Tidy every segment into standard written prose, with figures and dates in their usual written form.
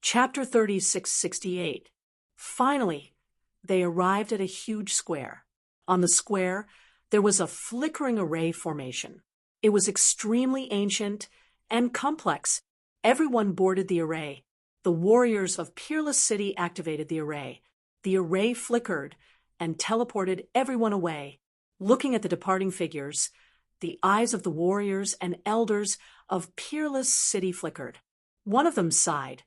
Chapter 3668. Finally, they arrived at a huge square. On the square, there was a flickering array formation. It was extremely ancient and complex. Everyone boarded the array. The warriors of Peerless City activated the array. The array flickered and teleported everyone away. Looking at the departing figures, the eyes of the warriors and elders of Peerless City flickered. One of them sighed,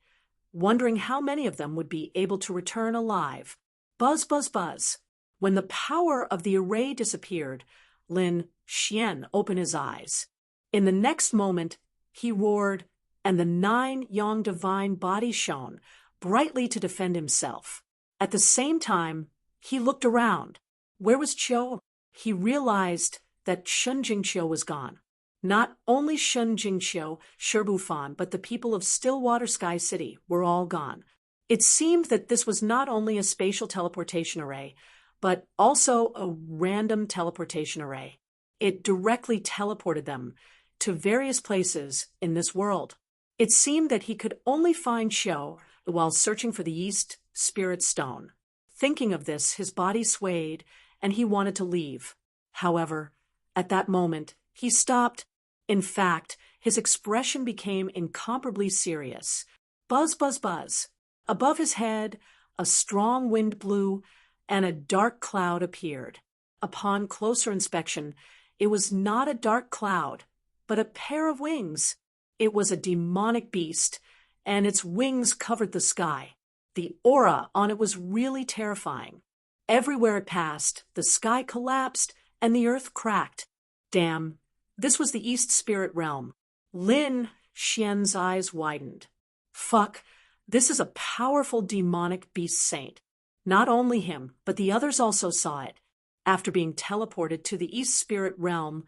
wondering how many of them would be able to return alive. Buzz, buzz, buzz. When the power of the array disappeared, Lin Xian opened his eyes. In the next moment, he roared, and the 9 Yang divine bodies shone brightly to defend himself. At the same time, he looked around. Where was Qiu? He realized that Shun Jingqiu was gone. Not only Shun Jingqiu, Shibufan, but the people of Stillwater Sky City were all gone. It seemed that this was not only a spatial teleportation array, but also a random teleportation array. It directly teleported them to various places in this world. It seemed that he could only find Qiu while searching for the East Spirit Stone. Thinking of this, his body swayed, and he wanted to leave. However, at that moment, he stopped. In fact, his expression became incomparably serious. Buzz, buzz, buzz. Above his head, a strong wind blew, and a dark cloud appeared. Upon closer inspection, it was not a dark cloud, but a pair of wings. It was a demonic beast, and its wings covered the sky. The aura on it was really terrifying. Everywhere it passed, the sky collapsed and the earth cracked. Damn, this was the East Spirit Realm. Lin Xian's eyes widened. Fuck, this is a powerful demonic beast saint. Not only him, but the others also saw it. After being teleported to the East Spirit Realm,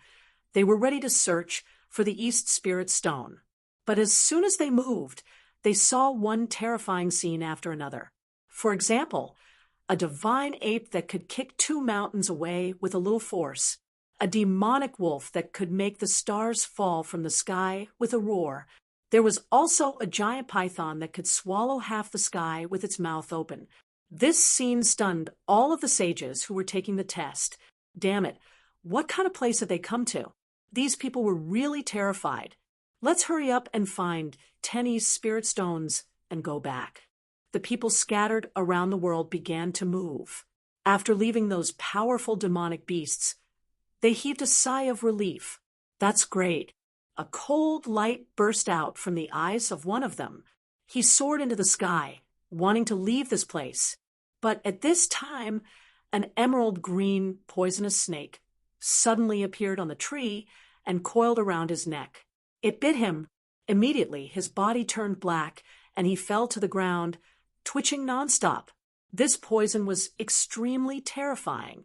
they were ready to search for the East Spirit Stone. But as soon as they moved, they saw one terrifying scene after another. For example, a divine ape that could kick 2 mountains away with a little force, a demonic wolf that could make the stars fall from the sky with a roar. There was also a giant python that could swallow half the sky with its mouth open. This scene stunned all of the sages who were taking the test. Damn it, what kind of place had they come to? These people were really terrified. Let's hurry up and find 10 East Spirit Stones and go back. The people scattered around the world began to move. After leaving those powerful demonic beasts, they heaved a sigh of relief. That's great. A cold light burst out from the eyes of one of them. He soared into the sky, wanting to leave this place. But at this time, an emerald green poisonous snake suddenly appeared on the tree and coiled around his neck. It bit him. Immediately, his body turned black, and he fell to the ground, twitching nonstop. This poison was extremely terrifying.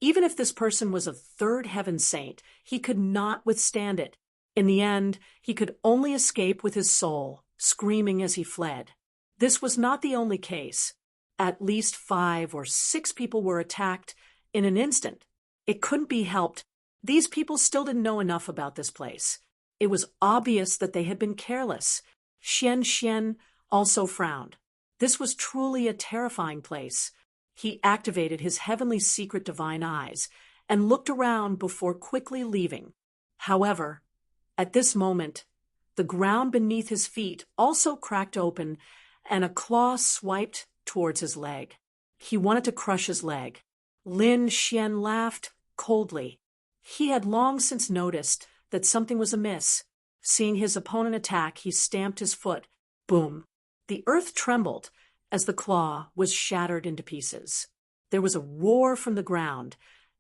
Even if this person was a 3rd heaven saint, he could not withstand it. In the end, he could only escape with his soul, screaming as he fled. This was not the only case. At least 5 or 6 people were attacked in an instant. It couldn't be helped. These people still didn't know enough about this place. It was obvious that they had been careless. Xian also frowned. This was truly a terrifying place. He activated his heavenly secret divine eyes and looked around before quickly leaving. However, at this moment, the ground beneath his feet also cracked open and a claw swiped towards his leg. He wanted to crush his leg. Lin Xian laughed coldly. He had long since noticed that something was amiss. Seeing his opponent attack, he stamped his foot. Boom. The earth trembled as the claw was shattered into pieces. There was a roar from the ground,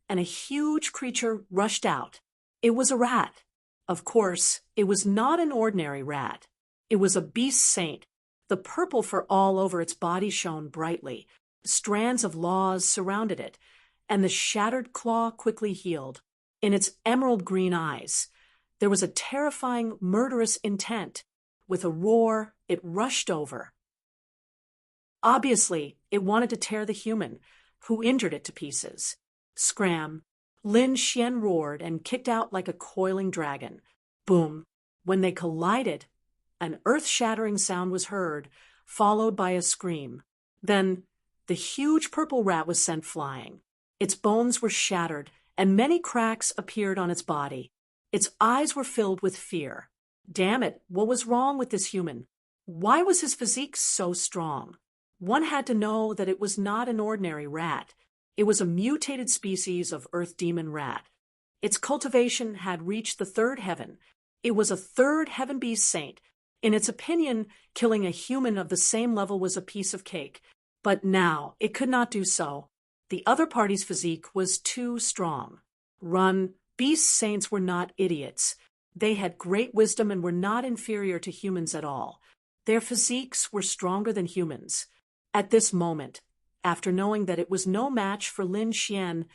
and a huge creature rushed out. It was a rat. Of course, it was not an ordinary rat. It was a beast saint. The purple fur all over its body shone brightly. Strands of laws surrounded it, and the shattered claw quickly healed. In its emerald green eyes, there was a terrifying, murderous intent. With a roar, it rushed over. Obviously, it wanted to tear the human, who injured it to pieces. Scram! Lin Xian roared and kicked out like a coiling dragon. Boom! When they collided, an earth-shattering sound was heard, followed by a scream. Then, the huge purple rat was sent flying. Its bones were shattered, and many cracks appeared on its body. Its eyes were filled with fear. Damn it, what was wrong with this human? Why was his physique so strong? One had to know that it was not an ordinary rat. It was a mutated species of earth demon rat. Its cultivation had reached the third heaven. It was a third heaven beast saint. In its opinion, killing a human of the same level was a piece of cake. But now, it could not do so. The other party's physique was too strong. Run, beast saints were not idiots. They had great wisdom and were not inferior to humans at all. Their physiques were stronger than humans. At this moment, after knowing that it was no match for Lin Xian,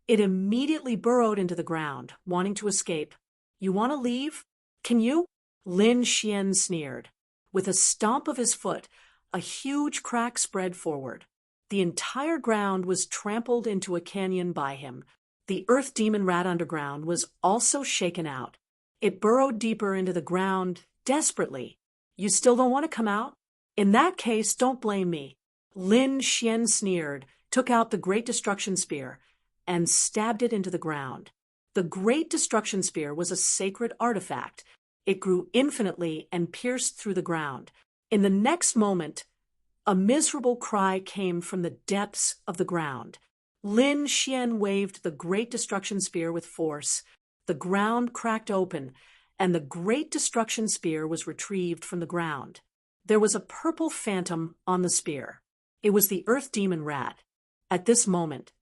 it immediately burrowed into the ground, wanting to escape. You want to leave? Can you? Lin Xian sneered. With a stomp of his foot, a huge crack spread forward. The entire ground was trampled into a canyon by him. The earth demon rat underground was also shaken out. It burrowed deeper into the ground, desperately. You still don't want to come out? In that case, don't blame me. Lin Xian sneered, took out the Great Destruction Spear, and stabbed it into the ground. The Great Destruction Spear was a sacred artifact. It grew infinitely and pierced through the ground. In the next moment, a miserable cry came from the depths of the ground. Lin Xian waved the Great Destruction Spear with force. The ground cracked open, and the Great Destruction Spear was retrieved from the ground. There was a purple phantom on the spear. It was the earth demon rat. At this moment,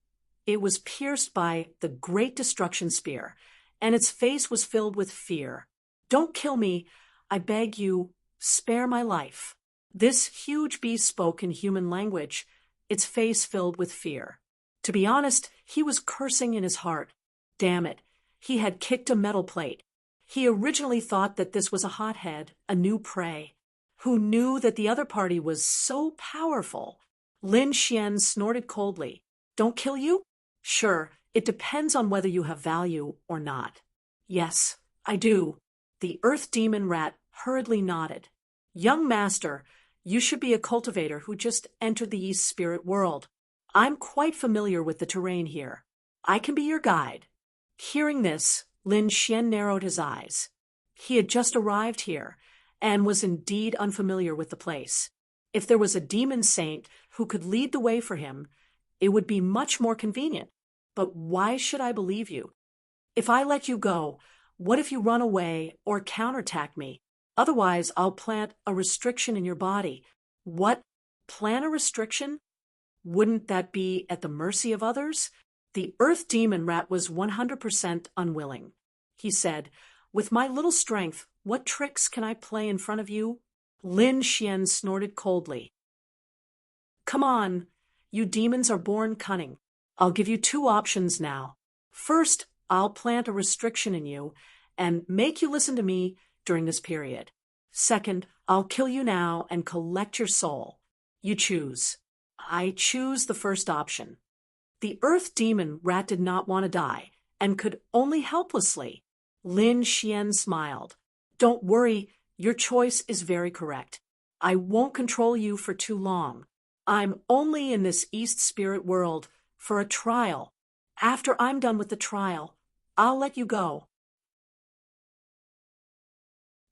it was pierced by the Great Destruction Spear, and its face was filled with fear. Don't kill me, I beg you, spare my life. This huge beast spoke in human language, its face filled with fear. To be honest, he was cursing in his heart. Damn it, he had kicked a metal plate. He originally thought that this was a hothead, a new prey. Who knew that the other party was so powerful? Lin Xian snorted coldly. Don't kill you? Sure, it depends on whether you have value or not. Yes, I do. The earth demon rat hurriedly nodded. Young master, you should be a cultivator who just entered the East Spirit world. I'm quite familiar with the terrain here. I can be your guide. Hearing this, Lin Xian narrowed his eyes. He had just arrived here, and was indeed unfamiliar with the place. If there was a demon saint who could lead the way for him, it would be much more convenient. But why should I believe you? If I let you go, what if you run away or counterattack me? Otherwise, I'll plant a restriction in your body. What? Plant a restriction? Wouldn't that be at the mercy of others? The earth demon rat was 100% unwilling. He said, with my little strength, what tricks can I play in front of you? Lin Xian snorted coldly. Come on, you demons are born cunning. I'll give you two options now. First, I'll plant a restriction in you and make you listen to me during this period. Second, I'll kill you now and collect your soul. You choose. I choose the first option. The earth demon rat did not want to die and could only helplessly. Lin Xian smiled. Don't worry, your choice is very correct. I won't control you for too long. I'm only in this East Spirit world for a trial. After I'm done with the trial, I'll let you go.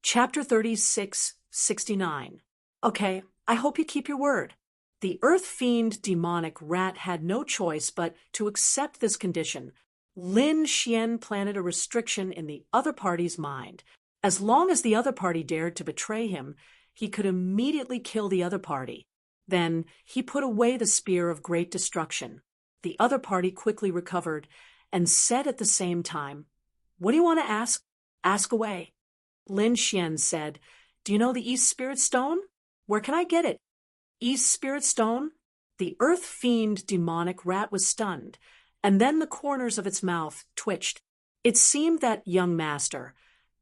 Chapter 36:69. Okay, I hope you keep your word. The earth fiend demonic rat had no choice but to accept this condition. Lin Xian planted a restriction in the other party's mind. As long as the other party dared to betray him, he could immediately kill the other party. Then he put away the spear of great destruction. The other party quickly recovered and said at the same time, "What do you want to ask? Ask away." Lin Xian said, "Do you know the East Spirit Stone? Where can I get it?" East Spirit Stone? The earth fiend demonic rat was stunned, and then the corners of its mouth twitched. It seemed that, young master,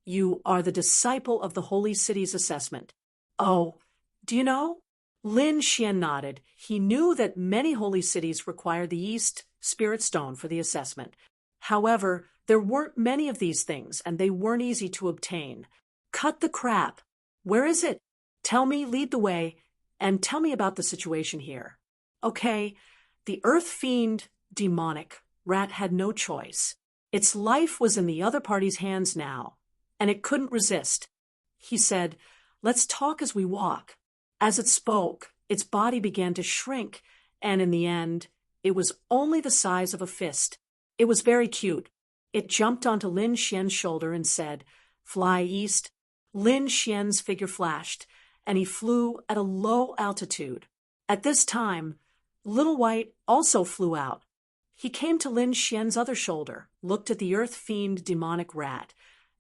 you are the disciple of the Holy City's assessment. Oh, do you know? Lin Xian nodded. He knew that many holy cities required the East Spirit Stone for the assessment. However, there weren't many of these things, and they weren't easy to obtain. Cut the crap. Where is it? Tell me, lead the way, and tell me about the situation here. Okay, the Earth Fiend demonic rat had no choice. Its life was in the other party's hands now, and it couldn't resist. He said, "Let's talk as we walk." As it spoke, its body began to shrink, and in the end, it was only the size of a fist. It was very cute. It jumped onto Lin Xian's shoulder and said, "Fly east." Lin Xian's figure flashed, and he flew at a low altitude. At this time, Little White also flew out. He came to Lin Xian's other shoulder, looked at the Earth Fiend demonic rat,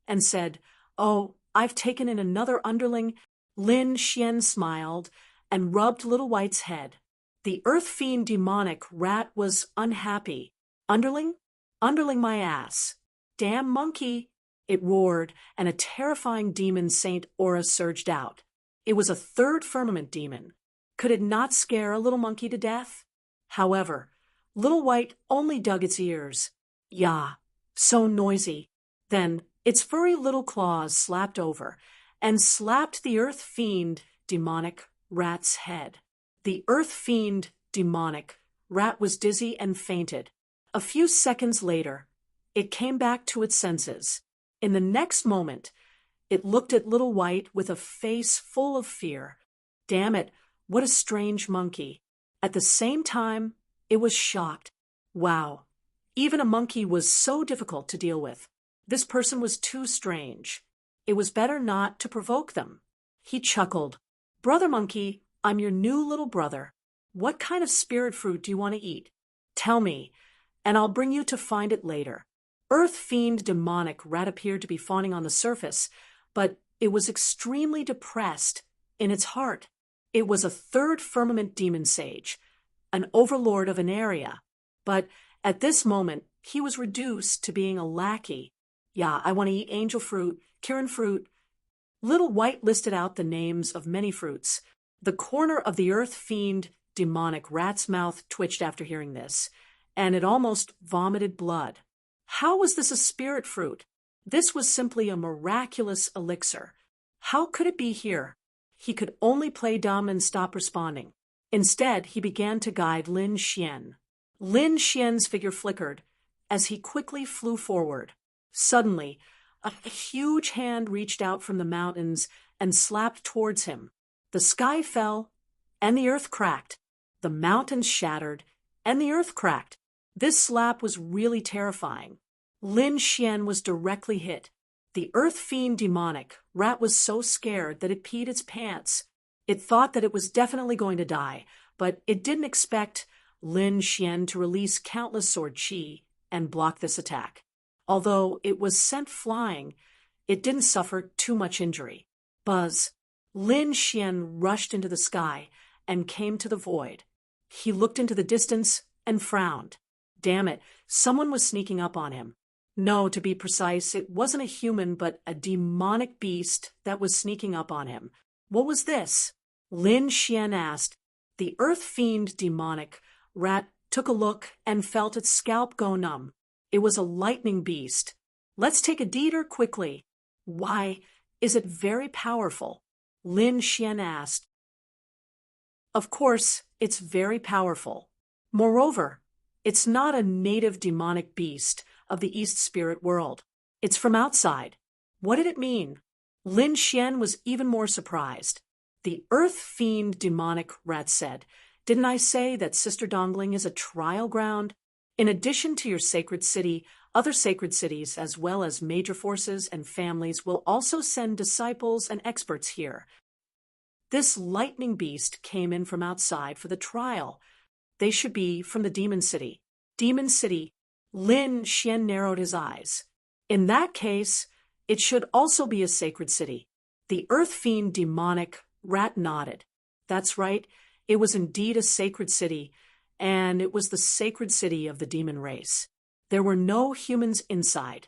and said, "Oh, I've taken in another underling." Lin Xian smiled and rubbed Little White's head. The Earth Fiend demonic rat was unhappy. "Underling? Underling my ass. Damn monkey!" It roared, and a terrifying demon Saint aura surged out. It was a third firmament demon. Could it not scare a little monkey to death? However, Little White only dug its ears. Yah, so noisy. Then its furry little claws slapped over and slapped the Earth Fiend demonic rat's head. The Earth Fiend demonic rat was dizzy and fainted. A few seconds later, it came back to its senses. In the next moment, it looked at Little White with a face full of fear. Damn it, what a strange monkey. At the same time, it was shocked. Wow, even a monkey was so difficult to deal with. This person was too strange. It was better not to provoke them. He chuckled. "Brother Monkey, I'm your new little brother. What kind of spirit fruit do you want to eat? Tell me, and I'll bring you to find it later." Earth Fiend demonic rat appeared to be fawning on the surface, but it was extremely depressed in its heart. It was a third firmament demon sage, an overlord of an area. But at this moment, he was reduced to being a lackey. "Yeah, I want to eat angel fruit, Kirin fruit." Little White listed out the names of many fruits. The corner of the Earth Fiend demonic rat's mouth twitched after hearing this, and it almost vomited blood. How was this a spirit fruit? This was simply a miraculous elixir. How could it be here? He could only play dumb and stop responding. Instead, he began to guide Lin Xian. Lin Xian's figure flickered as he quickly flew forward. Suddenly, a huge hand reached out from the mountains and slapped towards him. The sky fell, and the earth cracked. The mountains shattered, and the earth cracked. This slap was really terrifying. Lin Xian was directly hit. The Earth Fiend demonic rat was so scared that it peed its pants. It thought that it was definitely going to die, but it didn't expect Lin Xian to release countless sword chi and block this attack. Although it was sent flying, it didn't suffer too much injury. Buzz. Lin Xian rushed into the sky and came to the void. He looked into the distance and frowned. Damn it, someone was sneaking up on him. No, to be precise, it wasn't a human but a demonic beast that was sneaking up on him. What was this? Lin Xian asked. The Earth Fiend demonic rat took a look and felt its scalp go numb. It was a lightning beast. "Let's take a deeter quickly." "Why, is it very powerful?" Lin Xian asked. "Of course, it's very powerful. Moreover, it's not a native demonic beast of the East Spirit world. It's from outside." What did it mean? Lin Xian was even more surprised. The Earth Fiend demonic rat said, "Didn't I say that Sister Dongling is a trial ground? In addition to your sacred city, other sacred cities, as well as major forces and families, will also send disciples and experts here. This lightning beast came in from outside for the trial. They should be from the Demon City." Demon City. Lin Xian narrowed his eyes. "In that case, it should also be a sacred city." The Earth Fiend demonic rat nodded. That's right, it was indeed a sacred city, and it was the sacred city of the demon race. There were no humans inside,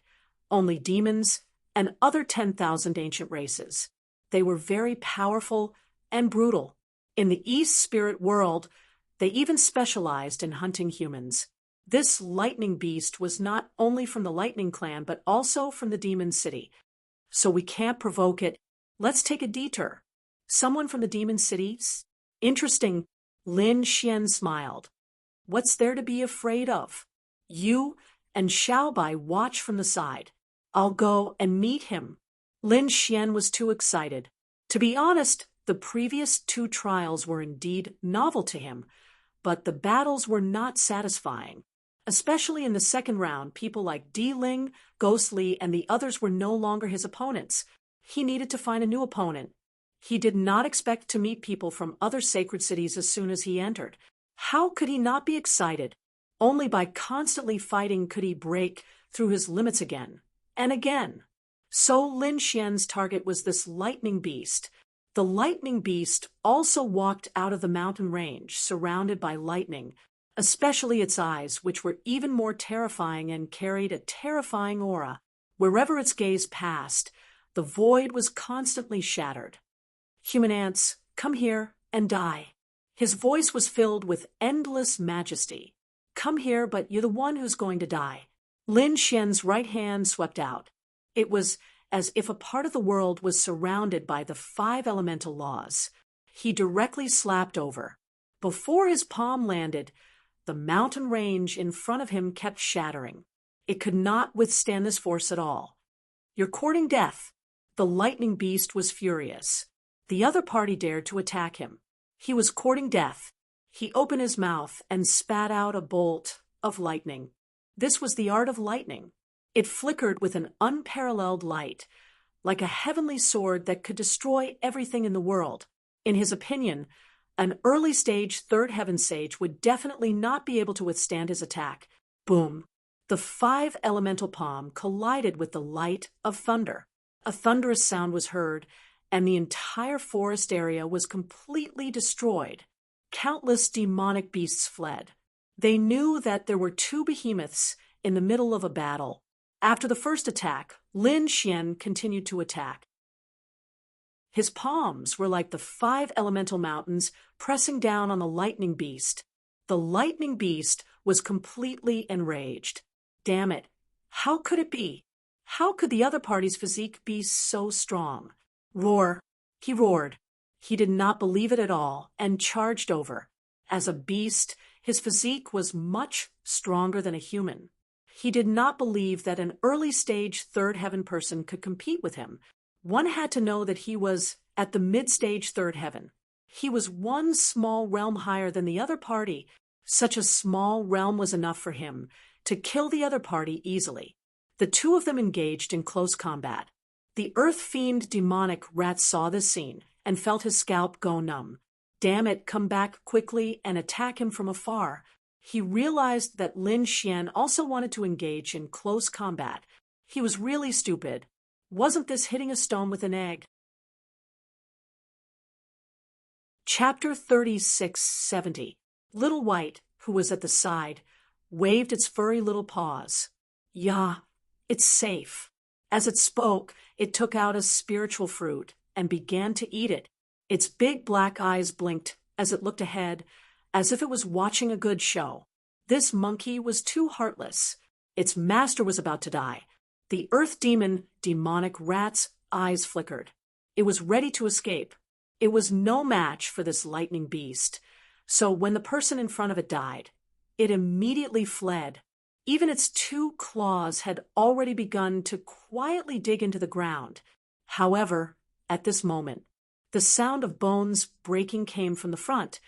only demons and other 10,000 ancient races. They were very powerful and brutal. In the East Spirit world, they even specialized in hunting humans. This lightning beast was not only from the Lightning Clan, but also from the Demon City. So we can't provoke it. Let's take a detour. Someone from the Demon City Interesting, Lin Xian smiled. What's there to be afraid of? You and Xiaobai watch from the side. I'll go and meet him. Lin Xian was too excited. To be honest, the previous 2 trials were indeed novel to him, but the battles were not satisfying. Especially in the second round, people like Di Ling, Ghost Li, and the others were no longer his opponents. He needed to find a new opponent. He did not expect to meet people from other sacred cities as soon as he entered. How could he not be excited? Only by constantly fighting could he break through his limits again and again. So Lin Xian's target was this lightning beast. The lightning beast also walked out of the mountain range, surrounded by lightning, especially its eyes, which were even more terrifying and carried a terrifying aura. Wherever its gaze passed, the void was constantly shattered. Human ants, come here and die. His voice was filled with endless majesty. Come here, but you're the one who's going to die. Lin Xian's right hand swept out. It was as if a part of the world was surrounded by the 5 elemental laws. He directly slapped over. Before his palm landed, the mountain range in front of him kept shattering. It could not withstand this force at all. You're courting death. The lightning beast was furious. The other party dared to attack him. He was courting death. He opened his mouth and spat out a bolt of lightning. This was the art of lightning. It flickered with an unparalleled light, like a heavenly sword that could destroy everything in the world. In his opinion, an early-stage third heaven sage would definitely not be able to withstand his attack. Boom! The 5 elemental palm collided with the light of thunder. A thunderous sound was heard, and the entire forest area was completely destroyed. Countless demonic beasts fled. They knew that there were 2 behemoths in the middle of a battle. After the first attack, Lin Xian continued to attack. His palms were like the 5 elemental mountains pressing down on the lightning beast. The lightning beast was completely enraged. Damn it! How could it be? How could the other party's physique be so strong? Roar! He roared. He did not believe it at all and charged over. As a beast, his physique was much stronger than a human. He did not believe that an early-stage third heaven person could compete with him. One had to know that he was at the mid-stage third heaven. He was 1 small realm higher than the other party. Such a small realm was enough for him to kill the other party easily. The 2 of them engaged in close combat. The earth-fiend demonic rat saw this scene and felt his scalp go numb. Damn it, come back quickly and attack him from afar. He realized that Lin Xian also wanted to engage in close combat. He was really stupid. Wasn't this hitting a stone with an egg? Chapter 3670. Little White, who was at the side, waved its furry little paws. Yeah, it's safe. As it spoke, it took out a spiritual fruit and began to eat it. Its big black eyes blinked as it looked ahead, as if it was watching a good show. This monkey was too heartless. Its master was about to die. The earth demon, demonic rat's eyes flickered. It was ready to escape. It was no match for this lightning beast. So when the person in front of it died, it immediately fled. Even its 2 claws had already begun to quietly dig into the ground. However, at this moment, the sound of bones breaking came from the front,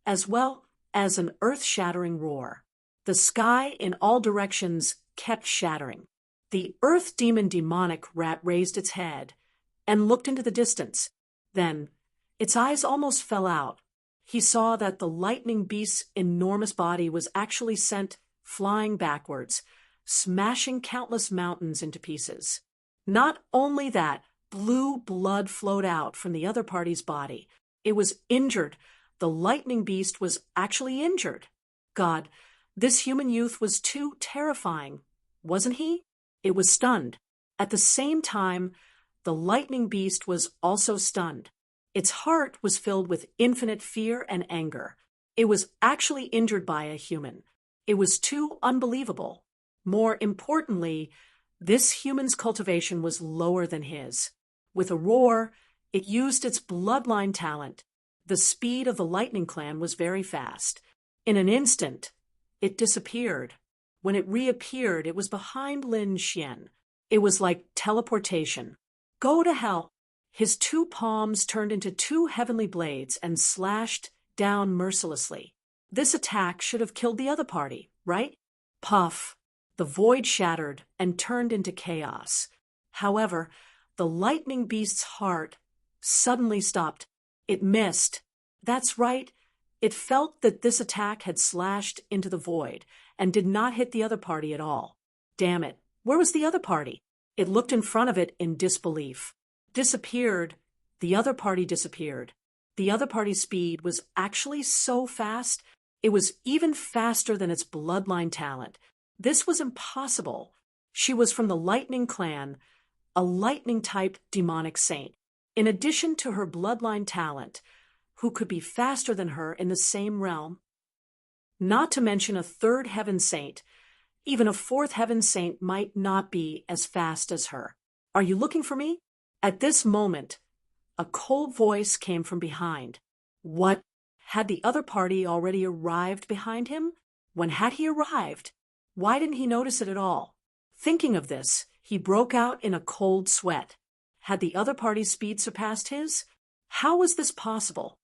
as well as an earth-shattering roar. The sky in all directions kept shattering. The earth demon demonic rat raised its head and looked into the distance. Then, its eyes almost fell out. He saw that the lightning beast's enormous body was actually sent flying backwards, smashing countless mountains into pieces. Not only that, blue blood flowed out from the other party's body. It was injured. The lightning beast was actually injured. God, this human youth was too terrifying, wasn't he? It was stunned. At the same time, the lightning beast was also stunned. Its heart was filled with infinite fear and anger. It was actually injured by a human. It was too unbelievable. More importantly, this human's cultivation was lower than his. With a roar, it used its bloodline talent. The speed of the lightning clan was very fast. In an instant, it disappeared. When it reappeared, it was behind Lin Xian. It was like teleportation. Go to hell! His two palms turned into two heavenly blades and slashed down mercilessly. This attack should have killed the other party, right? Puff! The void shattered and turned into chaos. However, the lightning beast's heart suddenly stopped. It missed. That's right. It felt that this attack had slashed into the void and did not hit the other party at all. Damn it. Where was the other party? It looked in front of it in disbelief. Disappeared. The other party disappeared. The other party's speed was actually so fast, it was even faster than its bloodline talent. This was impossible. She was from the Lightning Clan, a lightning-type demonic saint. In addition to her bloodline talent, who could be faster than her in the same realm? Not to mention a third heaven saint. Even a fourth heaven saint might not be as fast as her. Are you looking for me? At this moment, a cold voice came from behind. What? Had the other party already arrived behind him? When had he arrived? Why didn't he notice it at all? Thinking of this, he broke out in a cold sweat. Had the other party's speed surpassed his? How was this possible?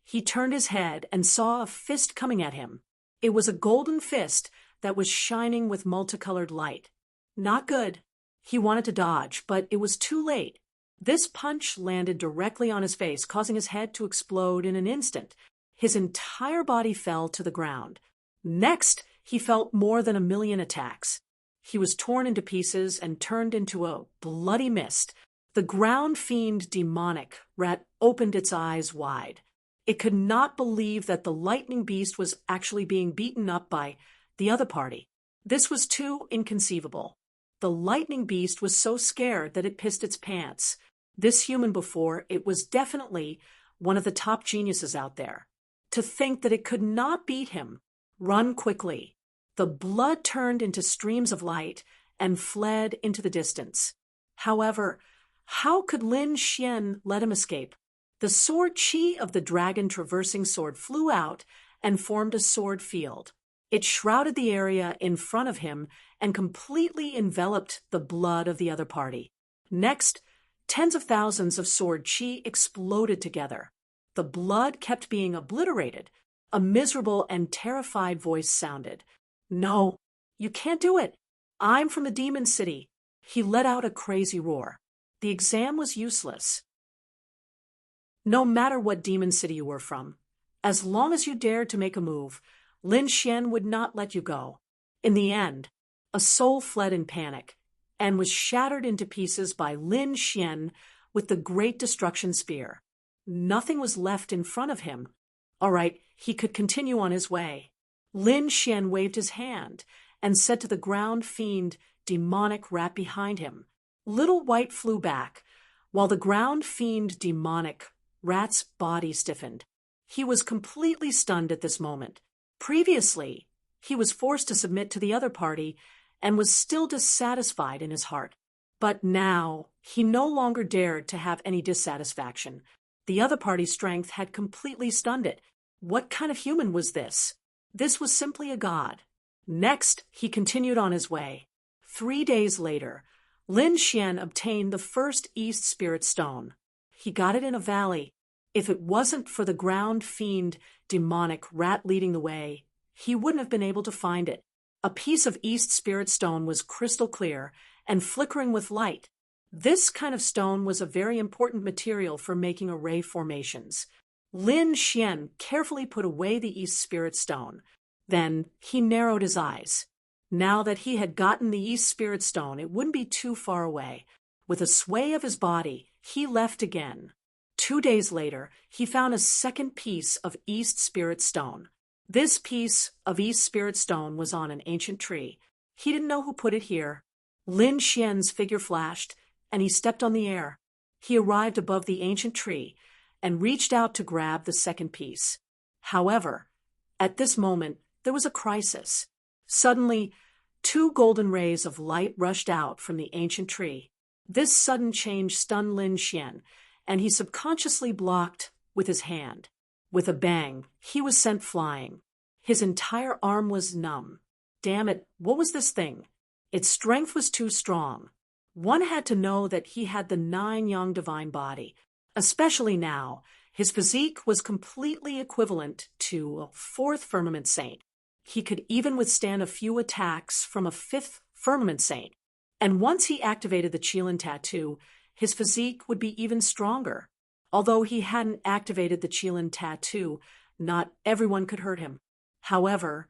He turned his head and saw a fist coming at him. It was a golden fist that was shining with multicolored light. Not good. He wanted to dodge, but it was too late. This punch landed directly on his face, causing his head to explode in an instant. His entire body fell to the ground. Next, he felt more than 1,000,000 attacks. He was torn into pieces and turned into a bloody mist. The ground fiend demonic rat opened its eyes wide. It could not believe that the lightning beast was actually being beaten up by the other party. This was too inconceivable. The lightning beast was so scared that it pissed its pants. This human before, it was definitely one of the top geniuses out there. To think that it could not beat him. Run quickly. The blood turned into streams of light and fled into the distance. However, how could Lin Xian let him escape? The sword chi of the dragon traversing sword flew out and formed a sword field. It shrouded the area in front of him and completely enveloped the blood of the other party. Next, tens of thousands of sword chi exploded together. The blood kept being obliterated. A miserable and terrified voice sounded. No, you can't do it. I'm from the Demon City. He let out a crazy roar. The exam was useless. No matter what Demon City you were from, as long as you dared to make a move, Lin Xian would not let you go. In the end, a soul fled in panic and was shattered into pieces by Lin Xian with the Great Destruction Spear. Nothing was left in front of him. All right, he could continue on his way. Lin Xian waved his hand and said to the ground fiend demonic rat behind him. Little White flew back, while the ground fiend demonic rat's body stiffened. He was completely stunned at this moment. Previously, he was forced to submit to the other party and was still dissatisfied in his heart. But now, he no longer dared to have any dissatisfaction. The other party's strength had completely stunned it. What kind of human was this? This was simply a god. Next, he continued on his way. 3 days later, Lin Xian obtained the first East Spirit Stone. He got it in a valley. If it wasn't for the ground fiend demonic rat leading the way, he wouldn't have been able to find it. A piece of East Spirit Stone was crystal clear and flickering with light. This kind of stone was a very important material for making array formations. Lin Xian carefully put away the East Spirit Stone. Then he narrowed his eyes. Now that he had gotten the East Spirit Stone, it wouldn't be too far away. With a sway of his body, he left again. 2 days later, he found a second piece of East Spirit Stone. This piece of East Spirit Stone was on an ancient tree. He didn't know who put it here. Lin Xian's figure flashed, and he stepped on the air. He arrived above the ancient tree and reached out to grab the second piece. However, at this moment, there was a crisis. Suddenly, 2 golden rays of light rushed out from the ancient tree. This sudden change stunned Lin Xian, and he subconsciously blocked with his hand. With a bang, he was sent flying. His entire arm was numb. Damn it, what was this thing? Its strength was too strong. One had to know that he had the 9 young divine body. Especially now, his physique was completely equivalent to a 4th firmament saint. He could even withstand a few attacks from a 5th firmament saint. And once he activated the Qilin tattoo, his physique would be even stronger. Although he hadn't activated the Qilin tattoo, not everyone could hurt him. However,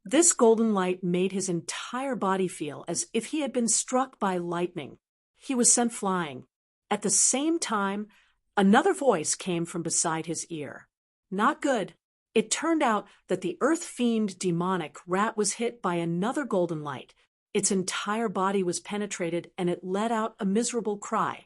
this golden light made his entire body feel as if he had been struck by lightning. He was sent flying. At the same time, another voice came from beside his ear. Not good. It turned out that the earth fiend demonic rat was hit by another golden light. Its entire body was penetrated and it let out a miserable cry.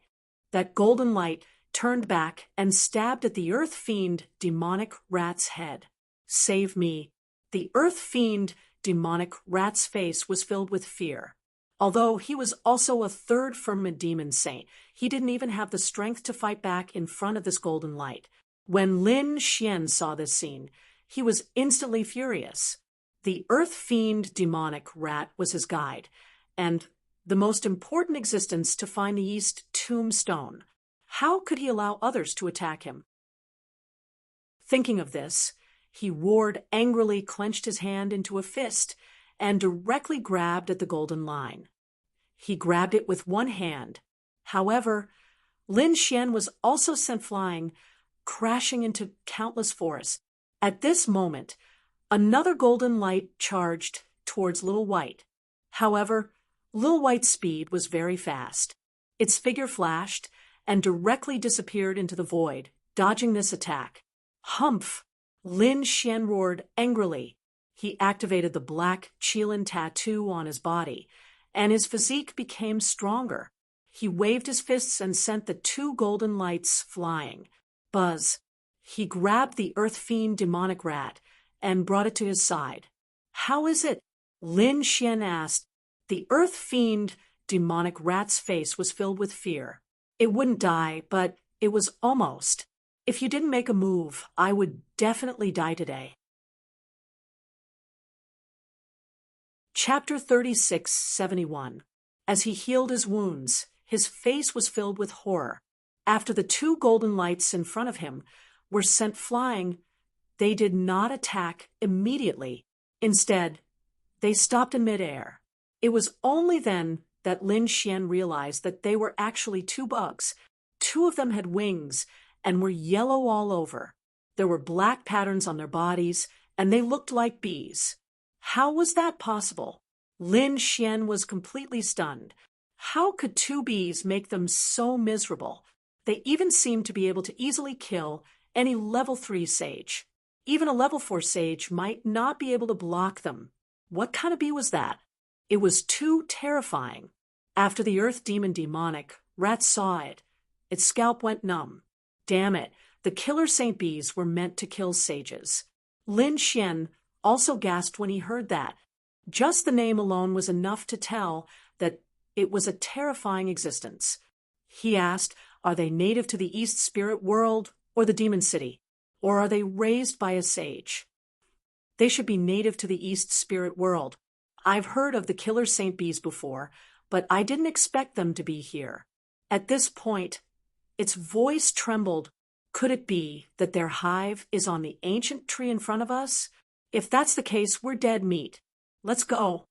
That golden light turned back and stabbed at the earth fiend demonic rat's head. Save me. The earth fiend demonic rat's face was filled with fear. Although he was also a 3rd firmament demon saint, he didn't even have the strength to fight back in front of this golden light. When Lin Xian saw this scene, he was instantly furious. The earth fiend demonic rat was his guide, and the most important existence to find the East Tombstone. How could he allow others to attack him? Thinking of this, he roared angrily, clenched his hand into a fist, and directly grabbed at the golden line. He grabbed it with one hand. However, Lin Xian was also sent flying, crashing into countless forests. At this moment, another golden light charged towards Little White. However, Little White's speed was very fast. Its figure flashed and directly disappeared into the void, dodging this attack. Humph! Lin Xian roared angrily. He activated the black Qilin tattoo on his body, and his physique became stronger. He waved his fists and sent the 2 golden lights flying. Buzz! He grabbed the earth fiend demonic rat and brought it to his side. How is it? Lin Xian asked. The earth fiend demonic rat's face was filled with fear. It wouldn't die, but it was almost. If you didn't make a move, I would definitely die today. Chapter 36:71. As he healed his wounds, his face was filled with horror. After the 2 golden lights in front of him were sent flying, they did not attack immediately. Instead, they stopped in midair. It was only then that Lin Xian realized that they were actually 2 bugs. 2 of them had wings and were yellow all over. There were black patterns on their bodies, and they looked like bees. How was that possible? Lin Xian was completely stunned. How could 2 bees make them so miserable? They even seemed to be able to easily kill any level 3 sage. Even a level 4 sage might not be able to block them. What kind of bee was that? It was too terrifying. After the earth demon demonic, Rat saw it. Its scalp went numb. Damn it, the killer saint bees were meant to kill sages. Lin Xian also gasped when he heard that. Just the name alone was enough to tell that it was a terrifying existence. He asked, are they native to the East Spirit World or the Demon City? Or are they raised by a sage? They should be native to the East Spirit World. I've heard of the killer saint bees before, but I didn't expect them to be here. At this point, its voice trembled. Could it be that their hive is on the ancient tree in front of us? If that's the case, we're dead meat. Let's go.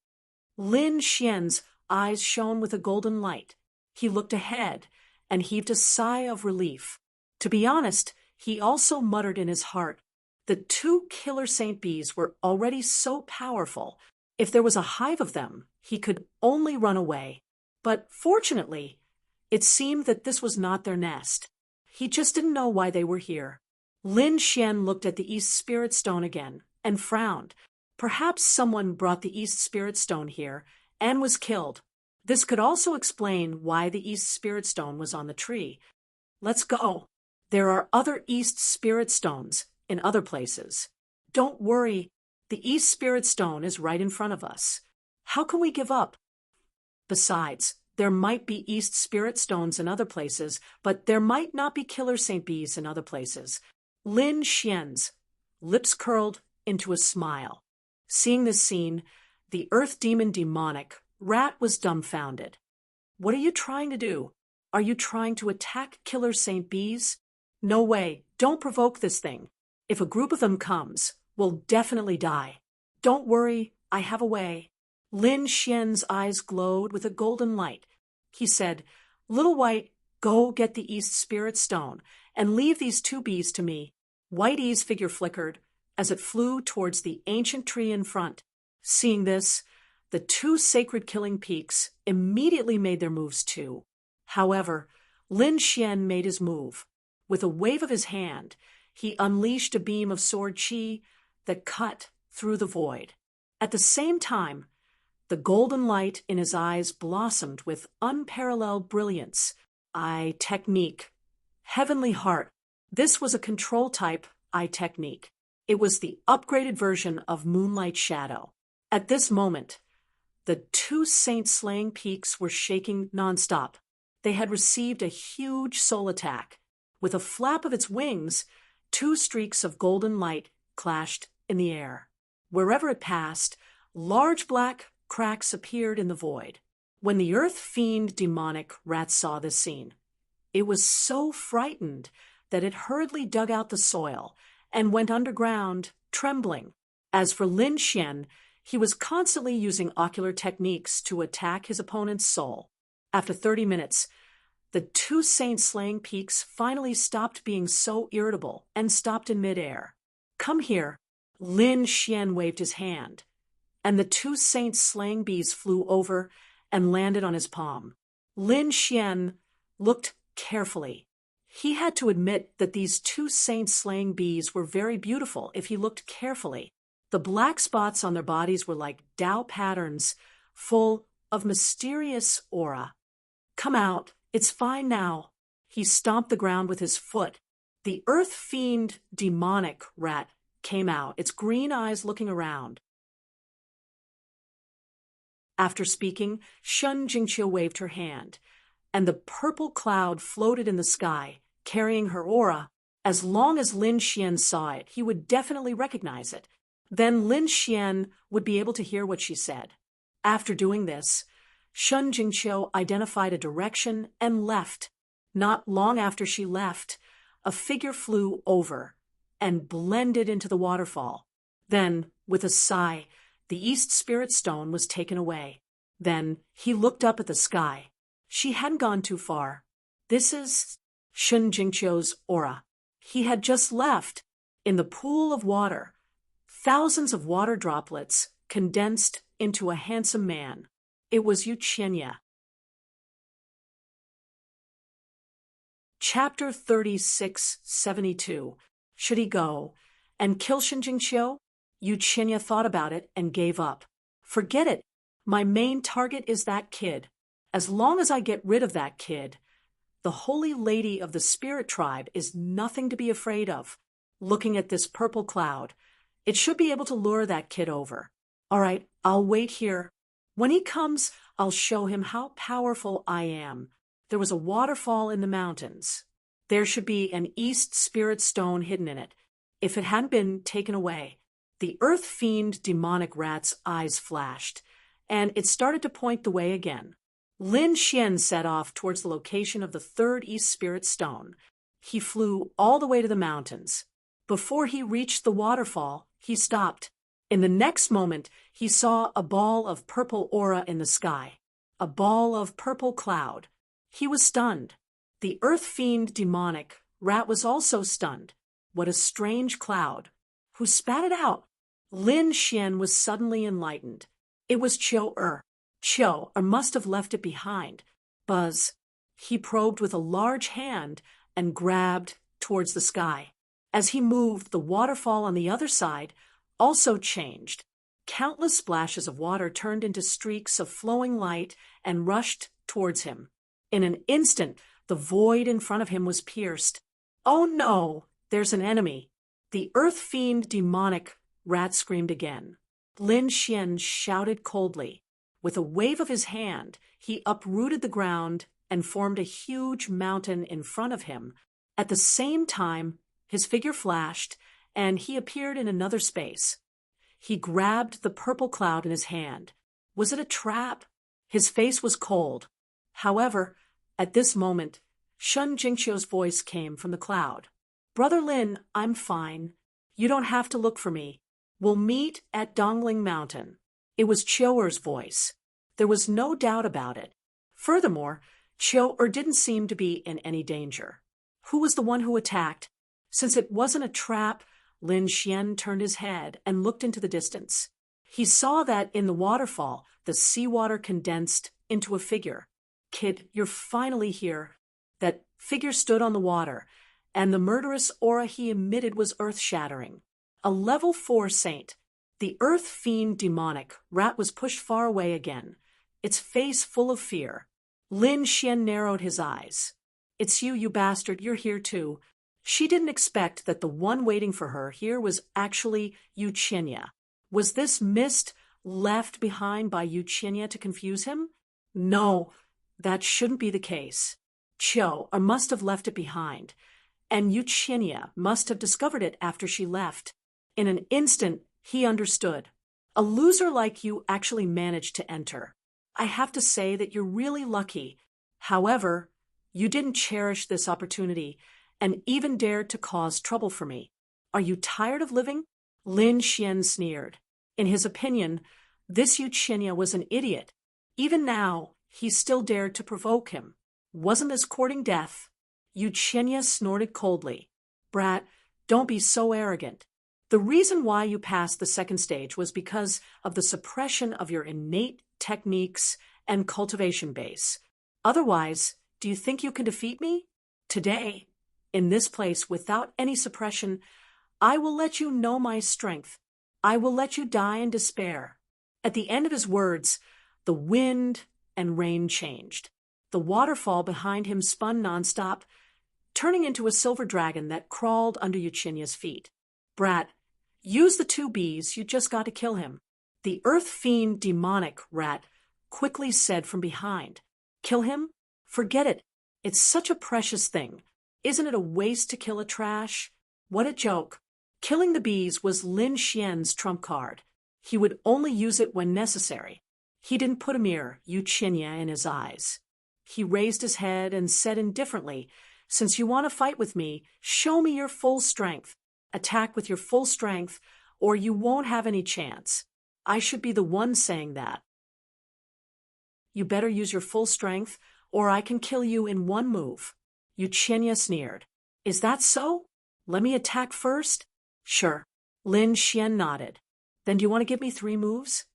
Lin Xian's eyes shone with a golden light. He looked ahead and heaved a sigh of relief. To be honest, he also muttered in his heart, the 2 killer saint bees were already so powerful. If there was a hive of them, he could only run away. But fortunately, it seemed that this was not their nest. He just didn't know why they were here. Lin Xian looked at the East Spirit Stone again and frowned. Perhaps someone brought the East Spirit Stone here and was killed. This could also explain why the East Spirit Stone was on the tree. Let's go. There are other East Spirit Stones in other places. Don't worry, the East Spirit Stone is right in front of us. How can we give up? Besides, there might be East Spirit Stones in other places, but there might not be killer saint bees in other places. Lin Xian's lips curled into a smile. Seeing this scene, the earth demon demonic rat was dumbfounded. What are you trying to do? Are you trying to attack Killer St. Bees? No way, don't provoke this thing. If a group of them comes, we'll definitely die. Don't worry, I have a way. Lin Xian's eyes glowed with a golden light. He said, Little White, go get the East Spirit Stone and leave these 2 bees to me. Whitey's figure flickered as it flew towards the ancient tree in front. Seeing this, the 2 sacred killing peaks immediately made their moves too. However, Lin Xian made his move. With a wave of his hand, he unleashed a beam of sword chi that cut through the void. At the same time, the golden light in his eyes blossomed with unparalleled brilliance. Eye technique. Heavenly Heart. This was a control-type eye technique. It was the upgraded version of Moonlight Shadow. At this moment, the 2 saint-slaying peaks were shaking nonstop. They had received a huge soul attack. With a flap of its wings, 2 streaks of golden light clashed in the air. Wherever it passed, large black cracks appeared in the void. When the earth fiend demonic rat saw this scene, it was so frightened that it hurriedly dug out the soil and went underground, trembling. As for Lin Xian, he was constantly using ocular techniques to attack his opponent's soul. After 30 minutes, the 2 saint-slaying peaks finally stopped being so irritable and stopped in midair. Come here. Lin Xian waved his hand, and the 2 saint-slaying bees flew over and landed on his palm. Lin Xian looked carefully. He had to admit that these 2 saint-slaying bees were very beautiful if he looked carefully. The black spots on their bodies were like Tao patterns, full of mysterious aura. Come out, it's fine now. He stomped the ground with his foot. The earth fiend demonic rat came out, its green eyes looking around. After speaking, Shun Jingqiu waved her hand, and the purple cloud floated in the sky, carrying her aura. As long as Lin Xian saw it, he would definitely recognize it. Then Lin Xian would be able to hear what she said. After doing this, Shun Jingqiu identified a direction and left. Not long after she left, a figure flew over and blended into the waterfall. Then, with a sigh, the East Spirit Stone was taken away. Then he looked up at the sky. She hadn't gone too far. This is Shun Jingqiu's aura. He had just left. In the pool of water, thousands of water droplets condensed into a handsome man. It was Yu Qianya. Chapter 3672. Should he go and kill Shun Jingqiu? Yu Qianya thought about it and gave up. Forget it. My main target is that kid. As long as I get rid of that kid, the Holy Lady of the Spirit Tribe is nothing to be afraid of. Looking at this purple cloud, it should be able to lure that kid over. All right, I'll wait here. When he comes, I'll show him how powerful I am. There was a waterfall in the mountains. There should be an East Spirit Stone hidden in it. If it hadn't been taken away, the earth fiend demonic rat's eyes flashed, and it started to point the way again. Lin Xian set off towards the location of the 3rd East Spirit Stone. He flew all the way to the mountains. Before he reached the waterfall, he stopped. In the next moment, he saw a ball of purple aura in the sky, a ball of purple cloud. He was stunned. The earth fiend demonic rat was also stunned. What a strange cloud. Who spat it out? Lin Xian was suddenly enlightened. It was Qiu-er. Qiu-er must have left it behind. Buzz. He probed with a large hand and grabbed towards the sky. As he moved, the waterfall on the other side also changed. Countless splashes of water turned into streaks of flowing light and rushed towards him. In an instant, the void in front of him was pierced. Oh no, there's an enemy. The earth fiend demonic rat screamed again. Lin Xian shouted coldly. With a wave of his hand, he uprooted the ground and formed a huge mountain in front of him. At the same time, His figure flashed, and he appeared in another space. He grabbed the purple cloud in his hand. Was it a trap? His face was cold. However, at this moment, Shun Jingqiu's voice came from the cloud. "Brother Lin, I'm fine. You don't have to look for me. We'll meet at Dongling Mountain." It was Qiu'er's voice. There was no doubt about it. Furthermore, Qiu'er didn't seem to be in any danger. Who was the one who attacked? Since it wasn't a trap, Lin Xian turned his head and looked into the distance. He saw that in the waterfall, the seawater condensed into a figure. "Kid, you're finally here." That figure stood on the water, and the murderous aura he emitted was earth-shattering. A level 4 saint. The earth fiend demonic rat was pushed far away again, its face full of fear. Lin Xian narrowed his eyes. "It's you, you bastard, you're here too." She didn't expect that the one waiting for her here was actually Yu Qinya. Was this mist left behind by Yu Qinya to confuse him? No, that shouldn't be the case. Qiu must have left it behind, and Yu Qinya must have discovered it after she left. In an instant, he understood. A loser like you actually managed to enter. I have to say that you're really lucky. However, you didn't cherish this opportunity and even dared to cause trouble for me. Are you tired of living? Lin Xian sneered. In his opinion, this Yu Qinya was an idiot. Even now, he still dared to provoke him. Wasn't this courting death? Yu Qinya snorted coldly. "Brat, don't be so arrogant. The reason why you passed the second stage was because of the suppression of your innate techniques and cultivation base. Otherwise, do you think you can defeat me? Today, in this place without any suppression, I will let you know my strength. I will let you die in despair." At the end of his words, the wind and rain changed. The waterfall behind him spun nonstop, turning into a silver dragon that crawled under Yu Qinya's feet. "Brat, use the 2 bees, you just got to kill him." The earth fiend demonic rat quickly said from behind. "Kill him? Forget it. It's such a precious thing. Isn't it a waste to kill a trash?" What a joke. Killing the bees was Lin Xian's trump card. He would only use it when necessary. He didn't put a mere Yu Qinya in his eyes. He raised his head and said indifferently, "Since you want to fight with me, show me your full strength. Attack with your full strength, or you won't have any chance. I should be the one saying that. You better use your full strength, or I can kill you in one move." Yu Qinya sneered. "Is that so? Let me attack first?" "Sure." Lin Xian nodded. "Then do you want to give me 3 moves?"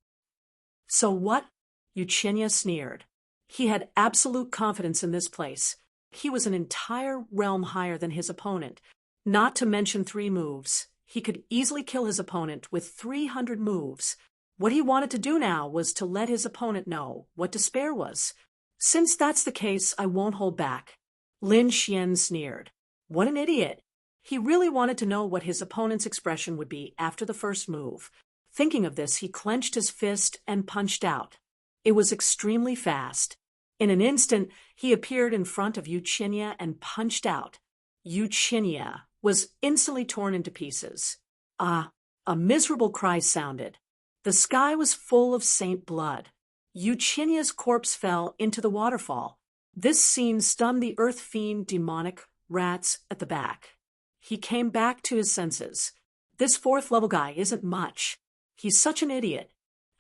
"So what?" Yu Qinya sneered. He had absolute confidence in this place. He was an entire realm higher than his opponent, not to mention 3 moves. He could easily kill his opponent with 300 moves. What he wanted to do now was to let his opponent know what despair was. "Since that's the case, I won't hold back." Lin Xian sneered. What an idiot. He really wanted to know what his opponent's expression would be after the first move. Thinking of this, he clenched his fist and punched out. It was extremely fast. In an instant, he appeared in front of Yu Qinya and punched out. Yu Qinya was instantly torn into pieces. A miserable cry sounded. The sky was full of saint blood. Yu Qinya's corpse fell into the waterfall. This scene stunned the earth fiend demonic rats at the back. He came back to his senses. This 4th level guy isn't much. He's such an idiot.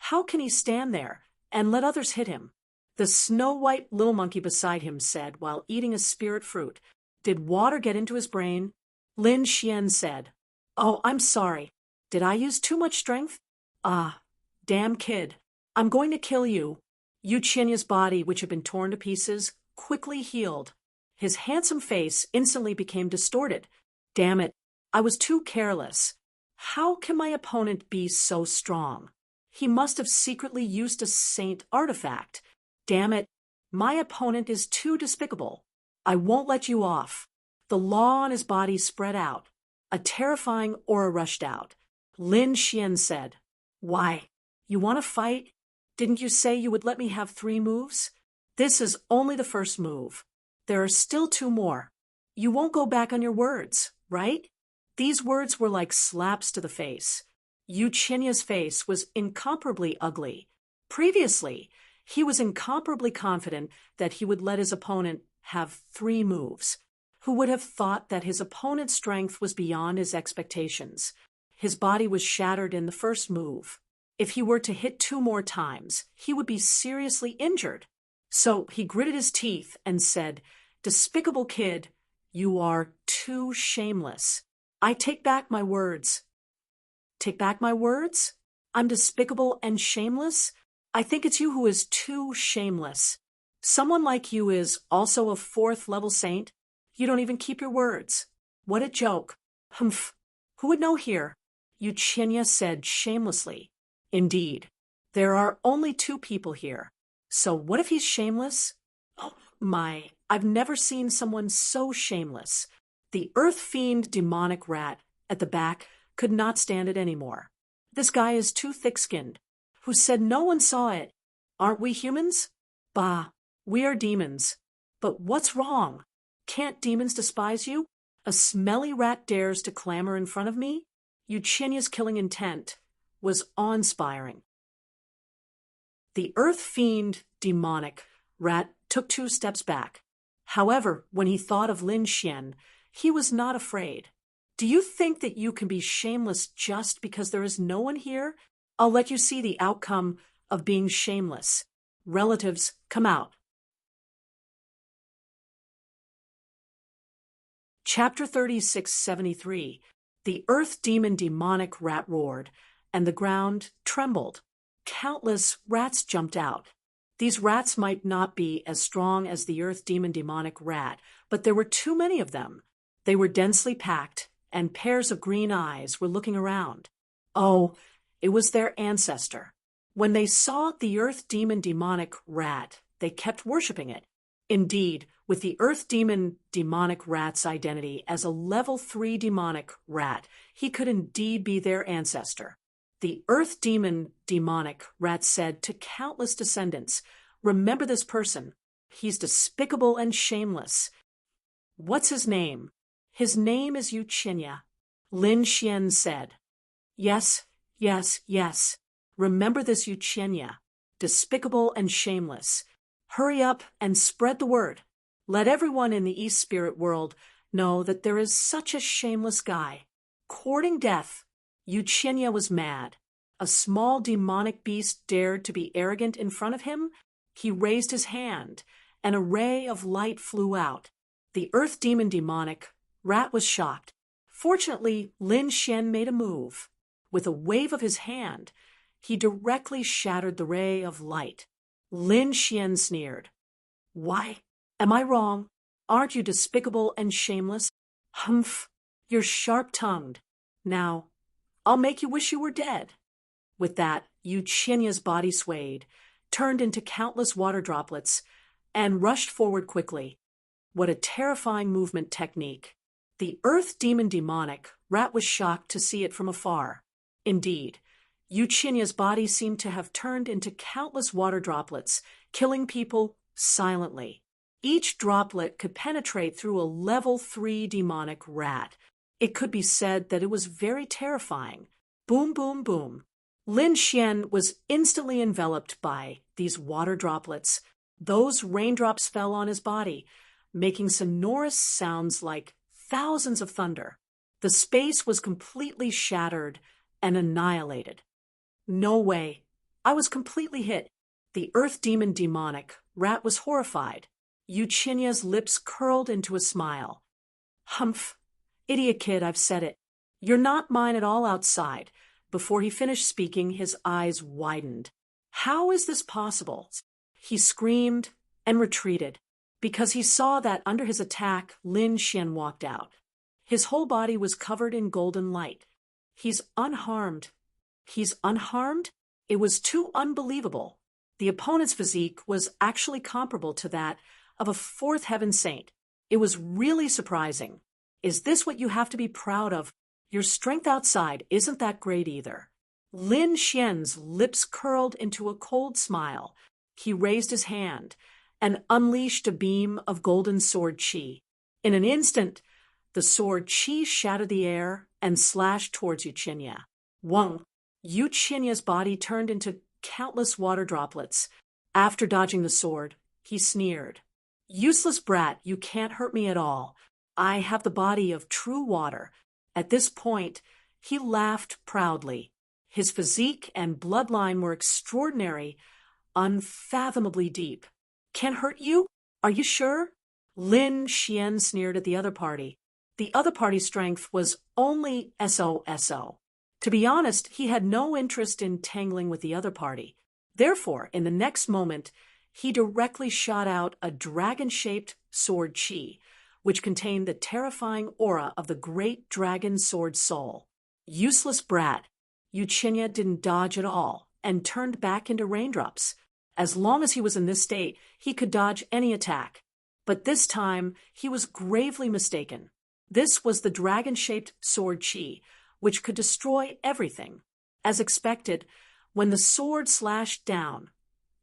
How can he stand there and let others hit him? The snow-white little monkey beside him said while eating a spirit fruit. Did water get into his brain? Lin Xian said, "Oh, I'm sorry. Did I use too much strength? Damn kid. I'm going to kill you." Yu Qinya's body, which had been torn to pieces, quickly healed. His handsome face instantly became distorted. Damn it. I was too careless. How can my opponent be so strong? He must have secretly used a saint artifact. Damn it. My opponent is too despicable. I won't let you off. The law on his body spread out. A terrifying aura rushed out. Lin Xian said, "Why? You want to fight? Didn't you say you would let me have 3 moves? This is only the first move. There are still 2 more. You won't go back on your words, right?" These words were like slaps to the face. Yu Qinya's face was incomparably ugly. Previously, he was incomparably confident that he would let his opponent have 3 moves. Who would have thought that his opponent's strength was beyond his expectations? His body was shattered in the first move. If he were to hit 2 more times, he would be seriously injured. So he gritted his teeth and said, "Despicable kid, you are too shameless. I take back my words." Take back my words? I'm despicable and shameless? I think it's you who is too shameless. Someone like you is also a 4th-level saint? You don't even keep your words. What a joke. Humph. Who would know here? Yu Qinya said shamelessly. Indeed. There are only 2 people here. So what if he's shameless? Oh my, I've never seen someone so shameless. The earth fiend demonic rat at the back could not stand it anymore. This guy is too thick-skinned. Who said no one saw it? Aren't we humans? Bah, we are demons. But what's wrong? Can't demons despise you? A smelly rat dares to clamor in front of me? Yu Qinya's killing intent was awe-inspiring. The earth fiend demonic rat took 2 steps back. However, when he thought of Lin Xian, he was not afraid. Do you think that you can be shameless just because there is no one here? I'll let you see the outcome of being shameless. Relatives, come out. Chapter 3673. The earth demon demonic rat roared, and the ground trembled. Countless rats jumped out. These rats might not be as strong as the earth demon demonic rat, but there were too many of them. They were densely packed, and pairs of green eyes were looking around. Oh, it was their ancestor. When they saw the earth demon demonic rat, they kept worshipping it. Indeed, with the earth demon demonic rat's identity as a level 3 demonic rat, he could indeed be their ancestor. The earth demon demonic rat said to countless descendants, "Remember this person. He's despicable and shameless." What's his name? His name is Yu Qinya. Lin Xian said. Yes, yes, yes. Remember this Yu Qinya. Despicable and shameless. Hurry up and spread the word. Let everyone in the East Spirit world know that there is such a shameless guy. Courting death. Yu Qinya was mad. A small demonic beast dared to be arrogant in front of him. He raised his hand, and a ray of light flew out. The earth demon demonic rat was shocked. Fortunately, Lin Xian made a move. With a wave of his hand, he directly shattered the ray of light. Lin Xian sneered. Why? Am I wrong? Aren't you despicable and shameless? Humph, you're sharp-tongued. Now, I'll make you wish you were dead. With that, Yu Qinya's body swayed, turned into countless water droplets, and rushed forward quickly. What a terrifying movement technique. The earth demon demonic rat was shocked to see it from afar. Indeed, Yu Qinya's body seemed to have turned into countless water droplets, killing people silently. Each droplet could penetrate through a level 3 demonic rat. It could be said that it was very terrifying. Boom, boom, boom. Lin Xian was instantly enveloped by these water droplets. Those raindrops fell on his body, making sonorous sounds like thousands of thunder. The space was completely shattered and annihilated. No way. I was completely hit. The earth demon demonic rat was horrified. Yu Qinya's lips curled into a smile. Humph. Idiot kid, I've said it. You're not mine at all outside. Before he finished speaking, his eyes widened. How is this possible? He screamed and retreated, because he saw that under his attack, Lin Xian walked out. His whole body was covered in golden light. He's unharmed. He's unharmed? It was too unbelievable. The opponent's physique was actually comparable to that of a 4th heaven saint. It was really surprising. Is this what you have to be proud of? Your strength outside isn't that great either. Lin Xian's lips curled into a cold smile. He raised his hand and unleashed a beam of golden sword chi. In an instant, the sword chi shattered the air and slashed towards Yuchinya. Wong! Yuchinya's body turned into countless water droplets. After dodging the sword, he sneered. Useless brat, you can't hurt me at all. I have the body of true water. At this point, he laughed proudly. His physique and bloodline were extraordinary, unfathomably deep. Can't hurt you? Are you sure? Lin Xian sneered at the other party. The other party's strength was only SOSO. To be honest, he had no interest in tangling with the other party. Therefore, in the next moment, he directly shot out a dragon-shaped sword chi, which contained the terrifying aura of the great dragon sword soul. Useless brat. Yuchinya didn't dodge at all and turned back into raindrops. As long as he was in this state, he could dodge any attack. But this time, he was gravely mistaken. This was the dragon-shaped sword chi, which could destroy everything. As expected, when the sword slashed down,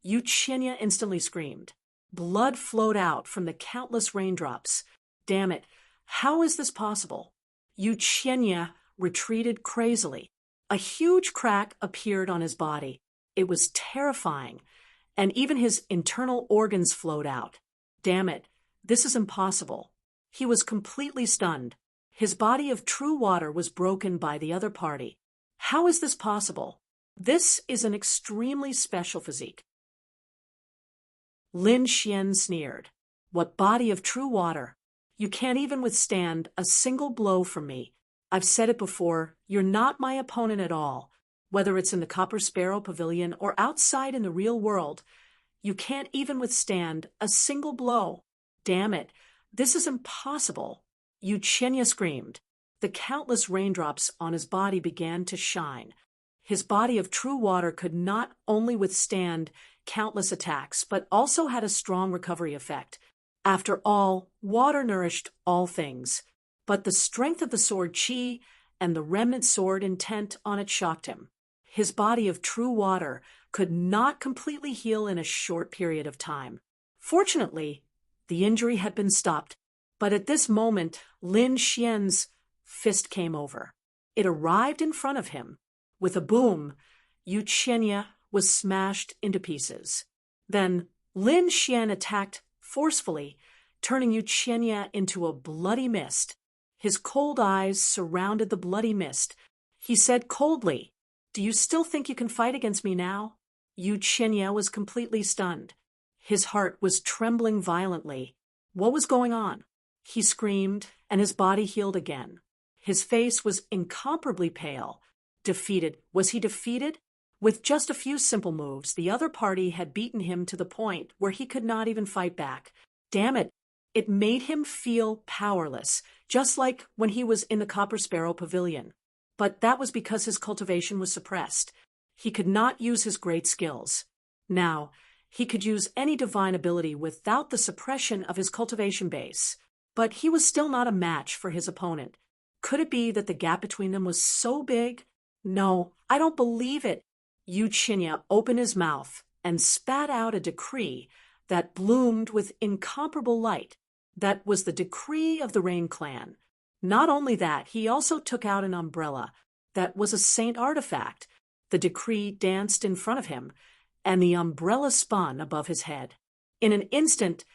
Yuchinya instantly screamed. Blood flowed out from the countless raindrops. Damn it, how is this possible? Yuchinya retreated crazily. A huge crack appeared on his body. It was terrifying, and even his internal organs flowed out. Damn it, this is impossible. He was completely stunned. His body of true water was broken by the other party. How is this possible? This is an extremely special physique. Lin Xian sneered. What body of true water? You can't even withstand a single blow from me. I've said it before, you're not my opponent at all. Whether it's in the Copper Sparrow Pavilion or outside in the real world, you can't even withstand a single blow. Damn it, this is impossible. Yuchinya screamed. The countless raindrops on his body began to shine. His body of true water could not only withstand countless attacks, but also had a strong recovery effect. After all, water nourished all things. But the strength of the sword chi and the remnant sword intent on it shocked him. His body of true water could not completely heal in a short period of time. Fortunately, the injury had been stopped, but at this moment, Lin Xian's fist came over. It arrived in front of him. With a boom, Yuchinya was smashed into pieces. Then Lin Xian attacked forcefully, turning Yuchinya into a bloody mist. His cold eyes surrounded the bloody mist. He said coldly, "Do you still think you can fight against me now?" Yuchinya was completely stunned. His heart was trembling violently. What was going on? He screamed, and his body healed again. His face was incomparably pale. Defeated. Was he defeated? With just a few simple moves, the other party had beaten him to the point where he could not even fight back. Damn it! It made him feel powerless, just like when he was in the Copper Sparrow Pavilion. But that was because his cultivation was suppressed. He could not use his great skills. Now, he could use any divine ability without the suppression of his cultivation base. But he was still not a match for his opponent. Could it be that the gap between them was so big? No, I don't believe it. Yuchinya opened his mouth and spat out a decree that bloomed with incomparable light. That was the decree of the Rain Clan. Not only that, he also took out an umbrella that was a saint artifact. The decree danced in front of him, and the umbrella spun above his head. In an instant,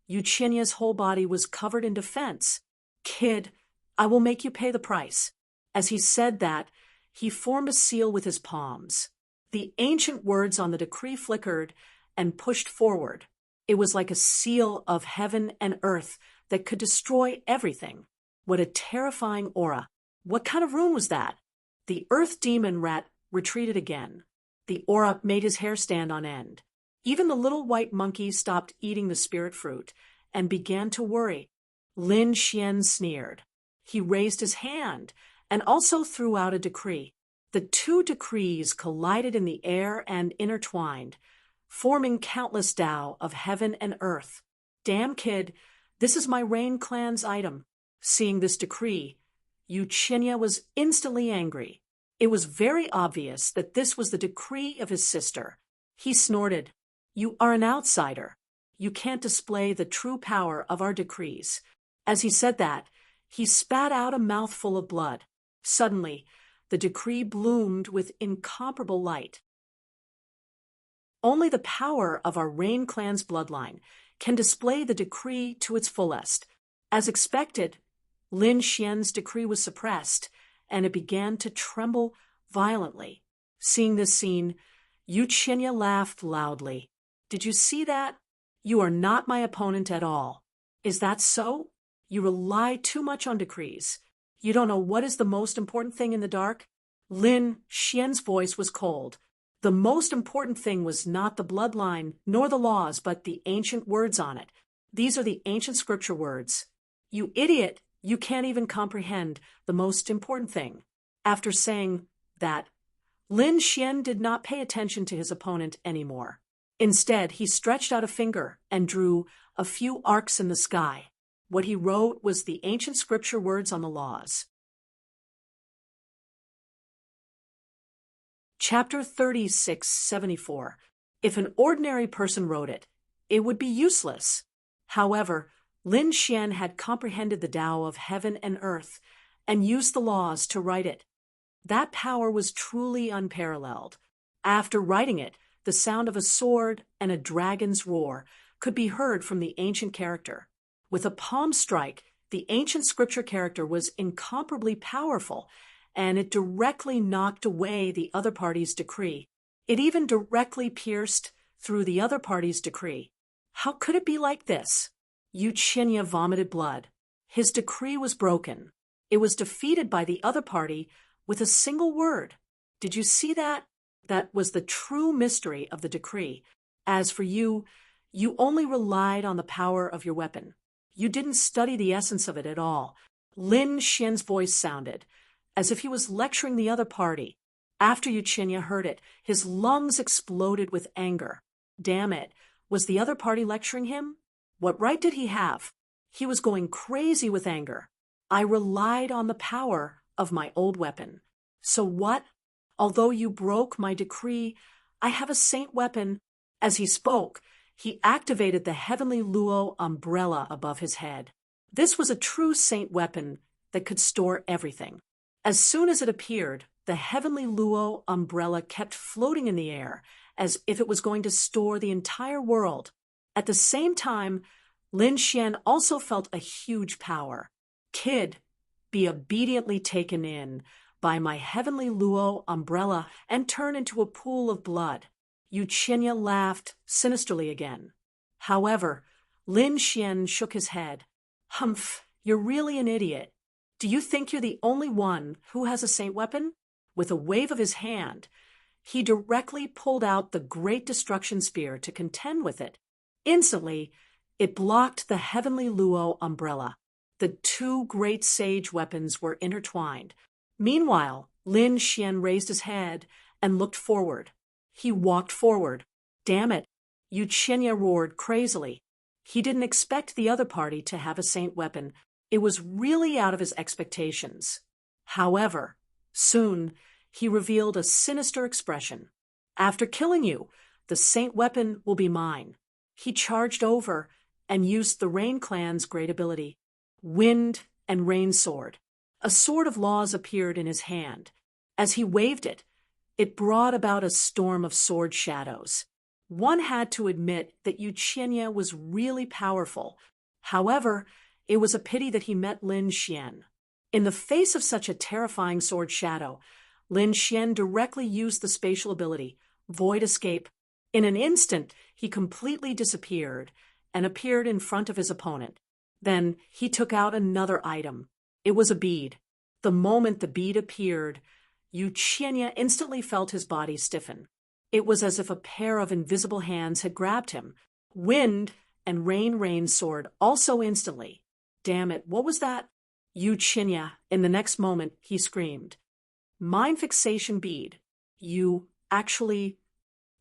Yuchinya's whole body was covered in defense. "Kid, I will make you pay the price." As he said that, he formed a seal with his palms. The ancient words on the decree flickered and pushed forward. It was like a seal of heaven and earth that could destroy everything. What a terrifying aura. What kind of room was that? The earth demon rat retreated again. The aura made his hair stand on end. Even the little white monkey stopped eating the spirit fruit and began to worry. Lin Xian sneered. He raised his hand and also threw out a decree. The two decrees collided in the air and intertwined, forming countless Tao of heaven and earth. "Damn, kid, this is my Rain Clan's item." Seeing this decree, Yuchinya was instantly angry. It was very obvious that this was the decree of his sister. He snorted. "You are an outsider. You can't display the true power of our decrees." As he said that, he spat out a mouthful of blood. Suddenly, the decree bloomed with incomparable light. Only the power of our Rain clan's bloodline can display the decree to its fullest. As expected, Lin Xian's decree was suppressed, and it began to tremble violently. Seeing this scene, Yu Qinya laughed loudly. Did you see that? You are not my opponent at all. Is that so? You rely too much on decrees. You don't know what is the most important thing in the dark? Lin Xian's voice was cold. The most important thing was not the bloodline nor the laws, but the ancient words on it. These are the ancient scripture words. You idiot, you can't even comprehend the most important thing. After saying that, Lin Xian did not pay attention to his opponent anymore. Instead, he stretched out a finger and drew a few arcs in the sky. What he wrote was the ancient scripture words on the laws. Chapter 3674. If an ordinary person wrote it, it would be useless. However, Lin Xian had comprehended the Tao of heaven and earth and used the laws to write it. That power was truly unparalleled. After writing it, the sound of a sword and a dragon's roar could be heard from the ancient character. With a palm strike, the ancient scripture character was incomparably powerful, and it directly knocked away the other party's decree. It even directly pierced through the other party's decree. How could it be like this? Yu Qinya vomited blood. His decree was broken. It was defeated by the other party with a single word. Did you see that? That was the true mystery of the decree. As for you, you only relied on the power of your weapon. You didn't study the essence of it at all. Lin Xian's voice sounded as if he was lecturing the other party. After Yu Qinya heard it, his lungs exploded with anger. Damn it, was the other party lecturing him? What right did he have? He was going crazy with anger. I relied on the power of my old weapon. So what? Although you broke my decree, I have a saint weapon. As he spoke, he activated the heavenly Luo umbrella above his head. This was a true saint weapon that could store everything. As soon as it appeared, the heavenly Luo umbrella kept floating in the air as if it was going to store the entire world. At the same time, Lin Xian also felt a huge power. Kid, be obediently taken in by my heavenly Luo umbrella and turn into a pool of blood. Yu Qinya laughed sinisterly again. However, Lin Xian shook his head. Humph, you're really an idiot. Do you think you're the only one who has a saint weapon? With a wave of his hand, he directly pulled out the great destruction spear to contend with it. Instantly, it blocked the heavenly Luo umbrella. The two great sage weapons were intertwined. Meanwhile, Lin Xian raised his head and looked forward. He walked forward. Damn it, Yu Qinya roared crazily. He didn't expect the other party to have a saint weapon. It was really out of his expectations. However, soon he revealed a sinister expression. After killing you, the saint weapon will be mine. He charged over and used the Rain clan's great ability, Wind and Rain Sword. A sword of laws appeared in his hand. As he waved it, it brought about a storm of sword shadows. One had to admit that Yu Qinya was really powerful. However, it was a pity that he met Lin Xian. In the face of such a terrifying sword shadow, Lin Xian directly used the spatial ability, Void Escape. In an instant, he completely disappeared and appeared in front of his opponent. Then he took out another item. It was a bead. The moment the bead appeared, Yu Qinya instantly felt his body stiffen. It was as if a pair of invisible hands had grabbed him. Wind and Rain Sword also instantly. Damn it, what was that? Yu Qinya, in the next moment, he screamed. Mind fixation bead. You actually...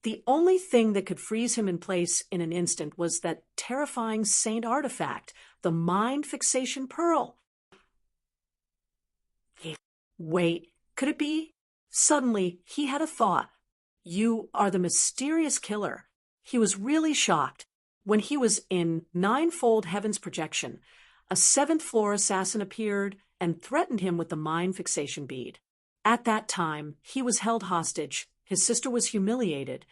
The only thing that could freeze him in place in an instant was that terrifying saint artifact, the mind fixation pearl. Wait, could it be? Suddenly, he had a thought. You are the mysterious killer. He was really shocked. When he was in ninefold heaven's projection, A seventh-floor assassin appeared and threatened him with the mind fixation bead. At that time, he was held hostage, his sister was humiliated,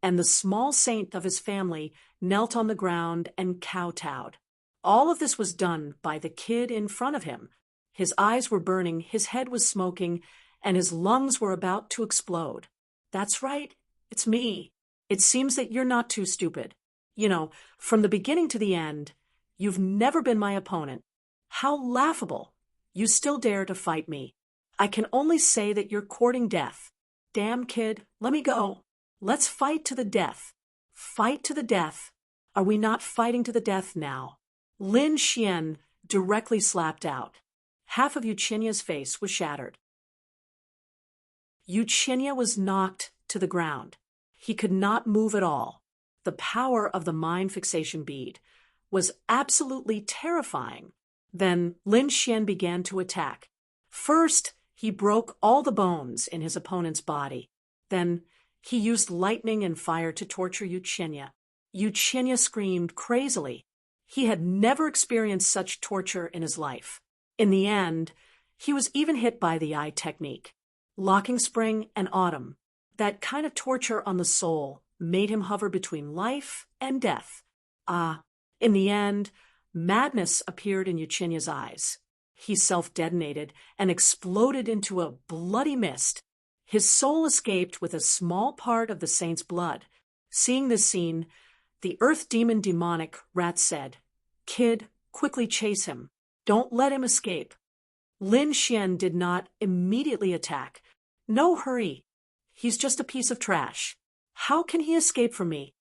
and the small saint of his family knelt on the ground and kowtowed. All of this was done by the kid in front of him. His eyes were burning, his head was smoking, and his lungs were about to explode. That's right, it's me. It seems that you're not too stupid. You know, from the beginning to the end, you've never been my opponent. How laughable! You still dare to fight me. I can only say that you're courting death. Damn, kid, let me go. Let's fight to the death. Fight to the death. Are we not fighting to the death now? Lin Xian directly slapped out. Half of Yuchinya's face was shattered. Yuchinya was knocked to the ground. He could not move at all. The power of the mind fixation bead was absolutely terrifying. Then Lin Xian began to attack. First, he broke all the bones in his opponent's body. Then, he used lightning and fire to torture Yuchinya. Yuchinya screamed crazily. He had never experienced such torture in his life. In the end, he was even hit by the eye technique. Locking spring and autumn. That kind of torture on the soul made him hover between life and death. In the end, madness appeared in Yuchinya's eyes. He self-detonated and exploded into a bloody mist. His soul escaped with a small part of the saint's blood. Seeing this scene, the earth demon demonic rat said, "Kid, quickly chase him. Don't let him escape." Lin Xian did not immediately attack. No hurry. He's just a piece of trash. How can he escape from me?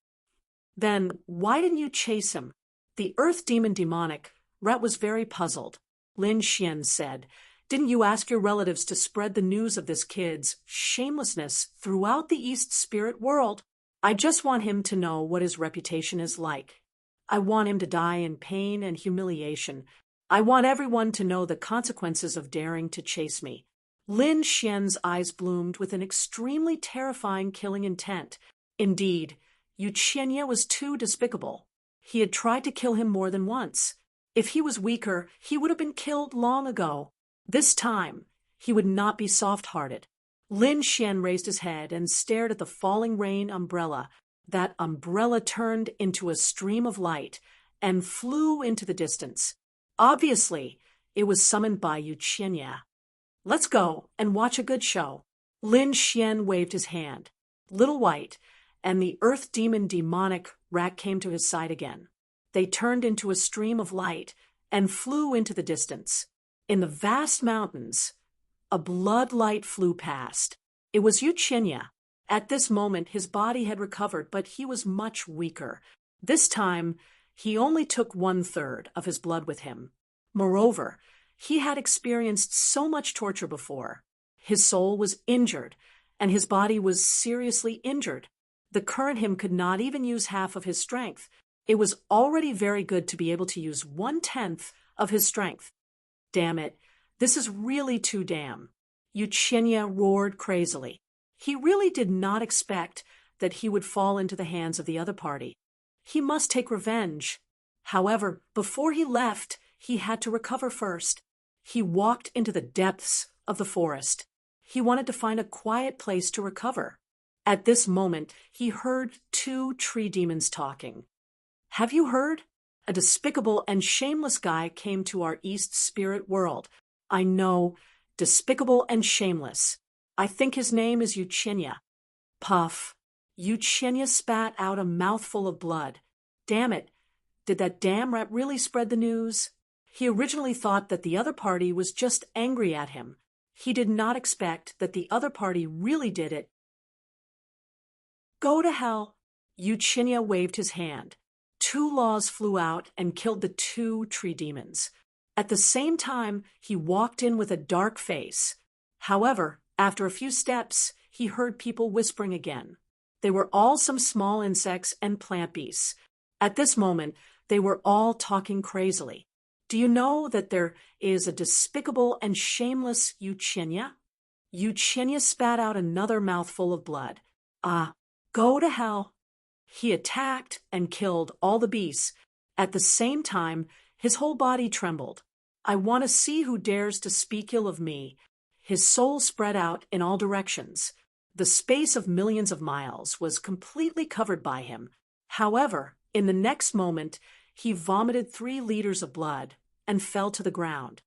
Then why didn't you chase him? The earth demon demonic rat was very puzzled. Lin Xian said, "Didn't you ask your relatives to spread the news of this kid's shamelessness throughout the East spirit world? I just want him to know what his reputation is like. I want him to die in pain and humiliation. I want everyone to know the consequences of daring to chase me." Lin Xian's eyes bloomed with an extremely terrifying killing intent. Indeed, Yuchinya was too despicable. He had tried to kill him more than once. If he was weaker, he would have been killed long ago. This time, he would not be soft-hearted. Lin Xian raised his head and stared at the falling rain umbrella. That umbrella turned into a stream of light and flew into the distance. Obviously, it was summoned by Yuchinya. "Let's go and watch a good show." Lin Xian waved his hand. Little White and the earth demon demonic rat came to his side again. They turned into a stream of light and flew into the distance. In the vast mountains, a blood light flew past. It was Yuchinya. At this moment, his body had recovered, but he was much weaker. This time, he only took 1/3 of his blood with him. Moreover, he had experienced so much torture before. His soul was injured, and his body was seriously injured. The current him could not even use half of his strength. It was already very good to be able to use 1/10 of his strength. Damn it, this is really too damn. Yuchinya roared crazily. He really did not expect that he would fall into the hands of the other party. He must take revenge. However, before he left, he had to recover first. He walked into the depths of the forest. He wanted to find a quiet place to recover. At this moment, he heard 2 tree demons talking. "Have you heard? A despicable and shameless guy came to our East spirit world. I know, despicable and shameless. I think his name is Yuchinya." Puff. Yuchinya spat out a mouthful of blood. Damn it. Did that damn rat really spread the news? He originally thought that the other party was just angry at him. He did not expect that the other party really did it. "Go to hell." Yuchinya waved his hand. 2 laws flew out and killed the 2 tree demons. At the same time, he walked in with a dark face. However, after a few steps, he heard people whispering again. They were all some small insects and plant beasts. At this moment, they were all talking crazily. "Do you know that there is a despicable and shameless Yuchinya?" Yuchinya spat out another mouthful of blood. Go to hell." He attacked and killed all the beasts. At the same time, His whole body trembled. I want to see who dares to speak ill of me. His soul spread out in all directions. The space of millions of miles was completely covered by him. However, in the next moment, he vomited 3 liters of blood and fell to the ground.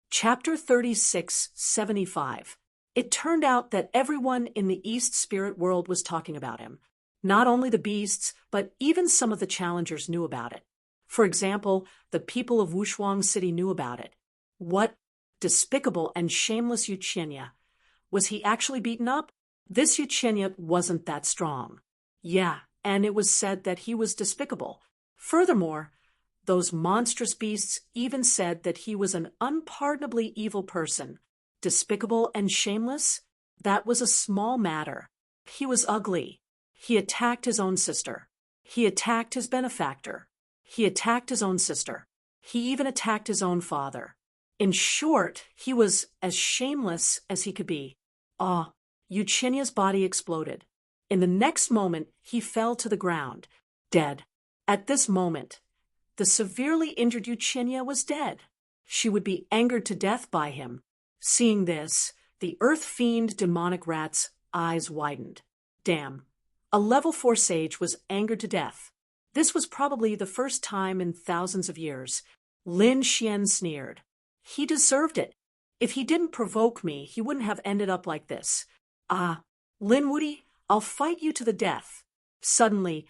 Chapter 36:75. It turned out that everyone in the East spirit world was talking about him. Not only the beasts, but even some of the challengers knew about it. For example, the people of Wushuang City knew about it. What despicable and shameless Yuqinya. Was he actually beaten up? This Yuqinya wasn't that strong. Yeah, and it was said that he was despicable. Furthermore, those monstrous beasts even said that he was an unpardonably evil person. Despicable and shameless? That was a small matter. He was ugly. He attacked his own sister. He attacked his benefactor. He attacked his own sister. He even attacked his own father. In short, he was as shameless as he could be. Yuqinya's body exploded. In the next moment, he fell to the ground, dead. At this moment, the severely injured Yuqinya was dead. She would be angered to death by him. Seeing this, the earth fiend demonic rat's eyes widened. Damn. A level 4 sage was angered to death. This was probably the first time in thousands of years. Lin Xian sneered. He deserved it. If he didn't provoke me, he wouldn't have ended up like this. Lin Wudy, I'll fight you to the death. Suddenly,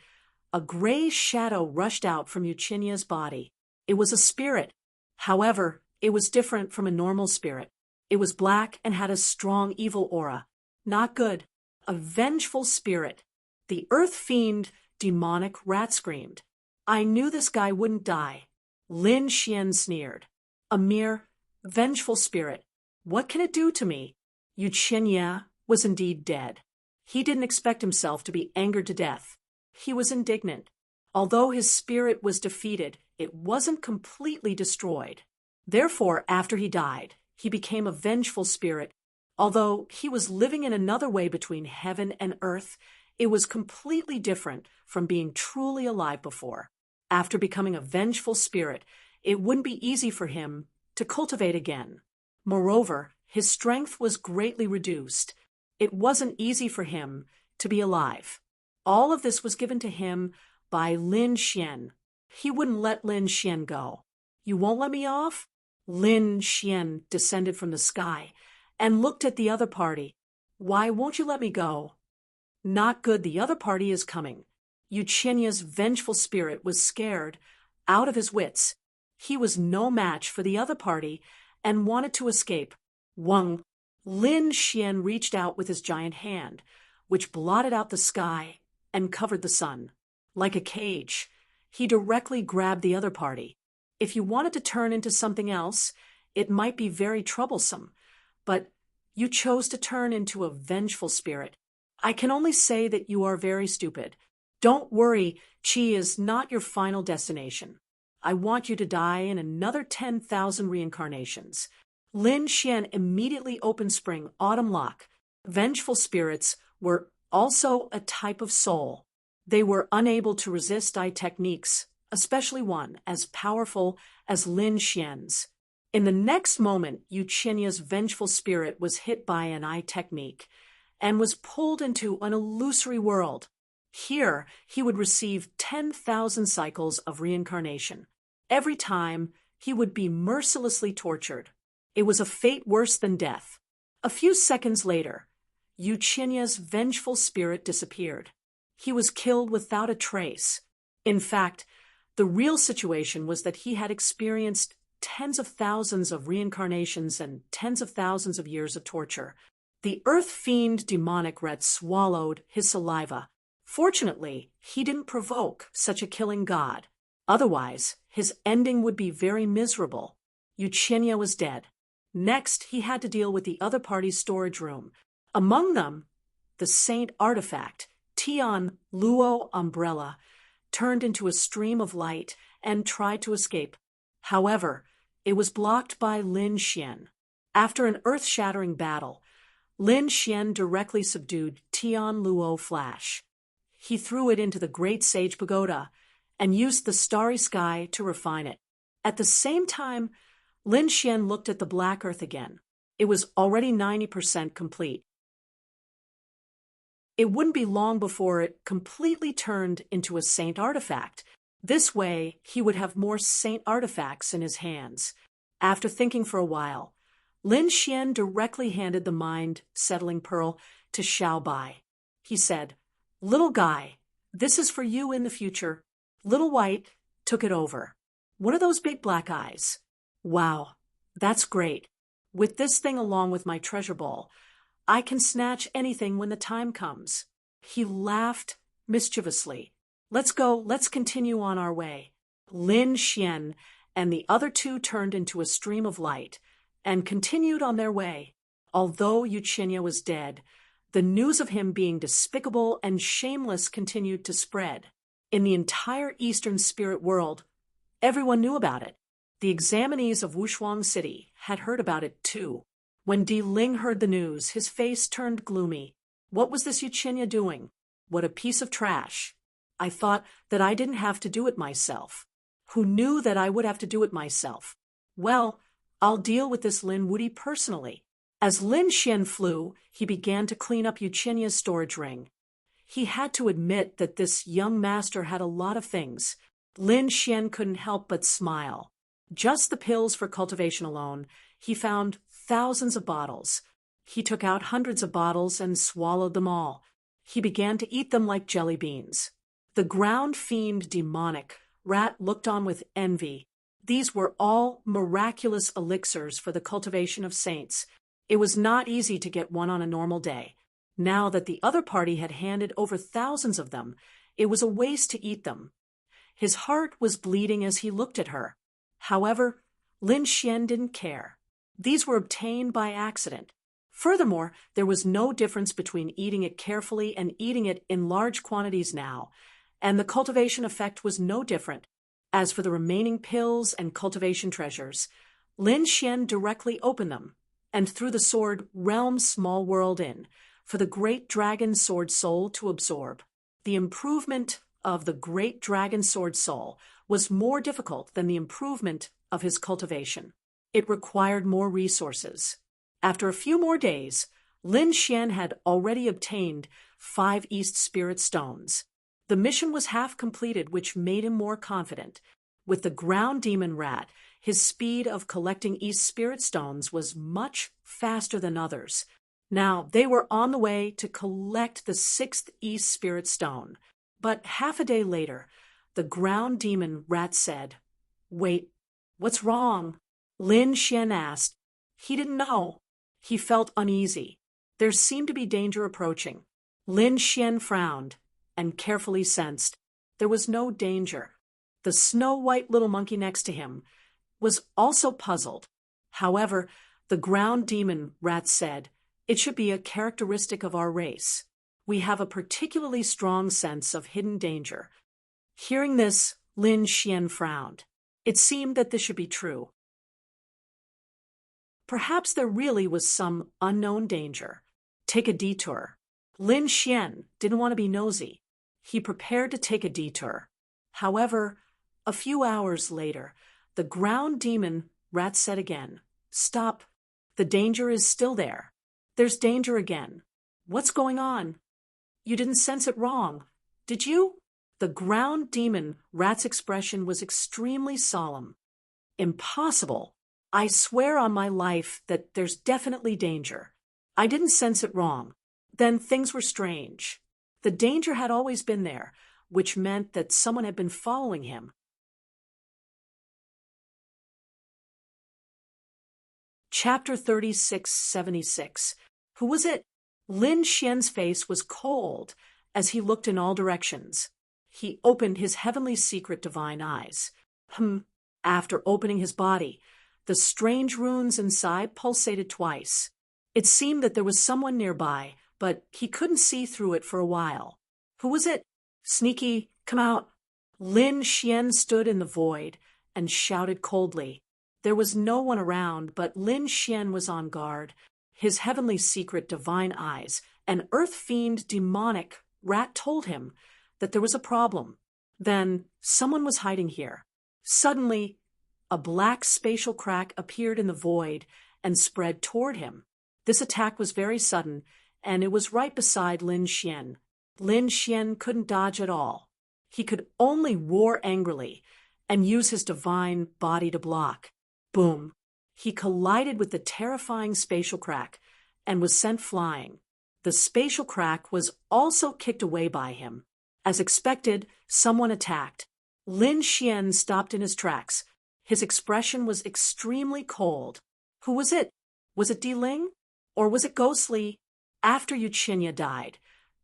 a gray shadow rushed out from Yuqinya's body. It was a spirit. However, it was different from a normal spirit. It was black and had a strong evil aura. Not good. A vengeful spirit. The earth fiend demonic rat screamed. I knew this guy wouldn't die. Lin Xian sneered. A mere vengeful spirit. What can it do to me? Yuqinya was indeed dead. He didn't expect himself to be angered to death. He was indignant. Although his spirit was defeated, it wasn't completely destroyed. Therefore, after he died, he became a vengeful spirit. Although he was living in another way between heaven and earth, it was completely different from being truly alive before. After becoming a vengeful spirit, it wouldn't be easy for him to cultivate again. Moreover, his strength was greatly reduced. It wasn't easy for him to be alive. All of this was given to him by Lin Xian. He wouldn't let Lin Xian go. You won't let me off? Lin Xian descended from the sky and looked at the other party. Why won't you let me go? Not good, the other party is coming. Yuqinya's vengeful spirit was scared out of his wits. He was no match for the other party and wanted to escape. Lin Xian reached out with his giant hand, which blotted out the sky and covered the sun. Like a cage, he directly grabbed the other party. If you wanted to turn into something else, it might be very troublesome, but you chose to turn into a vengeful spirit. I can only say that you are very stupid. Don't worry, Qi is not your final destination. I want you to die in another 10,000 reincarnations. Lin Xian immediately opened Spring Autumn Lock. Vengeful spirits were also a type of soul. They were unable to resist eye techniques, especially one as powerful as Lin Xian's. In the next moment, Yuqinya's vengeful spirit was hit by an eye technique and was pulled into an illusory world. Here, he would receive 10,000 cycles of reincarnation. Every time, he would be mercilessly tortured. It was a fate worse than death. A few seconds later, Yuqinya's vengeful spirit disappeared. He was killed without a trace. In fact, the real situation was that he had experienced tens of thousands of reincarnations and tens of thousands of years of torture. The earth fiend demonic rat swallowed his saliva. Fortunately, he didn't provoke such a killing god. Otherwise, his ending would be very miserable. Yuqinya was dead. Next, he had to deal with the other party's storage room. Among them, the saint artifact, Tian Luo umbrella, turned into a stream of light and tried to escape. However, it was blocked by Lin Xian. After an earth-shattering battle, Lin Xian directly subdued Tian Luo Flash. He threw it into the great sage pagoda and used the starry sky to refine it. At the same time, Lin Xian looked at the black earth again. It was already 90% complete. It wouldn't be long before it completely turned into a saint artifact. This way, he would have more saint artifacts in his hands. After thinking for a while, Lin Xian directly handed the mind-settling pearl to Xiao Bai. He said, "Little guy, this is for you in the future." Little White took it over. "What are those big black eyes?" "Wow, that's great. With this thing along with my treasure ball, I can snatch anything when the time comes." He laughed mischievously. "Let's go, let's continue on our way." Lin Xian and the other two turned into a stream of light and continued on their way. Although Yuchinya was dead, the news of him being despicable and shameless continued to spread. In the entire Eastern spirit world, everyone knew about it. The examinees of Wushuang City had heard about it too. When Di Ling heard the news, his face turned gloomy. What was this Yuchinya doing? What a piece of trash. I thought that I didn't have to do it myself. Who knew that I would have to do it myself? Well, I'll deal with this Lin Wudi personally. As Lin Xian flew, he began to clean up Yuchinya's storage ring. He had to admit that this young master had a lot of things. Lin Xian couldn't help but smile. Just the pills for cultivation alone, he found thousands of bottles. He took out hundreds of bottles and swallowed them all. He began to eat them like jelly beans. The ground fiend demonic rat looked on with envy. These were all miraculous elixirs for the cultivation of saints. It was not easy to get one on a normal day. Now that the other party had handed over thousands of them, it was a waste to eat them. His heart was bleeding as he looked at her. However, Lin Xian didn't care. These were obtained by accident. Furthermore, there was no difference between eating it carefully and eating it in large quantities now, and the cultivation effect was no different. As for the remaining pills and cultivation treasures, Lin Xian directly opened them and threw the sword Realm Small World in for the great dragon sword soul to absorb. The improvement of the great dragon sword soul was more difficult than the improvement of his cultivation. It required more resources. After a few more days, Lin Xian had already obtained 5 East Spirit Stones. The mission was half completed, which made him more confident. With the ground demon rat, his speed of collecting East Spirit Stones was much faster than others. Now they were on the way to collect the 6th East Spirit Stone. But half a day later, the ground demon rat said, "Wait, what's wrong?" Lin Xian asked. He didn't know. He felt uneasy. There seemed to be danger approaching. Lin Xian frowned and carefully sensed there was no danger. The snow-white little monkey next to him was also puzzled. However, the ground demon rat said, "It should be a characteristic of our race. We have a particularly strong sense of hidden danger." Hearing this, Lin Xian frowned. It seemed that this should be true. Perhaps there really was some unknown danger. Take a detour. Lin Xian didn't want to be nosy. He prepared to take a detour. However, a few hours later, the ground demon rat said again, "Stop. The danger is still there. There's danger again. What's going on? You didn't sense it wrong, did you?" The ground demon rat's expression was extremely solemn. "Impossible. I swear on my life that there's definitely danger. I didn't sense it wrong. Then things were strange. The danger had always been there, which meant that someone had been following him." Chapter 3676. Who was it? Lin Xian's face was cold as he looked in all directions. He opened his heavenly secret divine eyes. After opening his body, the strange runes inside pulsated twice. It seemed that there was someone nearby, but he couldn't see through it for a while. Who was it? "Sneaky, come out." Lin Xian stood in the void and shouted coldly. There was no one around, but Lin Xian was on guard. His heavenly secret divine eyes, an earth fiend demonic rat told him that there was a problem. Then, someone was hiding here. Suddenly, a black spatial crack appeared in the void and spread toward him. This attack was very sudden, and it was right beside Lin Xian. Lin Xian couldn't dodge at all. He could only roar angrily and use his divine body to block. Boom! He collided with the terrifying spatial crack and was sent flying. The spatial crack was also kicked away by him. As expected, someone attacked. Lin Xian stopped in his tracks. His expression was extremely cold. Who was it? Was it Di Ling? Or was it Ghostly? After Yuqinya died,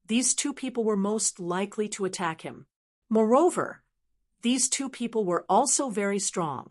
these two people were most likely to attack him. Moreover, these two people were also very strong,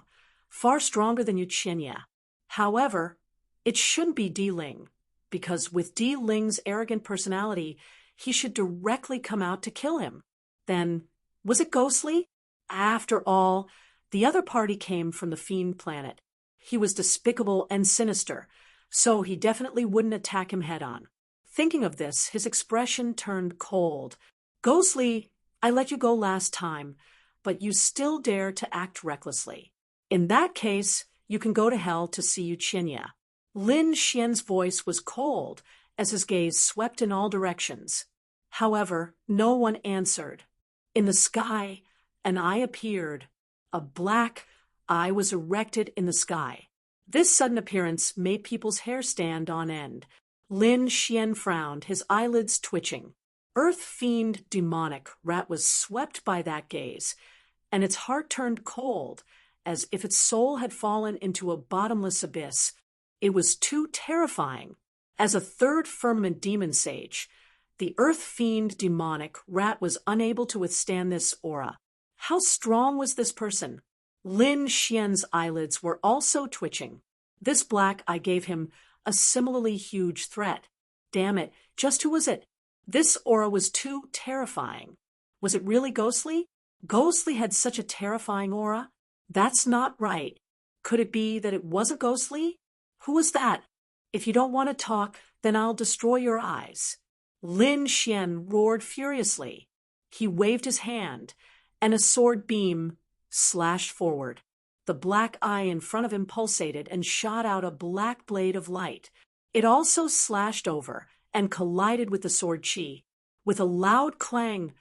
far stronger than Yuqinya. However, it shouldn't be Di Ling, because with Di Ling's arrogant personality, he should directly come out to kill him. Then, was it Ghostly? After all, the other party came from the Fiend planet. He was despicable and sinister, so he definitely wouldn't attack him head-on. Thinking of this, his expression turned cold. Ghostly, I let you go last time, but you still dare to act recklessly. In that case, you can go to hell to see Yuqinya. Lin Xian's voice was cold as his gaze swept in all directions. However, no one answered. In the sky, an eye appeared. A black eye was erected in the sky. This sudden appearance made people's hair stand on end. Lin Xian frowned, his eyelids twitching. Earth Fiend Demonic Rat was swept by that gaze, and its heart turned cold, as if its soul had fallen into a bottomless abyss. It was too terrifying. As a third firmament demon sage, the Earth Fiend Demonic Rat was unable to withstand this aura. How strong was this person? Lin Xian's eyelids were also twitching. This black eye gave him a similarly huge threat. Damn it, just who was it? This aura was too terrifying. Was it really Ghostly? Ghostly had such a terrifying aura? That's not right. Could it be that it wasn't Ghostly? Who was that? If you don't want to talk, then I'll destroy your eyes. Lin Xian roared furiously. He waved his hand, and a sword beam slashed forward. The black eye in front of him pulsated and shot out a black blade of light. It also slashed over and collided with the sword chi. With a loud clang,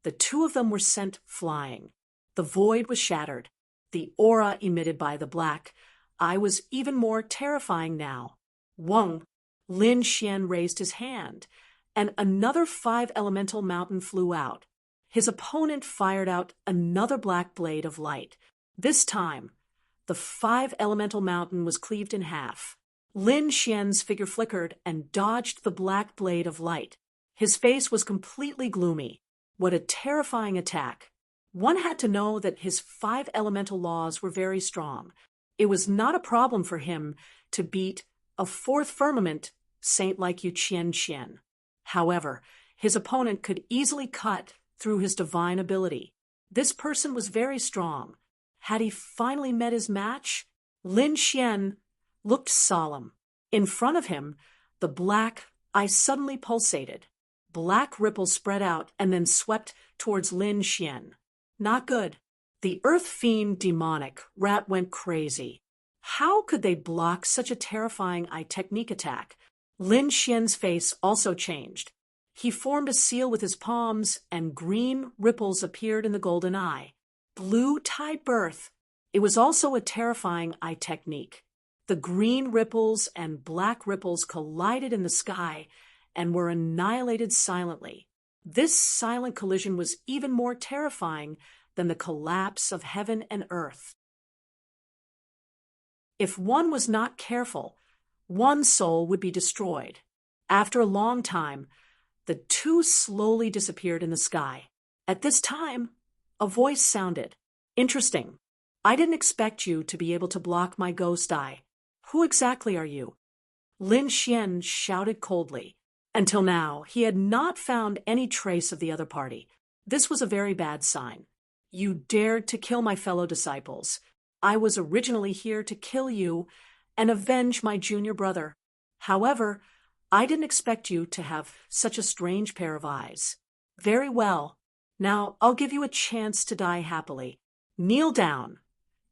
the two of them were sent flying. The void was shattered. The aura emitted by the black eye was even more terrifying now. Wong! Lin Xian raised his hand, and another 5 elemental mountain flew out. His opponent fired out another black blade of light. This time, the 5 elemental mountain was cleaved in half. Lin Xian's figure flickered and dodged the black blade of light. His face was completely gloomy. What a terrifying attack. One had to know that his 5 elemental laws were very strong. It was not a problem for him to beat a 4th firmament saint like Yuqian. However, his opponent could easily cut through his divine ability. This person was very strong. Had he finally met his match? Lin Xian looked solemn. In front of him, the black eye suddenly pulsated. Black ripples spread out and then swept towards Lin Xian. Not good. The Earth Fiend Demonic Rat went crazy. How could they block such a terrifying eye technique attack? Lin Xian's face also changed. He formed a seal with his palms, and green ripples appeared in the golden eye. Blue tide birth. It was also a terrifying eye technique. The green ripples and black ripples collided in the sky and were annihilated silently. This silent collision was even more terrifying than the collapse of heaven and earth. If one was not careful, one soul would be destroyed. After a long time, the two slowly disappeared in the sky. At this time, a voice sounded. Interesting. I didn't expect you to be able to block my ghost eye. Who exactly are you? Lin Xian shouted coldly. Until now, he had not found any trace of the other party. This was a very bad sign. You dared to kill my fellow disciples. I was originally here to kill you and avenge my junior brother. However, I didn't expect you to have such a strange pair of eyes. Very well. Now I'll give you a chance to die happily. Kneel down,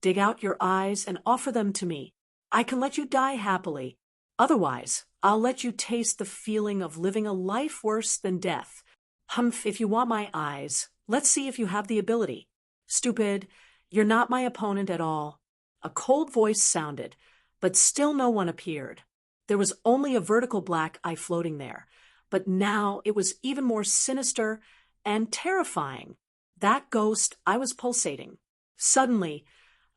dig out your eyes, and offer them to me. I can let you die happily. Otherwise, I'll let you taste the feeling of living a life worse than death. Humph, if you want my eyes, let's see if you have the ability. Stupid, you're not my opponent at all. A cold voice sounded, but still no one appeared. There was only a vertical black eye floating there, but now it was even more sinister and terrifying. That ghost eye was pulsating. Suddenly,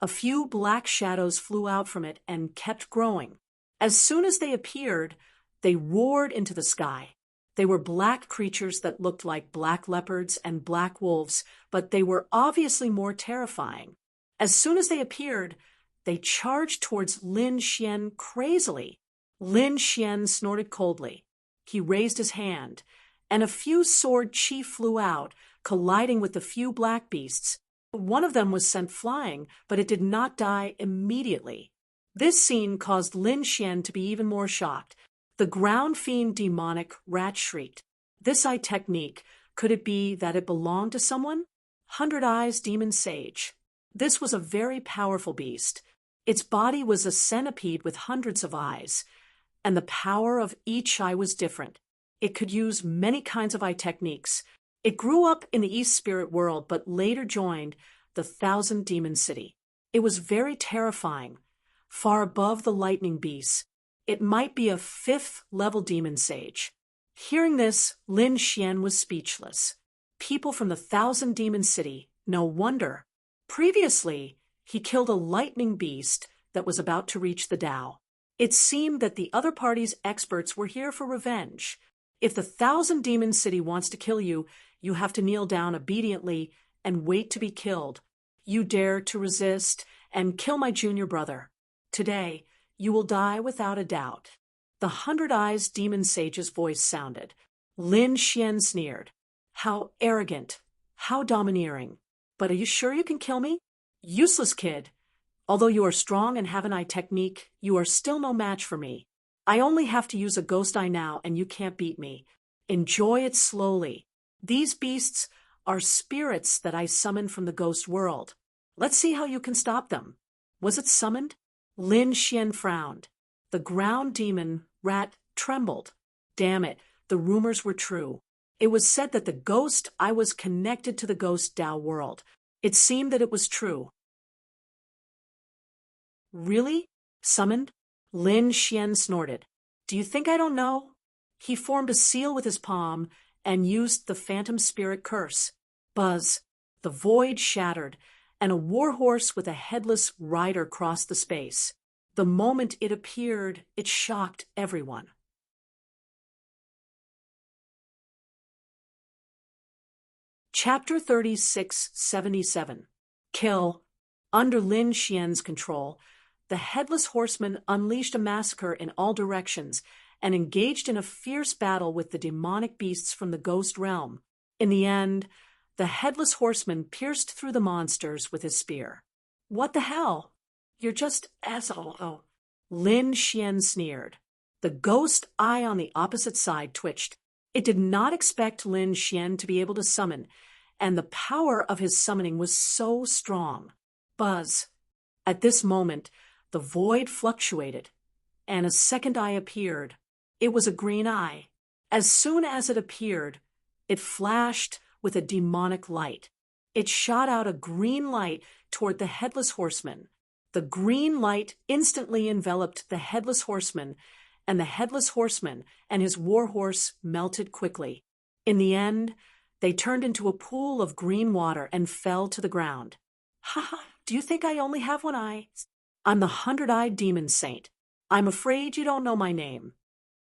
a few black shadows flew out from it and kept growing. As soon as they appeared, they roared into the sky. They were black creatures that looked like black leopards and black wolves, but they were obviously more terrifying. As soon as they appeared, they charged towards Lin Xian crazily. Lin Xian snorted coldly. He raised his hand, and a few sword chi flew out, colliding with the few black beasts. One of them was sent flying, but it did not die immediately. This scene caused Lin Xian to be even more shocked. The ground fiend demonic rat shrieked. This eye technique, could it be that it belonged to someone? 100 Eyes Demon Sage. This was a very powerful beast. Its body was a centipede with hundreds of eyes, and the power of each eye was different. It could use many kinds of eye techniques. It grew up in the East Spirit world, but later joined the Thousand Demon City. It was very terrifying, far above the lightning beasts. It might be a 5th-level demon sage. Hearing this, Lin Xian was speechless. People from the Thousand Demon City, no wonder. Previously, he killed a lightning beast that was about to reach the Tao. It seemed that the other party's experts were here for revenge. If the Thousand Demon City wants to kill you, you have to kneel down obediently and wait to be killed. You dare to resist and kill my junior brother. Today, you will die without a doubt. The 100 Eyes Demon Sage's voice sounded. Lin Xian sneered. How arrogant. How domineering. But are you sure you can kill me? Useless kid. Although you are strong and have an eye technique, you are still no match for me. I only have to use a ghost eye now, and you can't beat me. Enjoy it slowly. These beasts are spirits that I summoned from the ghost world. Let's see how you can stop them. Was it summoned? Lin Xian frowned. The ground demon rat trembled. Damn it, the rumors were true. It was said that the ghost eye was connected to the ghost Tao world. It seemed that it was true. Really? Summoned? Lin Xian snorted. Do you think I don't know? He formed a seal with his palm and used the phantom spirit curse. Buzz. The void shattered, and a warhorse with a headless rider crossed the space. The moment it appeared, it shocked everyone. Chapter 3677. Kill. Under Lin Xian's control, the Headless Horseman unleashed a massacre in all directions and engaged in a fierce battle with the demonic beasts from the ghost realm. In the end, the Headless Horseman pierced through the monsters with his spear. What the hell? You're just asshole. Lin Xian sneered. The ghost eye on the opposite side twitched. It did not expect Lin Xian to be able to summon, and the power of his summoning was so strong. Buzz. At this moment, the void fluctuated, and a second eye appeared. It was a green eye. As soon as it appeared, it flashed with a demonic light. It shot out a green light toward the Headless Horseman. The green light instantly enveloped the Headless Horseman, and the Headless Horseman and his warhorse melted quickly. In the end, they turned into a pool of green water and fell to the ground. Ha ha, do you think I only have one eye? I'm the 100-eyed demon saint. I'm afraid you don't know my name.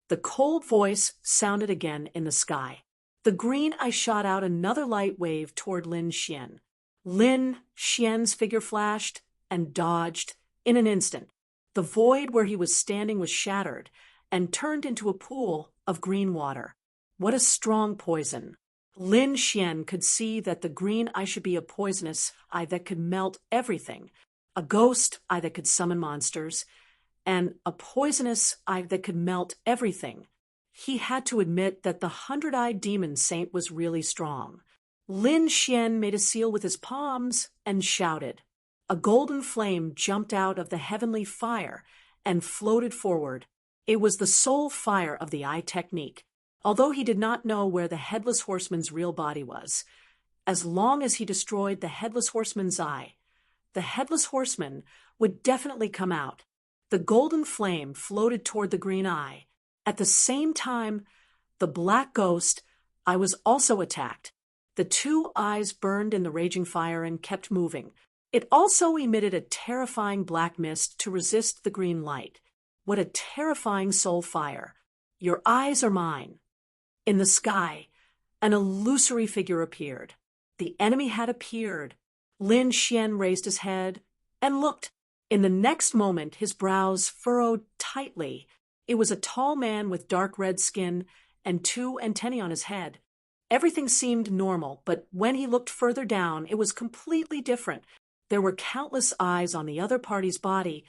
The cold voice sounded again in the sky. The green eye shot out another light wave toward Lin Xian. Lin Xian's figure flashed and dodged in an instant. The void where he was standing was shattered and turned into a pool of green water. What a strong poison. Lin Xian could see that the green eye should be a poisonous eye that could melt everything, a ghost eye that could summon monsters, and a poisonous eye that could melt everything. He had to admit that the 100-eyed demon saint was really strong. Lin Xian made a seal with his palms and shouted. A golden flame jumped out of the heavenly fire and floated forward. It was the soul fire of the eye technique, although he did not know where the Headless Horseman's real body was. As long as he destroyed the Headless Horseman's eye, the Headless Horseman would definitely come out. The golden flame floated toward the green eye. At the same time, the black ghost eye was also attacked. The two eyes burned in the raging fire and kept moving. It also emitted a terrifying black mist to resist the green light. What a terrifying soul fire. Your eyes are mine. In the sky, an illusory figure appeared. The enemy had appeared. Lin Xian raised his head and looked. In the next moment, his brows furrowed tightly. It was a tall man with dark red skin and two antennae on his head. Everything seemed normal, but when he looked further down, it was completely different. There were countless eyes on the other party's body,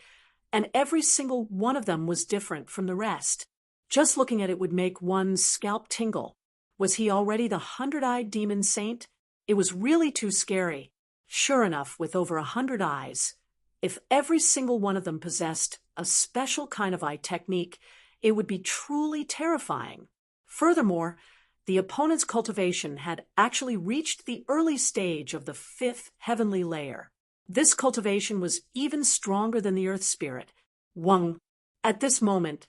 and every single one of them was different from the rest. Just looking at it would make one's scalp tingle. Was he already the 100-eyed demon saint? It was really too scary. Sure enough, with over 100 eyes, if every single one of them possessed a special kind of eye technique, it would be truly terrifying. Furthermore, the opponent's cultivation had actually reached the early stage of the 5th heavenly layer. This cultivation was even stronger than the earth spirit. Wang. At this moment,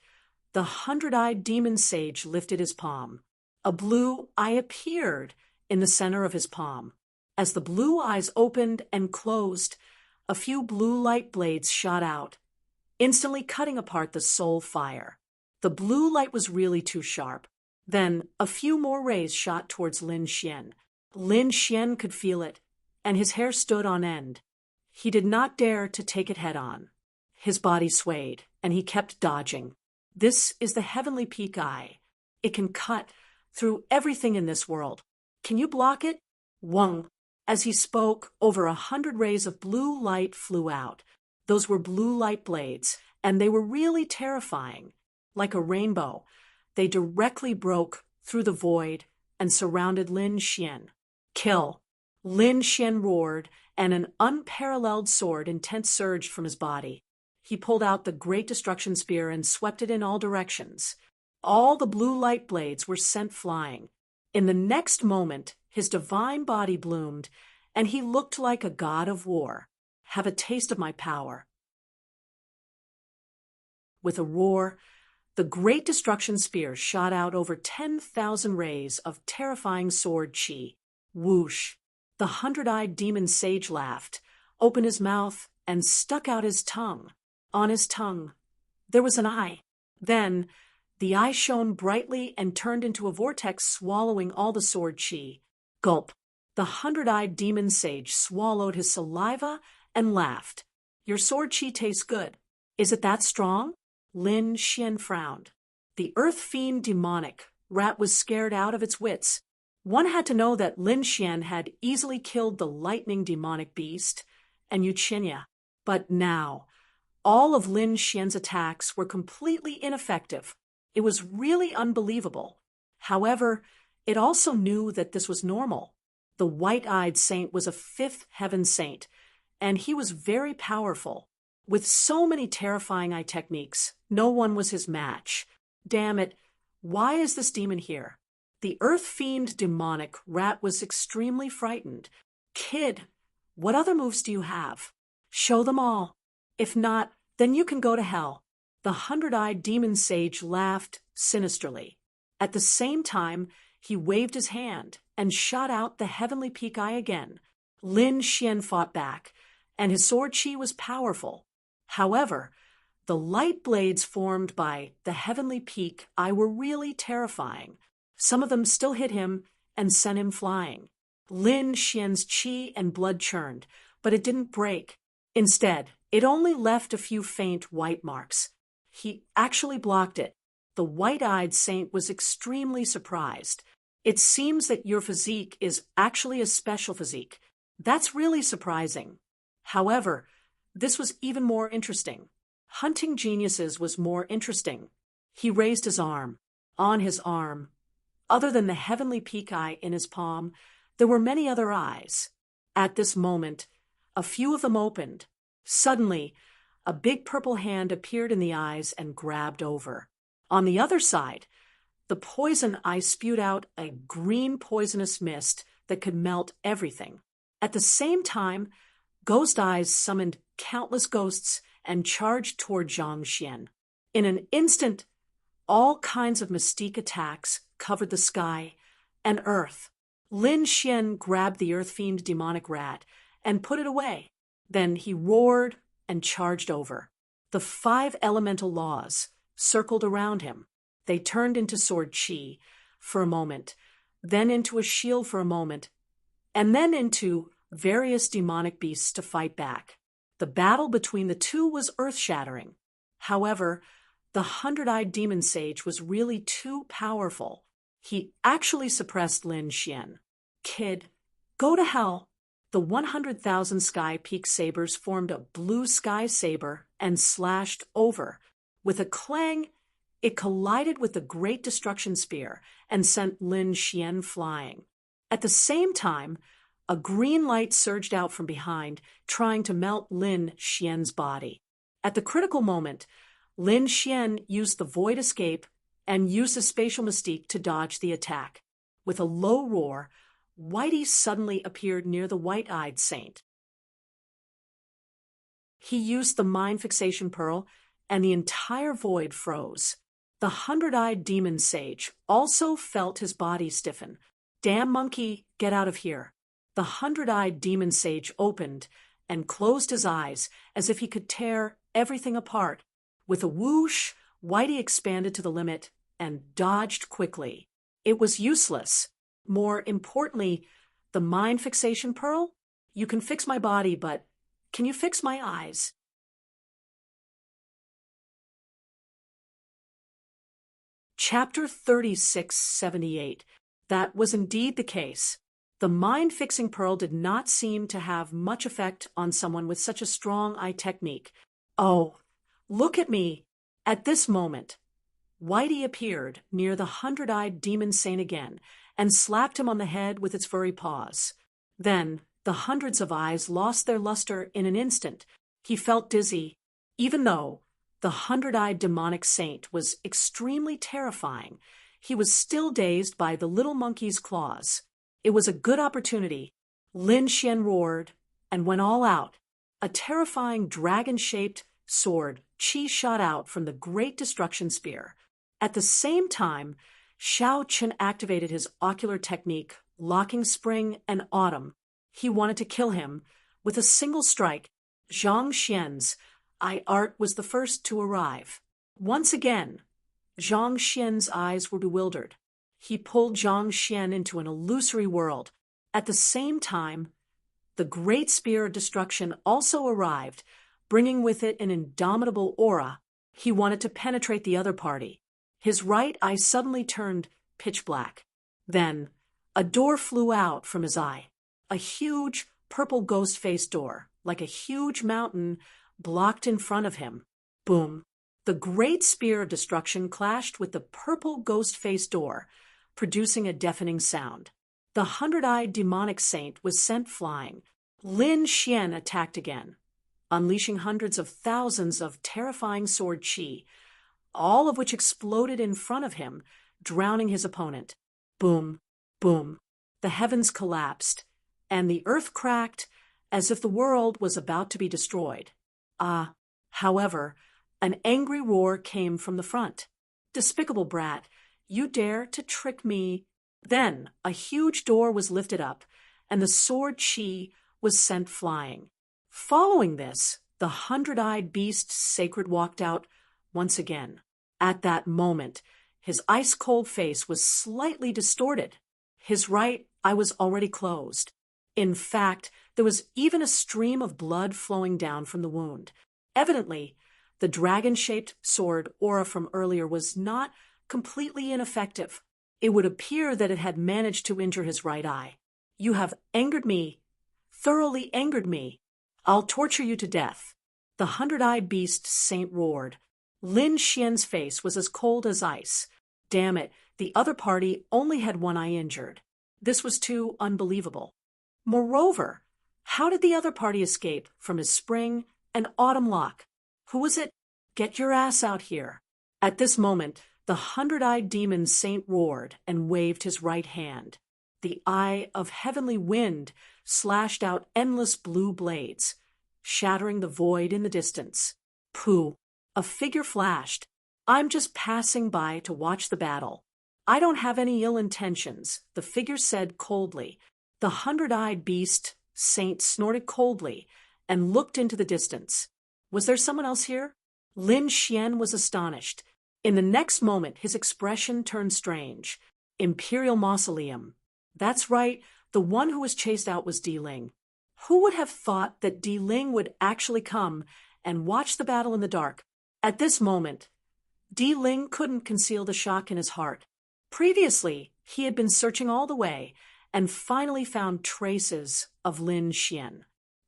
the 100-eyed demon sage lifted his palm. A blue eye appeared in the center of his palm. As the blue eyes opened and closed, a few blue light blades shot out, instantly cutting apart the soul fire. The blue light was really too sharp. Then a few more rays shot towards Lin Xian. Lin Xian could feel it, and his hair stood on end. He did not dare to take it head-on. His body swayed, and he kept dodging. This is the heavenly peak eye. It can cut through everything in this world. Can you block it? Wang. As he spoke, over 100 rays of blue light flew out. Those were blue light blades, and they were really terrifying. Like a rainbow, they directly broke through the void and surrounded Lin Xian. Kill! Lin Xian roared, and an unparalleled sword intense surged from his body. He pulled out the Great Destruction Spear and swept it in all directions. All the blue light blades were sent flying. In the next moment, his divine body bloomed, and he looked like a god of war. Have a taste of my power. With a roar, the Great Destruction Spear shot out over 10,000 rays of terrifying sword chi. Whoosh! The 100-eyed demon sage laughed, opened his mouth, and stuck out his tongue. On his tongue, there was an eye. Then, the eye shone brightly and turned into a vortex swallowing all the sword chi. Gulp! The 100-eyed demon sage swallowed his saliva and laughed. Your sword chi tastes good. Is it that strong? Lin Xian frowned. The earth fiend demonic rat was scared out of its wits. One had to know that Lin Xian had easily killed the lightning demonic beast and Yuchinya. But now, all of Lin Xian's attacks were completely ineffective. It was really unbelievable. However, it also knew that this was normal. The white-eyed saint was a 5th heaven saint, and he was very powerful. With so many terrifying eye techniques, no one was his match. Damn it, why is this demon here? The earth fiend demonic rat was extremely frightened. Kid, what other moves do you have? Show them all. If not, then you can go to hell. The 100-eyed demon sage laughed sinisterly. At the same time, he waved his hand and shot out the heavenly peak eye again. Lin Xian fought back, and his sword chi was powerful. However, the light blades formed by the heavenly peak eye were really terrifying. Some of them still hit him and sent him flying. Lin Xian's chi and blood churned, but it didn't break. Instead, it only left a few faint white marks. He actually blocked it. The white-eyed saint was extremely surprised. It seems that your physique is actually a special physique. That's really surprising. However, this was even more interesting. Hunting geniuses was more interesting. He raised his arm. On his arm, other than the heavenly peak eye in his palm, There were many other eyes. At this moment, a few of them opened. Suddenly, a big purple hand appeared in the eyes and grabbed over. On the other side, the poison eye spewed out a green poisonous mist that could melt everything. At the same time, Ghost Eyes summoned countless ghosts and charged toward Zhang Xian. In an instant, all kinds of mystique attacks covered the sky and earth. Lin Xian grabbed the earth fiend demonic rat and put it away. Then he roared and charged over. The 5 elemental laws circled around him. They turned into sword chi for a moment, then into a shield for a moment, and then into various demonic beasts to fight back. The battle between the two was earth-shattering. However, the 100-eyed demon sage was really too powerful. He actually suppressed Lin Xian. Kid, go to hell. The 100,000 sky peak sabers formed a blue sky saber and slashed over. With a clang, it collided with the Great Destruction Spear and sent Lin Xian flying. At the same time, a green light surged out from behind, trying to melt Lin Xian's body. At the critical moment, Lin Xian used the void escape and used the spatial mystique to dodge the attack. With a low roar, Whitey suddenly appeared near the white-eyed saint. He used the mind fixation pearl, and the entire void froze. The 100-eyed demon sage also felt his body stiffen. Damn monkey, get out of here. The 100-eyed demon sage opened and closed his eyes as if he could tear everything apart. With a whoosh, Whitey expanded to the limit and dodged quickly. It was useless. More importantly, the mind fixation pearl? You can fix my body, but can you fix my eyes? Chapter 3678. That was indeed the case. The mind-fixing pearl did not seem to have much effect on someone with such a strong eye technique. Oh, look at me. At this moment, Whitey appeared near the 100-eyed demon saint again and slapped him on the head with its furry paws. Then the hundreds of eyes lost their luster in an instant. He felt dizzy, even though the 100-eyed demonic saint was extremely terrifying. He was still dazed by the little monkey's claws. It was a good opportunity. Lin Xian roared and went all out. A terrifying dragon-shaped sword chi shot out from the Great Destruction Spear. At the same time, Xiao Chen activated his ocular technique, locking spring and autumn. He wanted to kill him with a single strike. Zhang Xian's eye art was the first to arrive. Once again, Zhang Xian's eyes were bewildered. He pulled Zhang Xian into an illusory world. At the same time, the Great Spear of Destruction also arrived, bringing with it an indomitable aura. He wanted to penetrate the other party. His right eye suddenly turned pitch black. Then, a door flew out from his eye. A huge, purple ghost-faced door, like a huge mountain, blocked in front of him. Boom. The Great Spear of Destruction clashed with the purple ghost-faced door, producing a deafening sound. The 100-eyed demonic saint was sent flying. Lin Xian attacked again, unleashing hundreds of thousands of terrifying sword chi, all of which exploded in front of him, drowning his opponent. Boom, boom. The heavens collapsed, and the earth cracked as if the world was about to be destroyed. However, an angry roar came from the front. Despicable brat, you dare to trick me? Then a huge door was lifted up, and the sword chi was sent flying. Following this, the 100-eyed beast sacred walked out once again. At that moment, his ice-cold face was slightly distorted. His right eye was already closed. In fact, there was even a stream of blood flowing down from the wound. Evidently, the dragon-shaped sword aura from earlier was not completely ineffective. It would appear that it had managed to injure his right eye. You have angered me, thoroughly angered me. I'll torture you to death. The 100-eyed beast saint roared. Lin Xian's face was as cold as ice. Damn it, the other party only had one eye injured. This was too unbelievable. Moreover, how did the other party escape from his spring and autumn lock? Who was it? Get your ass out here. At this moment, the hundred-eyed demon saint roared and waved his right hand. The eye of heavenly wind slashed out endless blue blades, shattering the void in the distance. Pooh! A figure flashed. I'm just passing by to watch the battle. I don't have any ill intentions, the figure said coldly. The hundred-eyed beast saint snorted coldly and looked into the distance. Was there someone else here? Lin Xian was astonished. In the next moment, his expression turned strange. Imperial Mausoleum. That's right, the one who was chased out was Di Ling. Who would have thought that Di Ling would actually come and watch the battle in the dark? At this moment, Di Ling couldn't conceal the shock in his heart. Previously, he had been searching all the way and finally found traces of Lin Xian.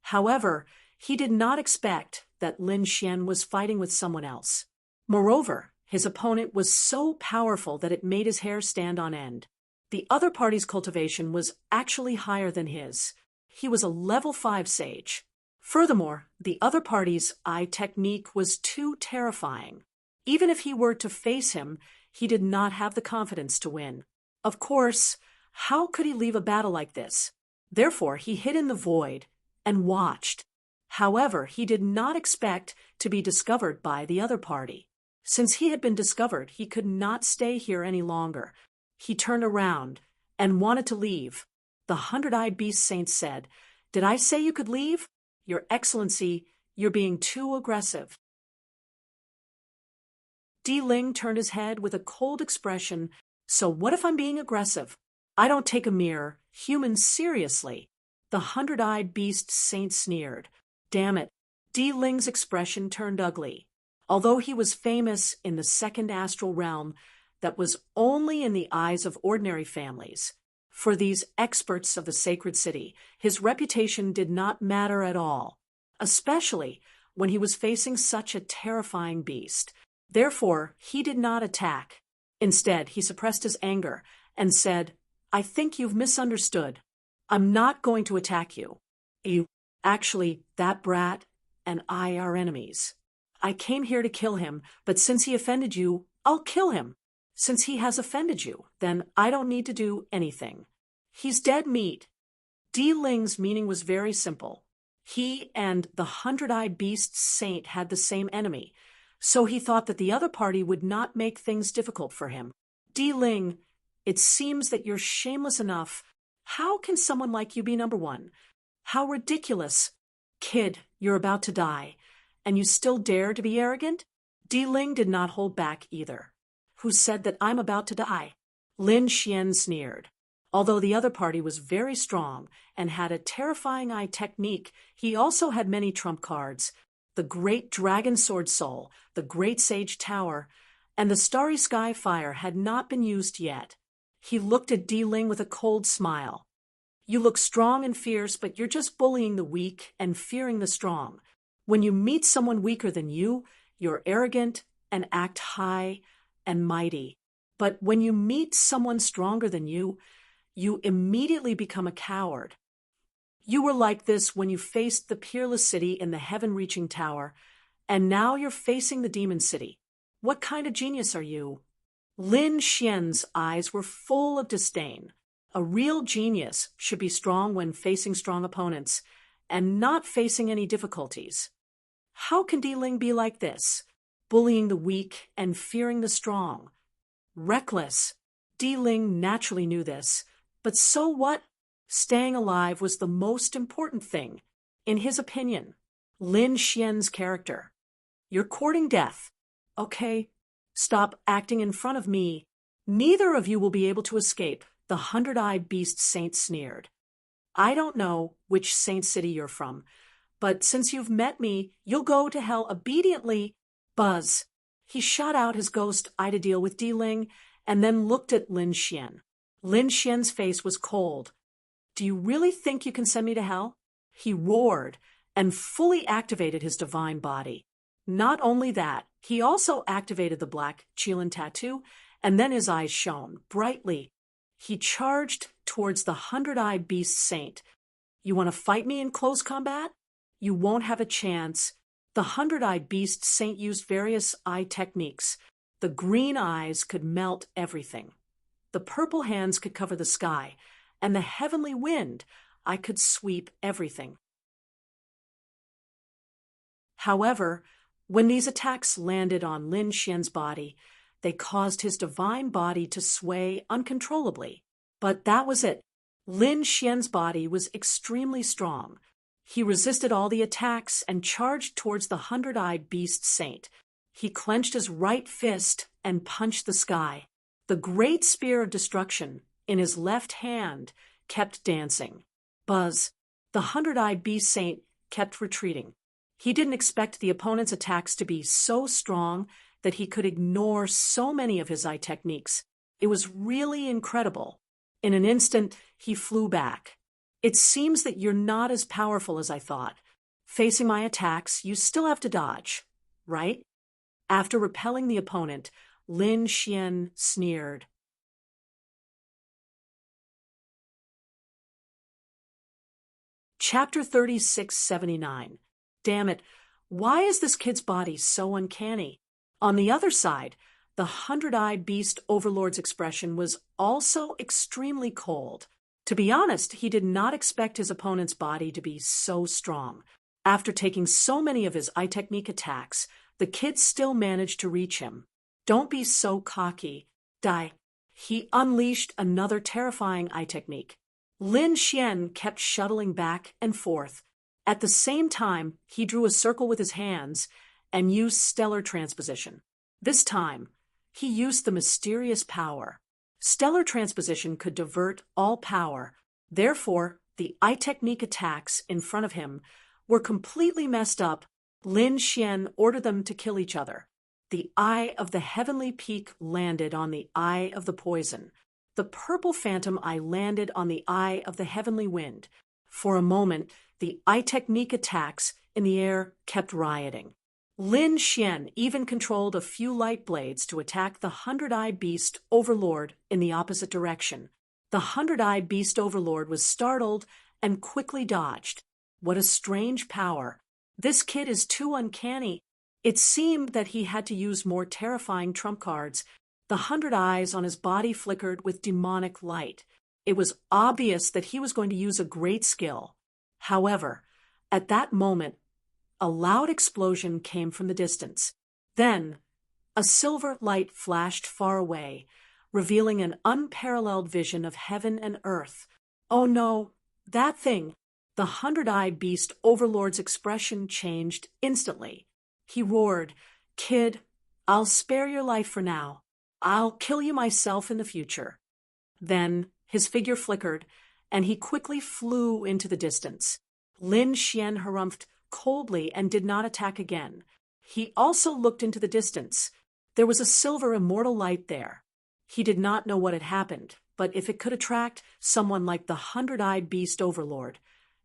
However, he did not expect that Lin Xian was fighting with someone else. Moreover, his opponent was so powerful that it made his hair stand on end. The other party's cultivation was actually higher than his. He was a level 5 sage. Furthermore, the other party's eye technique was too terrifying. Even if he were to face him, he did not have the confidence to win. Of course, how could he leave a battle like this? Therefore, he hid in the void and watched. However, he did not expect to be discovered by the other party. Since he had been discovered, he could not stay here any longer. He turned around and wanted to leave. The hundred-eyed beast saint said, "Did I say you could leave? Your Excellency, you're being too aggressive." Di Ling turned his head with a cold expression. So what if I'm being aggressive? I don't take a mere human seriously. The hundred-eyed beast saint sneered. Damn it. Di Ling's expression turned ugly. Although he was famous in the second astral realm, that was only in the eyes of ordinary families. For these experts of the sacred city, his reputation did not matter at all, especially when he was facing such a terrifying beast. Therefore, he did not attack. Instead, he suppressed his anger and said, "I think you've misunderstood. I'm not going to attack you. Actually, that brat and I are enemies. I came here to kill him, but since he offended you, I'll kill him. Since he has offended you, then I don't need to do anything. He's dead meat." Di Ling's meaning was very simple. He and the hundred-eyed beast saint had the same enemy, so he thought that the other party would not make things difficult for him. Di Ling, it seems that you're shameless enough. How can someone like you be number one? How ridiculous. Kid, you're about to die, and you still dare to be arrogant? Di Ling did not hold back either. Who said that I'm about to die? Lin Xian sneered. Although the other party was very strong and had a terrifying eye technique, he also had many trump cards. The Great Dragon Sword Soul, the Great Sage Tower, and the Starry Sky Fire had not been used yet. He looked at Di Ling with a cold smile. You look strong and fierce, but you're just bullying the weak and fearing the strong. When you meet someone weaker than you, you're arrogant and act high and mighty. But when you meet someone stronger than you, you immediately become a coward. You were like this when you faced the peerless city in the heaven-reaching tower, and now you're facing the demon city. What kind of genius are you? Lin Xian's eyes were full of disdain. A real genius should be strong when facing strong opponents, and not facing any difficulties. How can Di Ling be like this, bullying the weak and fearing the strong? Reckless. Di Ling naturally knew this, but so what? Staying alive was the most important thing, in his opinion. Lin Xian's character. You're courting death. Okay, stop acting in front of me. Neither of you will be able to escape, the hundred-eyed beast saint sneered. I don't know which saint city you're from, but since you've met me, you'll go to hell obediently. Buzz. He shot out his ghost eye to deal with Di Ling, and then looked at Lin Xian. Lin Xian's face was cold. Do you really think you can send me to hell? He roared and fully activated his divine body. Not only that, he also activated the black Qilin tattoo, and then his eyes shone brightly. He charged towards the 100-eyed beast saint. You want to fight me in close combat? You won't have a chance. The 100-eyed beast saint used various eye techniques. The green eyes could melt everything. The purple hands could cover the sky, and the heavenly wind, I could sweep everything. However, when these attacks landed on Lin Xian's body, they caused his divine body to sway uncontrollably. But that was it. Lin Xian's body was extremely strong. He resisted all the attacks and charged towards the 100-eyed beast saint. He clenched his right fist and punched the sky. The great spear of destruction in his left hand kept dancing. Buzz, the 100-eyed beast saint, kept retreating. He didn't expect the opponent's attacks to be so strong that he could ignore so many of his eye techniques. It was really incredible. In an instant, he flew back. It seems that you're not as powerful as I thought. Facing my attacks, you still have to dodge, right? After repelling the opponent, Lin Xian sneered. Chapter 3679. Damn it, why is this kid's body so uncanny? On the other side, the 100-eyed beast overlord's expression was also extremely cold. To be honest, he did not expect his opponent's body to be so strong. After taking so many of his eye technique attacks, the kid still managed to reach him. Don't be so cocky. Die. He unleashed another terrifying eye technique. Lin Xian kept shuttling back and forth. At the same time, he drew a circle with his hands and used stellar transposition. This time, he used the mysterious power. Stellar transposition could divert all power. Therefore, the eye technique attacks in front of him were completely messed up. Lin Xian ordered them to kill each other. The eye of the heavenly peak landed on the eye of the poison. The purple phantom eye landed on the eye of the heavenly wind. For a moment, the eye technique attacks in the air kept rioting. Lin Xian even controlled a few light blades to attack the 100-eyed beast overlord in the opposite direction. The 100-eyed beast overlord was startled and quickly dodged. What a strange power. This kid is too uncanny. It seemed that he had to use more terrifying trump cards. The 100 eyes on his body flickered with demonic light. It was obvious that he was going to use a great skill. However, at that moment, a loud explosion came from the distance. Then, a silver light flashed far away, revealing an unparalleled vision of heaven and earth. Oh no, that thing! The 100-eyed beast overlord's expression changed instantly. He roared, "Kid, I'll spare your life for now. I'll kill you myself in the future." Then his figure flickered, and he quickly flew into the distance. Lin Xian harumphed coldly and did not attack again. He also looked into the distance. There was a silver immortal light there. He did not know what had happened, but if it could attract someone like the 100-eyed beast overlord,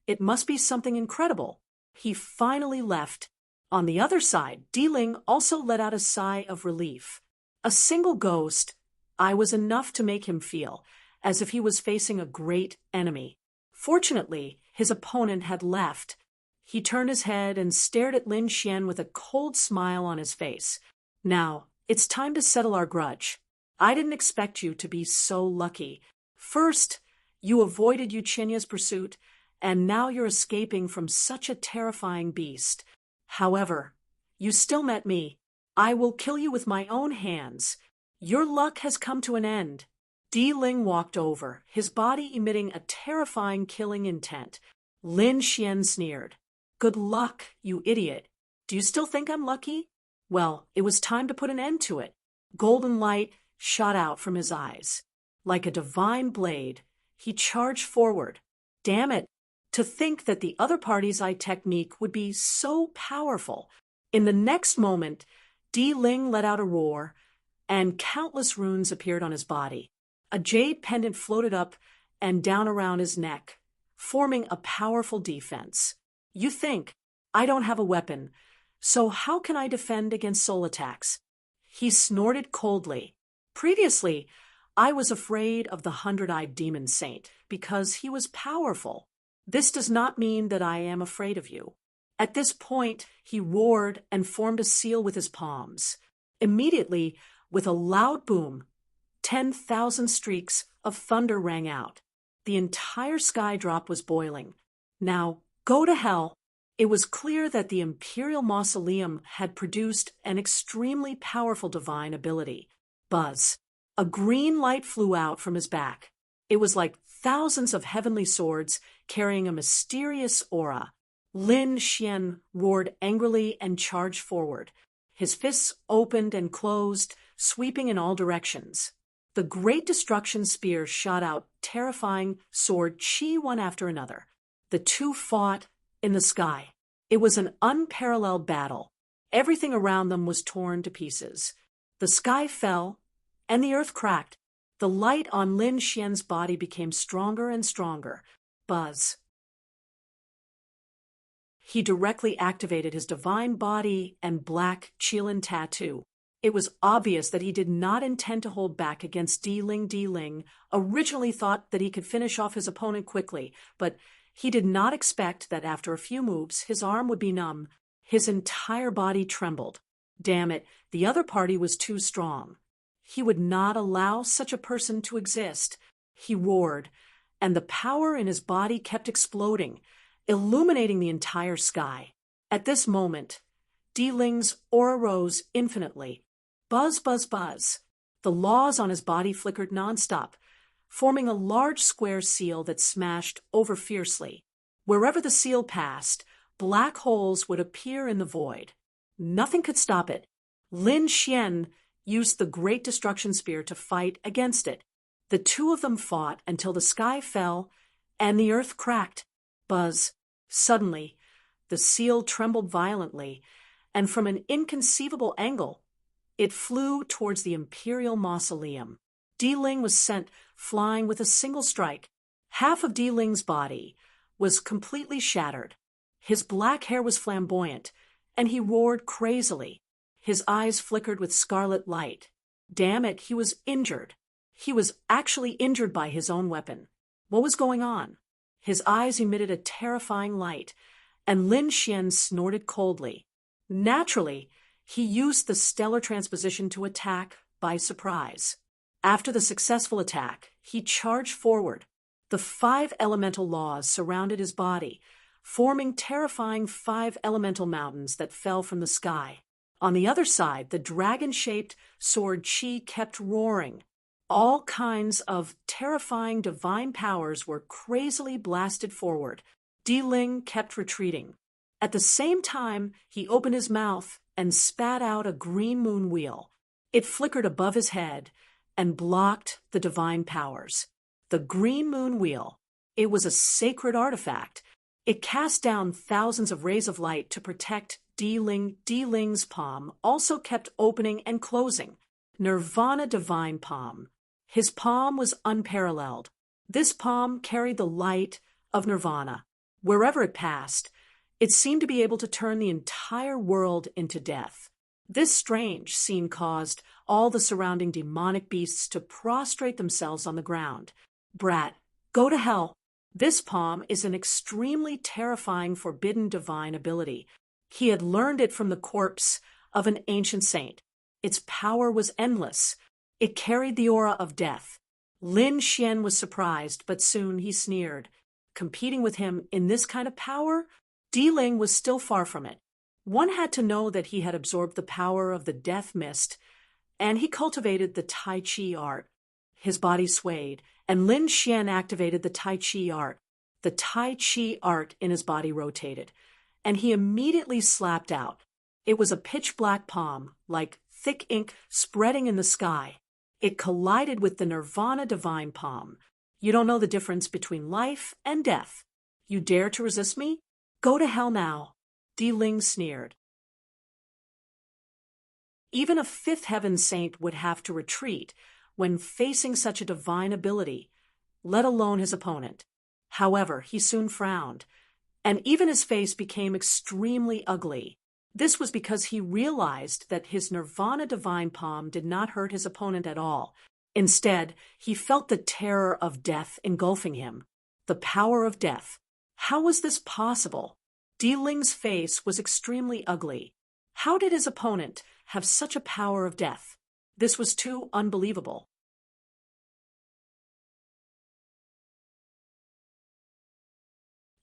it must be something incredible. He finally left. On the other side, Ling also let out a sigh of relief. A single ghost, I was enough to make him feel as if he was facing a great enemy. Fortunately, his opponent had left. He turned his head and stared at Lin Xian with a cold smile on his face. "Now, it's time to settle our grudge. I didn't expect you to be so lucky. First, you avoided Yuchinya's pursuit, and now you're escaping from such a terrifying beast. However, you still met me. I will kill you with my own hands. Your luck has come to an end." Ling walked over, his body emitting a terrifying killing intent. Lin Xian sneered. "Good luck, you idiot. Do you still think I'm lucky?" Well, it was time to put an end to it. Golden light shot out from his eyes. Like a divine blade, he charged forward. Damn it! To think that the other party's eye technique would be so powerful. In the next moment, Ling let out a roar, and countless runes appeared on his body. A jade pendant floated up and down around his neck, forming a powerful defense. You think, I don't have a weapon, so how can I defend against soul attacks? He snorted coldly. Previously, I was afraid of the 100-eyed demon saint because he was powerful. This does not mean that I am afraid of you." At this point, he roared and formed a seal with his palms. Immediately, with a loud boom, 10,000 streaks of thunder rang out. The entire sky drop was boiling. Now, go to hell. It was clear that the Imperial Mausoleum had produced an extremely powerful divine ability. Buzz. A green light flew out from his back. It was like thousands of heavenly swords carrying a mysterious aura. Lin Xian roared angrily and charged forward. His fists opened and closed, sweeping in all directions. The Great Destruction Spear shot out terrifying sword chi one after another. The two fought in the sky. It was an unparalleled battle. Everything around them was torn to pieces. The sky fell, and the earth cracked. The light on Lin Xian's body became stronger and stronger. Buzz. He directly activated his divine body and black Qilin tattoo. It was obvious that he did not intend to hold back against Di Ling. Di Ling originally thought that he could finish off his opponent quickly, but he did not expect that after a few moves his arm would be numb. His entire body trembled. Damn it, the other party was too strong. He would not allow such a person to exist. He roared, and the power in his body kept exploding, illuminating the entire sky. At this moment, Di Ling's aura rose infinitely. Buzz, buzz, buzz. The laws on his body flickered nonstop, forming a large square seal that smashed over fiercely. Wherever the seal passed, black holes would appear in the void. Nothing could stop it. Lin Xian used the Great Destruction Spear to fight against it. The two of them fought until the sky fell and the earth cracked. Buzz. Suddenly, the seal trembled violently, and from an inconceivable angle, it flew towards the Imperial Mausoleum. Di Ling was sent flying with a single strike. Half of Di Ling's body was completely shattered. His black hair was flamboyant, and he roared crazily. His eyes flickered with scarlet light. Damn it, he was injured. He was actually injured by his own weapon. What was going on? His eyes emitted a terrifying light, and Lin Xian snorted coldly. Naturally, he used the stellar transposition to attack by surprise. After the successful attack, he charged forward. The 5 elemental laws surrounded his body, forming terrifying 5 elemental mountains that fell from the sky. On the other side, the dragon-shaped sword Qi kept roaring. All kinds of terrifying divine powers were crazily blasted forward. Di Ling kept retreating. At the same time, he opened his mouth and spat out a green moon wheel. It flickered above his head and blocked the divine powers. The green moon wheel. It was a sacred artifact. It cast down thousands of rays of light to protect Di Ling. Di Ling's palm also kept opening and closing. Nirvana divine palm. His palm was unparalleled. This palm carried the light of nirvana. Wherever it passed, it seemed to be able to turn the entire world into death. This strange scene caused all the surrounding demonic beasts to prostrate themselves on the ground. Brat, go to hell. This palm is an extremely terrifying forbidden divine ability. He had learned it from the corpse of an ancient saint. Its power was endless. It carried the aura of death. Lin Xian was surprised, but soon he sneered. Competing with him in this kind of power? Di Ling was still far from it. One had to know that he had absorbed the power of the death mist, and he cultivated the Tai Chi art. His body swayed, and Lin Xian activated the Tai Chi art. The Tai Chi art in his body rotated, and he immediately slapped out. It was a pitch-black palm, like thick ink spreading in the sky. It collided with the Nirvana divine palm. You don't know the difference between life and death. You dare to resist me? Go to hell now. Di Ling sneered. Even a 5th heaven saint would have to retreat when facing such a divine ability, let alone his opponent. However, he soon frowned, and even his face became extremely ugly. This was because he realized that his Nirvana divine palm did not hurt his opponent at all. Instead, he felt the terror of death engulfing him. The power of death. How was this possible? Di Ling's face was extremely ugly. How did his opponent have such a power of death? This was too unbelievable.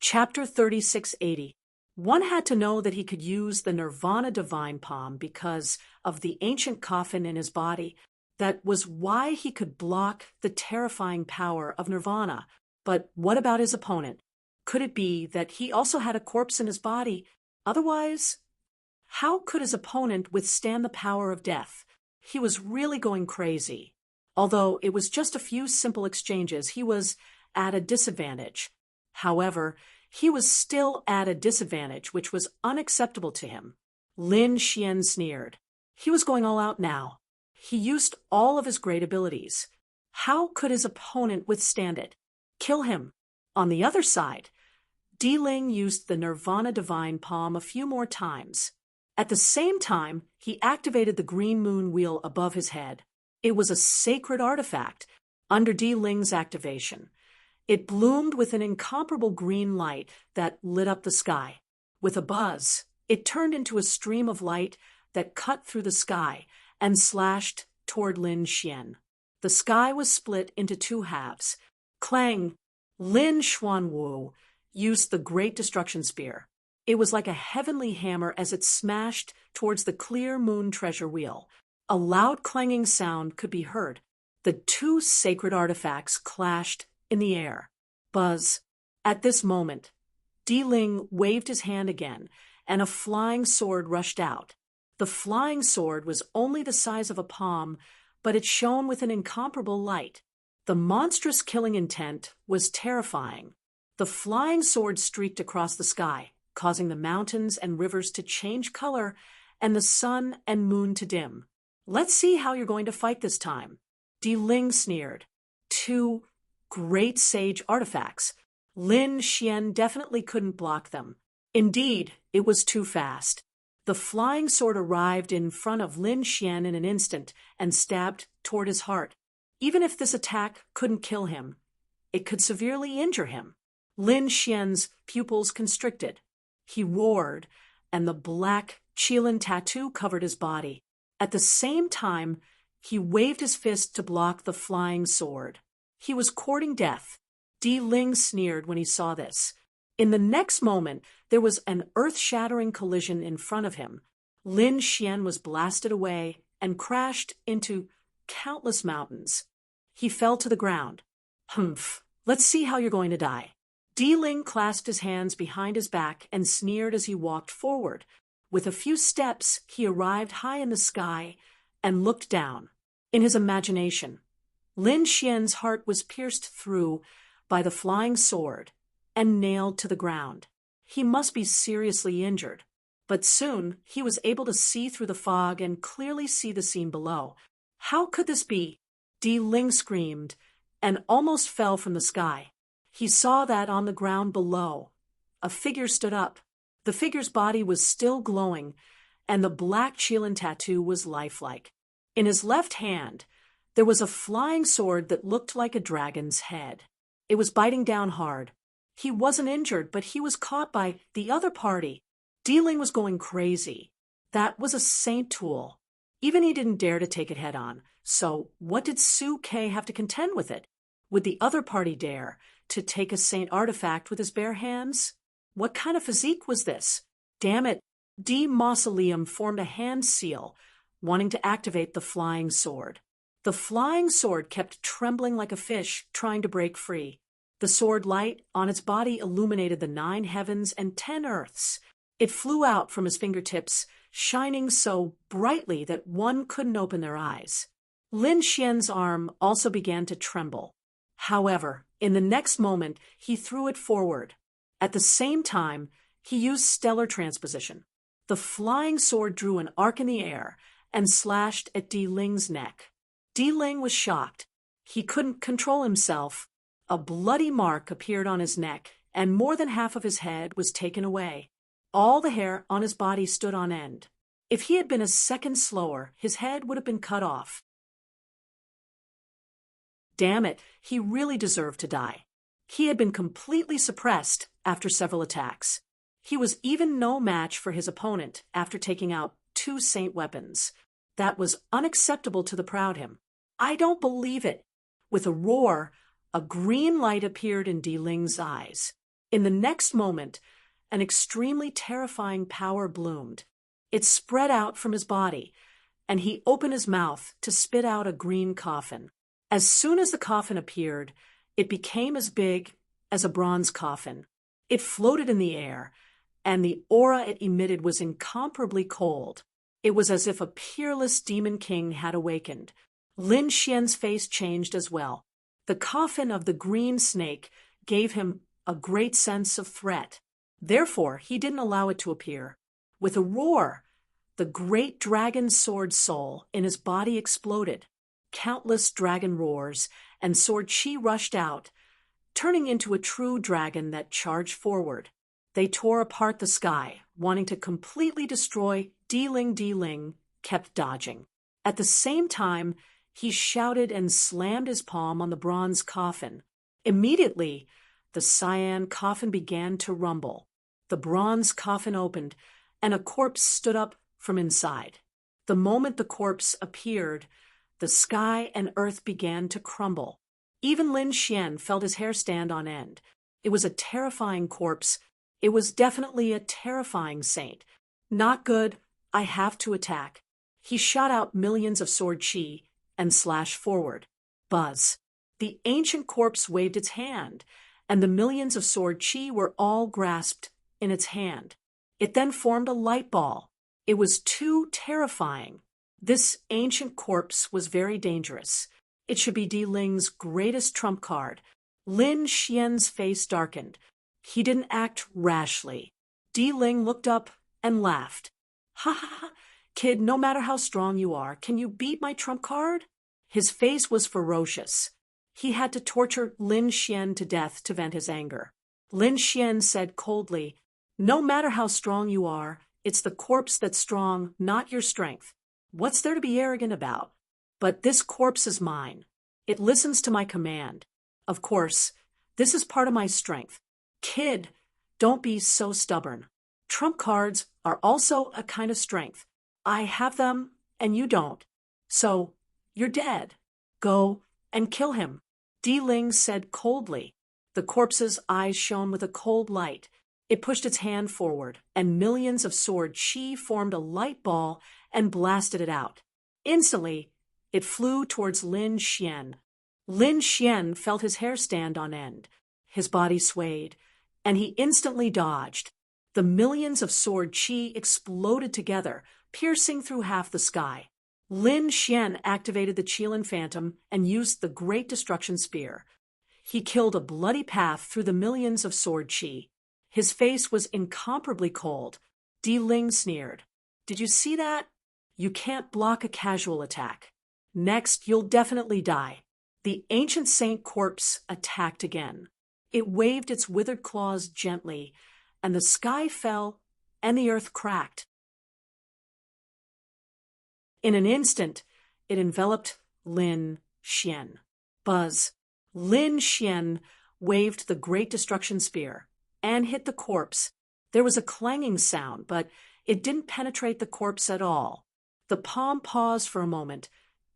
Chapter 3680. One had to know that he could use the Nirvana Divine Palm because of the ancient coffin in his body. That was why he could block the terrifying power of Nirvana. But what about his opponent? Could it be that he also had a corpse in his body? Otherwise, how could his opponent withstand the power of death? He was really going crazy. Although it was just a few simple exchanges, he was at a disadvantage. However, he was still at a disadvantage, which was unacceptable to him. Lin Xian sneered. He was going all out now. He used all of his great abilities. How could his opponent withstand it? Kill him. On the other side, Di Ling used the Nirvana Divine Palm a few more times. At the same time, he activated the green moon wheel above his head. It was a sacred artifact under Di Ling's activation. It bloomed with an incomparable green light that lit up the sky. With a buzz, it turned into a stream of light that cut through the sky and slashed toward Lin Xian. The sky was split into two halves. Clang! Lin Xuanwu used the Great Destruction Spear. It was like a heavenly hammer as it smashed towards the clear moon treasure wheel. A loud clanging sound could be heard. The two sacred artifacts clashed in the air. Buzz. At this moment, Di Ling waved his hand again, and a flying sword rushed out. The flying sword was only the size of a palm, but it shone with an incomparable light. The monstrous killing intent was terrifying. The flying sword streaked across the sky, causing the mountains and rivers to change color and the sun and moon to dim. Let's see how you're going to fight this time. Di Ling sneered. Two great sage artifacts. Lin Xian definitely couldn't block them. Indeed, it was too fast. The flying sword arrived in front of Lin Xian in an instant and stabbed toward his heart. Even if this attack couldn't kill him, it could severely injure him. Lin Xian's pupils constricted. He roared, and the black Qilin tattoo covered his body. At the same time, he waved his fist to block the flying sword. He was courting death. Di Ling sneered when he saw this. In the next moment, there was an earth-shattering collision in front of him. Lin Xian was blasted away and crashed into countless mountains. He fell to the ground. Humph, let's see how you're going to die. Di Ling clasped his hands behind his back and sneered as he walked forward. With a few steps, he arrived high in the sky and looked down. In his imagination, Lin Xian's heart was pierced through by the flying sword and nailed to the ground. He must be seriously injured. But soon he was able to see through the fog and clearly see the scene below. How could this be? Di Ling screamed and almost fell from the sky. He saw that on the ground below, a figure stood up. The figure's body was still glowing, and the black Qilin tattoo was lifelike. In his left hand, there was a flying sword that looked like a dragon's head. It was biting down hard. He wasn't injured, but he was caught by the other party. Di Ling was going crazy. That was a saint tool. Even he didn't dare to take it head on. So what did Su Ke have to contend with it? Would the other party dare to take a saint artifact with his bare hands? What kind of physique was this? Damn it. Di Mausoleum formed a hand seal, wanting to activate the flying sword. The flying sword kept trembling like a fish, trying to break free. The sword light on its body illuminated the 9 heavens and 10 earths. It flew out from his fingertips, shining so brightly that one couldn't open their eyes. Lin Xian's arm also began to tremble. However, in the next moment, he threw it forward. At the same time, he used stellar transposition. The flying sword drew an arc in the air and slashed at Di Ling's neck. Di Ling was shocked. He couldn't control himself. A bloody mark appeared on his neck, and more than half of his head was taken away. All the hair on his body stood on end. If he had been a second slower, his head would have been cut off. Damn it, he really deserved to die. He had been completely suppressed after several attacks. He was even no match for his opponent after taking out 2 saint weapons. That was unacceptable to the proud him. I don't believe it. With a roar, a green light appeared in Di Ling's eyes. In the next moment, an extremely terrifying power bloomed. It spread out from his body, and he opened his mouth to spit out a green coffin. As soon as the coffin appeared, it became as big as a bronze coffin. It floated in the air, and the aura it emitted was incomparably cold. It was as if a peerless demon king had awakened. Lin Xian's face changed as well. The coffin of the green snake gave him a great sense of threat. Therefore, he didn't allow it to appear. With a roar, the great dragon sword soul in his body exploded. Countless dragon roars and sword chi rushed out, turning into a true dragon that charged forward. They tore apart the sky, wanting to completely destroy Di Ling. Di Ling kept dodging. At the same time, he shouted and slammed his palm on the bronze coffin. Immediately, the cyan coffin began to rumble. The bronze coffin opened, and a corpse stood up from inside. The moment the corpse appeared, the sky and earth began to crumble. Even Lin Xian felt his hair stand on end. It was a terrifying corpse. It was definitely a terrifying saint. Not good. I have to attack. He shot out millions of sword chi and slashed forward. Buzz. The ancient corpse waved its hand, and the millions of sword chi were all grasped in its hand. It then formed a light ball. It was too terrifying. This ancient corpse was very dangerous. It should be Di Ling's greatest trump card. Lin Xian's face darkened. He didn't act rashly. Di Ling looked up and laughed. Ha ha ha, kid, no matter how strong you are, can you beat my trump card? His face was ferocious. He had to torture Lin Xian to death to vent his anger. Lin Xian said coldly, "No matter how strong you are, it's the corpse that's strong, not your strength. What's there to be arrogant about? But this corpse is mine. It listens to my command. Of course, this is part of my strength. Kid, don't be so stubborn. Trump cards are also a kind of strength. I have them, and you don't. So, you're dead. Go and kill him." Di Ling said coldly. The corpse's eyes shone with a cold light. It pushed its hand forward, and millions of sword chi formed a light ball and blasted it out. Instantly, it flew towards Lin Xian. Lin Xian felt his hair stand on end. His body swayed, and he instantly dodged. The millions of sword chi exploded together, piercing through half the sky. Lin Xian activated the Qilin Phantom and used the Great Destruction Spear. He killed a bloody path through the millions of sword chi. His face was incomparably cold. Di Ling sneered. "Did you see that? You can't block a casual attack. Next, you'll definitely die." The ancient saint corpse attacked again. It waved its withered claws gently, and the sky fell and the earth cracked. In an instant, it enveloped Lin Xian. Buzz. Lin Xian waved the Great Destruction Spear and hit the corpse. There was a clanging sound, but it didn't penetrate the corpse at all. The palm paused for a moment,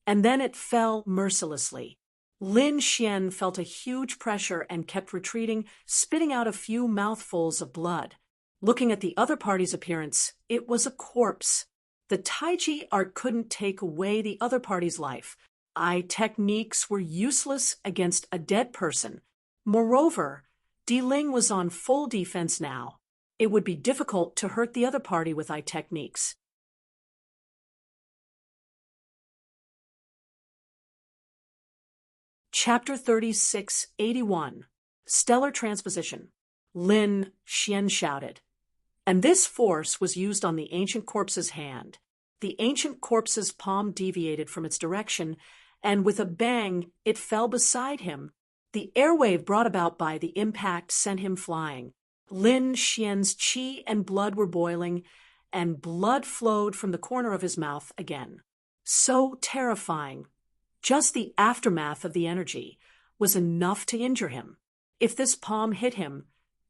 and then it fell mercilessly. Lin Xian felt a huge pressure and kept retreating, spitting out a few mouthfuls of blood. Looking at the other party's appearance, it was a corpse. The Taiji art couldn't take away the other party's life. Eye techniques were useless against a dead person. Moreover, Di Ling was on full defense now. It would be difficult to hurt the other party with eye techniques. Chapter 3681. Stellar Transposition. Lin Xian shouted. And this force was used on the ancient corpse's hand. The ancient corpse's palm deviated from its direction, and with a bang, it fell beside him. The airwave brought about by the impact sent him flying. Lin Xian's chi and blood were boiling, and blood flowed from the corner of his mouth again. So terrifying. Just the aftermath of the energy was enough to injure him. If this palm hit him,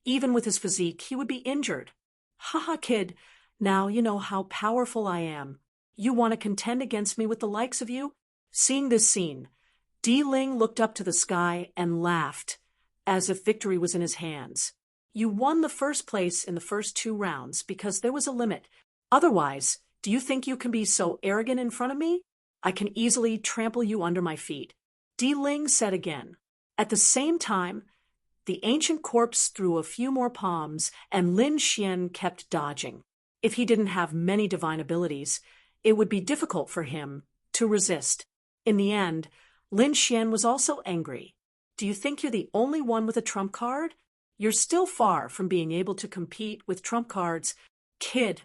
even with his physique, he would be injured. Haha, kid, now you know how powerful I am. You want to contend against me with the likes of you? Seeing this scene, Di Ling looked up to the sky and laughed, as if victory was in his hands. You won the first place in the first 2 rounds because there was a limit. Otherwise, do you think you can be so arrogant in front of me? I can easily trample you under my feet. Di Ling said again. At the same time, the ancient corpse threw a few more palms, and Lin Xian kept dodging. If he didn't have many divine abilities, it would be difficult for him to resist. In the end, Lin Xian was also angry. Do you think you're the only one with a trump card? You're still far from being able to compete with trump cards. Kid,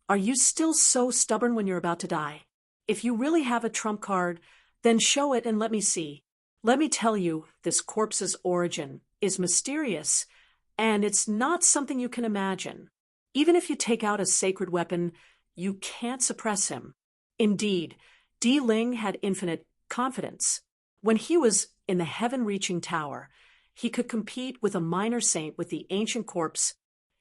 are you still so stubborn when you're about to die? If you really have a trump card, then show it and let me see. Let me tell you, this corpse's origin is mysterious, and it's not something you can imagine. Even if you take out a sacred weapon, you can't suppress him. Indeed, Di Ling had infinite confidence. When he was in the heaven-reaching tower, he could compete with a minor saint with the ancient corpse.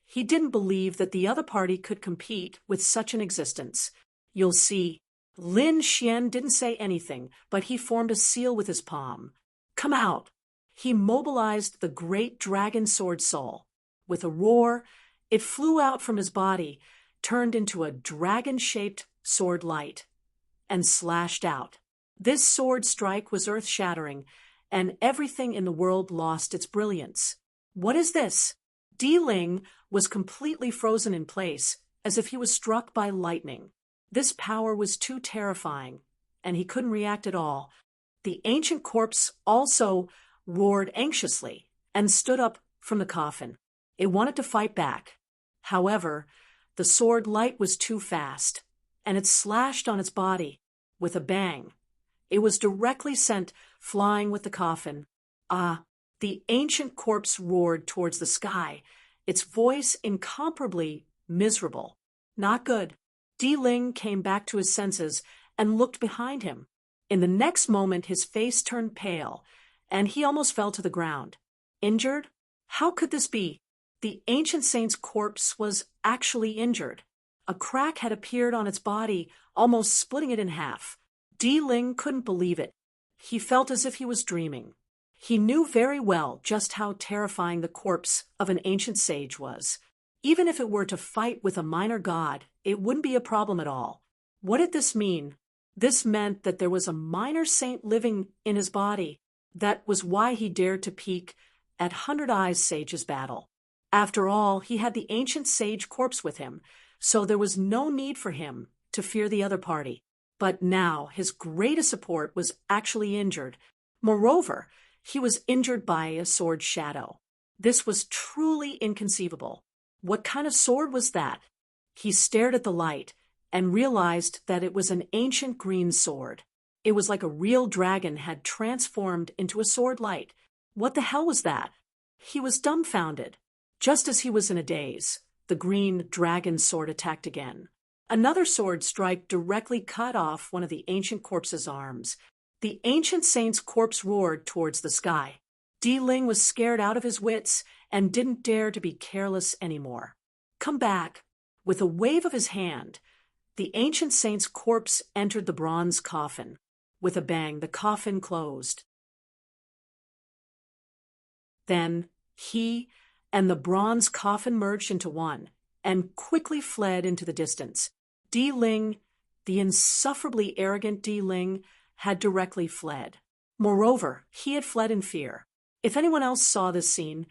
He didn't believe that the other party could compete with such an existence. You'll see. Lin Xian didn't say anything, but he formed a seal with his palm. Come out! He mobilized the great dragon sword soul. With a roar, it flew out from his body, turned into a dragon-shaped sword light, and slashed out. This sword strike was earth-shattering, and everything in the world lost its brilliance. What is this? Di Ling was completely frozen in place, as if he was struck by lightning. This power was too terrifying, and he couldn't react at all. The ancient corpse also roared anxiously and stood up from the coffin. It wanted to fight back. However, the sword light was too fast, and it slashed on its body with a bang. It was directly sent flying with the coffin. The ancient corpse roared towards the sky, its voice incomparably miserable. Not good. Di Ling came back to his senses and looked behind him. In the next moment, his face turned pale, and he almost fell to the ground. Injured? How could this be? The ancient saint's corpse was actually injured. A crack had appeared on its body, almost splitting it in half. Di Ling couldn't believe it. He felt as if he was dreaming. He knew very well just how terrifying the corpse of an ancient sage was. Even if it were to fight with a minor god, it wouldn't be a problem at all. What did this mean? This meant that there was a minor saint living in his body. That was why he dared to peek at Hundred Eyes Sage's battle. After all, he had the ancient sage corpse with him, so there was no need for him to fear the other party. But now his greatest support was actually injured. Moreover, he was injured by a sword shadow. This was truly inconceivable. What kind of sword was that? He stared at the light and realized that it was an ancient green sword. It was like a real dragon had transformed into a sword light. What the hell was that? He was dumbfounded. Just as he was in a daze, the green dragon sword attacked again. Another sword strike directly cut off one of the ancient corpse's arms. The ancient saint's corpse roared towards the sky. Di Ling was scared out of his wits and didn't dare to be careless anymore. Come back. With a wave of his hand, the ancient saint's corpse entered the bronze coffin. With a bang, the coffin closed. Then he and the bronze coffin merged into one and quickly fled into the distance. Di Ling, the insufferably arrogant Di Ling, had directly fled. Moreover, he had fled in fear. If anyone else saw this scene,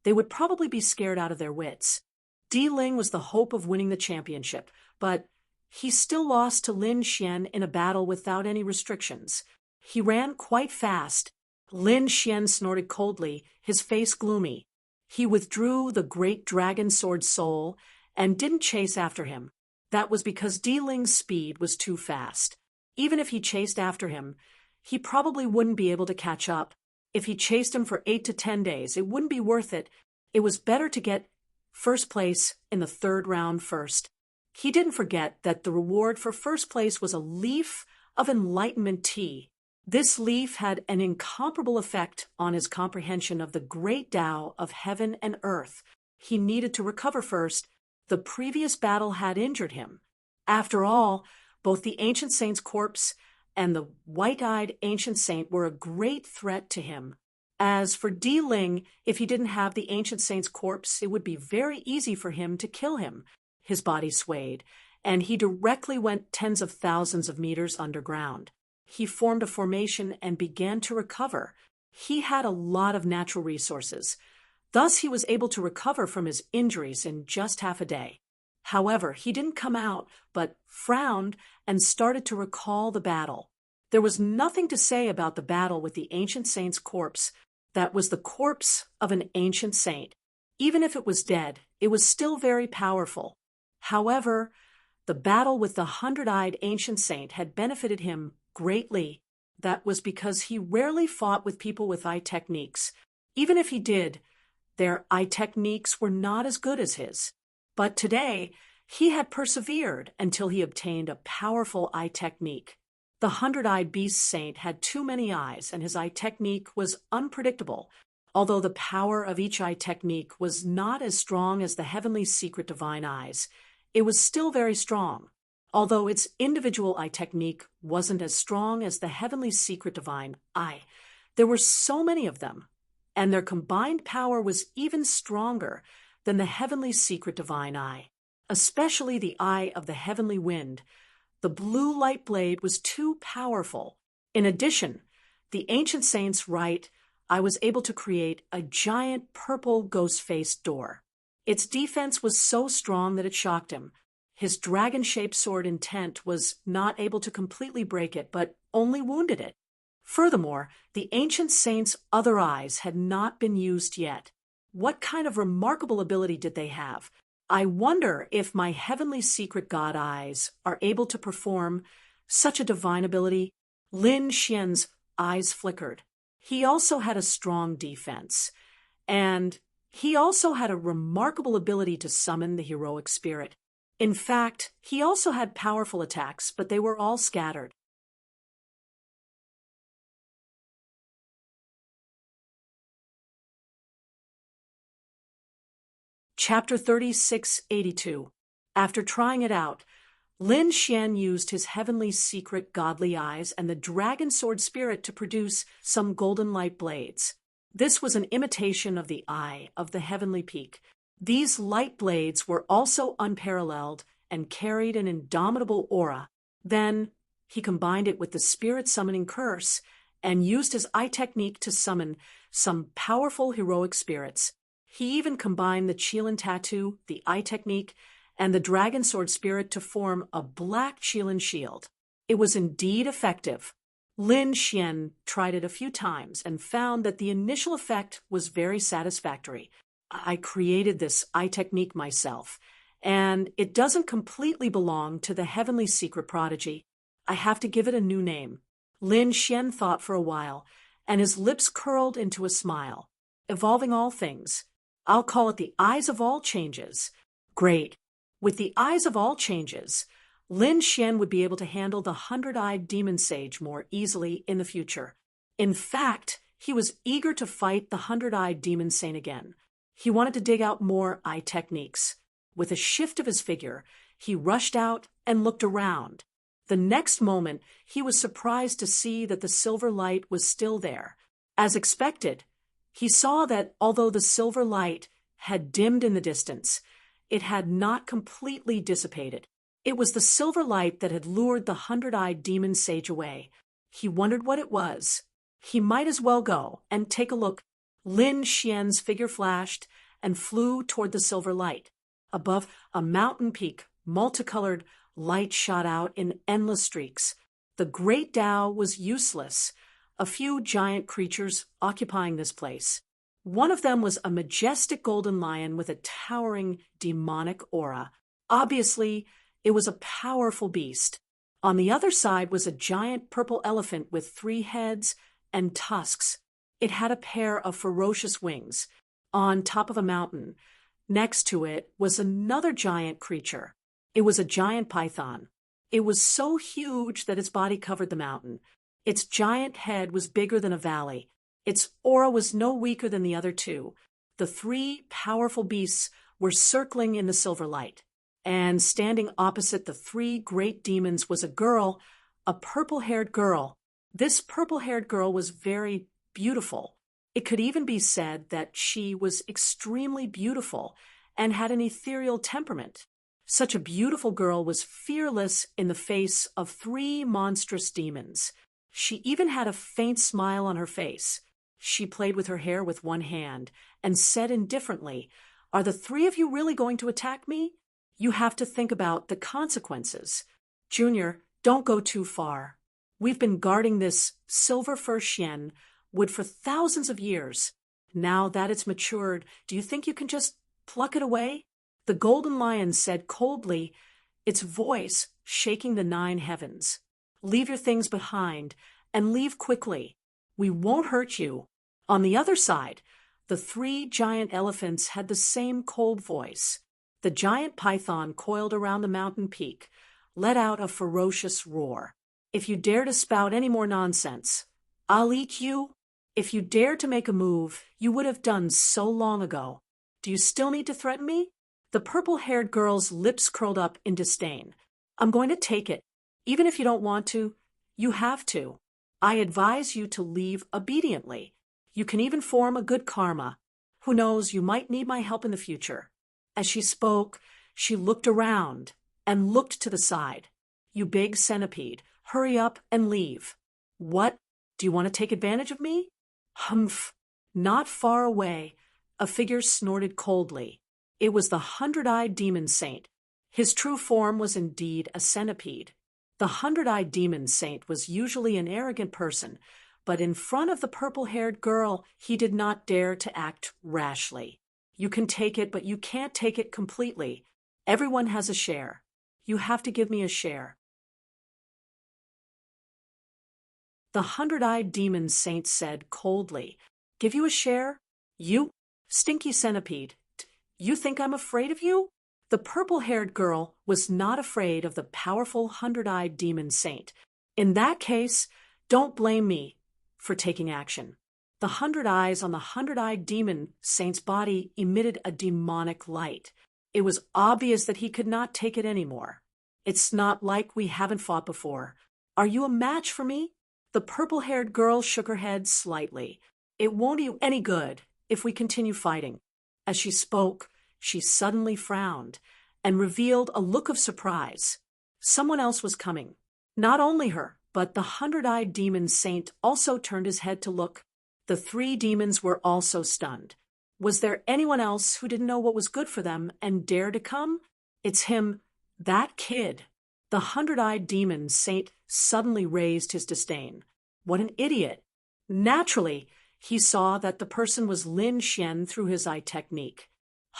they would probably be scared out of their wits. Di Ling was the hope of winning the championship, but he still lost to Lin Xian in a battle without any restrictions. He ran quite fast. Lin Xian snorted coldly, his face gloomy. He withdrew the great dragon sword soul and didn't chase after him. That was because Di Ling's speed was too fast. Even if he chased after him, he probably wouldn't be able to catch up. If he chased him for 8 to 10 days, it wouldn't be worth it. It was better to get first place in the 3rd round first. He didn't forget that the reward for first place was a leaf of enlightenment tea. This leaf had an incomparable effect on his comprehension of the great Tao of heaven and earth. He needed to recover first. The previous battle had injured him. After all, both the ancient saint's corpse and the white-eyed ancient saint were a great threat to him. As for Di Ling, if he didn't have the ancient saint's corpse, it would be very easy for him to kill him. His body swayed, and he directly went tens of thousands of meters underground. He formed a formation and began to recover. He had a lot of natural resources. Thus, he was able to recover from his injuries in just half a day. However, he didn't come out, but frowned and started to recall the battle. There was nothing to say about the battle with the ancient saint's corpse. That was the corpse of an ancient saint. Even if it was dead, it was still very powerful. However, the battle with the 100-eyed ancient saint had benefited him greatly. That was because he rarely fought with people with eye techniques. Even if he did, their eye techniques were not as good as his. But today, he had persevered until he obtained a powerful eye technique. The 100-eyed beast saint had too many eyes, and his eye technique was unpredictable. Although the power of each eye technique was not as strong as the heavenly secret divine eyes, it was still very strong. Although its individual eye technique wasn't as strong as the heavenly secret divine eye, there were so many of them, and their combined power was even stronger than the heavenly secret divine eye, especially the eye of the heavenly wind. The blue light blade was too powerful. In addition, the ancient saints write, I was able to create a giant purple ghost-faced door. Its defense was so strong that it shocked him. His dragon-shaped sword intent was not able to completely break it, but only wounded it. Furthermore, the ancient saint's other eyes had not been used yet. What kind of remarkable ability did they have? I wonder if my heavenly secret god eyes are able to perform such a divine ability. Lin Xian's eyes flickered. He also had a strong defense, and he also had a remarkable ability to summon the heroic spirit. In fact, he also had powerful attacks, but they were all scattered. Chapter 3682. After trying it out, Lin Xian used his heavenly secret godly eyes and the dragon sword spirit to produce some golden light blades. This was an imitation of the eye of the heavenly peak. These light blades were also unparalleled and carried an indomitable aura. Then he combined it with the spirit summoning curse and used his eye technique to summon some powerful heroic spirits. He even combined the Qilin tattoo, the eye technique, and the dragon sword spirit to form a black Qilin shield. It was indeed effective. Lin Xian tried it a few times and found that the initial effect was very satisfactory. I created this eye technique myself, and it doesn't completely belong to the heavenly secret prodigy. I have to give it a new name. Lin Xian thought for a while, and his lips curled into a smile. Evolving all things. I'll call it the Eyes of All Changes. Great. With the Eyes of All Changes, Lin Xian would be able to handle the 100-eyed demon sage more easily in the future. In fact, he was eager to fight the 100-eyed demon saint again. He wanted to dig out more eye techniques. With a shift of his figure, he rushed out and looked around. The next moment, he was surprised to see that the silver light was still there. As expected, he saw that although the silver light had dimmed in the distance, it had not completely dissipated. It was the silver light that had lured the 100-eyed demon sage away. He wondered what it was. He might as well go and take a look. Lin Xian's figure flashed and flew toward the silver light. Above a mountain peak, multicolored light shot out in endless streaks. The great Tao was useless. A few giant creatures occupying this place. One of them was a majestic golden lion with a towering demonic aura. Obviously, it was a powerful beast. On the other side was a giant purple elephant with 3 heads and tusks. It had a pair of ferocious wings. On top of a mountain, next to it, was another giant creature. It was a giant python. It was so huge that its body covered the mountain. Its giant head was bigger than a valley. Its aura was no weaker than the other two. The three powerful beasts were circling in the silver light. And standing opposite the three great demons was a girl, a purple-haired girl. This purple-haired girl was very beautiful. It could even be said that she was extremely beautiful and had an ethereal temperament. Such a beautiful girl was fearless in the face of three monstrous demons. She even had a faint smile on her face. She played with her hair with one hand and said indifferently, "Are the three of you really going to attack me? You have to think about the consequences. Junior, don't go too far. We've been guarding this silver fir Xian wood for thousands of years. Now that it's matured, do you think you can just pluck it away?" The golden lion said coldly, its voice shaking the 9 heavens, "Leave your things behind, and leave quickly. We won't hurt you." On the other side, the 3 giant elephants had the same cold voice. The giant python coiled around the mountain peak, let out a ferocious roar. "If you dare to spout any more nonsense, I'll eat you. If you dare to make a move, you would have done so long ago. Do you still need to threaten me?" The purple-haired girl's lips curled up in disdain. "I'm going to take it. Even if you don't want to, you have to. I advise you to leave obediently. You can even form a good karma. Who knows, you might need my help in the future." As she spoke, she looked around and looked to the side. "You big centipede, hurry up and leave." "What? Do you want to take advantage of me?" "Humph." Not far away, a figure snorted coldly. It was the 100-eyed demon saint. His true form was indeed a centipede. The 100-eyed demon saint was usually an arrogant person, but in front of the purple-haired girl, he did not dare to act rashly. "You can take it, but you can't take it completely. Everyone has a share. You have to give me a share." The 100-eyed demon saint said coldly, "Give you a share? You, stinky centipede. You think I'm afraid of you?" The purple-haired girl was not afraid of the powerful 100-eyed demon saint. "In that case, don't blame me for taking action." The 100 eyes on the 100-eyed demon saint's body emitted a demonic light. It was obvious that he could not take it anymore. "It's not like we haven't fought before. Are you a match for me?" The purple-haired girl shook her head slightly. "It won't do you any good if we continue fighting." As she spoke, she suddenly frowned and revealed a look of surprise. Someone else was coming. Not only her, but the 100-eyed demon saint also turned his head to look. The 3 demons were also stunned. Was there anyone else who didn't know what was good for them and dared to come? "It's him, that kid." The 100-eyed demon saint suddenly raised his disdain. What an idiot! Naturally, he saw that the person was Lin Xian through his eye technique.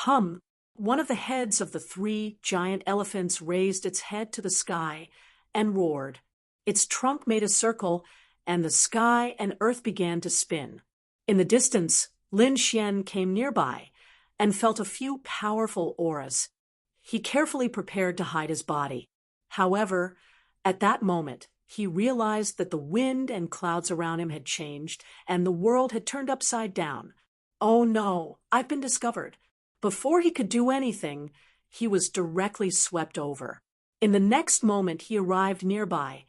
One of the heads of the 3 giant elephants raised its head to the sky and roared. Its trunk made a circle, and the sky and earth began to spin. In the distance, Lin Xian came nearby and felt a few powerful auras. He carefully prepared to hide his body. However, at that moment, he realized that the wind and clouds around him had changed and the world had turned upside down. "Oh no, I've been discovered." Before he could do anything, he was directly swept over. In the next moment, he arrived nearby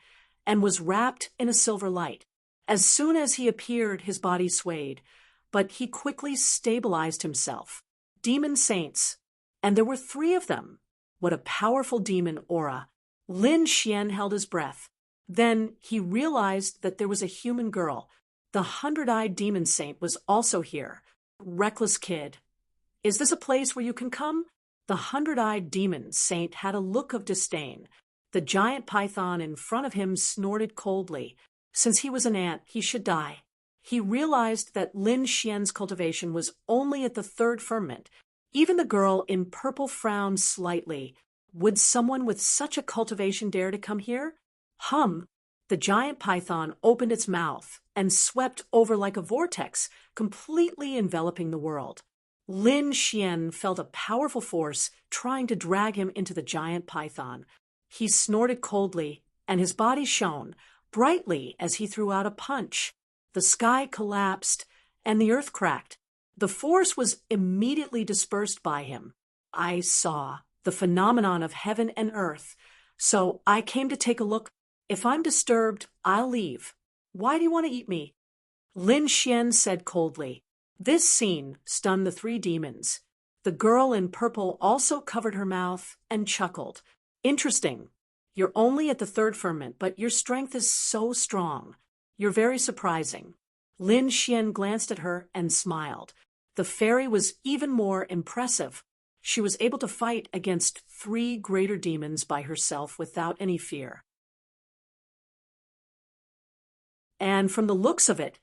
and was wrapped in a silver light. As soon as he appeared, his body swayed, but he quickly stabilized himself. Demon saints, and there were 3 of them. What a powerful demon aura. Lin Xian held his breath. Then he realized that there was a human girl. The 100-eyed demon saint was also here. "Reckless kid. Is this a place where you can come?" The 100-eyed demon saint had a look of disdain. The giant python in front of him snorted coldly. Since he was an ant, he should die. He realized that Lin Xian's cultivation was only at the 3rd firmament. Even the girl in purple frowned slightly. Would someone with such a cultivation dare to come here? The giant python opened its mouth and swept over like a vortex, completely enveloping the world. Lin Xian felt a powerful force trying to drag him into the giant python. He snorted coldly, and his body shone, brightly as he threw out a punch. The sky collapsed, and the earth cracked. The force was immediately dispersed by him. I saw the phenomenon of heaven and earth, so I came to take a look. If I'm disturbed, I'll leave. Why do you want to eat me? Lin Xian said coldly. This scene stunned the three demons. The girl in purple also covered her mouth and chuckled. Interesting. You're only at the third ferment, but your strength is so strong. You're very surprising. Lin Xian glanced at her and smiled. The fairy was even more impressive. She was able to fight against 3 greater demons by herself without any fear. And from the looks of it,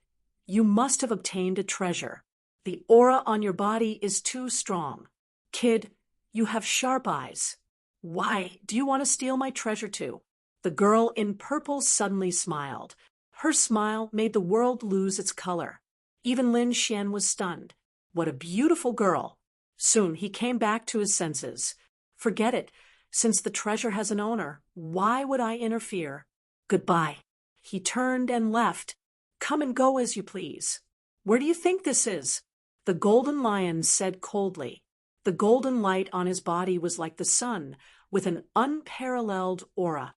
you must have obtained a treasure. The aura on your body is too strong. Kid, you have sharp eyes. Why do you want to steal my treasure too? The girl in purple suddenly smiled. Her smile made the world lose its color. Even Lin Xian was stunned. What a beautiful girl. Soon he came back to his senses. Forget it. Since the treasure has an owner, why would I interfere? Goodbye. He turned and left. Come and go as you please. Where do you think this is? The golden lion said coldly. The golden light on his body was like the sun, with an unparalleled aura.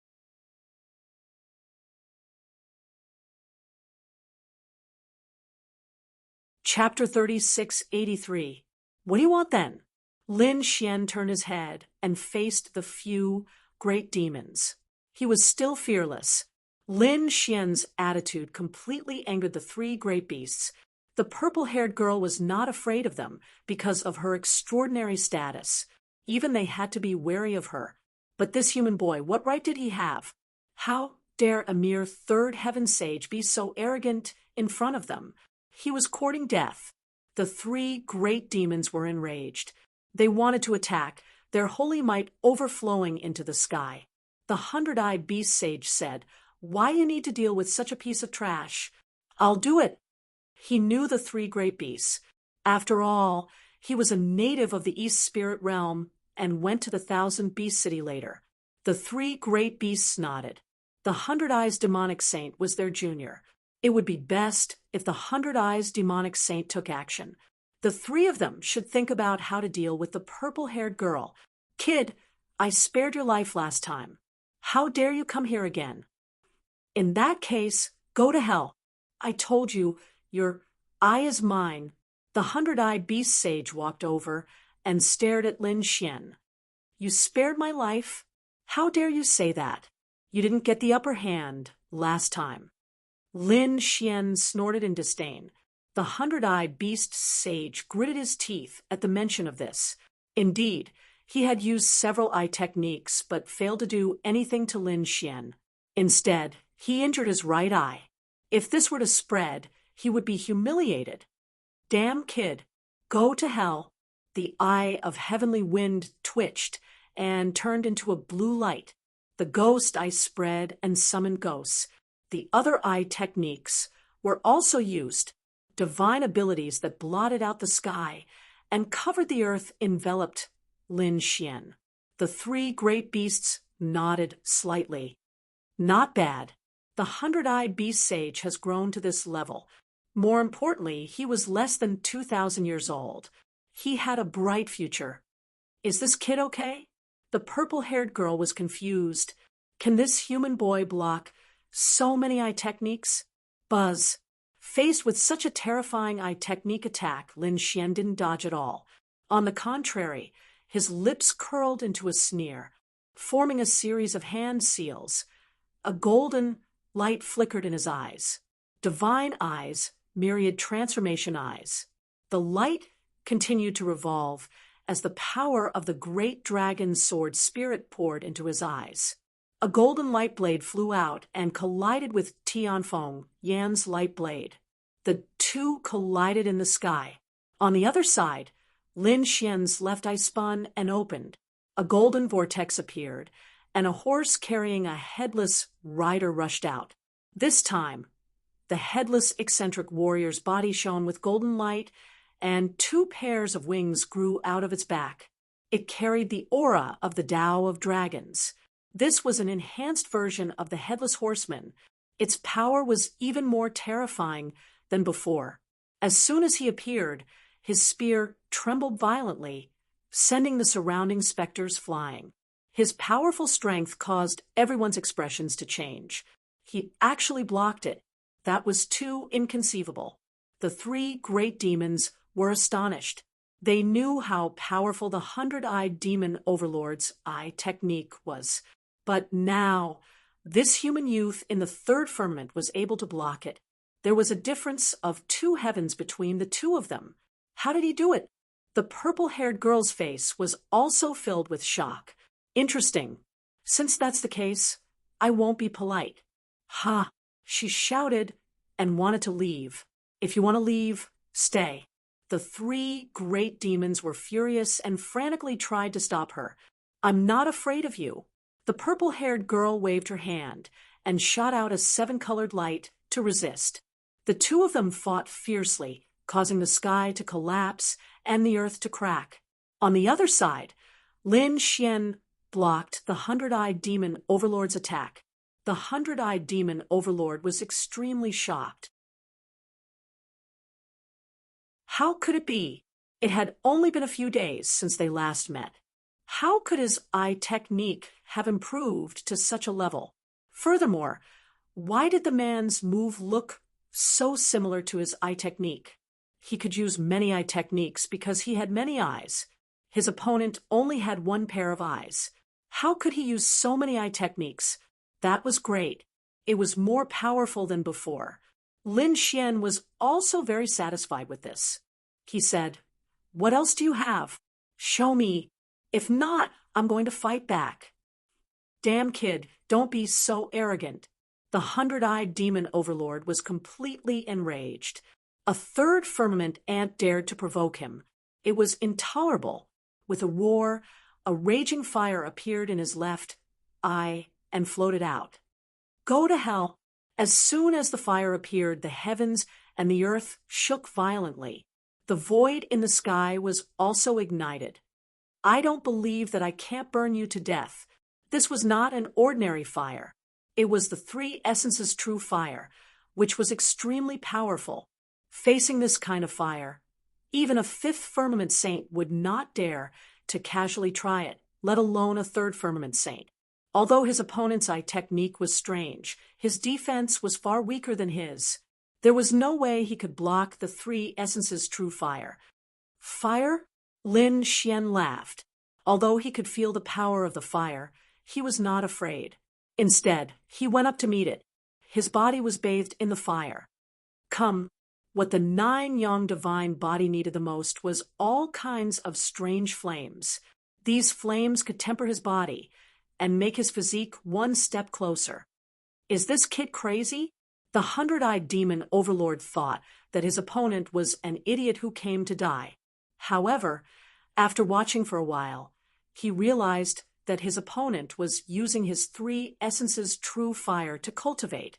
Chapter 3683. What do you want then? Lin Xian turned his head and faced the few great demons. He was still fearless. Lin Xian's attitude completely angered the 3 great beasts. The purple-haired girl was not afraid of them because of her extraordinary status. Even they had to be wary of her. But this human boy, what right did he have? How dare a mere 3rd heaven sage be so arrogant in front of them? He was courting death. The 3 great demons were enraged. They wanted to attack, their holy might overflowing into the sky. The 100-eyed beast sage said, "Why you need to deal with such a piece of trash? I'll do it." He knew the 3 great beasts. After all, he was a native of the East Spirit Realm and went to the 1,000 Beast City later. The 3 great beasts nodded. The 100 Eyes Demonic Saint was their junior. It would be best if the 100 Eyes Demonic Saint took action. The 3 of them should think about how to deal with the purple-haired girl. Kid, I spared your life last time. How dare you come here again? In that case, go to hell. I told you, your eye is mine. The 100-eyed beast sage walked over and stared at Lin Xian. You spared my life? How dare you say that? You didn't get the upper hand last time. Lin Xian snorted in disdain. The 100-eyed beast sage gritted his teeth at the mention of this. Indeed, he had used several eye techniques but failed to do anything to Lin Xian. Instead, he injured his right eye. If this were to spread, he would be humiliated. Damn kid, go to hell. The eye of heavenly wind twitched and turned into a blue light. The ghost eye spread and summoned ghosts. The other eye techniques were also used. Divine abilities that blotted out the sky and covered the earth enveloped Lin Xian. The 3 great beasts nodded slightly. Not bad. The 100-eyed beast sage has grown to this level. More importantly, he was less than 2,000 years old. He had a bright future. Is this kid okay? The purple-haired girl was confused. Can this human boy block so many eye techniques? Buzz. Faced with such a terrifying eye technique attack, Lin Xian didn't dodge at all. On the contrary, his lips curled into a sneer, forming a series of hand seals. A golden light flickered in his eyes. Divine eyes, myriad transformation eyes. The light continued to revolve as the power of the great dragon's sword spirit poured into his eyes. A golden light blade flew out and collided with Tianfeng, Yan's light blade. The 2 collided in the sky. On the other side, Lin Xian's left eye spun and opened. A golden vortex appeared, and a horse carrying a headless rider rushed out. This time, the headless eccentric warrior's body shone with golden light, and 2 pairs of wings grew out of its back. It carried the aura of the Tao of Dragons. This was an enhanced version of the Headless Horseman, Its power was even more terrifying than before. As soon as he appeared, his spear trembled violently, sending the surrounding specters flying. His powerful strength caused everyone's expressions to change. He actually blocked it. That was too inconceivable. The three great demons were astonished. They knew how powerful the 100-eyed demon overlord's eye technique was. But now, this human youth in the third firmament was able to block it. There was a difference of 2 heavens between the two of them. How did he do it? The purple-haired girl's face was also filled with shock. Interesting. Since that's the case, I won't be polite. Ha! She shouted and wanted to leave. If you want to leave, stay. The 3 great demons were furious and frantically tried to stop her. I'm not afraid of you. The purple-haired girl waved her hand and shot out a 7-colored light to resist. The 2 of them fought fiercely, causing the sky to collapse and the earth to crack. On the other side, Lin Xian blocked the 100-eyed demon overlord's attack. The 100-eyed demon overlord was extremely shocked. How could it be? It had only been a few days since they last met. How could his eye technique have improved to such a level? Furthermore, why did the man's move look so similar to his eye technique? He could use many eye techniques because he had many eyes. His opponent only had 1 pair of eyes. How could he use so many eye techniques? That was great. It was more powerful than before. Lin Xian was also very satisfied with this. He said, "What else do you have? Show me. If not, I'm going to fight back." Damn kid, don't be so arrogant. The 100-eyed demon overlord was completely enraged. A 3rd firmament ant dared to provoke him. It was intolerable. With a roar, a raging fire appeared in his left eye and floated out. Go to hell. As soon as the fire appeared, the heavens and the earth shook violently. The void in the sky was also ignited. I don't believe that I can't burn you to death. This was not an ordinary fire. It was the 3 essences true fire, which was extremely powerful. Facing this kind of fire, even a 5th firmament saint would not dare to casually try it, let alone a 3rd firmament saint. Although his opponent's eye technique was strange, his defense was far weaker than his. There was no way he could block the 3 essences true fire. Fire? Lin Xian laughed. Although he could feel the power of the fire, he was not afraid. Instead, he went up to meet it. His body was bathed in the fire. Come. What the 9 Yang divine body needed the most was all kinds of strange flames. These flames could temper his body and make his physique 1 step closer. Is this kid crazy? The 100-eyed demon overlord thought that his opponent was an idiot who came to die. However, after watching for a while, he realized that his opponent was using his 3 essences true fire to cultivate.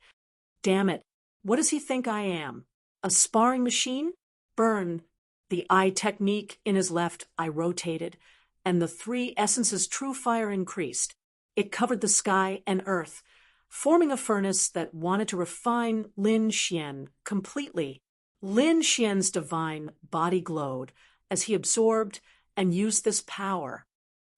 Damn it, what does he think I am? A sparring machine? Burn. The eye technique in his left eye rotated, and the 3 essences true fire increased. It covered the sky and earth, forming a furnace that wanted to refine Lin Xian completely. Lin Xian's divine body glowed as he absorbed and used this power.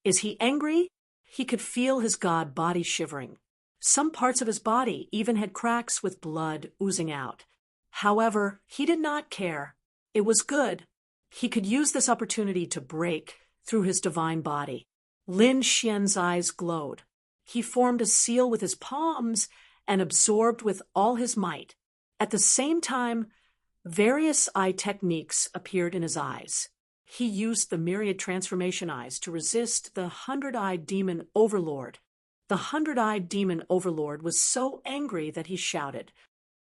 Is he angry? He could feel his god body shivering. Some parts of his body even had cracks with blood oozing out. However, he did not care. It was good. He could use this opportunity to break through his divine body. Lin Xian's eyes glowed. He formed a seal with his palms and absorbed with all his might. At the same time, various eye techniques appeared in his eyes. He used the myriad transformation eyes to resist the 100-eyed demon overlord. The 100-eyed demon overlord was so angry that he shouted,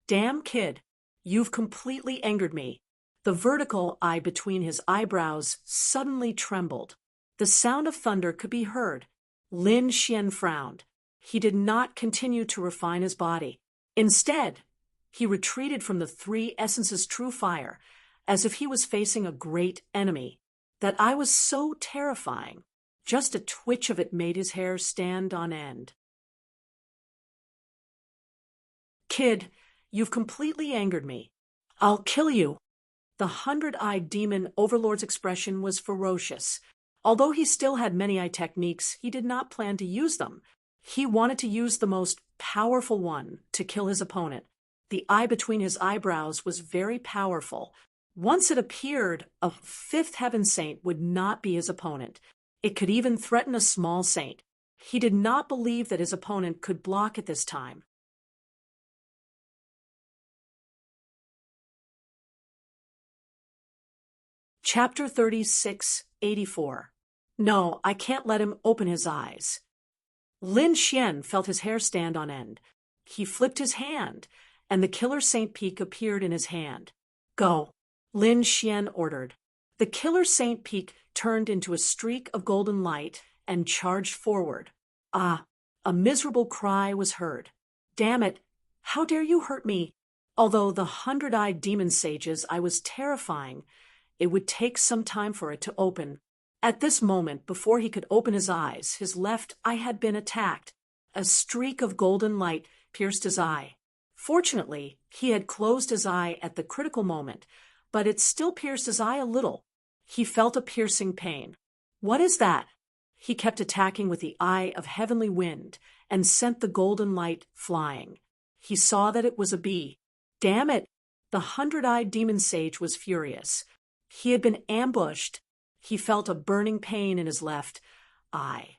"Damn kid, you've completely angered me." The vertical eye between his eyebrows suddenly trembled. The sound of thunder could be heard. Lin Xian frowned. He did not continue to refine his body. Instead, he retreated from the 3 essences true fire, as if he was facing a great enemy. That eye was so terrifying. Just a twitch of it made his hair stand on end. Kid, you've completely angered me. I'll kill you. The hundred-eyed demon overlord's expression was ferocious. Although he still had many eye techniques, he did not plan to use them. He wanted to use the most powerful one to kill his opponent. The eye between his eyebrows was very powerful. Once it appeared, a fifth heaven saint would not be his opponent. It could even threaten a small saint. He did not believe that his opponent could block at this time. Chapter 36:84. No, I can't let him open his eyes. Lin Xian felt his hair stand on end. He flipped his hand, and the Killer Saint Peak appeared in his hand. Go, Lin Xian ordered. The Killer Saint Peak turned into a streak of golden light and charged forward. Ah, a miserable cry was heard. Damn it, how dare you hurt me? Although the hundred-eyed demon sages, I was terrifying. It would take some time for it to open. At this moment, before he could open his eyes, his left eye had been attacked. A streak of golden light pierced his eye. Fortunately, he had closed his eye at the critical moment, but it still pierced his eye a little. He felt a piercing pain. What is that? He kept attacking with the eye of heavenly wind and sent the golden light flying. He saw that it was a bee. Damn it! The hundred-eyed demon sage was furious. He had been ambushed. He felt a burning pain in his left eye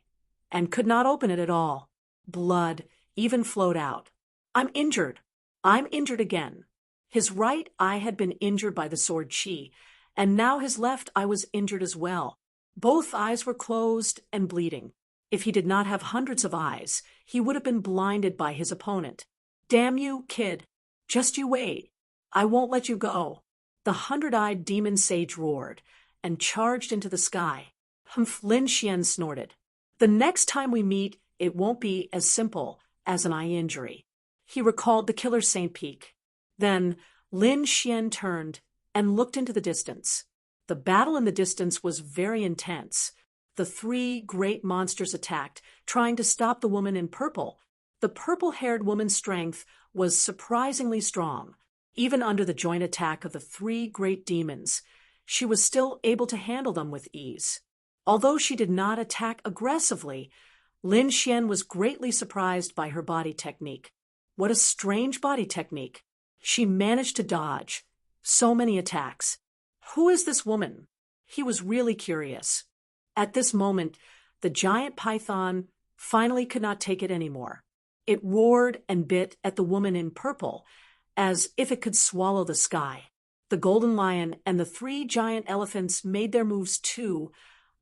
and could not open it at all. Blood even flowed out. I'm injured. I'm injured again. His right eye had been injured by the sword Qi, and now his left eye was injured as well. Both eyes were closed and bleeding. If he did not have hundreds of eyes, he would have been blinded by his opponent. Damn you, kid. Just you wait. I won't let you go. The hundred-eyed demon sage roared and charged into the sky. Humph, Lin Xian snorted. The next time we meet, it won't be as simple as an eye injury. He recalled the Killer Saint Peak. Then Lin Xian turned and looked into the distance. The battle in the distance was very intense. The three great monsters attacked, trying to stop the woman in purple. The purple-haired woman's strength was surprisingly strong. Even under the joint attack of the three great demons, she was still able to handle them with ease. Although she did not attack aggressively, Lin Xian was greatly surprised by her body technique. What a strange body technique. She managed to dodge so many attacks. Who is this woman? He was really curious. At this moment, the giant python finally could not take it anymore. It roared and bit at the woman in purple, as if it could swallow the sky. The golden lion and the three giant elephants made their moves too,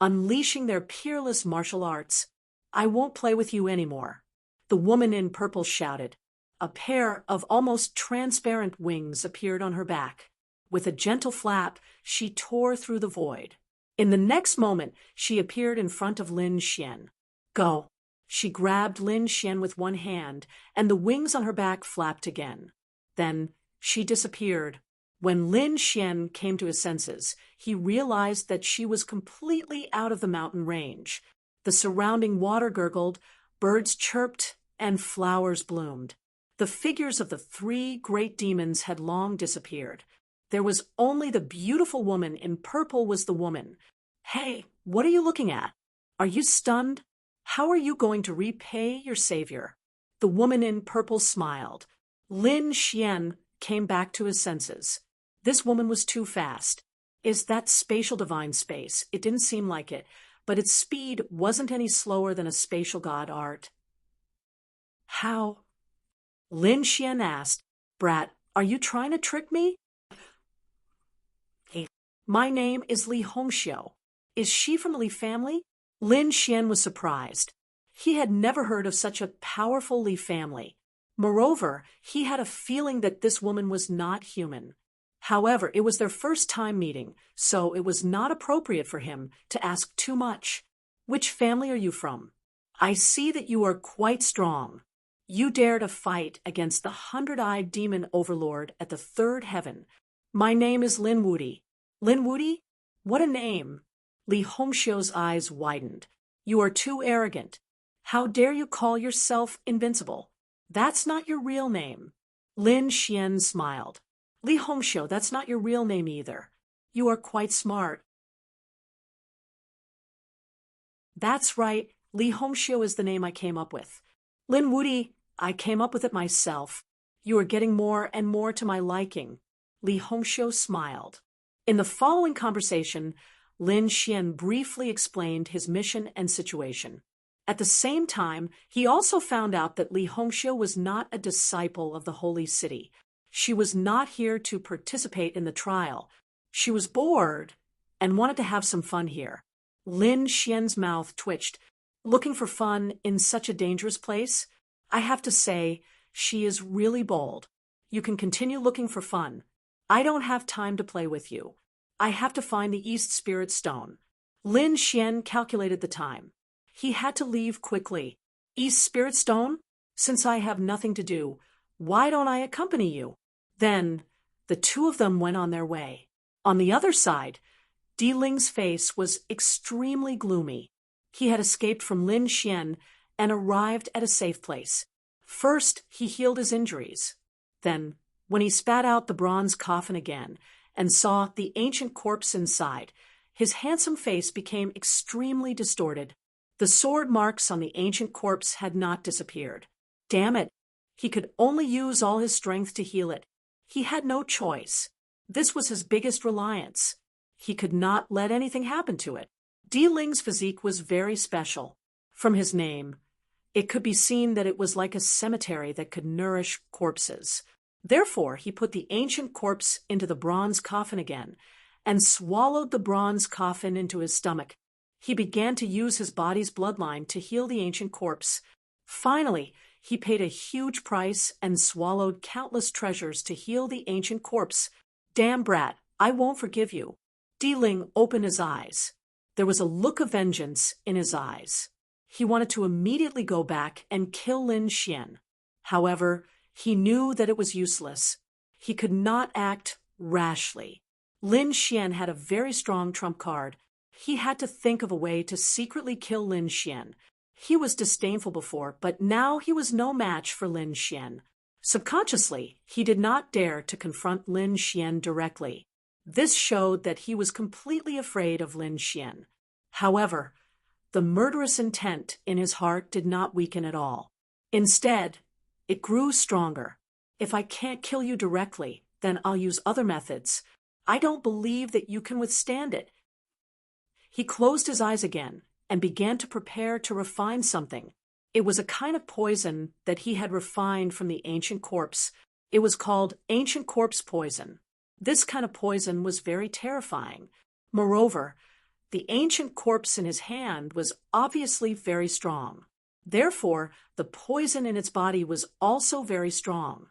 unleashing their peerless martial arts. I won't play with you anymore. The woman in purple shouted. A pair of almost transparent wings appeared on her back. With a gentle flap, she tore through the void. In the next moment, she appeared in front of Lin Xian. Go. She grabbed Lin Xian with one hand, and the wings on her back flapped again. Then she disappeared. When Lin Xian came to his senses, he realized that she was completely out of the mountain range. The surrounding water gurgled, birds chirped, and flowers bloomed. The figures of the three great demons had long disappeared. There was only the beautiful woman in purple was the woman. Hey, what are you looking at? Are you stunned? How are you going to repay your savior? The woman in purple smiled. Lin Xian came back to his senses. This woman was too fast. Is that spatial divine space? It didn't seem like it, but its speed wasn't any slower than a spatial god art. How? Lin Xian asked. Brat, are you trying to trick me? My name is Li Hongxiu. Is she from the Li family? Lin Xian was surprised. He had never heard of such a powerful Li family. Moreover, he had a feeling that this woman was not human. However, it was their first time meeting, so it was not appropriate for him to ask too much. Which family are you from? I see that you are quite strong. You dare to fight against the hundred-eyed demon overlord at the third heaven. My name is Lin Wudi. Lin Wudi? What a name! Li Hongxiu's eyes widened. You are too arrogant. How dare you call yourself invincible? That's not your real name. Lin Xian smiled. Li Hongxiu, that's not your real name either. You are quite smart. That's right, Li Hongxiu is the name I came up with. Lin Wudi, I came up with it myself. You are getting more and more to my liking. Li Hongxiu smiled. In the following conversation, Lin Xian briefly explained his mission and situation. At the same time, he also found out that Li Hongxiu was not a disciple of the Holy City. She was not here to participate in the trial. She was bored and wanted to have some fun here. Lin Xian's mouth twitched. Looking for fun in such a dangerous place? I have to say, she is really bold. You can continue looking for fun. I don't have time to play with you. I have to find the East Spirit Stone. Lin Xian calculated the time. He had to leave quickly. East Spirit Stone? Since I have nothing to do, why don't I accompany you? Then, the two of them went on their way. On the other side, Di Ling's face was extremely gloomy. He had escaped from Lin Xian and arrived at a safe place. First, he healed his injuries. Then, when he spat out the bronze coffin again and saw the ancient corpse inside, his handsome face became extremely distorted. The sword marks on the ancient corpse had not disappeared. Damn it! He could only use all his strength to heal it. He had no choice. This was his biggest reliance. He could not let anything happen to it. Di Ling's physique was very special. From his name, it could be seen that it was like a cemetery that could nourish corpses. Therefore, he put the ancient corpse into the bronze coffin again and swallowed the bronze coffin into his stomach. He began to use his body's bloodline to heal the ancient corpse. Finally, he paid a huge price and swallowed countless treasures to heal the ancient corpse. Damn brat, I won't forgive you. Di Ling opened his eyes. There was a look of vengeance in his eyes. He wanted to immediately go back and kill Lin Xian. However, he knew that it was useless. He could not act rashly. Lin Xian had a very strong trump card. He had to think of a way to secretly kill Lin Xian. He was disdainful before, but now he was no match for Lin Xian. Subconsciously, he did not dare to confront Lin Xian directly. This showed that he was completely afraid of Lin Xian. However, the murderous intent in his heart did not weaken at all. Instead, it grew stronger. If I can't kill you directly, then I'll use other methods. I don't believe that you can withstand it. He closed his eyes again and began to prepare to refine something. It was a kind of poison that he had refined from the ancient corpse. It was called ancient corpse poison. This kind of poison was very terrifying. Moreover, the ancient corpse in his hand was obviously very strong. Therefore, the poison in its body was also very strong.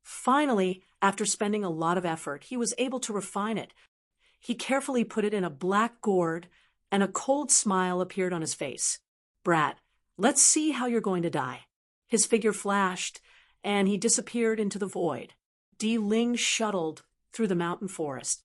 Finally, after spending a lot of effort, he was able to refine it. He carefully put it in a black gourd, and a cold smile appeared on his face. Brat, let's see how you're going to die. His figure flashed, and he disappeared into the void. Di Ling shuttled through the mountain forest.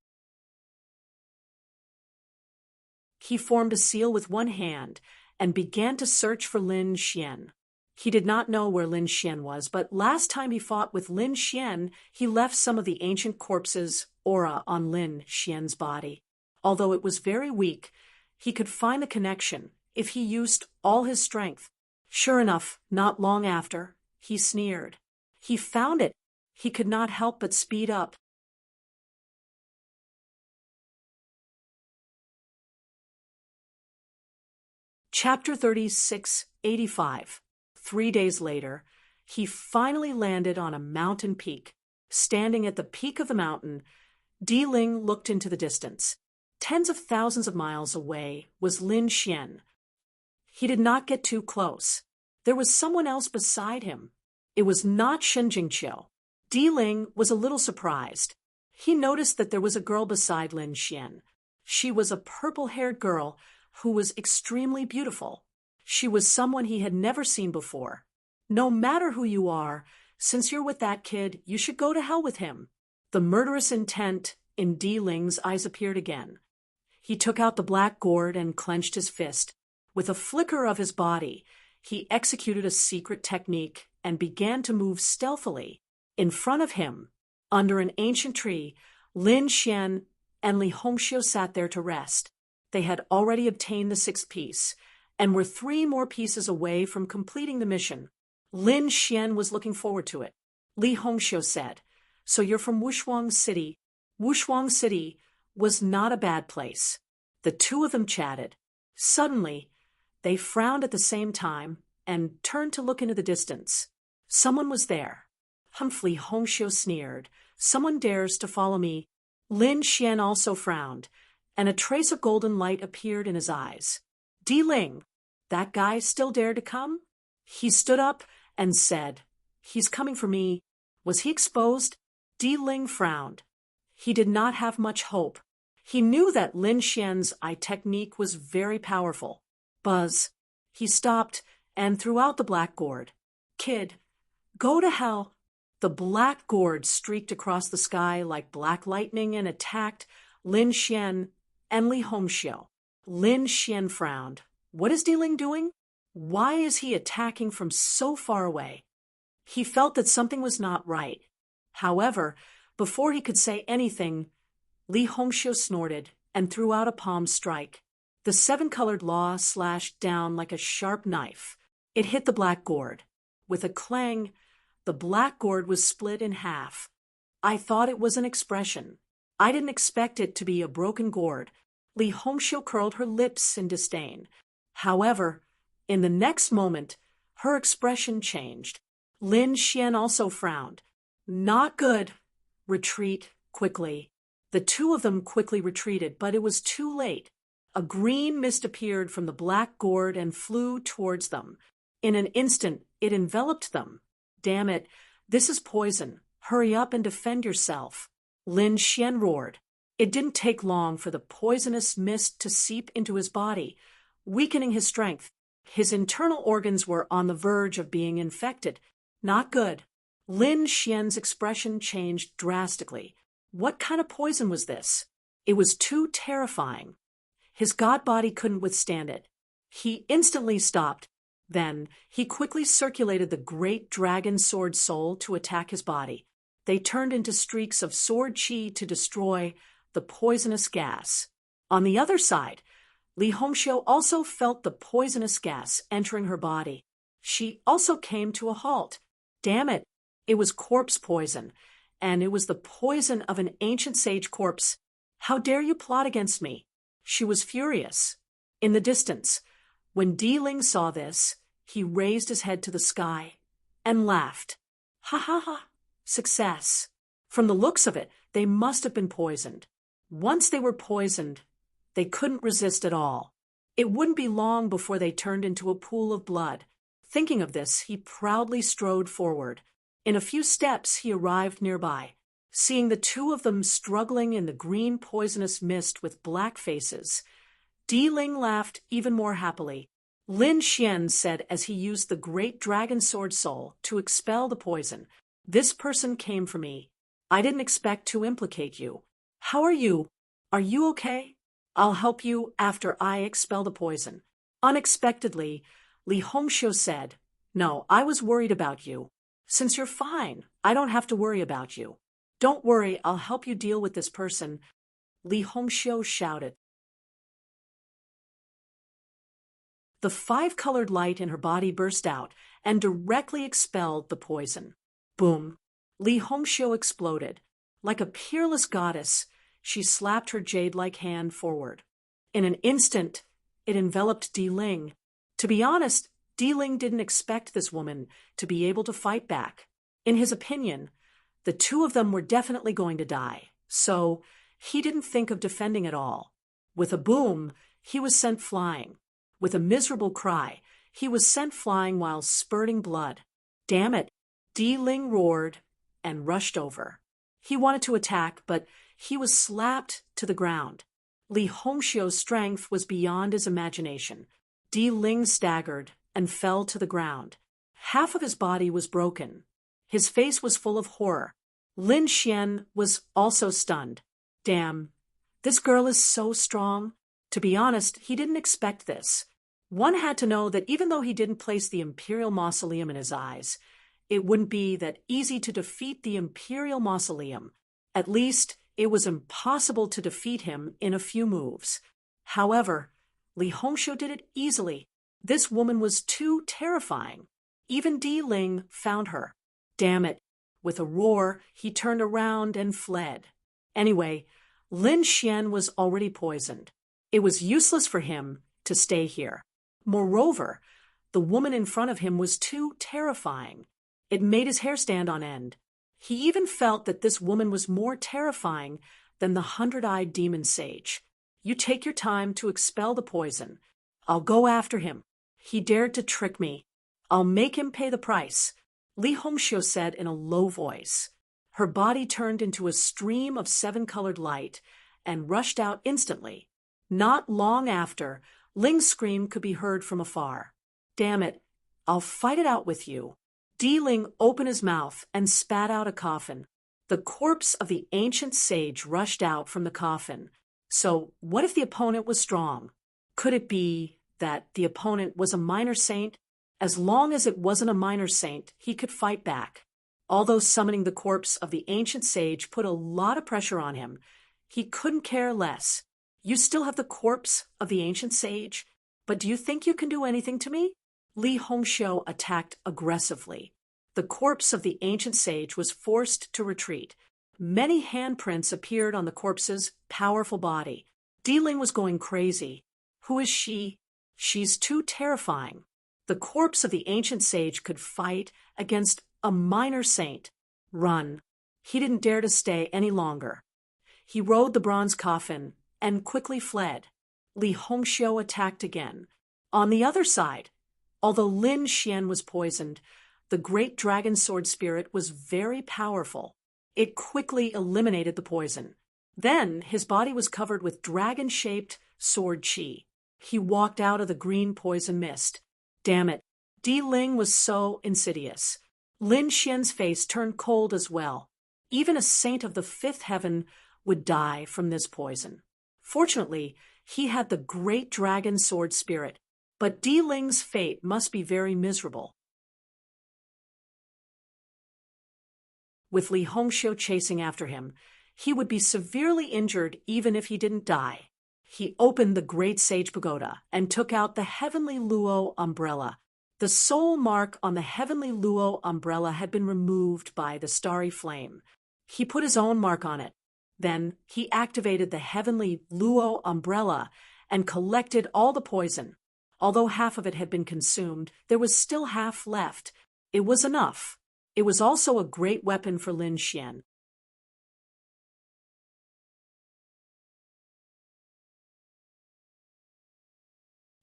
He formed a seal with one hand and began to search for Lin Xian. He did not know where Lin Xian was, but last time he fought with Lin Xian, he left some of the ancient corpse's aura on Lin Xian's body. Although it was very weak, he could find the connection if he used all his strength. Sure enough, not long after, he sneered. He found it. He could not help but speed up. Chapter 3685. 3 days later, he finally landed on a mountain peak. Standing at the peak of the mountain, Di Ling looked into the distance. Tens of thousands of miles away was Lin Xian. He did not get too close. There was someone else beside him. It was not Shen Jingqiu. Di Ling was a little surprised. He noticed that there was a girl beside Lin Xian. She was a purple-haired girl who was extremely beautiful. She was someone he had never seen before. No matter who you are, since you're with that kid, you should go to hell with him. The murderous intent in Di Ling's eyes appeared again. He took out the black gourd and clenched his fist. With a flicker of his body, he executed a secret technique and began to move stealthily. In front of him, under an ancient tree, Lin Xian and Li Hongxiu sat there to rest. They had already obtained the sixth piece, and were 3 more pieces away from completing the mission. Lin Xian was looking forward to it. Li Hongxiu said, "So you're from Wushuang City." Wushuang City was not a bad place. The two of them chatted. Suddenly, they frowned at the same time and turned to look into the distance. Someone was there. Li Hongxiu sneered. "Someone dares to follow me." Lin Xian also frowned, and a trace of golden light appeared in his eyes. Di Ling, that guy still dared to come? He stood up and said, "He's coming for me." Was he exposed? Di Ling frowned. He did not have much hope. He knew that Lin Xian's eye technique was very powerful. Buzz. He stopped and threw out the black gourd. "Kid, go to hell." The black gourd streaked across the sky like black lightning and attacked Lin Xian and Li Hongxiu. Lin Xian frowned. What is Di Ling doing? Why is he attacking from so far away? He felt that something was not right. However, before he could say anything, Li Hongxiu snorted and threw out a palm strike. The 7-colored law slashed down like a sharp knife. It hit the black gourd. With a clang, the black gourd was split in half. I thought it was an expression. I didn't expect it to be a broken gourd. Li Hongxiu curled her lips in disdain. However, in the next moment, her expression changed. Lin Xian also frowned. "Not good. Retreat, quickly." The two of them quickly retreated, but it was too late. A green mist appeared from the black gourd and flew towards them. In an instant, it enveloped them. "Damn it, this is poison. Hurry up and defend yourself." Lin Xian roared. It didn't take long for the poisonous mist to seep into his body, weakening his strength. His internal organs were on the verge of being infected. Not good. Lin Xian's expression changed drastically. What kind of poison was this? It was too terrifying. His god body couldn't withstand it. He instantly stopped. Then, he quickly circulated the great dragon sword soul to attack his body. They turned into streaks of sword chi to destroy the poisonous gas. On the other side, Li Hongxiu also felt the poisonous gas entering her body. She also came to a halt. Damn it, it was corpse poison, and it was the poison of an ancient sage corpse. How dare you plot against me? She was furious. In the distance, when Di Ling saw this, he raised his head to the sky and laughed. Ha ha ha, success. From the looks of it, they must have been poisoned. Once they were poisoned, they couldn't resist at all. It wouldn't be long before they turned into a pool of blood. Thinking of this, he proudly strode forward. In a few steps, he arrived nearby. Seeing the two of them struggling in the green poisonous mist with black faces, Di Ling laughed even more happily. Lin Xian said as he used the great dragon sword soul to expel the poison, "This person came for me. I didn't expect to implicate you. How are you? Are you okay? I'll help you after I expel the poison." Unexpectedly, Li Hongxiu said, "No, I was worried about you. Since you're fine, I don't have to worry about you. Don't worry, I'll help you deal with this person." Li Hongxiu shouted. The 5-colored light in her body burst out and directly expelled the poison. Boom! Li Hongxiu exploded. Like a peerless goddess, she slapped her jade-like hand forward. In an instant, it enveloped Di Ling. To be honest, Di Ling didn't expect this woman to be able to fight back. In his opinion, the two of them were definitely going to die, so he didn't think of defending at all. With a boom, he was sent flying. With a miserable cry, he was sent flying while spurting blood. "Damn it!" Di Ling roared and rushed over. He wanted to attack, but he was slapped to the ground. Li Hongxiu's strength was beyond his imagination. Di Ling staggered and fell to the ground. Half of his body was broken. His face was full of horror. Lin Xian was also stunned. Damn, this girl is so strong. To be honest, he didn't expect this. One had to know that even though he didn't place the imperial mausoleum in his eyes, it wouldn't be that easy to defeat the Imperial Mausoleum. At least, it was impossible to defeat him in a few moves. However, Li Hongqiu did it easily. This woman was too terrifying. Even Di Ling found her. Damn it. With a roar, he turned around and fled. Anyway, Lin Xian was already poisoned. It was useless for him to stay here. Moreover, the woman in front of him was too terrifying. It made his hair stand on end. He even felt that this woman was more terrifying than the 100-eyed demon sage. You take your time to expel the poison. I'll go after him. He dared to trick me. I'll make him pay the price, Li Hongqiu said in a low voice. Her body turned into a stream of 7-colored light and rushed out instantly. Not long after, Ling's scream could be heard from afar. Damn it, I'll fight it out with you. Di Ling opened his mouth and spat out a coffin. The corpse of the ancient sage rushed out from the coffin. So, what if the opponent was strong? Could it be that the opponent was a minor saint? As long as it wasn't a minor saint, he could fight back. Although summoning the corpse of the ancient sage put a lot of pressure on him, he couldn't care less. You still have the corpse of the ancient sage, but do you think you can do anything to me? Li Hongqiu attacked aggressively. The corpse of the ancient sage was forced to retreat. Many handprints appeared on the corpse's powerful body. Di Ling was going crazy. Who is she? She's too terrifying. The corpse of the ancient sage could fight against a minor saint. Run. He didn't dare to stay any longer. He rode the bronze coffin and quickly fled. Li Hongqiu attacked again. On the other side, although Lin Xian was poisoned, the great dragon sword spirit was very powerful. It quickly eliminated the poison. Then his body was covered with dragon-shaped sword qi. He walked out of the green poison mist. Damn it, Di Ling was so insidious. Lin Xian's face turned cold as well. Even a saint of the 5th heaven would die from this poison. Fortunately, he had the great dragon sword spirit, but Di Ling's fate must be very miserable. With Li Hongqiu chasing after him, he would be severely injured even if he didn't die. He opened the Great Sage Pagoda and took out the Heavenly Luo umbrella. The soul mark on the Heavenly Luo umbrella had been removed by the starry flame. He put his own mark on it. Then he activated the Heavenly Luo umbrella and collected all the poison. Although half of it had been consumed, there was still half left. It was enough. It was also a great weapon for Lin Xian.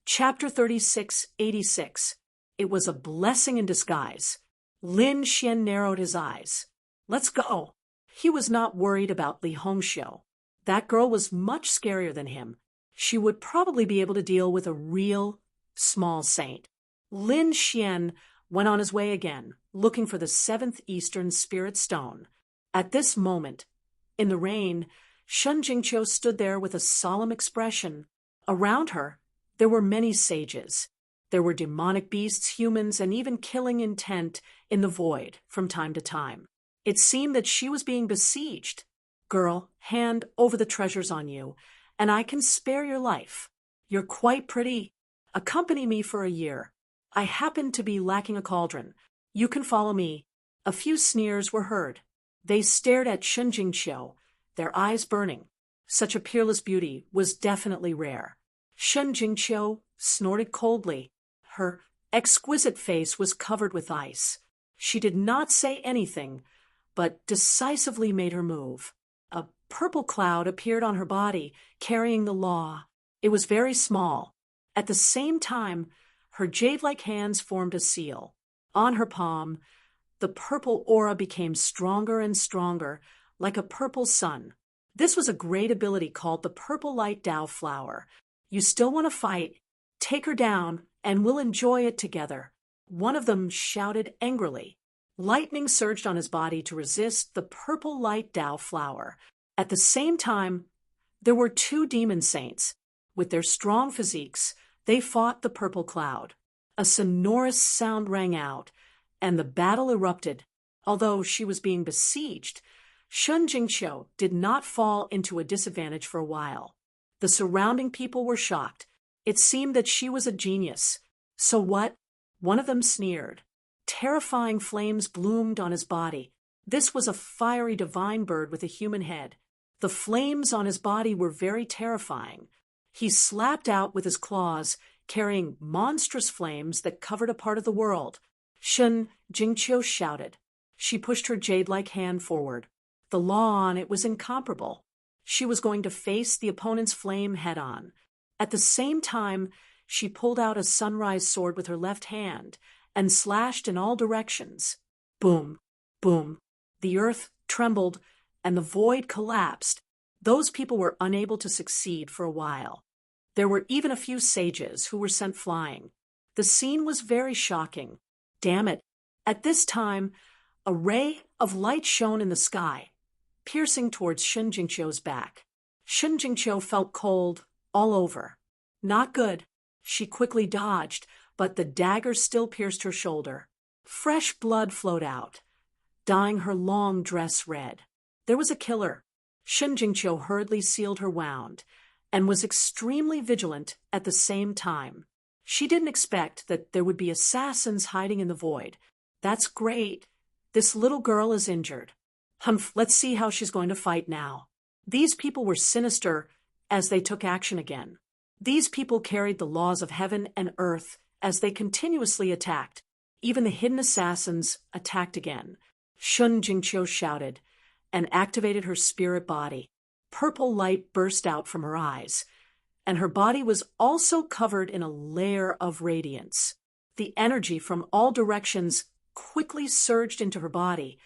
Chapter 3686. It was a blessing in disguise. Lin Xian narrowed his eyes. Let's go. He was not worried about Li Hongqiu. That girl was much scarier than him. She would probably be able to deal with a real small saint. Lin Xian went on his way again, looking for the 7th Eastern Spirit Stone. At this moment, in the rain, Shen Jingqiu stood there with a solemn expression. Around her, there were many sages. There were demonic beasts, humans, and even killing intent in the void from time to time. It seemed that she was being besieged. Girl, hand over the treasures on you, and I can spare your life. You're quite pretty. Accompany me for a year. I happen to be lacking a cauldron. You can follow me. A few sneers were heard. They stared at Shen Jingqiu, their eyes burning. Such a peerless beauty was definitely rare. Shen Jingqiu snorted coldly. Her exquisite face was covered with ice. She did not say anything, but decisively made her move. A purple cloud appeared on her body, carrying the law. It was very small. At the same time, her jade-like hands formed a seal. On her palm, the purple aura became stronger and stronger, like a purple sun. This was a great ability called the Purple Light Dao Flower. You still want to fight? Take her down, and we'll enjoy it together. One of them shouted angrily. Lightning surged on his body to resist the Purple Light Dao Flower. At the same time, there were 2 demon saints. With their strong physiques, they fought the purple cloud. A sonorous sound rang out, and the battle erupted. Although she was being besieged, Shun Jingqiu did not fall into a disadvantage for a while. The surrounding people were shocked. It seemed that she was a genius. So what? One of them sneered. Terrifying flames bloomed on his body. This was a fiery divine bird with a human head. The flames on his body were very terrifying. He slapped out with his claws, carrying monstrous flames that covered a part of the world. Shun Jingqiu shouted. She pushed her jade-like hand forward. The law on it was incomparable. She was going to face the opponent's flame head-on. At the same time, she pulled out a sunrise sword with her left hand and slashed in all directions. Boom, boom. The earth trembled and the void collapsed. Those people were unable to succeed for a while. There were even a few sages who were sent flying. The scene was very shocking. Damn it. At this time, a ray of light shone in the sky, piercing towards Shun Jingqiu's back. Shun Jingqiu felt cold all over. Not good. She quickly dodged, but the dagger still pierced her shoulder. Fresh blood flowed out, dyeing her long dress red. There was a killer. Shun Jingqiu hurriedly sealed her wound and was extremely vigilant at the same time. She didn't expect that there would be assassins hiding in the void. That's great. This little girl is injured. Humph, let's see how she's going to fight now. These people were sinister as they took action again. These people carried the laws of heaven and earth as they continuously attacked. Even the hidden assassins attacked again. Shun Jingqiu shouted and activated her spirit body. Purple light burst out from her eyes, and her body was also covered in a layer of radiance. The energy from all directions quickly surged into her body,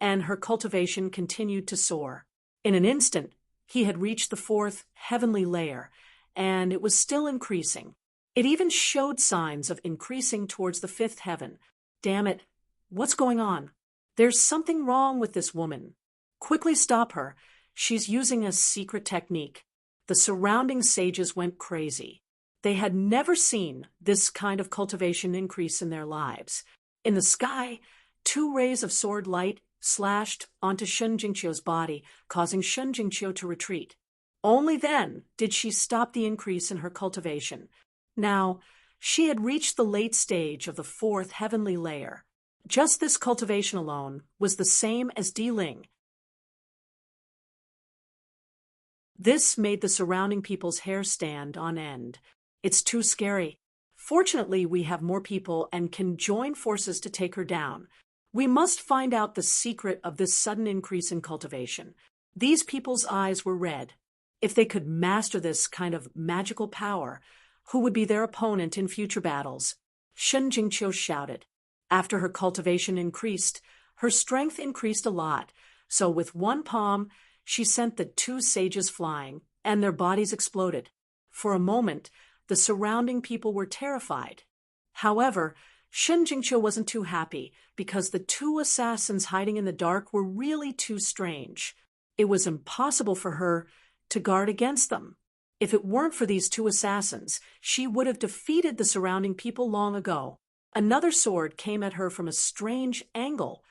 and her cultivation continued to soar. In an instant, he had reached the fourth heavenly layer, and it was still increasing. It even showed signs of increasing towards the fifth heaven. Damn it, what's going on? There's something wrong with this woman. Quickly stop her. She's using a secret technique. The surrounding sages went crazy. They had never seen this kind of cultivation increase in their lives. In the sky, 2 rays of sword light slashed onto Shun Jingqiu's body, causing Shun Jingqiu to retreat. Only then did she stop the increase in her cultivation. Now, she had reached the late stage of the 4th heavenly layer. Just this cultivation alone was the same as dealing. This made the surrounding people's hair stand on end. It's too scary. Fortunately, we have more people and can join forces to take her down. We must find out the secret of this sudden increase in cultivation. These people's eyes were red. If they could master this kind of magical power, who would be their opponent in future battles? Shun Jingqiu shouted. After her cultivation increased, her strength increased a lot, so with one palm, she sent the 2 sages flying, and their bodies exploded. For a moment, the surrounding people were terrified. However, Shun Jingqiu wasn't too happy because the 2 assassins hiding in the dark were really too strange. It was impossible for her to guard against them. If it weren't for these 2 assassins, she would have defeated the surrounding people long ago. Another sword came at her from a strange angle,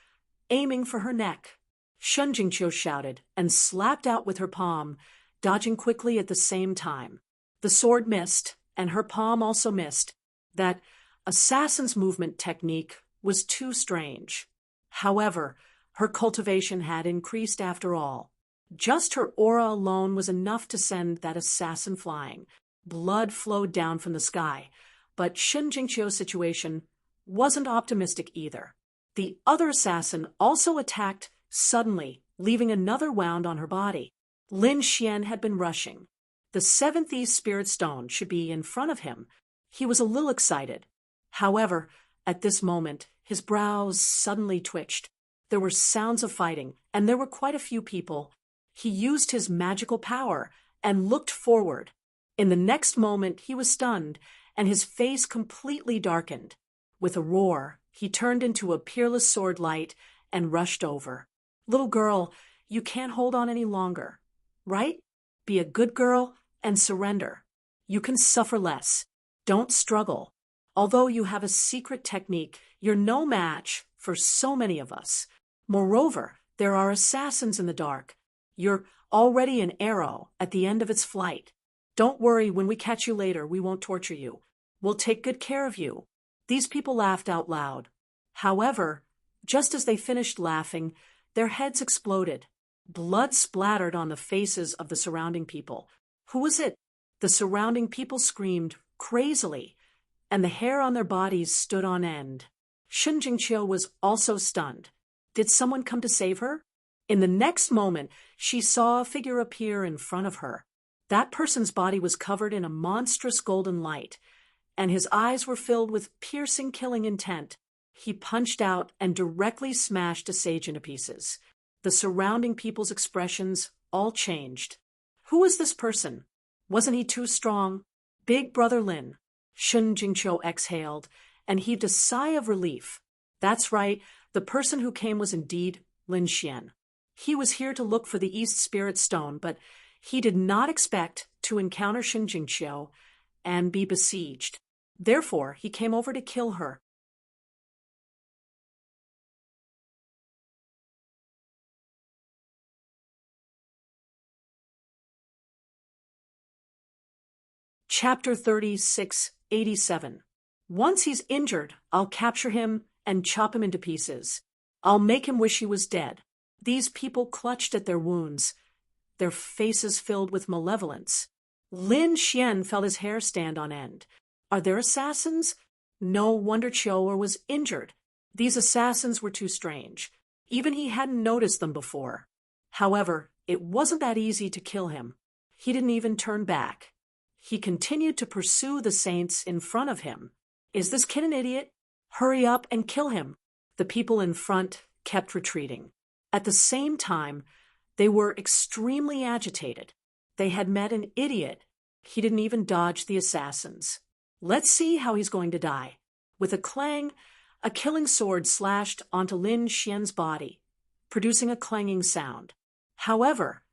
aiming for her neck. Shun Jingqiu shouted and slapped out with her palm, dodging quickly at the same time. The sword missed, and her palm also missed. That assassin's movement technique was too strange. However, her cultivation had increased after all. Just her aura alone was enough to send that assassin flying. Blood flowed down from the sky, but Shun Jingqiu's situation wasn't optimistic either. The other assassin also attacked suddenly, leaving another wound on her body. Lin Xian had been rushing. The 7th East Spirit Stone should be in front of him. He was a little excited. However, at this moment, his brows suddenly twitched. There were sounds of fighting, and there were quite a few people. He used his magical power and looked forward. In the next moment, he was stunned, and his face completely darkened. With a roar, he turned into a peerless sword light and rushed over. Little girl, you can't hold on any longer, right? Be a good girl and surrender. You can suffer less. Don't struggle. Although you have a secret technique, you're no match for so many of us. Moreover, there are assassins in the dark. You're already an arrow at the end of its flight. Don't worry, when we catch you later, we won't torture you. We'll take good care of you." These people laughed out loud. However, just as they finished laughing, their heads exploded. Blood splattered on the faces of the surrounding people. Who was it? The surrounding people screamed crazily, and the hair on their bodies stood on end. Shun Jingqiu was also stunned. Did someone come to save her? In the next moment, she saw a figure appear in front of her. That person's body was covered in a monstrous golden light, and his eyes were filled with piercing, killing intent. He punched out and directly smashed a sage into pieces. The surrounding people's expressions all changed. Who was this person? Wasn't he too strong? Big Brother Lin. Shun Jingqiu exhaled and heaved a sigh of relief. That's right, the person who came was indeed Lin Xian. He was here to look for the East Spirit Stone, but he did not expect to encounter Shun Jingqiu and be besieged. Therefore, he came over to kill her. Chapter 3687. Once he's injured, I'll capture him and chop him into pieces. I'll make him wish he was dead. These people clutched at their wounds, their faces filled with malevolence. Lin Xian felt his hair stand on end. Are there assassins? No wonder Qiu'er was injured. These assassins were too strange. Even he hadn't noticed them before. However, it wasn't that easy to kill him. He didn't even turn back. He continued to pursue the saints in front of him. Is this kid an idiot? Hurry up and kill him. The people in front kept retreating. At the same time, they were extremely agitated. They had met an idiot. He didn't even dodge the assassins. Let's see how he's going to die. With a clang, a killing sword slashed onto Lin Xian's body, producing a clanging sound. However,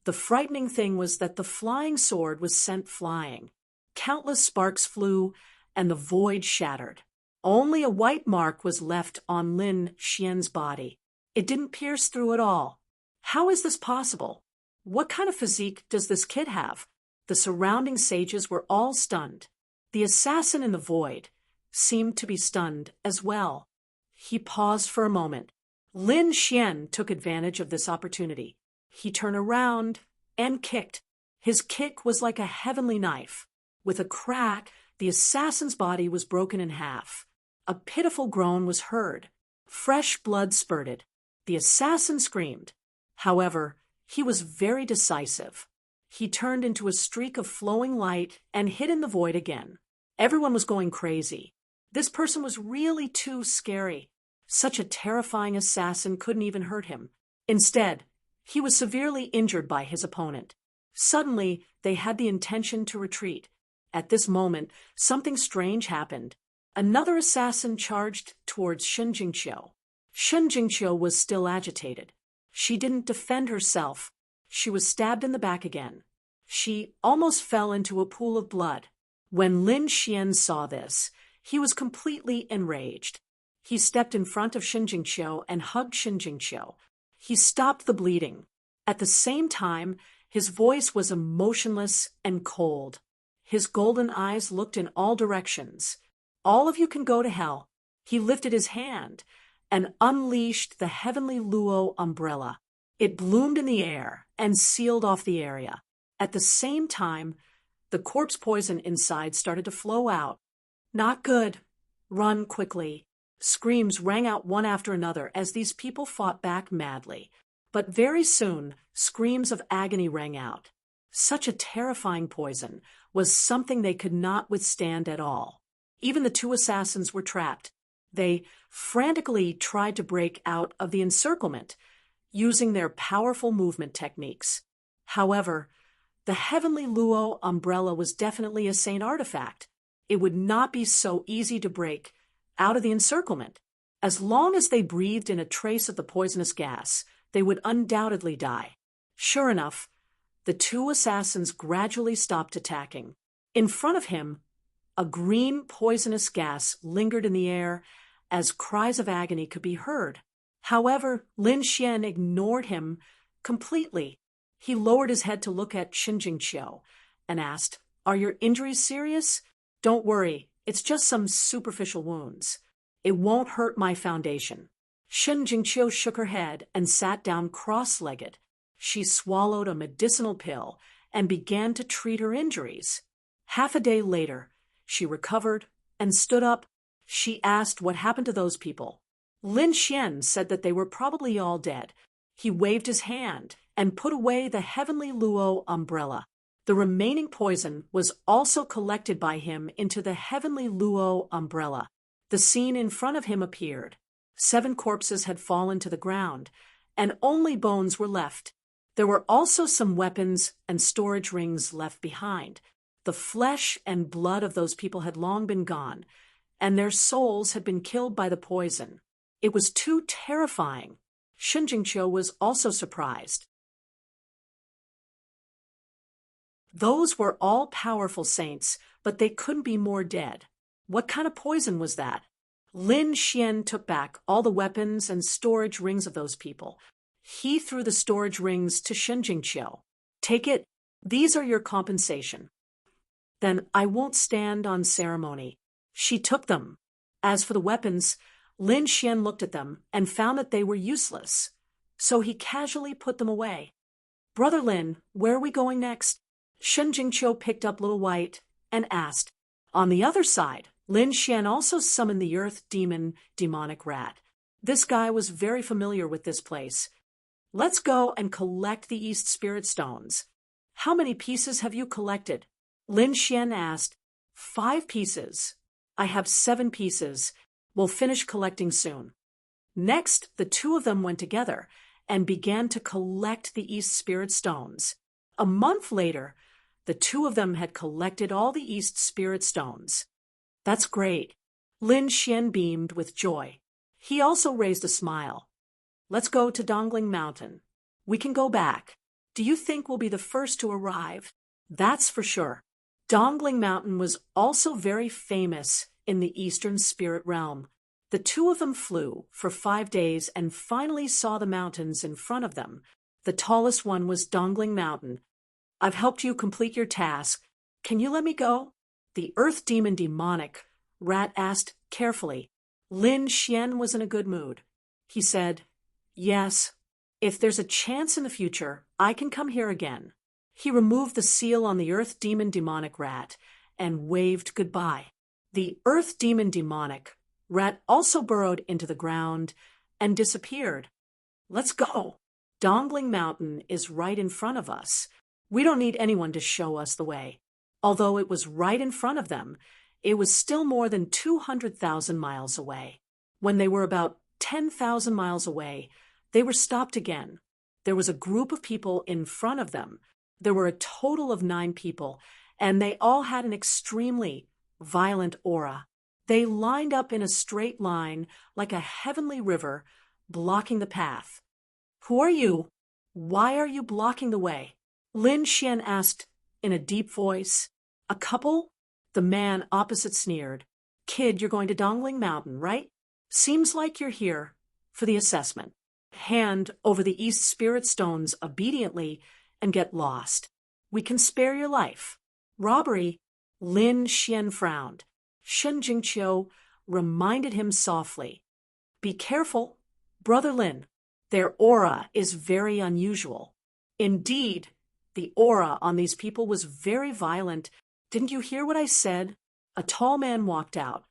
the frightening thing was that the flying sword was sent flying. Countless sparks flew, and the void shattered. Only a white mark was left on Lin Xian's body. It didn't pierce through at all. How is this possible? What kind of physique does this kid have? The surrounding sages were all stunned. The assassin in the void seemed to be stunned as well. He paused for a moment. Lin Xian took advantage of this opportunity. He turned around and kicked. His kick was like a heavenly knife. With a crack, the assassin's body was broken in half. A pitiful groan was heard. Fresh blood spurted. The assassin screamed. However, he was very decisive. He turned into a streak of flowing light and hid in the void again. Everyone was going crazy. This person was really too scary. Such a terrifying assassin couldn't even hurt him. Instead, he was severely injured by his opponent. Suddenly, they had the intention to retreat. At this moment, something strange happened. Another assassin charged towards Shun Jingqiu. Shun Jingqiu was still agitated. She didn't defend herself. She was stabbed in the back again. She almost fell into a pool of blood. When Lin Xian saw this, he was completely enraged. He stepped in front of Shun Jingqiu and hugged Shun Jingqiu. He stopped the bleeding. At the same time, his voice was emotionless and cold. His golden eyes looked in all directions. All of you can go to hell. He lifted his hand and unleashed the heavenly Luo umbrella. It bloomed in the air and sealed off the area. At the same time, the corpse poison inside started to flow out. Not good. Run quickly. Screams rang out one after another as these people fought back madly. But very soon, screams of agony rang out. Such a terrifying poison was something they could not withstand at all. Even the two assassins were trapped. They frantically tried to break out of the encirclement, using their powerful movement techniques. However, the heavenly Luo umbrella was definitely a saint artifact. It would not be so easy to break out of the encirclement. As long as they breathed in a trace of the poisonous gas, they would undoubtedly die. Sure enough, the two assassins gradually stopped attacking. In front of him, a green poisonous gas lingered in the air as cries of agony could be heard. However, Lin Xian ignored him completely. He lowered his head to look at Shen Jingqiu and asked, "Are your injuries serious?" "Don't worry, it's just some superficial wounds. It won't hurt my foundation." Shen Jingqiu shook her head and sat down cross-legged. She swallowed a medicinal pill and began to treat her injuries. Half a day later, she recovered and stood up. She asked what happened to those people. Lin Xian said that they were probably all dead. He waved his hand and put away the heavenly Luo umbrella. The remaining poison was also collected by him into the heavenly Luo umbrella. The scene in front of him appeared. 7 corpses had fallen to the ground, and only bones were left. There were also some weapons and storage rings left behind. The flesh and blood of those people had long been gone, and their souls had been killed by the poison. It was too terrifying. Shen Jingqiu was also surprised. Those were all powerful saints, but they couldn't be more dead. What kind of poison was that? Lin Xian took back all the weapons and storage rings of those people. He threw the storage rings to Shen Jingqiu. "Take it. These are your compensation." "Then I won't stand on ceremony." She took them. As for the weapons, Lin Xian looked at them and found that they were useless. So he casually put them away. "Brother Lin, where are we going next?" Shen Jingqiu picked up Little White and asked. On the other side, Lin Xian also summoned the earth demon, demonic rat. This guy was very familiar with this place. "Let's go and collect the East Spirit Stones." "How many pieces have you collected?" Lin Xian asked. 5 pieces. "I have 7 pieces. We'll finish collecting soon." Next, the 2 of them went together and began to collect the East Spirit Stones. A month later, the 2 of them had collected all the East Spirit Stones. "That's great." Lin Xian beamed with joy. He also raised a smile. "Let's go to Dongling Mountain. We can go back. Do you think we'll be the first to arrive?" "That's for sure." Dongling Mountain was also very famous in the Eastern Spirit Realm. The 2 of them flew for 5 days and finally saw the mountains in front of them. The tallest one was Dongling Mountain. "I've helped you complete your task. Can you let me go?" The earth demon demonic rat asked carefully. Lin Xian was in a good mood. He said, "Yes, if there's a chance in the future, I can come here again." He removed the seal on the earth demon demonic rat and waved goodbye. The earth demon demonic rat also burrowed into the ground and disappeared. "Let's go. Dongling Mountain is right in front of us. We don't need anyone to show us the way." Although it was right in front of them, it was still more than 200,000 miles away. When they were about 10,000 miles away, they were stopped again. There was a group of people in front of them. There were a total of 9 people, and they all had an extremely violent aura. They lined up in a straight line like a heavenly river, blocking the path. "Who are you? Why are you blocking the way?" Lin Xian asked in a deep voice. "A couple?" The man opposite sneered. "Kid, you're going to Dongling Mountain, right? Seems like you're here for the assessment. Hand over the East Spirit Stones obediently and get lost. We can spare your life." "Robbery?" Lin Xian frowned. Shen Jingqiu reminded him softly. "Be careful, Brother Lin. Their aura is very unusual." Indeed, the aura on these people was very violent. "Didn't you hear what I said?" A tall man walked out.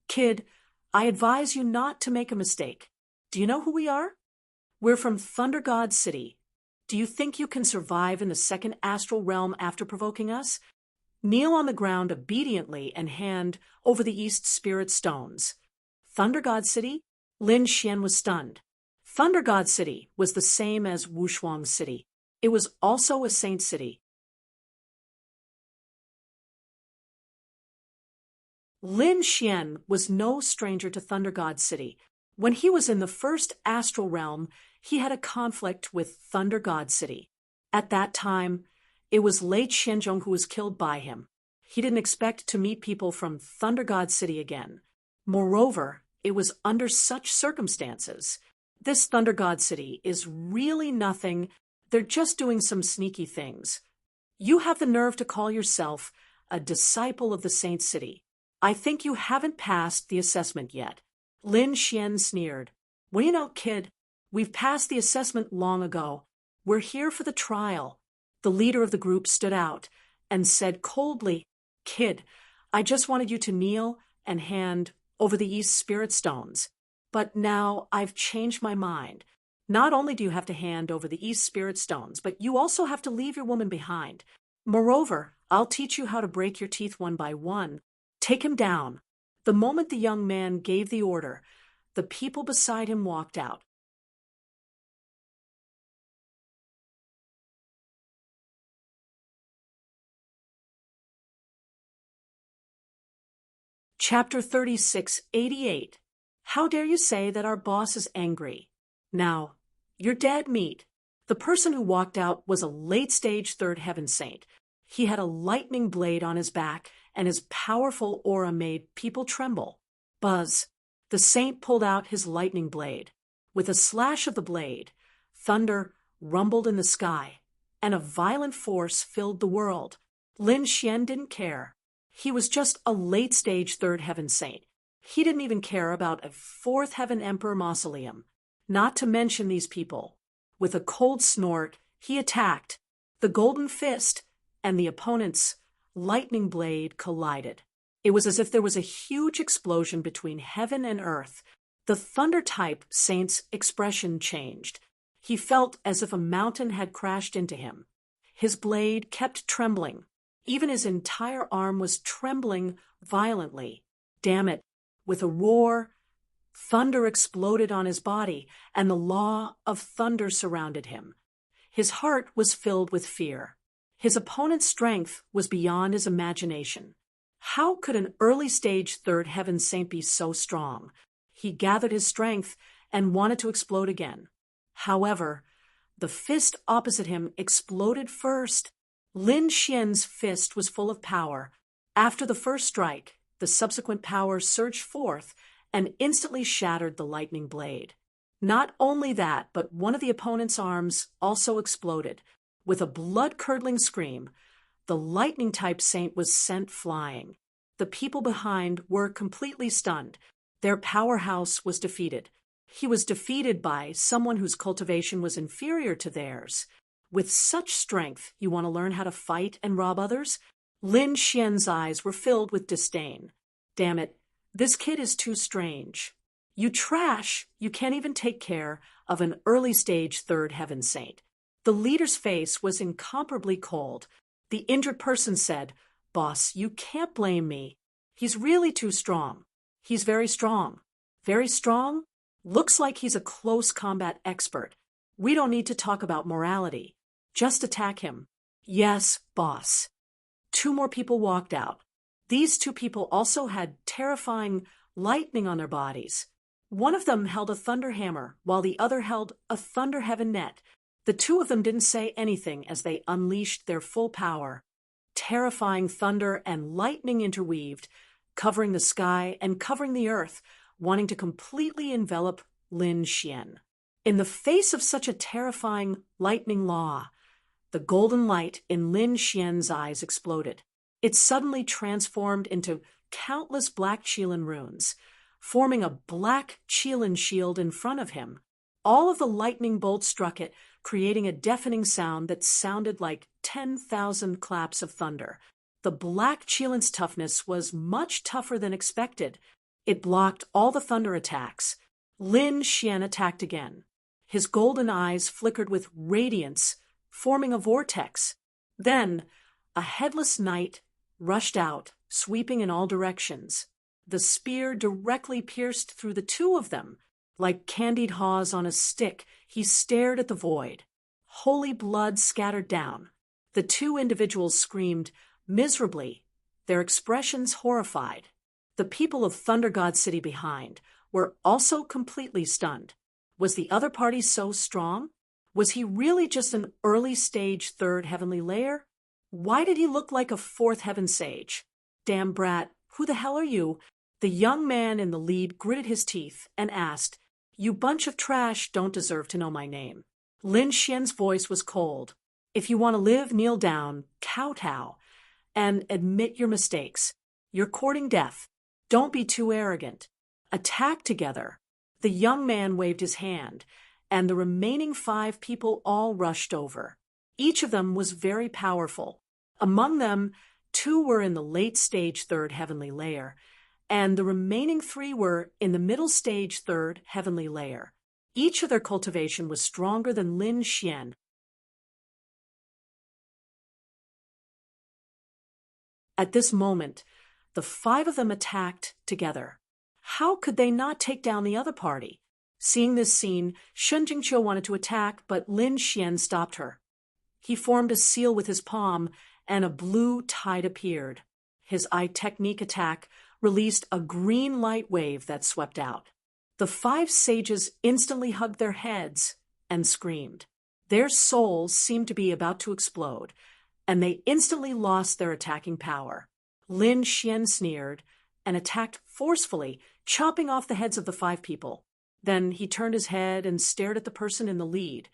"Kid, I advise you not to make a mistake. Do you know who we are? We're from Thunder God City. Do you think you can survive in the second astral realm after provoking us? Kneel on the ground obediently and hand over the East Spirit Stones." Thunder God City? Lin Xian was stunned. Thunder God City was the same as Wushuang City. It was also a saint city. Lin Xian was no stranger to Thunder God City. When he was in the first astral realm, he had a conflict with Thunder God City. At that time, it was late Xianzhong who was killed by him. He didn't expect to meet people from Thunder God City again. Moreover, It was under such circumstances. This Thunder God City is really nothing. They're just doing some sneaky things. You have the nerve to call yourself a disciple of the Saint City. I think you haven't passed the assessment yet. Lin Xian sneered. What do you know, kid? We've passed the assessment long ago. We're here for the trial. The leader of the group stood out and said coldly, Kid, I just wanted you to kneel and hand over the East Spirit Stones. But now I've changed my mind. Not only do you have to hand over the East Spirit Stones, but you also have to leave your woman behind. Moreover, I'll teach you how to break your teeth one by one. Take him down. The moment the young man gave the order, the people beside him walked out. Chapter 3688. How dare you say that our boss is angry? Now, you're dead meat. The person who walked out was a late-stage third heaven saint. He had a lightning blade on his back, and his powerful aura made people tremble. Buzz. The saint pulled out his lightning blade. With a slash of the blade, thunder rumbled in the sky, and a violent force filled the world. Lin Xian didn't care. He was just a late-stage third heaven saint. He didn't even care about a fourth heaven emperor mausoleum. Not to mention these people. With a cold snort, he attacked. The golden fist and the opponent's lightning blade collided. It was as if there was a huge explosion between heaven and earth. The thunder-type saint's expression changed. He felt as if a mountain had crashed into him. His blade kept trembling. Even his entire arm was trembling violently. Damn it. With a roar, thunder exploded on his body, and the law of thunder surrounded him. His heart was filled with fear. His opponent's strength was beyond his imagination. How could an early-stage third heaven saint be so strong? He gathered his strength and wanted to explode again. However, the fist opposite him exploded first. Lin Xian's fist was full of power. After the first strike, the subsequent power surged forth and instantly shattered the lightning blade. Not only that, but one of the opponent's arms also exploded. With a blood-curdling scream, the lightning-type saint was sent flying. The people behind were completely stunned. Their powerhouse was defeated. He was defeated by someone whose cultivation was inferior to theirs. With such strength, you want to learn how to fight and rob others? Lin Xian's eyes were filled with disdain. Damn it, this kid is too strange. You trash! You can't even take care of an early-stage third heaven saint. The leader's face was incomparably cold. The injured person said, Boss, you can't blame me. He's really too strong. He's very strong. Very strong? Looks like he's a close combat expert. We don't need to talk about morality. Just attack him. Yes, boss. Two more people walked out. These two people also had terrifying lightning on their bodies. One of them held a thunder hammer, while the other held a thunder heaven net. The two of them didn't say anything as they unleashed their full power. Terrifying thunder and lightning interweaved, covering the sky and covering the earth, wanting to completely envelop Lin Xian. In the face of such a terrifying lightning law, the golden light in Lin Xian's eyes exploded. It suddenly transformed into countless black Qilin runes, forming a black Qilin shield in front of him. All of the lightning bolts struck it, creating a deafening sound that sounded like 10,000 claps of thunder. The black Qilin's toughness was much tougher than expected. It blocked all the thunder attacks. Lin Xian attacked again. His golden eyes flickered with radiance, forming a vortex. Then, a headless knight rushed out, sweeping in all directions. The spear directly pierced through the two of them. Like candied haws on a stick, he stared at the void. Holy blood scattered down. The two individuals screamed miserably, their expressions horrified. The people of Thunder God City behind were also completely stunned. Was the other party so strong? Was he really just an early-stage third heavenly layer? Why did he look like a fourth heaven sage? Damn brat, who the hell are you? The young man in the lead gritted his teeth and asked, "You bunch of trash don't deserve to know my name." Lin Xian's voice was cold. "If you want to live, kneel down, kowtow, and admit your mistakes. You're courting death. Don't be too arrogant. Attack together." The young man waved his hand, and the remaining 5 people all rushed over. Each of them was very powerful. Among them, 2 were in the late-stage 3rd heavenly layer, and the remaining 3 were in the middle-stage 3rd heavenly layer. Each of their cultivation was stronger than Lin Xian. At this moment, the 5 of them attacked together. How could they not take down the other party? Seeing this scene, Shen Jingqiu wanted to attack, but Lin Xian stopped her. He formed a seal with his palm, and a blue tide appeared. His eye technique attack released a green light wave that swept out. The 5 sages instantly hugged their heads and screamed. Their souls seemed to be about to explode, and they instantly lost their attacking power. Lin Xian sneered and attacked forcefully, chopping off the heads of the 5 people. Then he turned his head and stared at the person in the lead.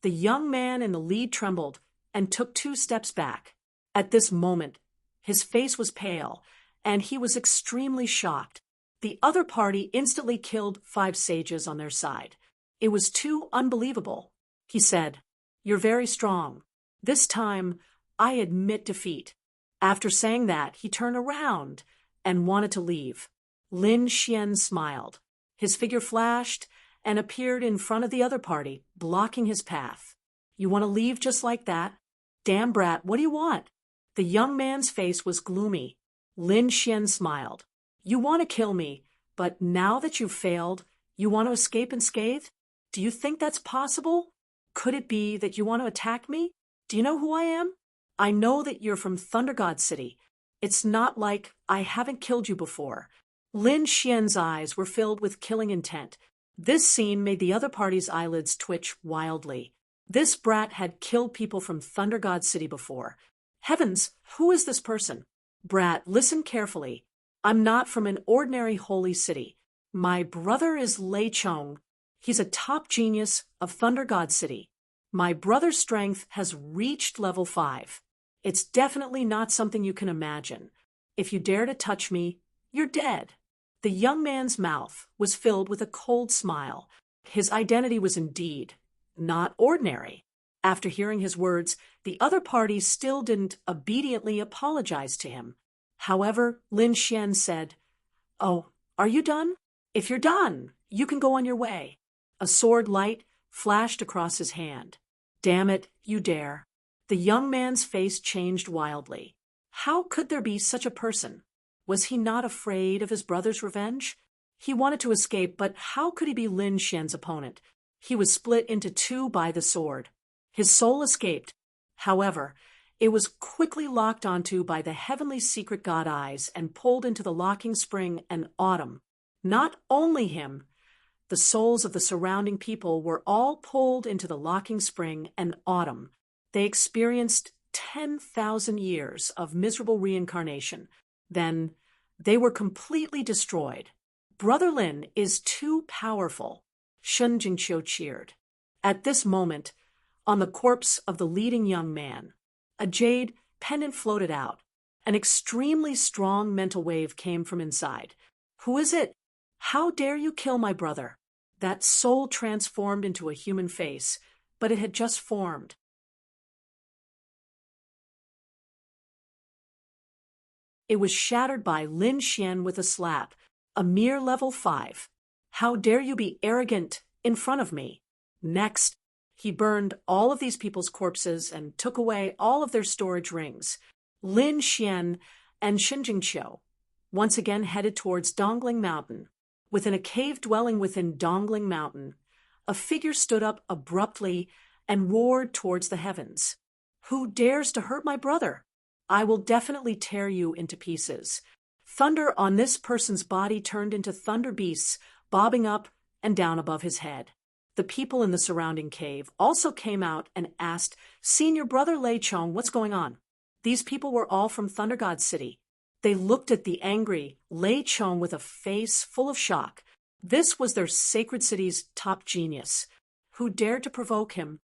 The young man in the lead trembled and took 2 steps back. At this moment, his face was pale, and he was extremely shocked. The other party instantly killed 5 sages on their side. It was too unbelievable. He said, "You're very strong. This time, I admit defeat." After saying that, he turned around and wanted to leave. Lin Xian smiled. His figure flashed and appeared in front of the other party, blocking his path. "You want to leave just like that? Damn brat, what do you want?" The young man's face was gloomy. Lin Xian smiled. "You want to kill me, but now that you've failed, you want to escape unscathed? Do you think that's possible? Could it be that you want to attack me? Do you know who I am? I know that you're from Thunder God City. It's not like I haven't killed you before." Lin Xian's eyes were filled with killing intent. This scene made the other party's eyelids twitch wildly. This brat had killed people from Thunder God City before. Heavens, who is this person? "Brat, listen carefully. I'm not from an ordinary holy city. My brother is Lei Chong. He's a top genius of Thunder God City. My brother's strength has reached level 5. It's definitely not something you can imagine. If you dare to touch me, you're dead." The young man's mouth was filled with a cold smile. His identity was indeed not ordinary. After hearing his words, the other party still didn't obediently apologize to him. However, Lin Xian said, "Oh, are you done? If you're done, you can go on your way." A sword light flashed across his hand. "Damn it, you dare." The young man's face changed wildly. How could there be such a person? Was he not afraid of his brother's revenge? He wanted to escape, but how could he be Lin Xian's opponent? He was split into 2 by the sword. His soul escaped. However, it was quickly locked onto by the heavenly secret god eyes and pulled into the locking spring and autumn. Not only him, the souls of the surrounding people were all pulled into the locking spring and autumn. They experienced 10,000 years of miserable reincarnation. Then they were completely destroyed. "Brother Lin is too powerful," Shen Jingqiu cheered. At this moment, on the corpse of the leading young man, a jade pendant floated out. An extremely strong mental wave came from inside. "Who is it? How dare you kill my brother?" That soul transformed into a human face, but it had just formed. It was shattered by Lin Xian with a slap. "A mere level 5. How dare you be arrogant in front of me?" Next, he burned all of these people's corpses and took away all of their storage rings. Lin Xian and Shen Jingqiu once again headed towards Dongling Mountain. Within a cave dwelling within Dongling Mountain, a figure stood up abruptly and roared towards the heavens. "Who dares to hurt my brother? I will definitely tear you into pieces." Thunder on this person's body turned into thunder beasts, bobbing up and down above his head. The people in the surrounding cave also came out and asked, "Senior brother Lei Chong, what's going on?" These people were all from Thunder God City. They looked at the angry Lei Chong with a face full of shock. This was their sacred city's top genius. Who dared to provoke him?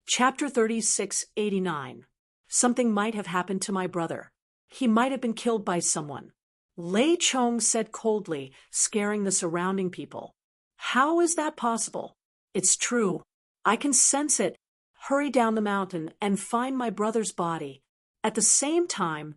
Chapter 3689. Something might have happened to my brother. He might have been killed by someone. Lei Chong said coldly, scaring the surrounding people. How is that possible? It's true. I can sense it. Hurry down the mountain and find my brother's body. At the same time,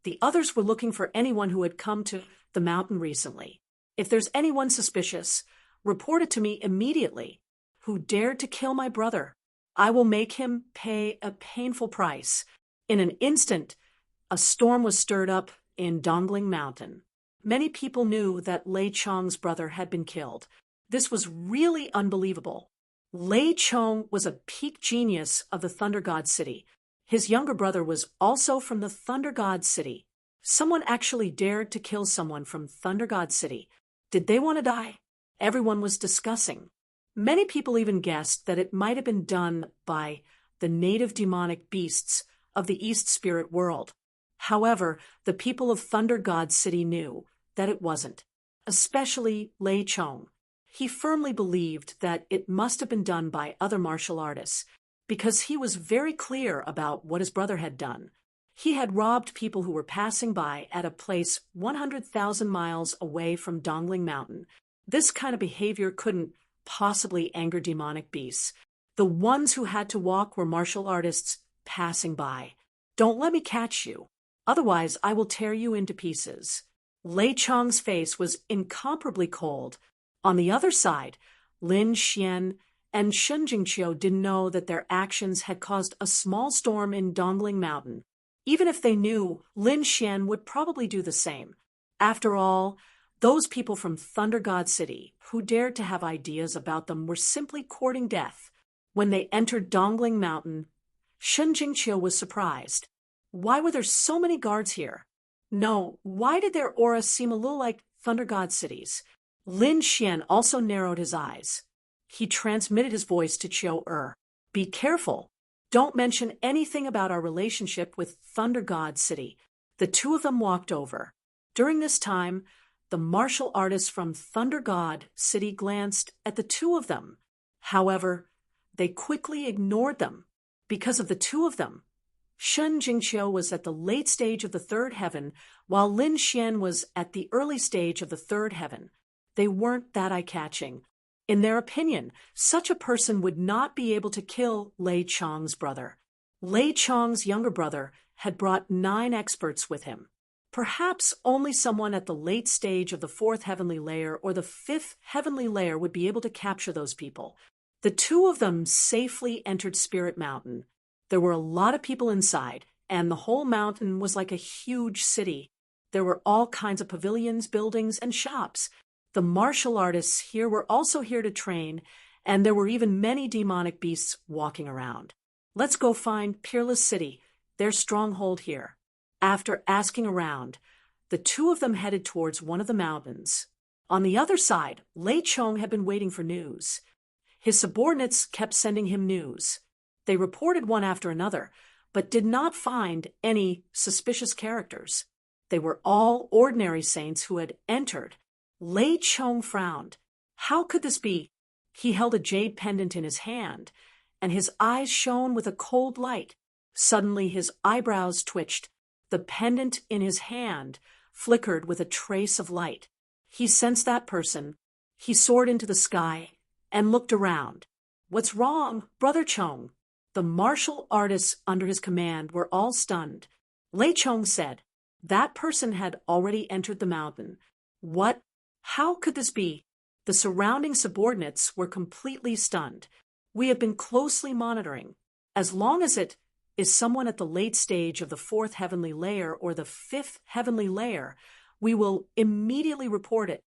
the others were looking for anyone who had come to the mountain recently. If there's anyone suspicious, report it to me immediately. Who dared to kill my brother? I will make him pay a painful price. In an instant, a storm was stirred up in Dongling Mountain. Many people knew that Lei Chong's brother had been killed. This was really unbelievable. Lei Chong was a peak genius of the Thunder God City. His younger brother was also from the Thunder God City. Someone actually dared to kill someone from Thunder God City. Did they want to die? Everyone was discussing. Many people even guessed that it might have been done by the native demonic beasts of the East Spirit world. However, the people of Thunder God City knew that it wasn't, especially Lei Chong. He firmly believed that it must have been done by other martial artists, because he was very clear about what his brother had done. He had robbed people who were passing by at a place 100,000 miles away from Dongling Mountain. This kind of behavior couldn't possibly anger demonic beasts. The ones who had to walk were martial artists passing by. Don't let me catch you. Otherwise, I will tear you into pieces. Lei Chong's face was incomparably cold. On the other side, Lin Xian and Shun Jingqiu didn't know that their actions had caused a small storm in Dongling Mountain. Even if they knew, Lin Xian would probably do the same. After all, those people from Thunder God City who dared to have ideas about them were simply courting death. When they entered Dongling Mountain, Shun Jingqiu was surprised. Why were there so many guards here? No, why did their aura seem a little like Thunder God City's? Lin Xian also narrowed his eyes. He transmitted his voice to Chiu Er. Be careful. Don't mention anything about our relationship with Thunder God City. The two of them walked over. During this time, the martial artists from Thunder God City glanced at the two of them. However, they quickly ignored them. Because of the two of them, Shun Jingqiu was at the late stage of the third heaven, while Lin Xian was at the early stage of the third heaven. They weren't that eye-catching. In their opinion, such a person would not be able to kill Lei Chong's brother. Lei Chong's younger brother had brought 9 experts with him. Perhaps only someone at the late stage of the 4th heavenly layer or the 5th heavenly layer would be able to capture those people. The two of them safely entered Spirit Mountain. There were a lot of people inside, and the whole mountain was like a huge city. There were all kinds of pavilions, buildings, and shops. The martial artists here were also here to train, and there were even many demonic beasts walking around. Let's go find Peerless City, their stronghold here. After asking around, the two of them headed towards one of the mountains. On the other side, Lei Chong had been waiting for news. His subordinates kept sending him news. They reported one after another, but did not find any suspicious characters. They were all ordinary saints who had entered. Lei Chong frowned. How could this be? He held a jade pendant in his hand, and his eyes shone with a cold light. Suddenly his eyebrows twitched. The pendant in his hand flickered with a trace of light. He sensed that person. He soared into the sky and looked around. What's wrong, Brother Chong? The martial artists under his command were all stunned. Lei Chong said, that person had already entered the mountain. What? How could this be? The surrounding subordinates were completely stunned. We have been closely monitoring. As long as it is someone at the late stage of the 4th heavenly layer or the 5th heavenly layer, we will immediately report it.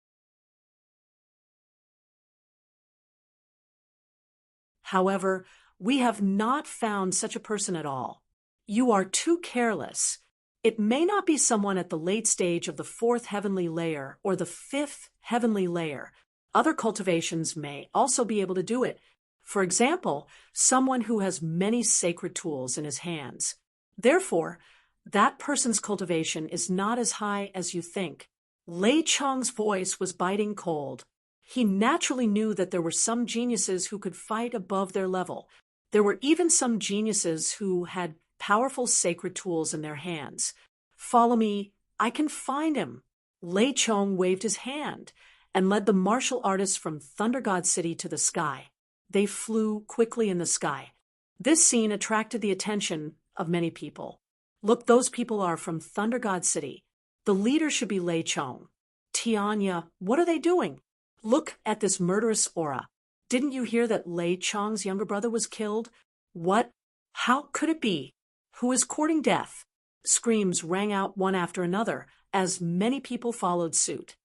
However, we have not found such a person at all. You are too careless. It may not be someone at the late stage of the 4th heavenly layer or the 5th heavenly layer. Other cultivations may also be able to do it. For example, someone who has many sacred tools in his hands. Therefore, that person's cultivation is not as high as you think. Lei Chong's voice was biting cold. He naturally knew that there were some geniuses who could fight above their level. There were even some geniuses who had powerful sacred tools in their hands. Follow me, I can find him. Lei Chong waved his hand and led the martial artists from Thunder God City to the sky. They flew quickly in the sky. This scene attracted the attention of many people. Look, those people are from Thunder God City. The leader should be Lei Chong. Tianya, what are they doing? Look at this murderous aura. Didn't you hear that Lei Chong's younger brother was killed? What? How could it be? Who is courting death? Screams rang out one after another as many people followed suit.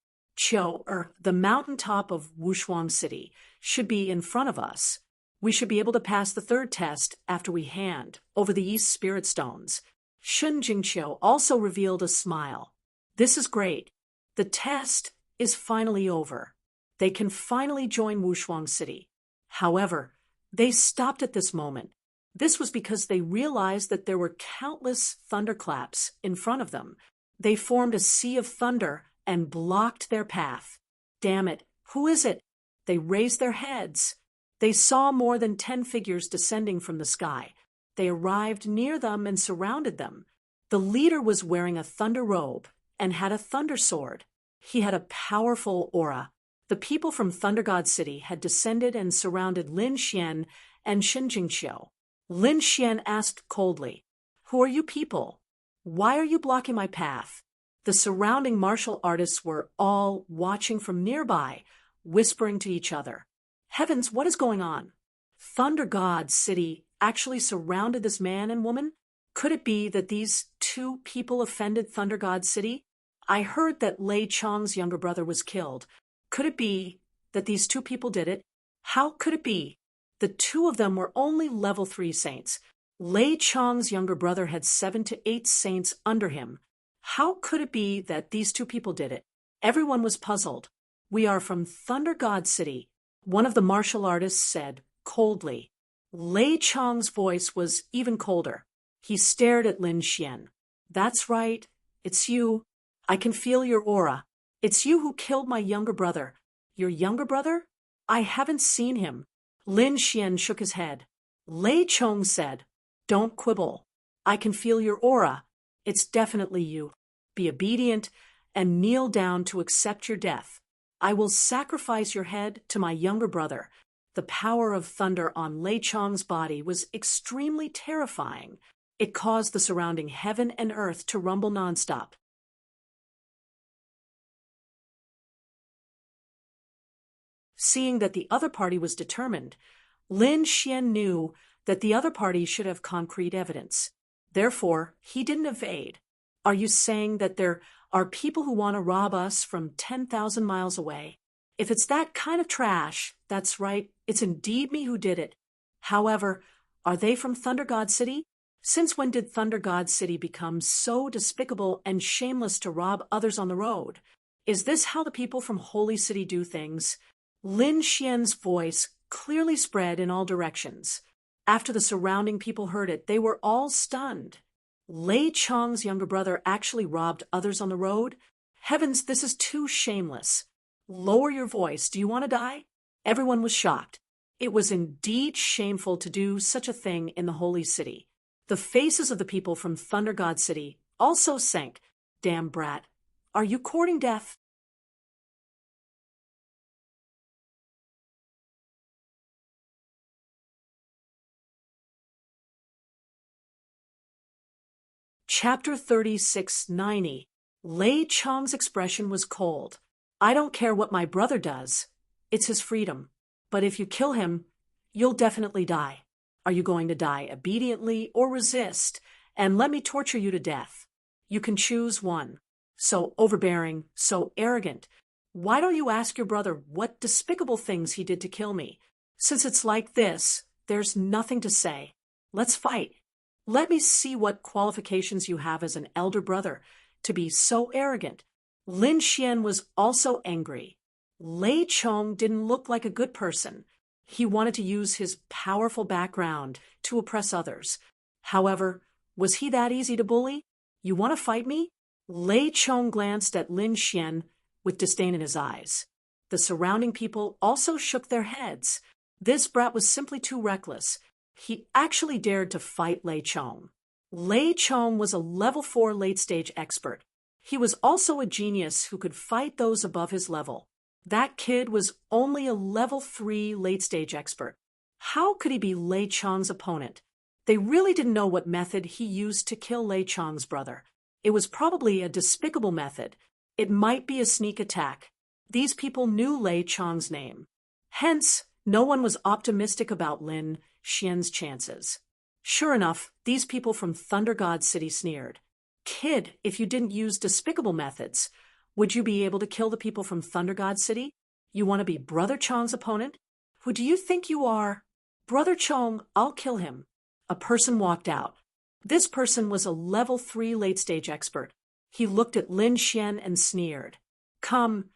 The mountaintop of Wushuang City, should be in front of us. We should be able to pass the third test after we hand over the East Spirit Stones. Shun Jingqiu also revealed a smile. This is great. The test is finally over. They can finally join Wushuang City. However, they stopped at this moment. This was because they realized that there were countless thunderclaps in front of them. They formed a sea of thunder and blocked their path. Damn it, who is it? They raised their heads. They saw more than 10 figures descending from the sky. They arrived near them and surrounded them. The leader was wearing a thunder robe and had a thunder sword. He had a powerful aura. The people from Thunder God City had descended and surrounded Lin Xian and Shin Jingqiu. Lin Xian asked coldly, "Who are you people? Why are you blocking my path?" The surrounding martial artists were all watching from nearby, whispering to each other. Heavens, what is going on? Thunder God City actually surrounded this man and woman? Could it be that these two people offended Thunder God City? I heard that Lei Chong's younger brother was killed. Could it be that these two people did it? How could it be? The two of them were only level 3 saints. Lei Chong's younger brother had 7 to 8 saints under him. How could it be that these two people did it? Everyone was puzzled. "We are from Thunder God City," one of the martial artists said coldly. Lei Chong's voice was even colder. He stared at Lin Xian. "That's right. It's you. I can feel your aura. It's you who killed my younger brother." "Your younger brother? I haven't seen him." Lin Xian shook his head. Lei Chong said, "Don't quibble. I can feel your aura. It's definitely you. Be obedient and kneel down to accept your death. I will sacrifice your head to my younger brother." The power of thunder on Lei Chong's body was extremely terrifying. It caused the surrounding heaven and earth to rumble nonstop. Seeing that the other party was determined, Lin Xian knew that the other party should have concrete evidence. Therefore, he didn't evade. "Are you saying that there are people who want to rob us from 10,000 miles away? If it's that kind of trash, that's right, it's indeed me who did it. However, are they from Thunder God City? Since when did Thunder God City become so despicable and shameless to rob others on the road? Is this how the people from Holy City do things?" Lin Xian's voice clearly spread in all directions. After the surrounding people heard it, they were all stunned. Lei Chong's younger brother actually robbed others on the road? Heavens, this is too shameless. Lower your voice. Do you want to die? Everyone was shocked. It was indeed shameful to do such a thing in the Holy City. The faces of the people from Thunder God City also sank. "Damn brat. Are you courting death?" Chapter 3690. Lei Chong's expression was cold. "I don't care what my brother does. It's his freedom. But if you kill him, you'll definitely die. Are you going to die obediently or resist and let me torture you to death? You can choose one. So overbearing, so arrogant. Why don't you ask your brother what despicable things he did to kill me? Since it's like this, there's nothing to say. Let's fight. Let me see what qualifications you have as an elder brother to be so arrogant." Lin Xian was also angry. Lei Chong didn't look like a good person. He wanted to use his powerful background to oppress others. However, was he that easy to bully? You want to fight me? Lei Chong glanced at Lin Xian with disdain in his eyes. The surrounding people also shook their heads. This brat was simply too reckless. He actually dared to fight Lei Chong. Lei Chong was a level 4 late-stage expert. He was also a genius who could fight those above his level. That kid was only a level 3 late-stage expert. How could he be Lei Chong's opponent? They really didn't know what method he used to kill Lei Chong's brother. It was probably a despicable method. It might be a sneak attack. These people knew Lei Chong's name. Hence, no one was optimistic about Lin Xian's chances. Sure enough, these people from Thunder God City sneered. Kid, if you didn't use despicable methods, would you be able to kill the people from Thunder God City? You want to be Brother Chong's opponent? Who do you think you are? Brother Chong, I'll kill him. A person walked out. This person was a level 3 late-stage expert. He looked at Lin Xian and sneered. Come,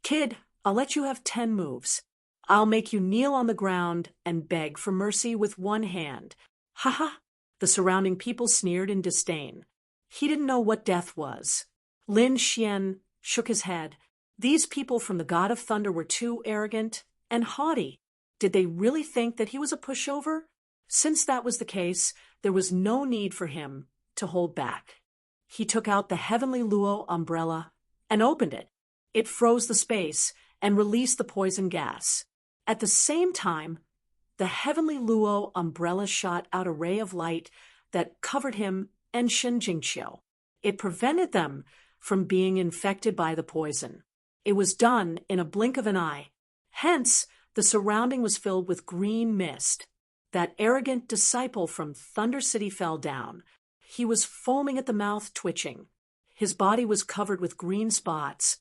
kid, I'll let you have 10 moves. I'll make you kneel on the ground and beg for mercy with one hand. Ha ha! The surrounding people sneered in disdain. He didn't know what death was. Lin Xian shook his head. These people from the God of Thunder were too arrogant and haughty. Did they really think that he was a pushover? Since that was the case, there was no need for him to hold back. He took out the Heavenly Luo umbrella and opened it. It froze the space and released the poison gas. At the same time, the Heavenly Luo umbrella shot out a ray of light that covered him and Shen Jingqiu. It prevented them from being infected by the poison. It was done in a blink of an eye. Hence, the surrounding was filled with green mist. That arrogant disciple from Thunder City fell down. He was foaming at the mouth, twitching. His body was covered with green spots.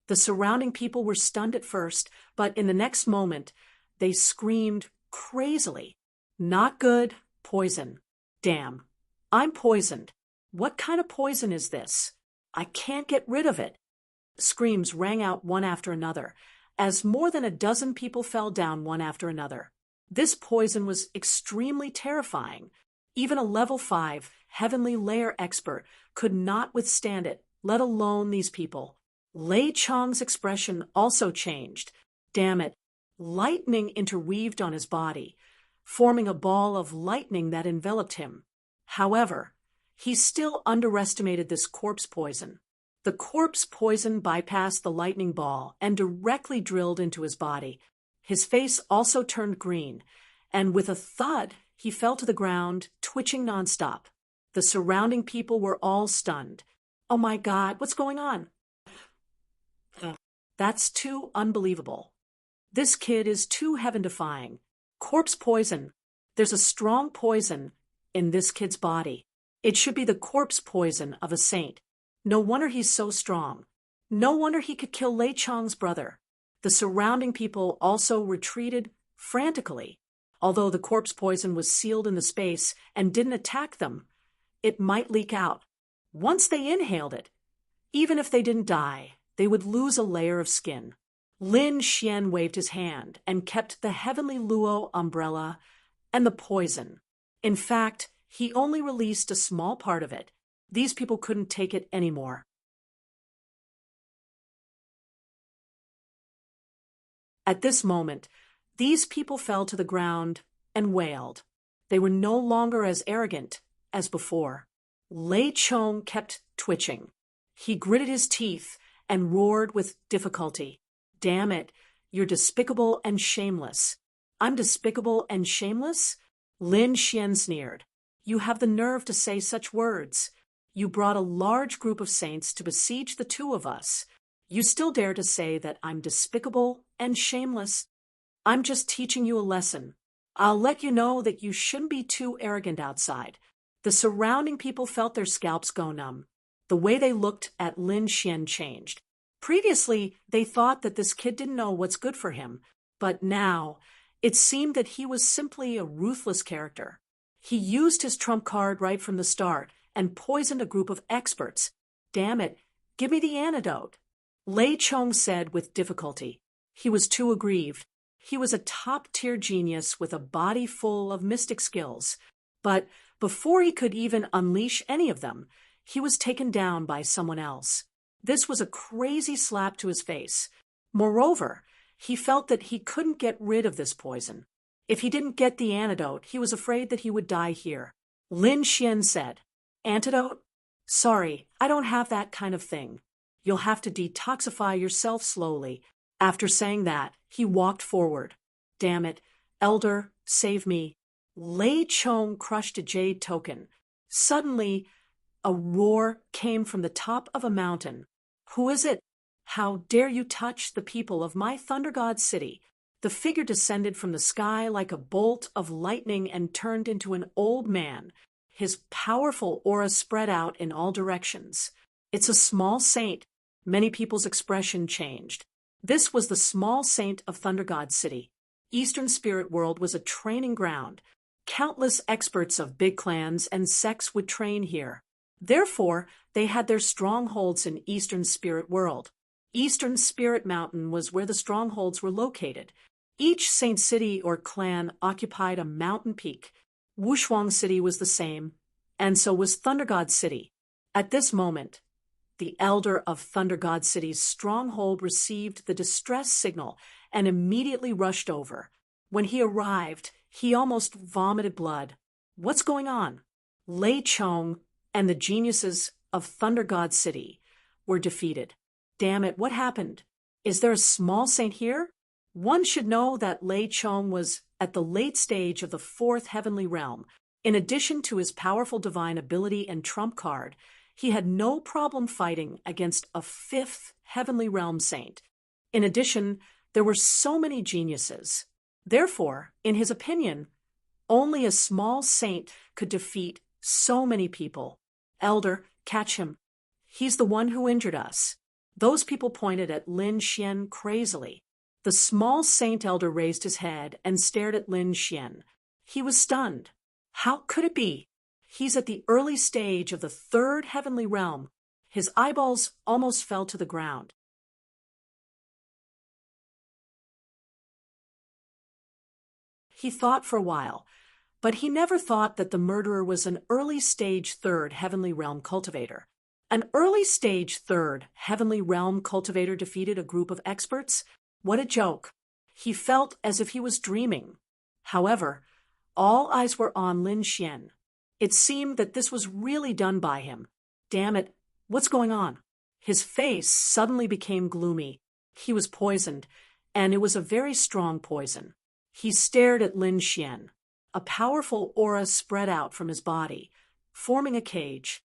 The surrounding people were stunned at first, but in the next moment, they screamed crazily. Not good, poison. Damn, I'm poisoned. What kind of poison is this? I can't get rid of it. Screams rang out one after another, as more than a dozen people fell down one after another. This poison was extremely terrifying. Even a level 5 heavenly layer expert could not withstand it, let alone these people. Lei Chong's expression also changed. Damn it. Lightning interweaved on his body, forming a ball of lightning that enveloped him. However, he still underestimated this corpse poison. The corpse poison bypassed the lightning ball and directly drilled into his body. His face also turned green, and with a thud, he fell to the ground, twitching nonstop. The surrounding people were all stunned. Oh my God, what's going on? That's too unbelievable. This kid is too heaven-defying. Corpse poison. There's a strong poison in this kid's body. It should be the corpse poison of a saint. No wonder he's so strong. No wonder he could kill Lei Chong's brother. The surrounding people also retreated frantically. Although the corpse poison was sealed in the space and didn't attack them, it might leak out. Once they inhaled it, even if they didn't die, they would lose a layer of skin. Lin Xian waved his hand and kept the Heavenly Luo umbrella and the poison. In fact, he only released a small part of it. These people couldn't take it anymore. At this moment, these people fell to the ground and wailed. They were no longer as arrogant as before. Lei Chong kept twitching. He gritted his teeth and roared with difficulty. Damn it, you're despicable and shameless. I'm despicable and shameless? Lin Xian sneered. You have the nerve to say such words. You brought a large group of saints to besiege the two of us. You still dare to say that I'm despicable and shameless? I'm just teaching you a lesson. I'll let you know that you shouldn't be too arrogant outside. The surrounding people felt their scalps go numb. The way they looked at Lin Xian changed. Previously, they thought that this kid didn't know what's good for him, but now it seemed that he was simply a ruthless character. He used his trump card right from the start and poisoned a group of experts. Damn it, give me the antidote. Lei Chong said with difficulty. He was too aggrieved. He was a top-tier genius with a body full of mystic skills. But before he could even unleash any of them, he was taken down by someone else. This was a crazy slap to his face. Moreover, he felt that he couldn't get rid of this poison. If he didn't get the antidote, he was afraid that he would die here. Lin Xian said, "Antidote? Sorry, I don't have that kind of thing. You'll have to detoxify yourself slowly." After saying that, he walked forward. "Damn it, Elder, save me." Lei Chong crushed a jade token. Suddenly, a roar came from the top of a mountain. "Who is it? How dare you touch the people of my Thunder God city?" The figure descended from the sky like a bolt of lightning and turned into an old man. His powerful aura spread out in all directions. "It's a small saint." Many people's expression changed. This was the small saint of Thunder God City. Eastern Spirit World was a training ground. Countless experts of big clans and sects would train here. Therefore, they had their strongholds in Eastern Spirit World. Eastern Spirit Mountain was where the strongholds were located. Each saint city or clan occupied a mountain peak. Wushuang City was the same, and so was Thunder God City. At this moment, the elder of Thunder God City's stronghold received the distress signal and immediately rushed over. When he arrived, he almost vomited blood. "What's going on?" Lei Chong and the geniuses of Thunder God City were defeated. "Damn it, what happened? Is there a small saint here?" One should know that Lei Chong was at the late stage of the fourth heavenly realm. In addition to his powerful divine ability and trump card, he had no problem fighting against a fifth heavenly realm saint. In addition, there were so many geniuses. Therefore, in his opinion, only a small saint could defeat so many people. "Elder, catch him. He's the one who injured us." Those people pointed at Lin Xian crazily. The small saint elder raised his head and stared at Lin Xian. He was stunned. How could it be? He's at the early stage of the third heavenly realm. His eyeballs almost fell to the ground. He thought for a while, but he never thought that the murderer was an early stage third heavenly realm cultivator. An early stage third heavenly realm cultivator defeated a group of experts? What a joke. He felt as if he was dreaming. However, all eyes were on Lin Xian. It seemed that this was really done by him. "Damn it, what's going on?" His face suddenly became gloomy. He was poisoned, and it was a very strong poison. He stared at Lin Xian. A powerful aura spread out from his body, forming a cage.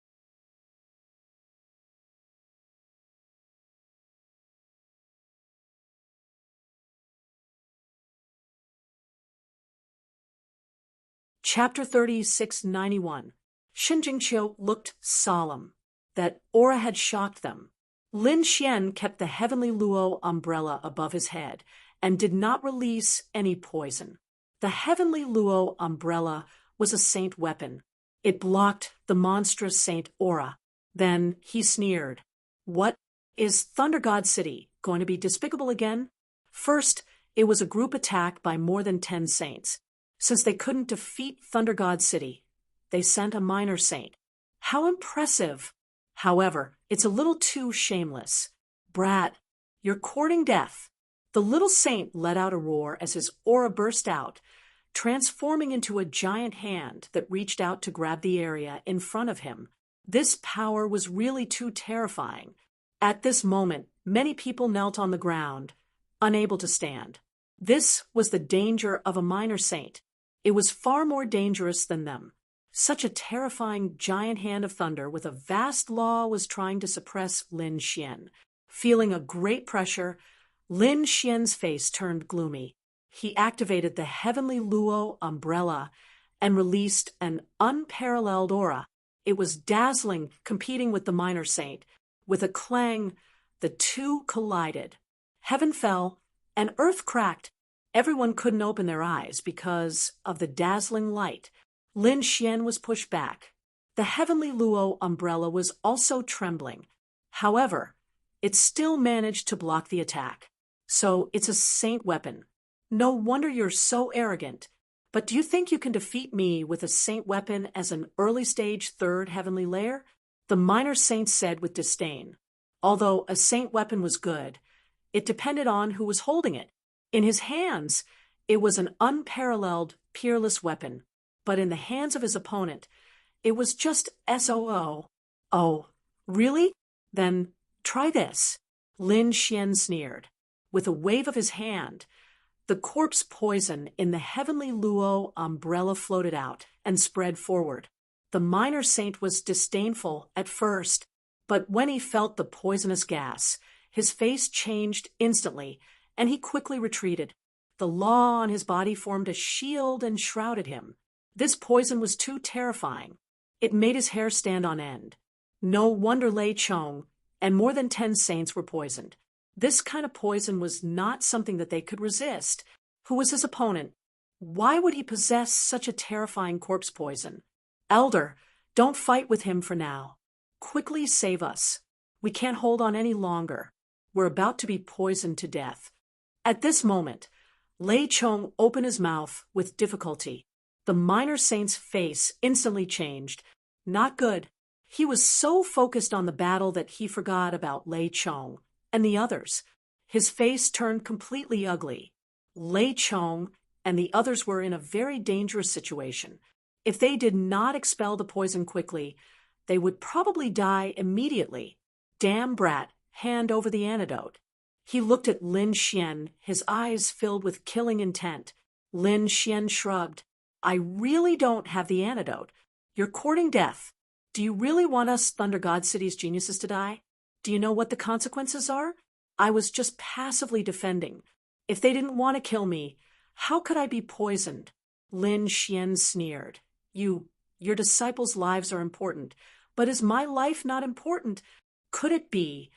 Chapter 3691. Shinjingqiu looked solemn. That aura had shocked them. Lin Xian kept the heavenly Luo umbrella above his head and did not release any poison. The heavenly Luo umbrella was a saint weapon. It blocked the monstrous saint aura. Then he sneered. "What? Is Thunder God City going to be despicable again?" First, it was a group attack by more than 10 saints. Since they couldn't defeat Thunder God City, they sent a minor saint. How impressive! However, it's a little too shameless. "Brat, you're courting death." The little saint let out a roar as his aura burst out, transforming into a giant hand that reached out to grab the area in front of him. This power was really too terrifying. At this moment, many people knelt on the ground, unable to stand. This was the danger of a minor saint. It was far more dangerous than them. Such a terrifying giant hand of thunder with a vast law was trying to suppress Lin Xian. Feeling a great pressure, Lin Xian's face turned gloomy. He activated the heavenly Luo umbrella and released an unparalleled aura. It was dazzling, competing with the minor saint. With a clang, the two collided. Heaven fell, and earth cracked. Everyone couldn't open their eyes because of the dazzling light. Lin Xian was pushed back. The heavenly Luo umbrella was also trembling. However, it still managed to block the attack. So it's a saint weapon. No wonder you're so arrogant. But do you think you can defeat me with a saint weapon as an early-stage third heavenly layer? The minor saint said with disdain. Although a saint weapon was good, it depended on who was holding it. In his hands, it was an unparalleled, peerless weapon. But in the hands of his opponent, it was just SOO. Oh, really? Then try this. Lin Xian sneered. With a wave of his hand, the corpse poison in the heavenly luo umbrella floated out and spread forward. The minor saint was disdainful at first, but when he felt the poisonous gas, his face changed instantly, and he quickly retreated. The law on his body formed a shield and shrouded him. This poison was too terrifying. It made his hair stand on end. No wonder Lei Chong and more than 10 saints were poisoned. This kind of poison was not something that they could resist. Who was his opponent? Why would he possess such a terrifying corpse poison? Elder, don't fight with him for now. Quickly save us. We can't hold on any longer. We're about to be poisoned to death. At this moment, Lei Chong opened his mouth with difficulty. The minor saint's face instantly changed. Not good. He was so focused on the battle that he forgot about Lei Chong and the others. His face turned completely ugly. Lei Chong and the others were in a very dangerous situation. If they did not expel the poison quickly, they would probably die immediately. Damn brat, hand over the antidote. He looked at Lin Xian, his eyes filled with killing intent. Lin Xian shrugged. I really don't have the antidote. You're courting death. Do you really want us Thunder God City's geniuses to die? Do you know what the consequences are? I was just passively defending. If they didn't want to kill me, how could I be poisoned? Lin Xian sneered. Your disciples' lives are important, but is my life not important? Could it be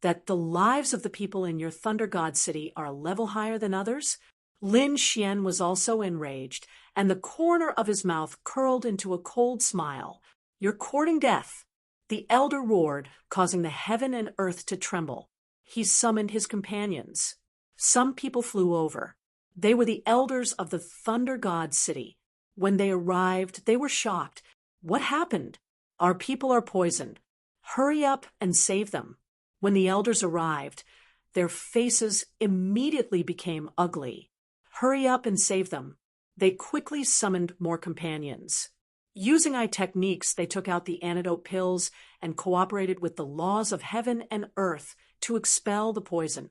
that the lives of the people in your Thunder God City are a level higher than others? Lin Xian was also enraged, and the corner of his mouth curled into a cold smile. You're courting death. The elder roared, causing the heaven and earth to tremble. He summoned his companions. Some people flew over. They were the elders of the Thunder God City. When they arrived, they were shocked. What happened? Our people are poisoned. Hurry up and save them. When the elders arrived, their faces immediately became ugly. Hurry up and save them. They quickly summoned more companions. Using techniques, they took out the antidote pills and cooperated with the laws of heaven and earth to expel the poison.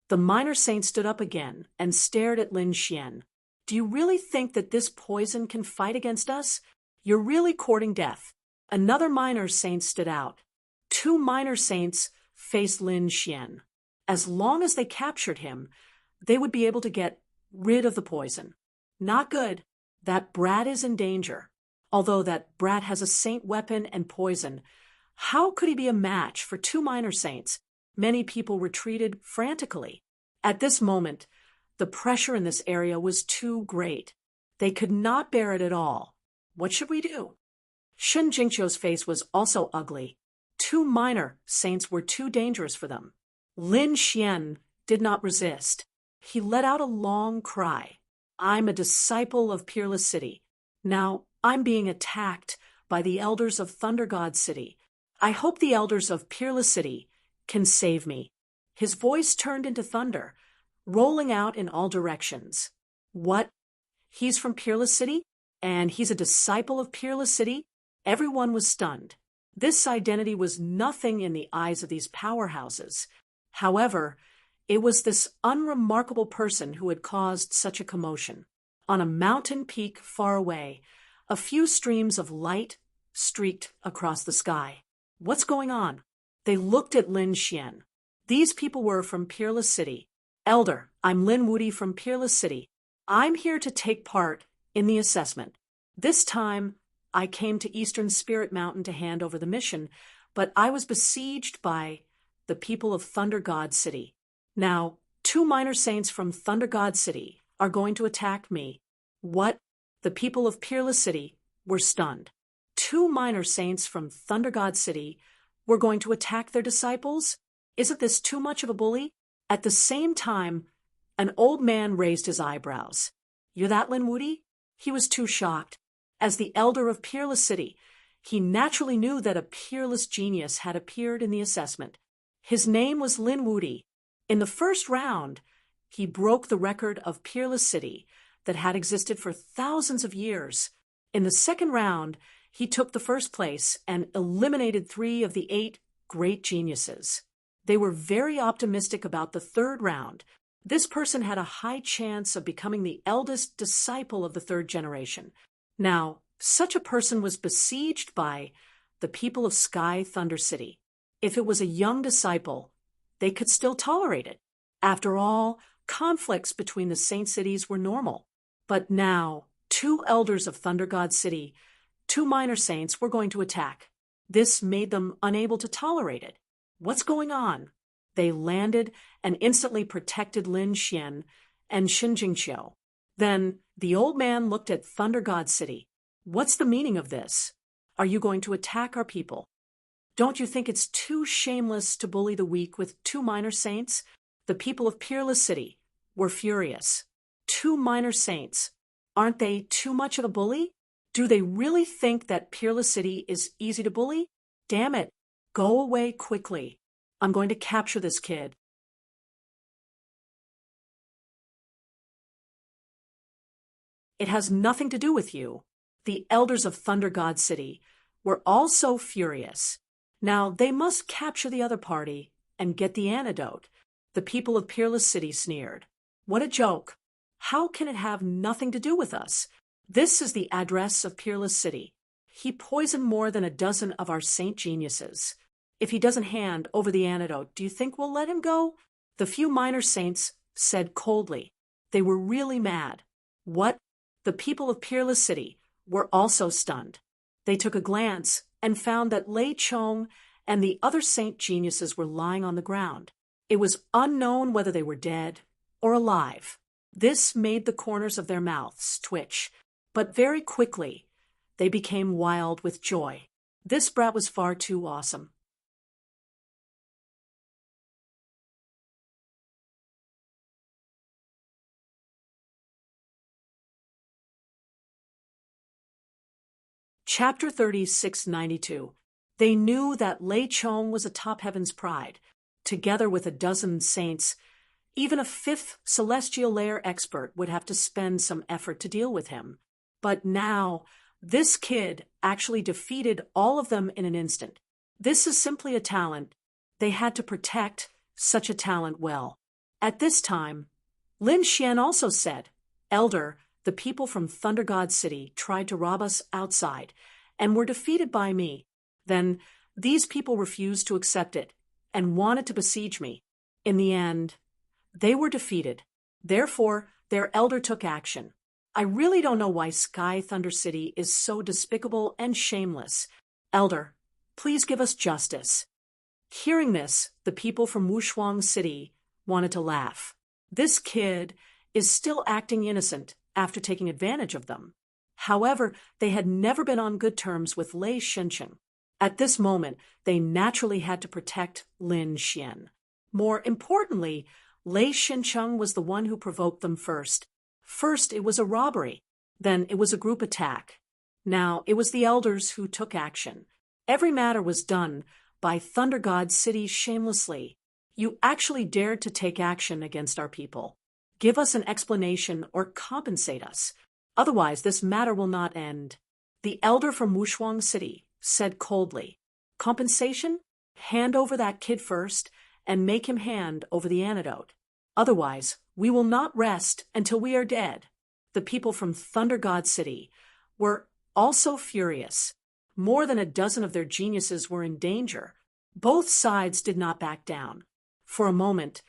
The minor saint stood up again and stared at Lin Xian. Do you really think that this poison can fight against us? You're really courting death. Another minor saint stood out. 2 minor saints faced Lin Xian. As long as they captured him, they would be able to get rid of the poison. Not good. That brat is in danger. Although that brat has a saint weapon and poison, how could he be a match for 2 minor saints? Many people retreated frantically. At this moment, the pressure in this area was too great. They could not bear it at all. What should we do? Shun Jingqiu's face was also ugly. 2 minor saints were too dangerous for them. Lin Xian did not resist. He let out a long cry. I'm a disciple of Peerless City. Now I'm being attacked by the elders of Thunder God City. I hope the elders of Peerless City can save me. His voice turned into thunder, rolling out in all directions. What? He's from Peerless City? And he's a disciple of Peerless City? Everyone was stunned. This identity was nothing in the eyes of these powerhouses. However, it was this unremarkable person who had caused such a commotion. On a mountain peak far away, a few streams of light streaked across the sky. What's going on? They looked at Lin Xian. These people were from Peerless City. Elder, I'm Lin Wudi from Peerless City. I'm here to take part in the assessment. This time, I came to Eastern Spirit Mountain to hand over the mission, but I was besieged by the people of Thunder God City. Now, 2 minor saints from Thunder God City are going to attack me. What? The people of Peerless City were stunned. 2 minor saints from Thunder God City were going to attack their disciples? Isn't this too much of a bully? At the same time, an old man raised his eyebrows. "You're that Linwoody?" He was too shocked. As the elder of Peerless City, he naturally knew that a peerless genius had appeared in the assessment. His name was Linwoody. In the first round, he broke the record of Peerless City that had existed for thousands of years. In the second round, he took the first place and eliminated 3 of the 8 great geniuses. They were very optimistic about the third round. This person had a high chance of becoming the eldest disciple of the third generation. Now, such a person was besieged by the people of Sky Thunder City. If it was a young disciple, they could still tolerate it. After all, conflicts between the saint cities were normal. But now, 2 elders of Thunder God City, 2 minor saints, were going to attack. This made them unable to tolerate it. What's going on? They landed and instantly protected Lin Xian and Xin Jingqiu. Then the old man looked at Thunder God City. "What's the meaning of this? Are you going to attack our people? Don't you think it's too shameless to bully the weak with 2 minor saints?" The people of Peerless City were furious. 2 minor saints. Aren't they too much of a bully? Do they really think that Peerless City is easy to bully? Damn it. Go away quickly. I'm going to capture this kid. It has nothing to do with you. The elders of Thunder God City were also furious. Now they must capture the other party and get the antidote. The people of Peerless City sneered. "What a joke. How can it have nothing to do with us? This is the address of Peerless City. He poisoned more than a dozen of our saint geniuses. If he doesn't hand over the antidote, do you think we'll let him go?" The few minor saints said coldly. They were really mad. What? The people of Peerless City were also stunned. They took a glance and found that Lei Chong and the other saint geniuses were lying on the ground. It was unknown whether they were dead or alive. This made the corners of their mouths twitch, but very quickly they became wild with joy. This brat was far too awesome. Chapter 3692. They knew that Lei Chong was a top heaven's pride. Together with a dozen saints, even a 5th celestial layer expert would have to spend some effort to deal with him. But now, this kid actually defeated all of them in an instant. This is simply a talent. They had to protect such a talent well. At this time, Lin Xian also said, "Elder, the people from Thunder God City tried to rob us outside and were defeated by me. Then these people refused to accept it and wanted to besiege me. In the end, they were defeated. Therefore, their elder took action. I really don't know why Sky Thunder City is so despicable and shameless. Elder, please give us justice." Hearing this, the people from Wushuang City wanted to laugh. This kid is still acting innocent after taking advantage of them. However, they had never been on good terms with Lei Shencheng. At this moment, they naturally had to protect Lin Xian. More importantly, Lei Shencheng was the one who provoked them first. First, it was a robbery. Then it was a group attack. Now it was the elders who took action. Every matter was done by Thunder God City shamelessly. You actually dared to take action against our people. Give us an explanation or compensate us. Otherwise, this matter will not end. The elder from Wushuang City said coldly, "Compensation? Hand over that kid first and make him hand over the antidote. Otherwise, we will not rest until we are dead." The people from Thunder God City were also furious. More than a dozen of their geniuses were in danger. Both sides did not back down. For a moment,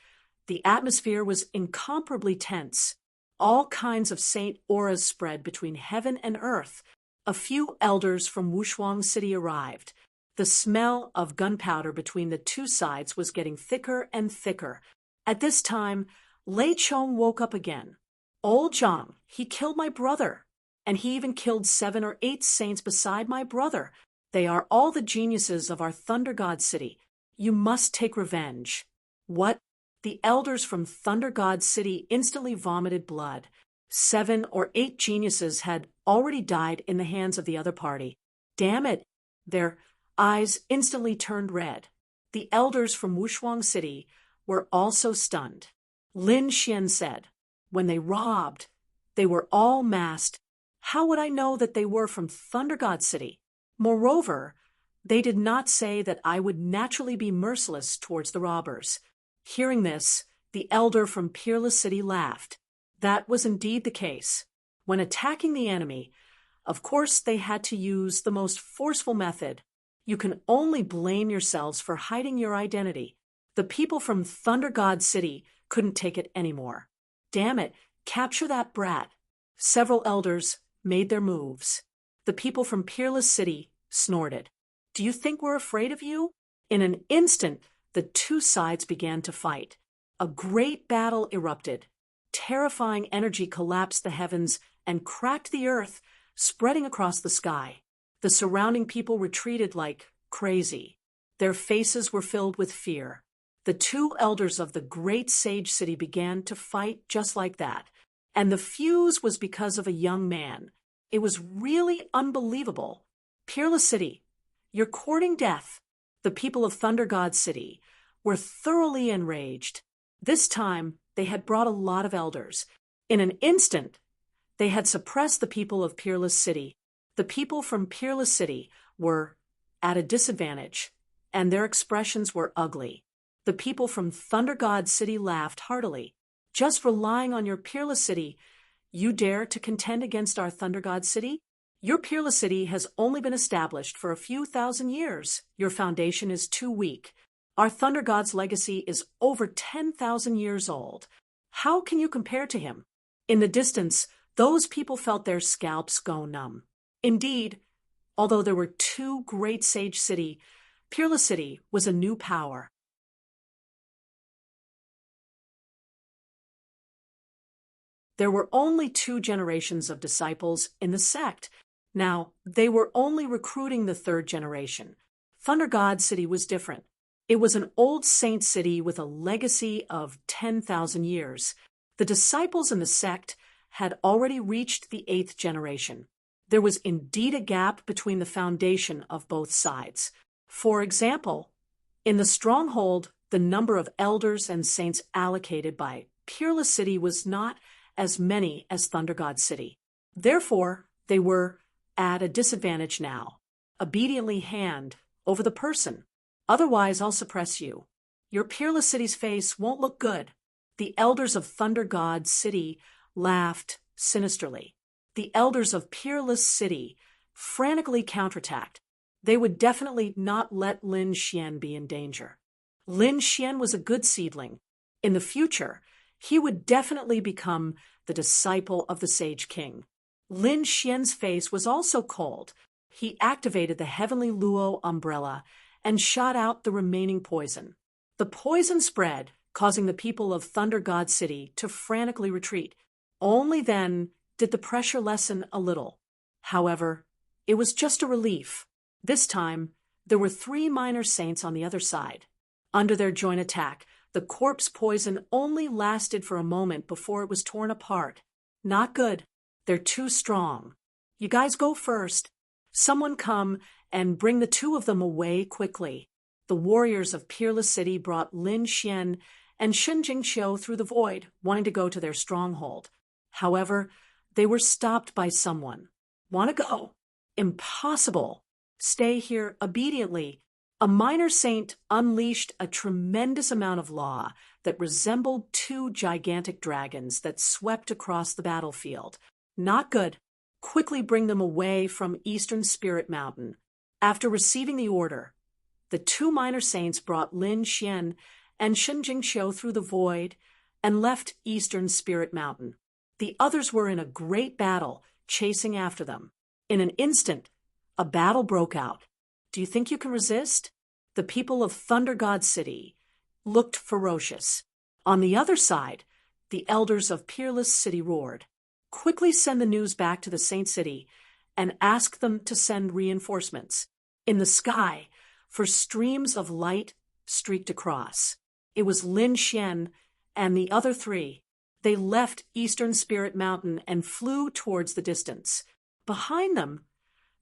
the atmosphere was incomparably tense. All kinds of saint auras spread between heaven and earth. A few elders from Wushuang City arrived. The smell of gunpowder between the two sides was getting thicker and thicker. At this time, Lei Chong woke up again. "Old Zhang, he killed my brother." and he even killed 7 or 8 saints beside my brother. They are all the geniuses of our Thunder God City. You must take revenge." What? The elders from Thunder God City instantly vomited blood. 7 or 8 geniuses had already died in the hands of the other party. Damn it! Their eyes instantly turned red. The elders from Wushuang City were also stunned. Lin Xian said, "When they robbed, they were all masked. How would I know that they were from Thunder God City? Moreover, they did not say that I would naturally be merciless towards the robbers." Hearing this, the elder from Peerless City laughed. That was indeed the case. When attacking the enemy, of course they had to use the most forceful method. You can only blame yourselves for hiding your identity. The people from Thunder God City couldn't take it anymore. Damn it, capture that brat. Several elders made their moves. The people from Peerless City snorted. "Do you think we're afraid of you?" In an instant, the two sides began to fight. A great battle erupted. Terrifying energy collapsed the heavens and cracked the earth, spreading across the sky. The surrounding people retreated like crazy. Their faces were filled with fear. The two elders of the great sage city began to fight just like that. And the fuse was because of a young man. It was really unbelievable. Peerless City, you're courting death. The people of Thunder God City were thoroughly enraged. This time, they had brought a lot of elders. In an instant, they had suppressed the people of Peerless City. The people from Peerless City were at a disadvantage, and their expressions were ugly. The people from Thunder God City laughed heartily. "Just relying on your Peerless City, you dare to contend against our Thunder God City? Your Peerless City has only been established for a few thousand years. Your foundation is too weak. Our Thunder God's legacy is over 10,000 years old. How can you compare to him?" In the distance, those people felt their scalps go numb. Indeed, although there were two great sage city, Peerless City was a new power. There were only 2 generations of disciples in the sect. Now, they were only recruiting the 3rd generation. Thunder God City was different. It was an old saint city with a legacy of 10,000 years. The disciples in the sect had already reached the 8th generation. There was indeed a gap between the foundation of both sides. For example, in the stronghold, the number of elders and saints allocated by Peerless City was not as many as Thunder God City. Therefore, they were at a disadvantage now. Obediently hand over the person. Otherwise, I'll suppress you. Your Peerless City's face won't look good. The elders of Thunder God City laughed sinisterly. The elders of Peerless City frantically counterattacked. They would definitely not let Lin Xian be in danger. Lin Xian was a good seedling. In the future, he would definitely become the disciple of the Sage King. Lin Xian's face was also cold. He activated the Heavenly Luo umbrella and shot out the remaining poison. The poison spread, causing the people of Thunder God City to frantically retreat. Only then did the pressure lessen a little. However, it was just a relief. This time, there were 3 minor saints on the other side. Under their joint attack, the corpse poison only lasted for a moment before it was torn apart. Not good. They're too strong. You guys go first. Someone come and bring the 2 of them away quickly. The warriors of Peerless City brought Lin Xian and Shen Jingxiu through the void, wanting to go to their stronghold. However, they were stopped by someone. "Want to go?" "Impossible. Stay here obediently." A minor saint unleashed a tremendous amount of law that resembled 2 gigantic dragons that swept across the battlefield. Not good. Quickly bring them away from Eastern Spirit Mountain. After receiving the order, the 2 minor saints brought Lin Xian and Shen Jingxiu through the void and left Eastern Spirit Mountain. The others were in a great battle, chasing after them. In an instant, a battle broke out. Do you think you can resist? The people of Thunder God City looked ferocious. On the other side, the elders of Peerless City roared. Quickly send the news back to the Saint City and ask them to send reinforcements. In the sky, for streams of light streaked across. It was Lin Xian and the other three. They left Eastern Spirit Mountain and flew towards the distance. Behind them,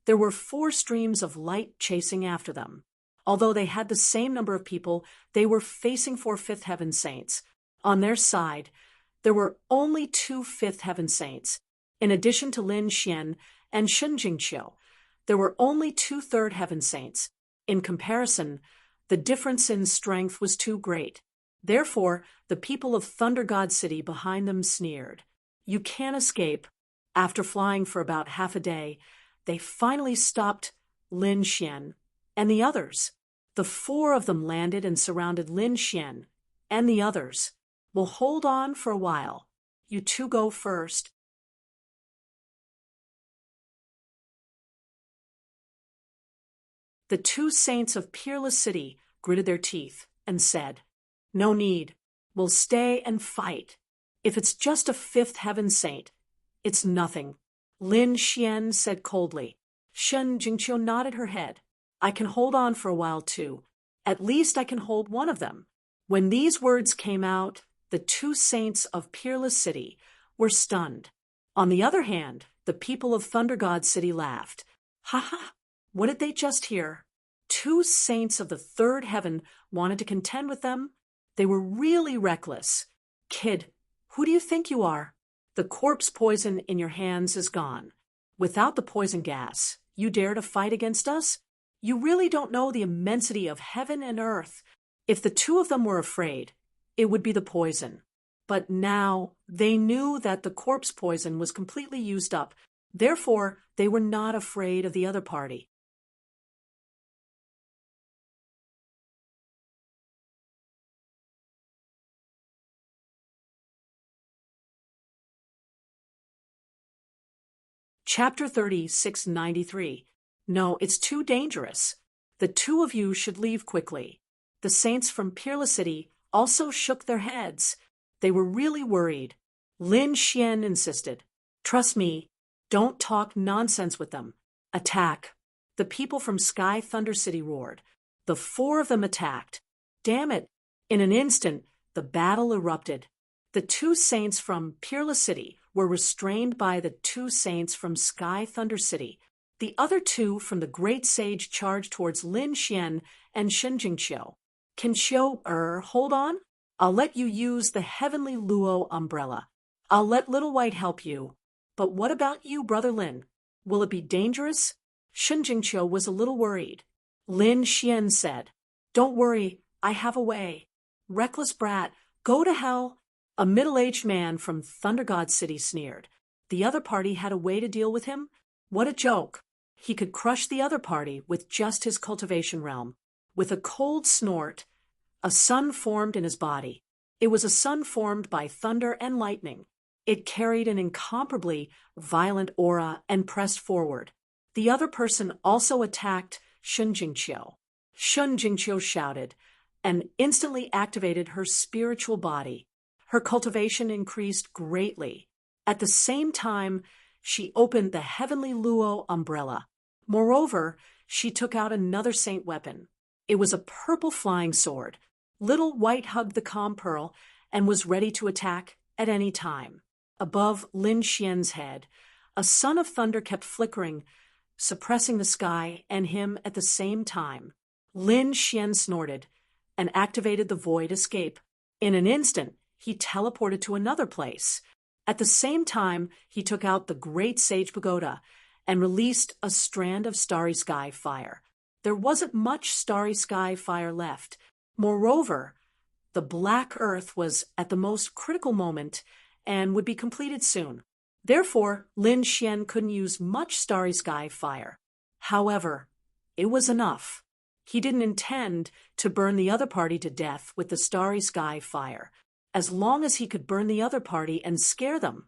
there were 4 streams of light chasing after them. Although they had the same number of people, they were facing 4 Fifth Heaven Saints. On their side, there were only 2 Fifth Heaven Saints. In addition to Lin Xian and Shun Jingqiu, there were only 2 Third Heaven Saints. In comparison, the difference in strength was too great. Therefore, the people of Thunder God City behind them sneered. You can't escape. After flying for about half a day, they finally stopped Lin Xian and the others. The 4 of them landed and surrounded Lin Xian and the others. We'll hold on for a while. You 2 go first. The 2 saints of Peerless City gritted their teeth and said, No need. We'll stay and fight. If it's just a 5th Heaven Saint, it's nothing. Lin Xian said coldly. Shun Jingqiu nodded her head. I can hold on for a while too. At least I can hold one of them. When these words came out, the 2 saints of Peerless City were stunned. On the other hand, the people of Thunder God City laughed. Ha ha! What did they just hear? 2 saints of the 3rd heaven wanted to contend with them? They were really reckless. Kid, who do you think you are? The corpse poison in your hands is gone. Without the poison gas, you dare to fight against us? You really don't know the immensity of heaven and earth. If the 2 of them were afraid, it would be the poison. But now they knew that the corpse poison was completely used up. Therefore, they were not afraid of the other party. Chapter 3693. No, it's too dangerous. The 2 of you should leave quickly. The saints from Peerless City also shook their heads. They were really worried. Lin Xian insisted. Trust me, don't talk nonsense with them. Attack. The people from Sky Thunder City roared. The 4 of them attacked. Damn it! In an instant, the battle erupted. The 2 saints from Peerless City were restrained by the 2 saints from Sky Thunder City. The other 2 from the Great Sage charged towards Lin Xian and Shun Jingqiu. Can hold on? I'll let you use the Heavenly Luo umbrella. I'll let Little White help you. But what about you, Brother Lin? Will it be dangerous? Shun Jingqiu was a little worried. Lin Xian said, Don't worry, I have a way. Reckless brat, go to hell. A middle-aged man from Thunder God City sneered. The other party had a way to deal with him? What a joke. He could crush the other party with just his cultivation realm. With a cold snort, a sun formed in his body. It was a sun formed by thunder and lightning. It carried an incomparably violent aura and pressed forward. The other person also attacked Shun Jingqiu. Shun Jingqiu shouted and instantly activated her spiritual body. Her cultivation increased greatly. At the same time, she opened the Heavenly Luo umbrella. Moreover, she took out another saint weapon. It was a purple flying sword. Little White hugged the calm pearl and was ready to attack at any time. Above Lin Xian's head, a sun of thunder kept flickering, suppressing the sky and him at the same time. Lin Xian snorted and activated the void escape. In an instant, he teleported to another place. At the same time, he took out the Great Sage Pagoda and released a strand of starry sky fire. There wasn't much starry sky fire left. Moreover, the black earth was at the most critical moment and would be completed soon. Therefore, Lin Xian couldn't use much starry sky fire. However, it was enough. He didn't intend to burn the other party to death with the starry sky fire. As long as he could burn the other party and scare them,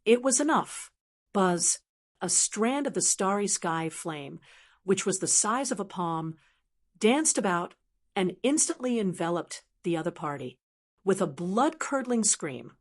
it was enough. Buzz, a strand of the starry sky flame, which was the size of a palm, danced about and instantly enveloped the other party. With a blood-curdling scream,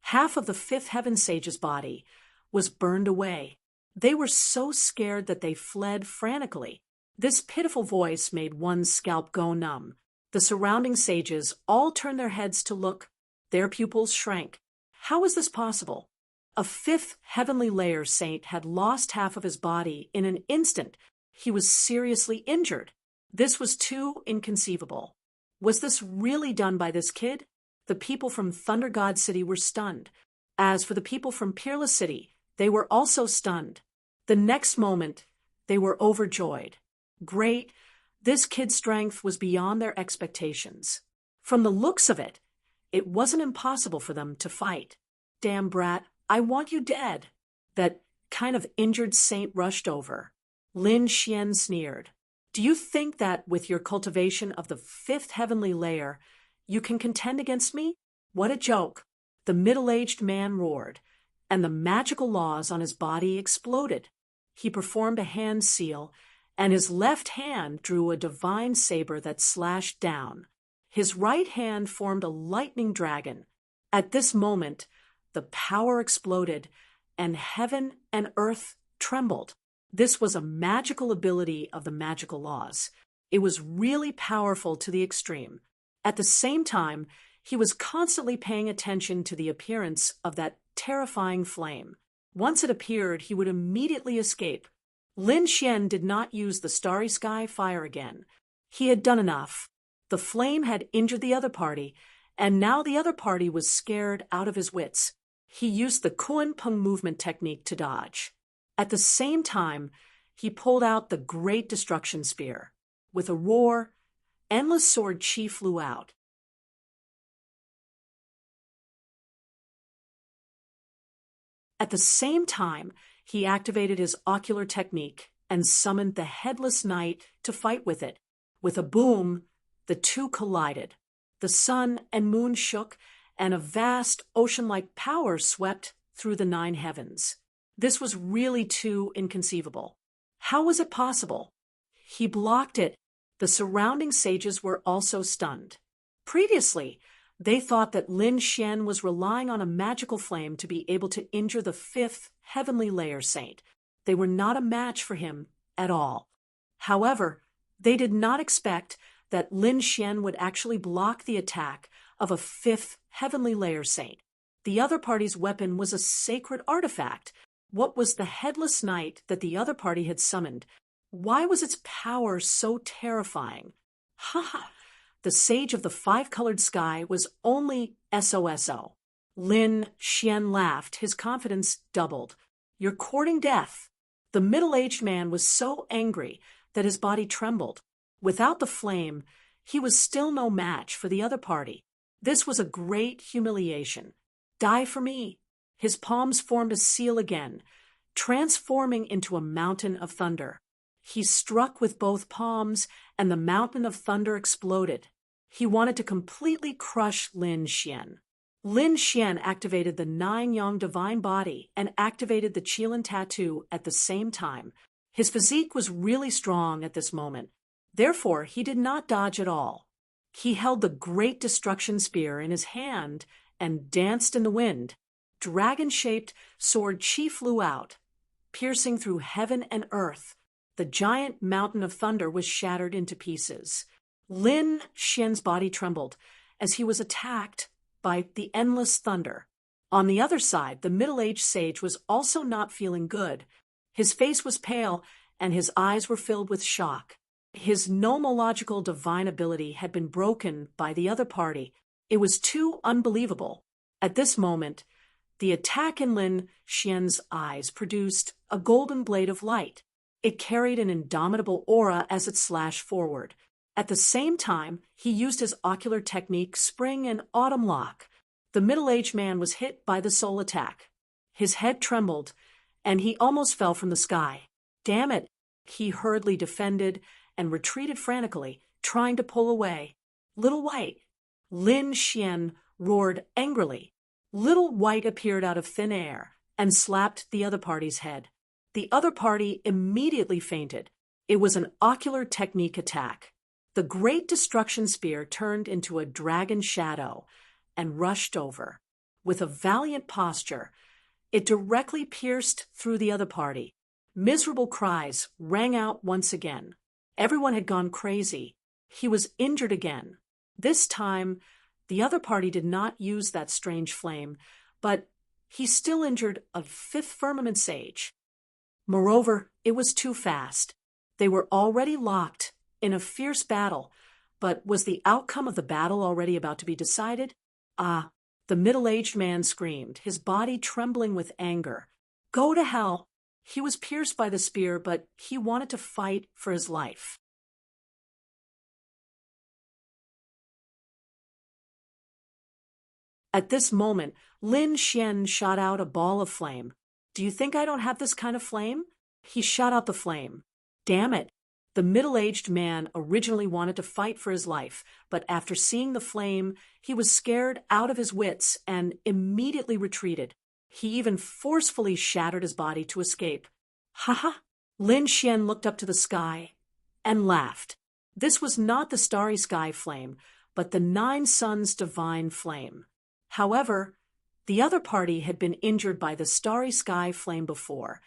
half of the Fifth Heaven Sage's body was burned away. They were so scared that they fled frantically. This pitiful voice made one's scalp go numb. The surrounding sages all turned their heads to look. Their pupils shrank. How was this possible? A fifth heavenly layer saint had lost half of his body in an instant. He was seriously injured. This was too inconceivable. Was this really done by this kid? The people from Thunder God City were stunned. As for the people from Peerless City, they were also stunned. The next moment, they were overjoyed. Great, this kid's strength was beyond their expectations. From the looks of it, it wasn't impossible for them to fight. Damn brat, I want you dead. That kind of injured saint rushed over. Lin Xian sneered. Do you think that with your cultivation of the fifth heavenly layer, you can contend against me? What a joke. The middle-aged man roared, and the magical laws on his body exploded. He performed a hand seal, and his left hand drew a divine saber that slashed down. His right hand formed a lightning dragon. At this moment, the power exploded, and heaven and earth trembled. This was a magical ability of the magical laws. It was really powerful to the extreme. At the same time, he was constantly paying attention to the appearance of that terrifying flame. Once it appeared, he would immediately escape. Lin Xian did not use the starry sky fire again. He had done enough. The flame had injured the other party, and now the other party was scared out of his wits. He used the Kuan Peng movement technique to dodge. At the same time, he pulled out the Great Destruction Spear. With a roar, Endless Sword Chi flew out. At the same time, he activated his ocular technique and summoned the Headless Knight to fight with it. With a boom, the two collided. The sun and moon shook, and a vast ocean-like power swept through the 9 heavens. This was really too inconceivable. How was it possible? He blocked it. The surrounding sages were also stunned. Previously, they thought that Lin Xian was relying on a magical flame to be able to injure the fifth heavenly layer saint. They were not a match for him at all. However, they did not expect that Lin Xian would actually block the attack of a fifth heavenly layer saint. The other party's weapon was a sacred artifact. What was the Headless Knight that the other party had summoned? Why was its power so terrifying? Ha ha! The Sage of the Five-Colored Sky was only SOSO. Lin Xian laughed, his confidence doubled. You're courting death. The middle-aged man was so angry that his body trembled. Without the flame, he was still no match for the other party. This was a great humiliation. Die for me. His palms formed a seal again, transforming into a mountain of thunder. He struck with both palms, and the mountain of thunder exploded. He wanted to completely crush Lin Xian. Lin Xian activated the 9 Yang divine body and activated the Qilin tattoo at the same time. His physique was really strong at this moment. Therefore, he did not dodge at all. He held the Great Destruction Spear in his hand and danced in the wind. Dragon-shaped sword Qi flew out, piercing through heaven and earth. The giant mountain of thunder was shattered into pieces. Lin Xian's body trembled as he was attacked by the endless thunder. On the other side, the middle-aged sage was also not feeling good. His face was pale, and his eyes were filled with shock. His nomological divine ability had been broken by the other party. It was too unbelievable. At this moment, the attack in Lin Xian's eyes produced a golden blade of light. It carried an indomitable aura as it slashed forward. At the same time, he used his ocular technique Spring and Autumn Lock. The middle-aged man was hit by the soul attack. His head trembled, and he almost fell from the sky. Damn it! He hurriedly defended and retreated frantically, trying to pull away. Little White! Lin Xian roared angrily. Little White appeared out of thin air and slapped the other party's head. The other party immediately fainted. It was an ocular technique attack. The Great Destruction Spear turned into a dragon shadow and rushed over. With a valiant posture, It directly pierced through the other party. Miserable cries rang out once again. Everyone had gone crazy. He was injured again. This time, the other party did not use that strange flame, but he still injured a fifth firmament sage. Moreover, it was too fast. They were already locked in a fierce battle, but was the outcome of the battle already about to be decided? Ah, the middle-aged man screamed, his body trembling with anger. Go to hell! He was pierced by the spear, but he wanted to fight for his life. At this moment, Lin Xian shot out a ball of flame. Do you think I don't have this kind of flame? He shot out the flame. Damn it! The middle-aged man originally wanted to fight for his life, but after seeing the flame, he was scared out of his wits and immediately retreated. He even forcefully shattered his body to escape. Ha ha! Lin Xian looked up to the sky and laughed. This was not the starry sky flame, but the Nine Suns' divine flame. However, the other party had been injured by the starry sky flame before,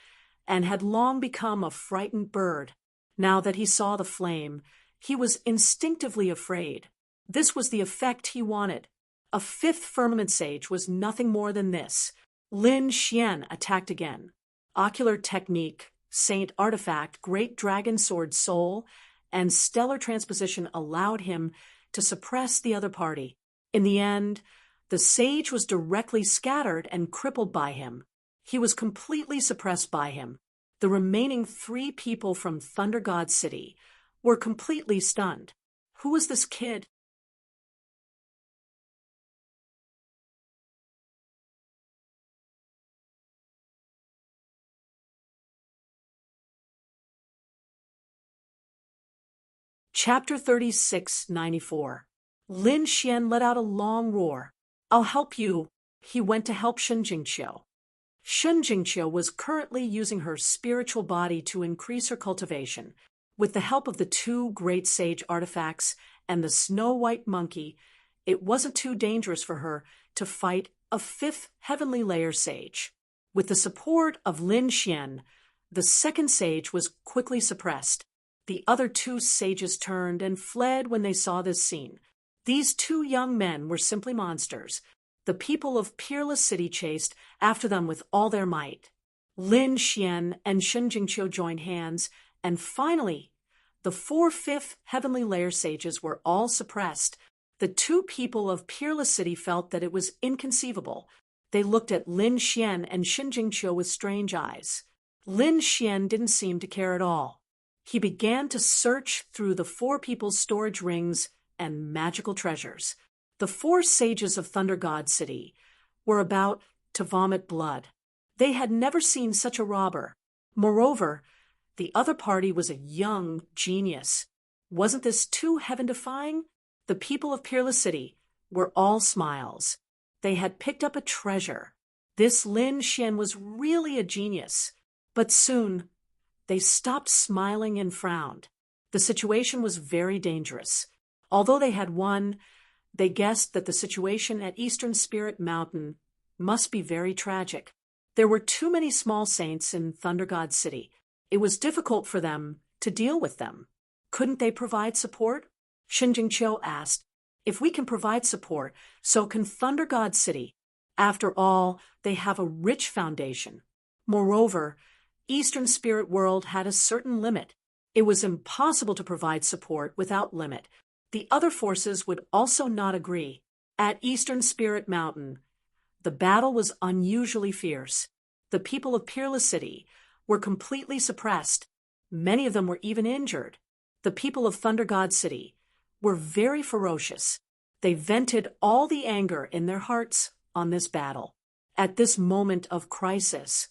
and had long become a frightened bird. Now that he saw the flame, he was instinctively afraid. This was the effect he wanted. A fifth firmament sage was nothing more than this. Lin Xian attacked again. Ocular technique, saint artifact, great dragon sword soul, and stellar transposition allowed him to suppress the other party. In the end, the sage was directly scattered and crippled by him. He was completely suppressed by him. The remaining 3 people from Thunder God City were completely stunned. Who was this kid? Chapter 3694. Lin Xian let out a long roar. I'll help you. He went to help Shun Jingqiu. Shun Jingqiu was currently using her spiritual body to increase her cultivation. With the help of the 2 great sage artifacts and the snow-white monkey, it wasn't too dangerous for her to fight a 5th heavenly layer sage. With the support of Lin Xian, the 2nd sage was quickly suppressed. The other 2 sages turned and fled when they saw this scene. These 2 young men were simply monsters. The people of Peerless City chased after them with all their might. Lin Xian and Shun Jingqiu joined hands, and finally, the 4 fifth heavenly layer sages were all suppressed. The 2 people of Peerless City felt that it was inconceivable. They looked at Lin Xian and Shun Jingqiu with strange eyes. Lin Xian didn't seem to care at all. He began to search through the 4 people's storage rings and magical treasures. The 4 sages of Thunder God City were about to vomit blood. They had never seen such a robber. Moreover, the other party was a young genius. Wasn't this too heaven-defying? The people of Peerless City were all smiles. They had picked up a treasure. This Lin Xian was really a genius. But soon, they stopped smiling and frowned. The situation was very dangerous. Although they had won, they guessed that the situation at Eastern Spirit Mountain must be very tragic. There were too many small saints in Thunder God City. It was difficult for them to deal with them. Couldn't they provide support? Shun Jingqiu asked. If we can provide support, so can Thunder God City. After all, they have a rich foundation. Moreover, Eastern Spirit World had a certain limit. It was impossible to provide support without limit. The other forces would also not agree. At Eastern Spirit Mountain, the battle was unusually fierce. The people of Peerless City were completely suppressed. Many of them were even injured. The people of Thunder God City were very ferocious. They vented all the anger in their hearts on this battle. At this moment of crisis,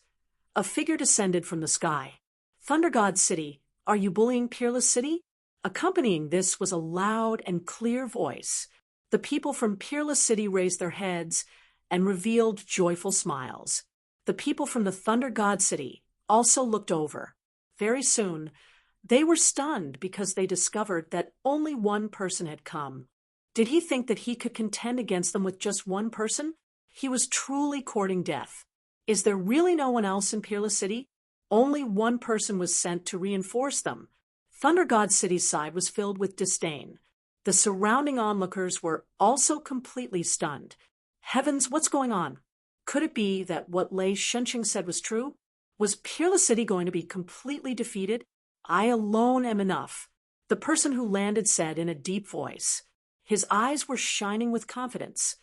a figure descended from the sky. Thunder God City, are you bullying Peerless City? Accompanying this was a loud and clear voice. The people from Peerless City raised their heads and revealed joyful smiles. The people from the Thunder God City also looked over. Very soon, they were stunned because they discovered that only one person had come. Did he think that he could contend against them with just one person? He was truly courting death. Is there really no one else in Peerless City? Only one person was sent to reinforce them. Thunder God City's side was filled with disdain. The surrounding onlookers were also completely stunned. Heavens, what's going on? Could it be that what Lei Shunqing said was true? Was Peerless City going to be completely defeated? I alone am enough, the person who landed said in a deep voice. His eyes were shining with confidence.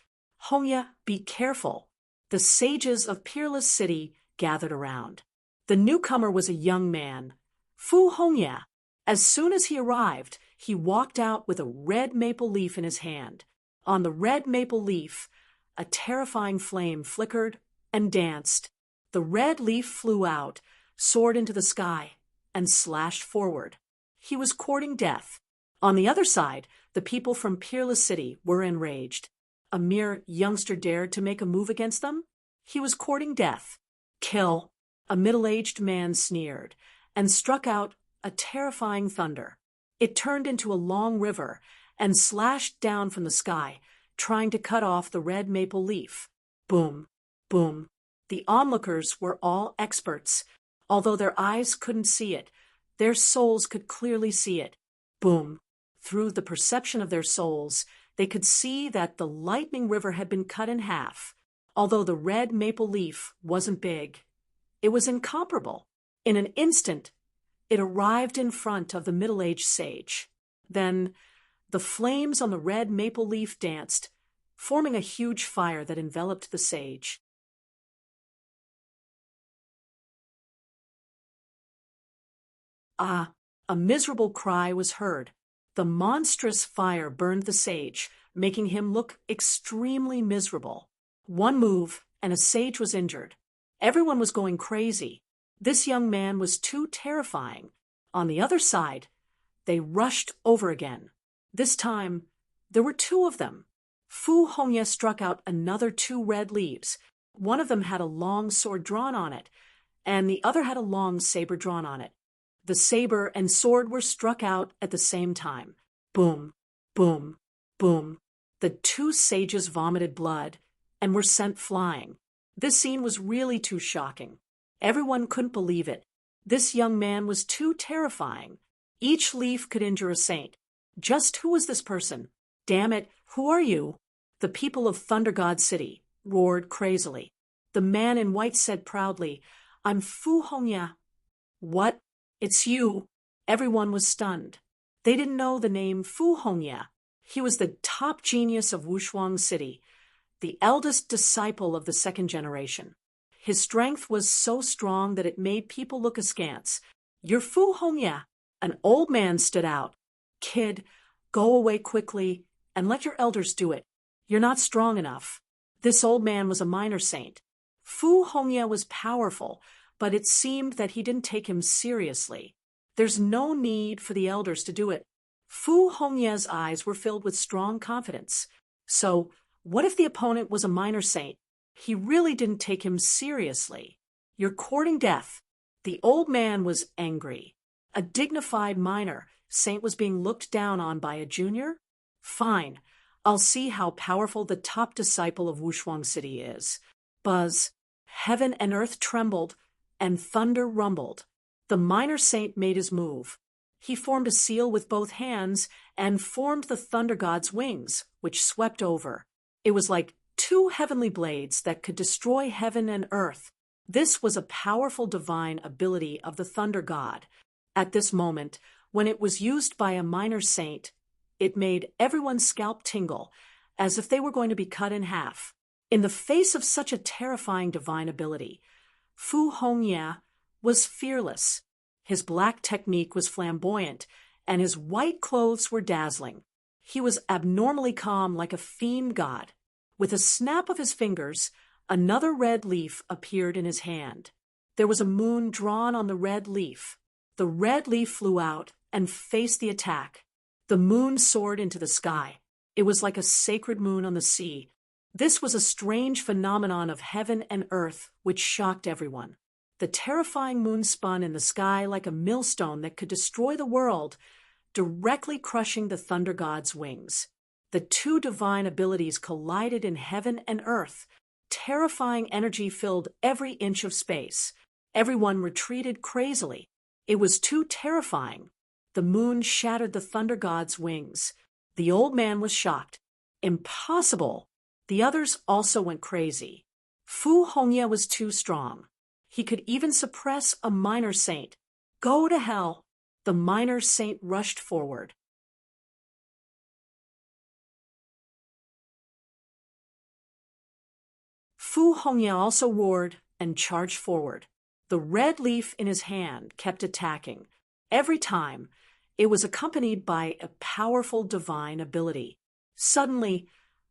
Hongya, be careful. The sages of Peerless City gathered around. The newcomer was a young man, Fu Hongya. As soon as he arrived, he walked out with a red maple leaf in his hand. On the red maple leaf, a terrifying flame flickered and danced. The red leaf flew out, soared into the sky, and slashed forward. He was courting death. On the other side, the people from Peerless City were enraged. A mere youngster dared to make a move against them? He was courting death. Kill! A middle-aged man sneered, and struck out a terrifying thunder. It turned into a long river and slashed down from the sky, trying to cut off the red maple leaf. Boom! Boom! The onlookers were all experts. Although their eyes couldn't see it, their souls could clearly see it. Boom! Through the perception of their souls, they could see that the lightning river had been cut in half. Although the red maple leaf wasn't big, it was incomparable. In an instant, it arrived in front of the middle-aged sage. Then, the flames on the red maple leaf danced, forming a huge fire that enveloped the sage. Ah! A miserable cry was heard. The monstrous fire burned the sage, making him look extremely miserable. One move, and a sage was injured. Everyone was going crazy. This young man was too terrifying. On the other side, they rushed over again. This time, there were two of them. Fu Hongya struck out another two red leaves. One of them had a long sword drawn on it, and the other had a long saber drawn on it. The saber and sword were struck out at the same time. Boom, boom, boom. The two sages vomited blood and were sent flying. This scene was really too shocking. Everyone couldn't believe it. This young man was too terrifying. Each leaf could injure a saint. Just who was this person? Damn it, who are you? The people of Thunder God City roared crazily. The man in white said proudly, I'm Fu Hongya. What? It's you. Everyone was stunned. They didn't know the name Fu Hongya. He was the top genius of Wushuang City, the eldest disciple of the second generation. His strength was so strong that it made people look askance. You're Fu Hongya. An old man stood out. Kid, go away quickly and let your elders do it. You're not strong enough. This old man was a minor saint. Fu Hongya was powerful, but it seemed that he didn't take him seriously. There's no need for the elders to do it. Fu Hongya's eyes were filled with strong confidence. So, what if the opponent was a minor saint? He really didn't take him seriously. You're courting death. The old man was angry. A dignified minor saint was being looked down on by a junior? Fine. I'll see how powerful the top disciple of Wushuang City is. Buzz. Heaven and earth trembled, and thunder rumbled. The minor saint made his move. He formed a seal with both hands and formed the thunder god's wings, which swept over. It was like two heavenly blades that could destroy heaven and earth. This was a powerful divine ability of the thunder god. At this moment, when it was used by a minor saint, it made everyone's scalp tingle, as if they were going to be cut in half. In the face of such a terrifying divine ability, Fu Hongya was fearless. His black technique was flamboyant, and his white clothes were dazzling. He was abnormally calm like a fiend god. With a snap of his fingers, another red leaf appeared in his hand. There was a moon drawn on the red leaf. The red leaf flew out and faced the attack. The moon soared into the sky. It was like a sacred moon on the sea. This was a strange phenomenon of heaven and earth which shocked everyone. The terrifying moon spun in the sky like a millstone that could destroy the world, directly crushing the thunder god's wings. The two divine abilities collided in heaven and earth, terrifying energy filled every inch of space. Everyone retreated crazily. It was too terrifying. The moon shattered the thunder god's wings. The old man was shocked. Impossible! The others also went crazy. Fu Hongye was too strong. He could even suppress a minor saint. Go to hell! The minor saint rushed forward. Fu Hongye also roared and charged forward. The red leaf in his hand kept attacking. Every time, it was accompanied by a powerful divine ability. Suddenly,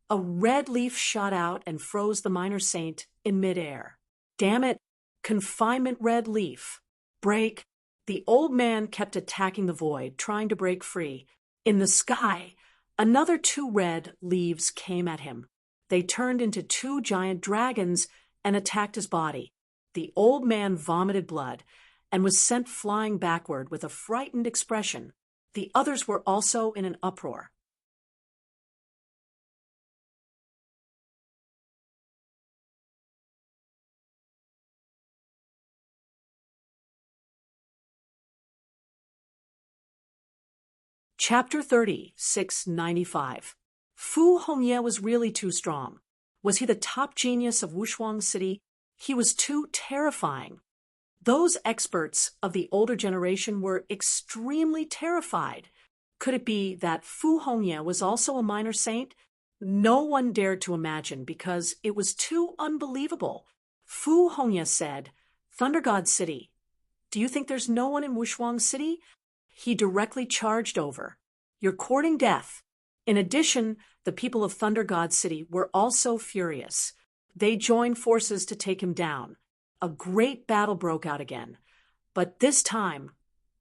a red leaf shot out and froze the minor saint in midair. Damn it! Confinement red leaf. Break! The old man kept attacking the void, trying to break free. In the sky, another 2 red leaves came at him. They turned into 2 giant dragons and attacked his body. The old man vomited blood and was sent flying backward with a frightened expression. The others were also in an uproar. Chapter 30, 695. Fu Hongye was really too strong. Was he the top genius of Wushuang City? He was too terrifying. Those experts of the older generation were extremely terrified. Could it be that Fu Hongye was also a minor saint? No one dared to imagine because it was too unbelievable. Fu Hongye said, "Thunder God City, do you think there's no one in Wushuang City?" He directly charged over. "You're courting death." In addition, the people of Thunder God City were also furious. They joined forces to take him down. A great battle broke out again. But this time,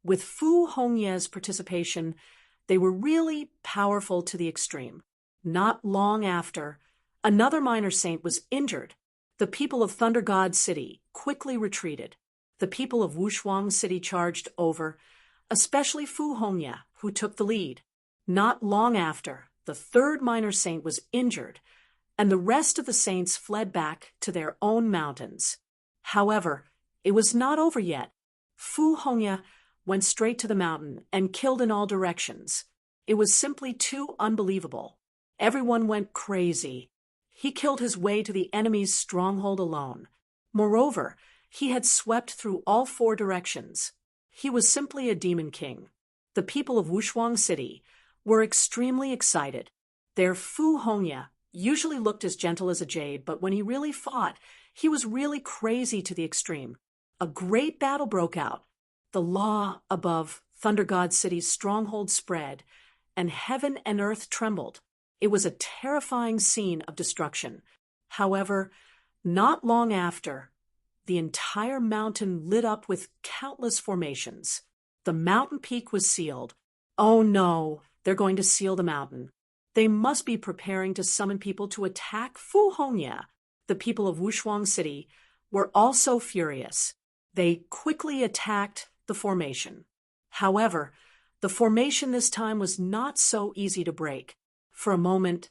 with Fu Hongye's participation, they were really powerful to the extreme. Not long after, another minor saint was injured. The people of Thunder God City quickly retreated. The people of Wushuang City charged over, especially Fu Hongye, who took the lead. Not long after, the 3rd minor saint was injured, and the rest of the saints fled back to their own mountains. However, it was not over yet. Fu Hongye went straight to the mountain and killed in all directions. It was simply too unbelievable. Everyone went crazy. He killed his way to the enemy's stronghold alone. Moreover, he had swept through all 4 directions. He was simply a demon king. The people of Wushuang City were extremely excited. Their Fu Hongye usually looked as gentle as a jade, but when he really fought, he was really crazy to the extreme. A great battle broke out. The law above Thunder God City's stronghold spread, and heaven and earth trembled. It was a terrifying scene of destruction. However, not long after, the entire mountain lit up with countless formations. The mountain peak was sealed. Oh no, they're going to seal the mountain. They must be preparing to summon people to attack Fu Hongye. The people of Wushuang City were also furious. They quickly attacked the formation. However, the formation this time was not so easy to break. For a moment,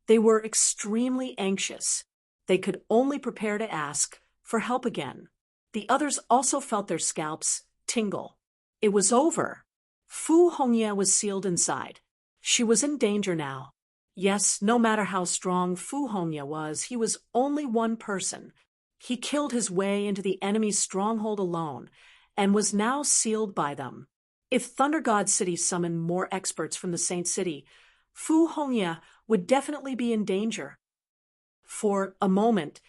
they were extremely anxious. They could only prepare to ask for help again. The others also felt their scalps tingle. It was over. Fu Hongye was sealed inside. She was in danger now. Yes, no matter how strong Fu Hongye was, he was only one person. He killed his way into the enemy's stronghold alone, and was now sealed by them. If Thunder God City summoned more experts from the Saint City, Fu Hongye would definitely be in danger. For a moment,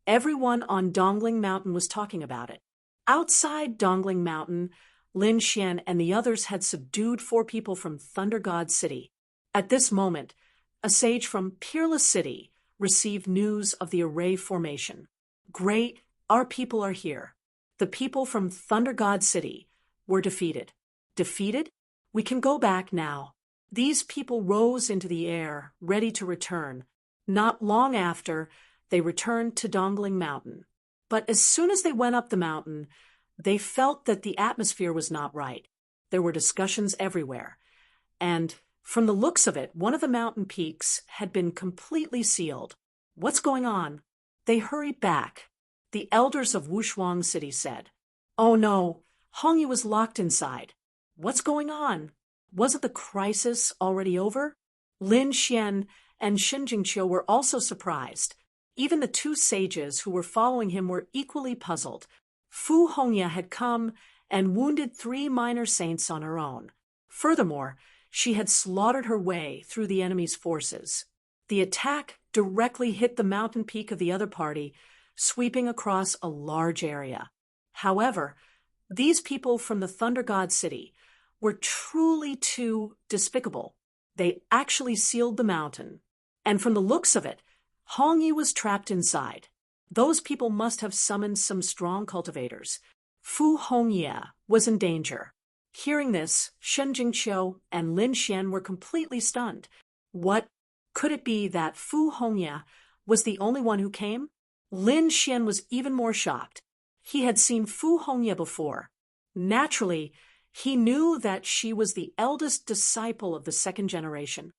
everyone on Dongling Mountain was talking about it. Outside Dongling Mountain, Lin Xian and the others had subdued 4 people from Thunder God City. At this moment, a sage from Peerless City received news of the array formation. Great, our people are here. The people from Thunder God City were defeated. Defeated? We can go back now. These people rose into the air, ready to return. Not long after, they returned to Dongling Mountain. But as soon as they went up the mountain, they felt that the atmosphere was not right. There were discussions everywhere. And from the looks of it, one of the mountain peaks had been completely sealed. What's going on? They hurried back. The elders of Wushuang City said, "Oh no, Hongyi was locked inside. What's going on? Wasn't the crisis already over?" Lin Xian and Shen Jingqiu were also surprised. Even the two sages who were following him were equally puzzled. Fu Hongya had come and wounded 3 minor saints on her own. Furthermore, she had slaughtered her way through the enemy's forces. The attack directly hit the mountain peak of the other party, sweeping across a large area. However, these people from the Thunder God City were truly too despicable. They actually sealed the mountain. And from the looks of it, Hongyi was trapped inside. Those people must have summoned some strong cultivators. Fu Hongye was in danger. Hearing this, Shen Jingqiu and Lin Xian were completely stunned. What could it be that Fu Hongye was the only one who came? Lin Xian was even more shocked. He had seen Fu Hongye before. Naturally, he knew that she was the eldest disciple of the second generation.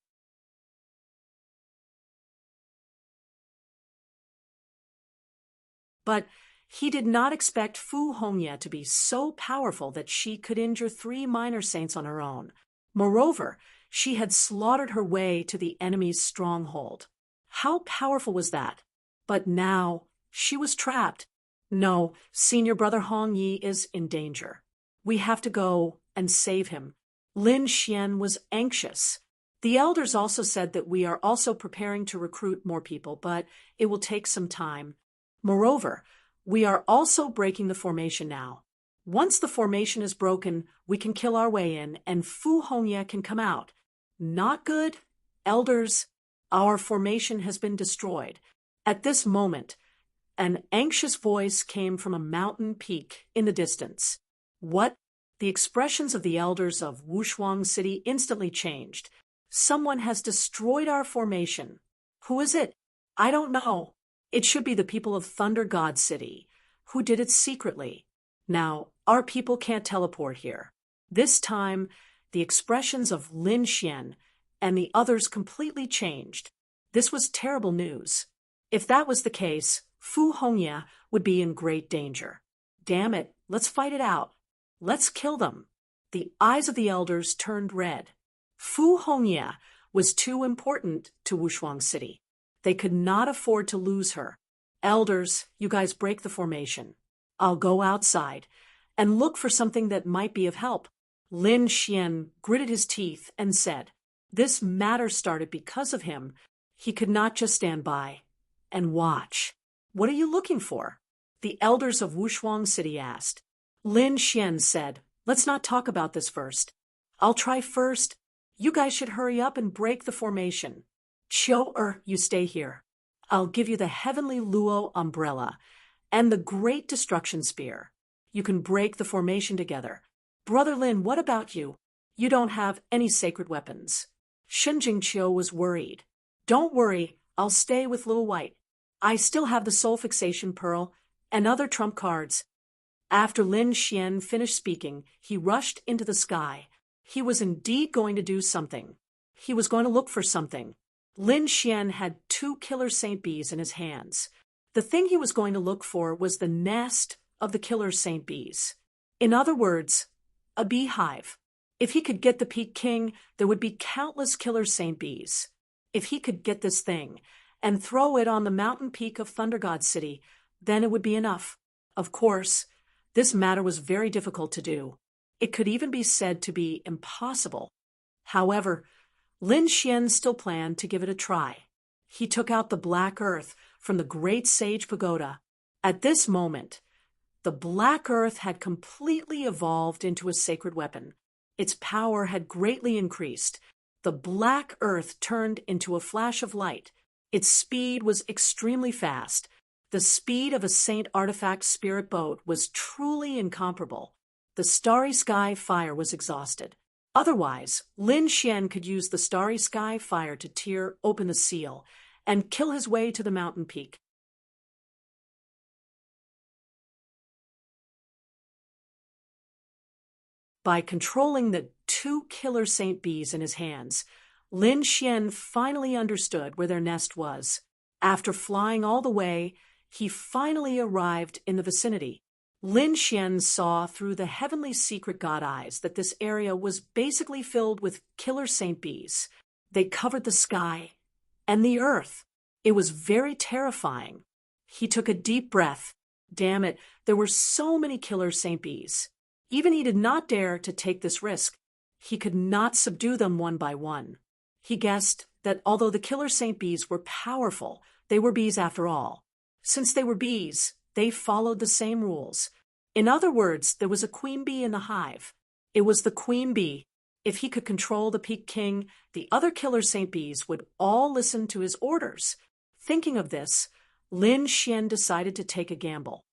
But he did not expect Fu Hongye to be so powerful that she could injure 3 minor saints on her own. Moreover, she had slaughtered her way to the enemy's stronghold. How powerful was that? But now she was trapped. No, senior brother Hongyi is in danger. We have to go and save him. Lin Xian was anxious. The elders also said that we are also preparing to recruit more people, but it will take some time. Moreover, we are also breaking the formation now. Once the formation is broken, we can kill our way in, and Fu Hongye can come out. Not good, elders. Our formation has been destroyed. At this moment, an anxious voice came from a mountain peak in the distance. What? The expressions of the elders of Wushuang City instantly changed. Someone has destroyed our formation. Who is it? I don't know. It should be the people of Thunder God City, who did it secretly. Now, our people can't teleport here. This time, the expressions of Lin Xian and the others completely changed. This was terrible news. If that was the case, Fu Hongye would be in great danger. Damn it, let's fight it out. Let's kill them. The eyes of the elders turned red. Fu Hongye was too important to Wushuang City. They could not afford to lose her. Elders, you guys break the formation. I'll go outside and look for something that might be of help. Lin Xian gritted his teeth and said, this matter started because of him. He could not just stand by and watch. What are you looking for? The elders of Wushuang City asked. Lin Xian said, let's not talk about this first. I'll try first. You guys should hurry up and break the formation. Qiu, you stay here. I'll give you the Heavenly Luo umbrella and the Great Destruction Spear. You can break the formation together. Brother Lin, what about you? You don't have any sacred weapons. Shen Jingqiu was worried. Don't worry, I'll stay with Little White. I still have the Soul Fixation Pearl and other trump cards. After Lin Xian finished speaking, he rushed into the sky. He was indeed going to do something. He was going to look for something. Lin Xian had 2 killer saint bees in his hands. The thing he was going to look for was the nest of the killer saint bees. In other words, a beehive. If he could get the Peak King, there would be countless killer saint bees. If he could get this thing and throw it on the mountain peak of Thunder God City, then it would be enough. Of course, this matter was very difficult to do. It could even be said to be impossible. However, Lin Xian still planned to give it a try. He took out the black earth from the Great Sage Pagoda. At this moment, the black earth had completely evolved into a sacred weapon. Its power had greatly increased. The black earth turned into a flash of light. Its speed was extremely fast. The speed of a Saint Artifact spirit boat was truly incomparable. The Starry Sky fire was exhausted. Otherwise, Lin Xian could use the Starry Sky fire to tear open the seal and kill his way to the mountain peak. By controlling the 2 killer saint bees in his hands, Lin Xian finally understood where their nest was. After flying all the way, he finally arrived in the vicinity. Lin Xian saw through the heavenly secret god eyes that this area was basically filled with killer saint bees. They covered the sky and the earth. It was very terrifying. He took a deep breath. Damn it, there were so many killer saint bees. Even he did not dare to take this risk. He could not subdue them one by one. He guessed that although the killer saint bees were powerful, they were bees after all. Since they were bees, they followed the same rules. In other words, there was a queen bee in the hive. It was the queen bee. If he could control the Peak King, the other killer saint bees would all listen to his orders. Thinking of this, Lin Xian decided to take a gamble.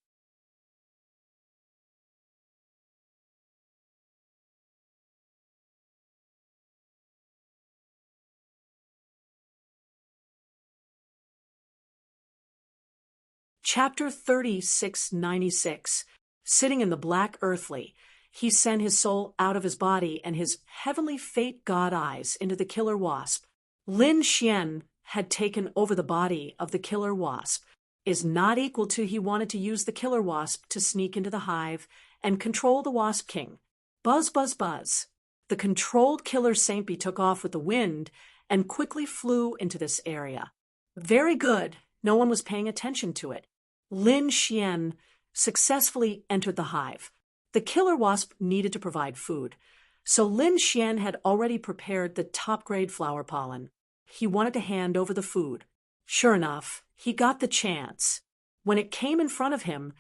Chapter 3696. Sitting in the black earthly, he sent his soul out of his body and his heavenly fate god eyes into the killer wasp. Lin Xian had taken over the body of the killer wasp, is not equal to he wanted to use the killer wasp to sneak into the hive and control the wasp king. Buzz, buzz, buzz. The controlled killer saint bee took off with the wind and quickly flew into this area. Very good. No one was paying attention to it. Lin Xian successfully entered the hive. The killer wasp needed to provide food, so Lin Xian had already prepared the top-grade flower pollen. He wanted to hand over the food. Sure enough, he got the chance. When it came in front of him,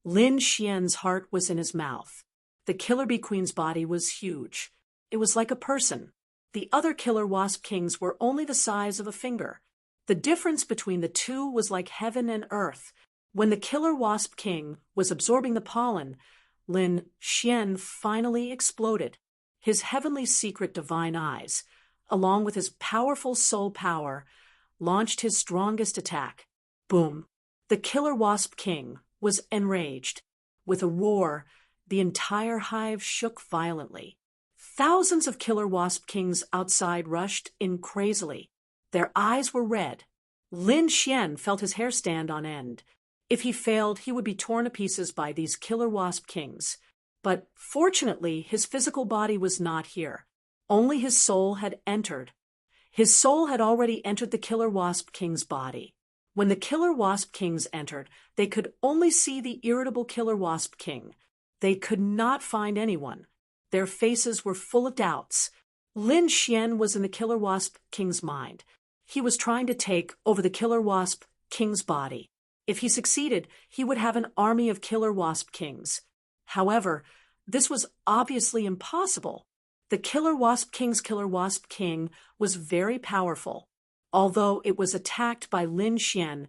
Lin Xian's heart was in his mouth. The killer bee queen's body was huge. It was like a person. The other killer wasp kings were only the size of a finger. The difference between the two was like heaven and earth. When the killer wasp king was absorbing the pollen, Lin Xian finally exploded. His heavenly secret divine eyes, along with his powerful soul power, launched his strongest attack. Boom! The killer wasp king was enraged. With a roar, the entire hive shook violently. Thousands of killer wasp kings outside rushed in crazily. Their eyes were red. Lin Xian felt his hair stand on end. If he failed, he would be torn to pieces by these killer wasp kings. But fortunately, his physical body was not here. Only his soul had entered. His soul had already entered the killer wasp king's body. When the killer wasp kings entered, they could only see the irritable killer wasp king. They could not find anyone. Their faces were full of doubts. Lin Xian was in the killer wasp king's mind. He was trying to take over the killer wasp king's body. If he succeeded, he would have an army of killer wasp kings. However, this was obviously impossible. The killer wasp king's killer wasp king was very powerful. Although it was attacked by Lin Xian,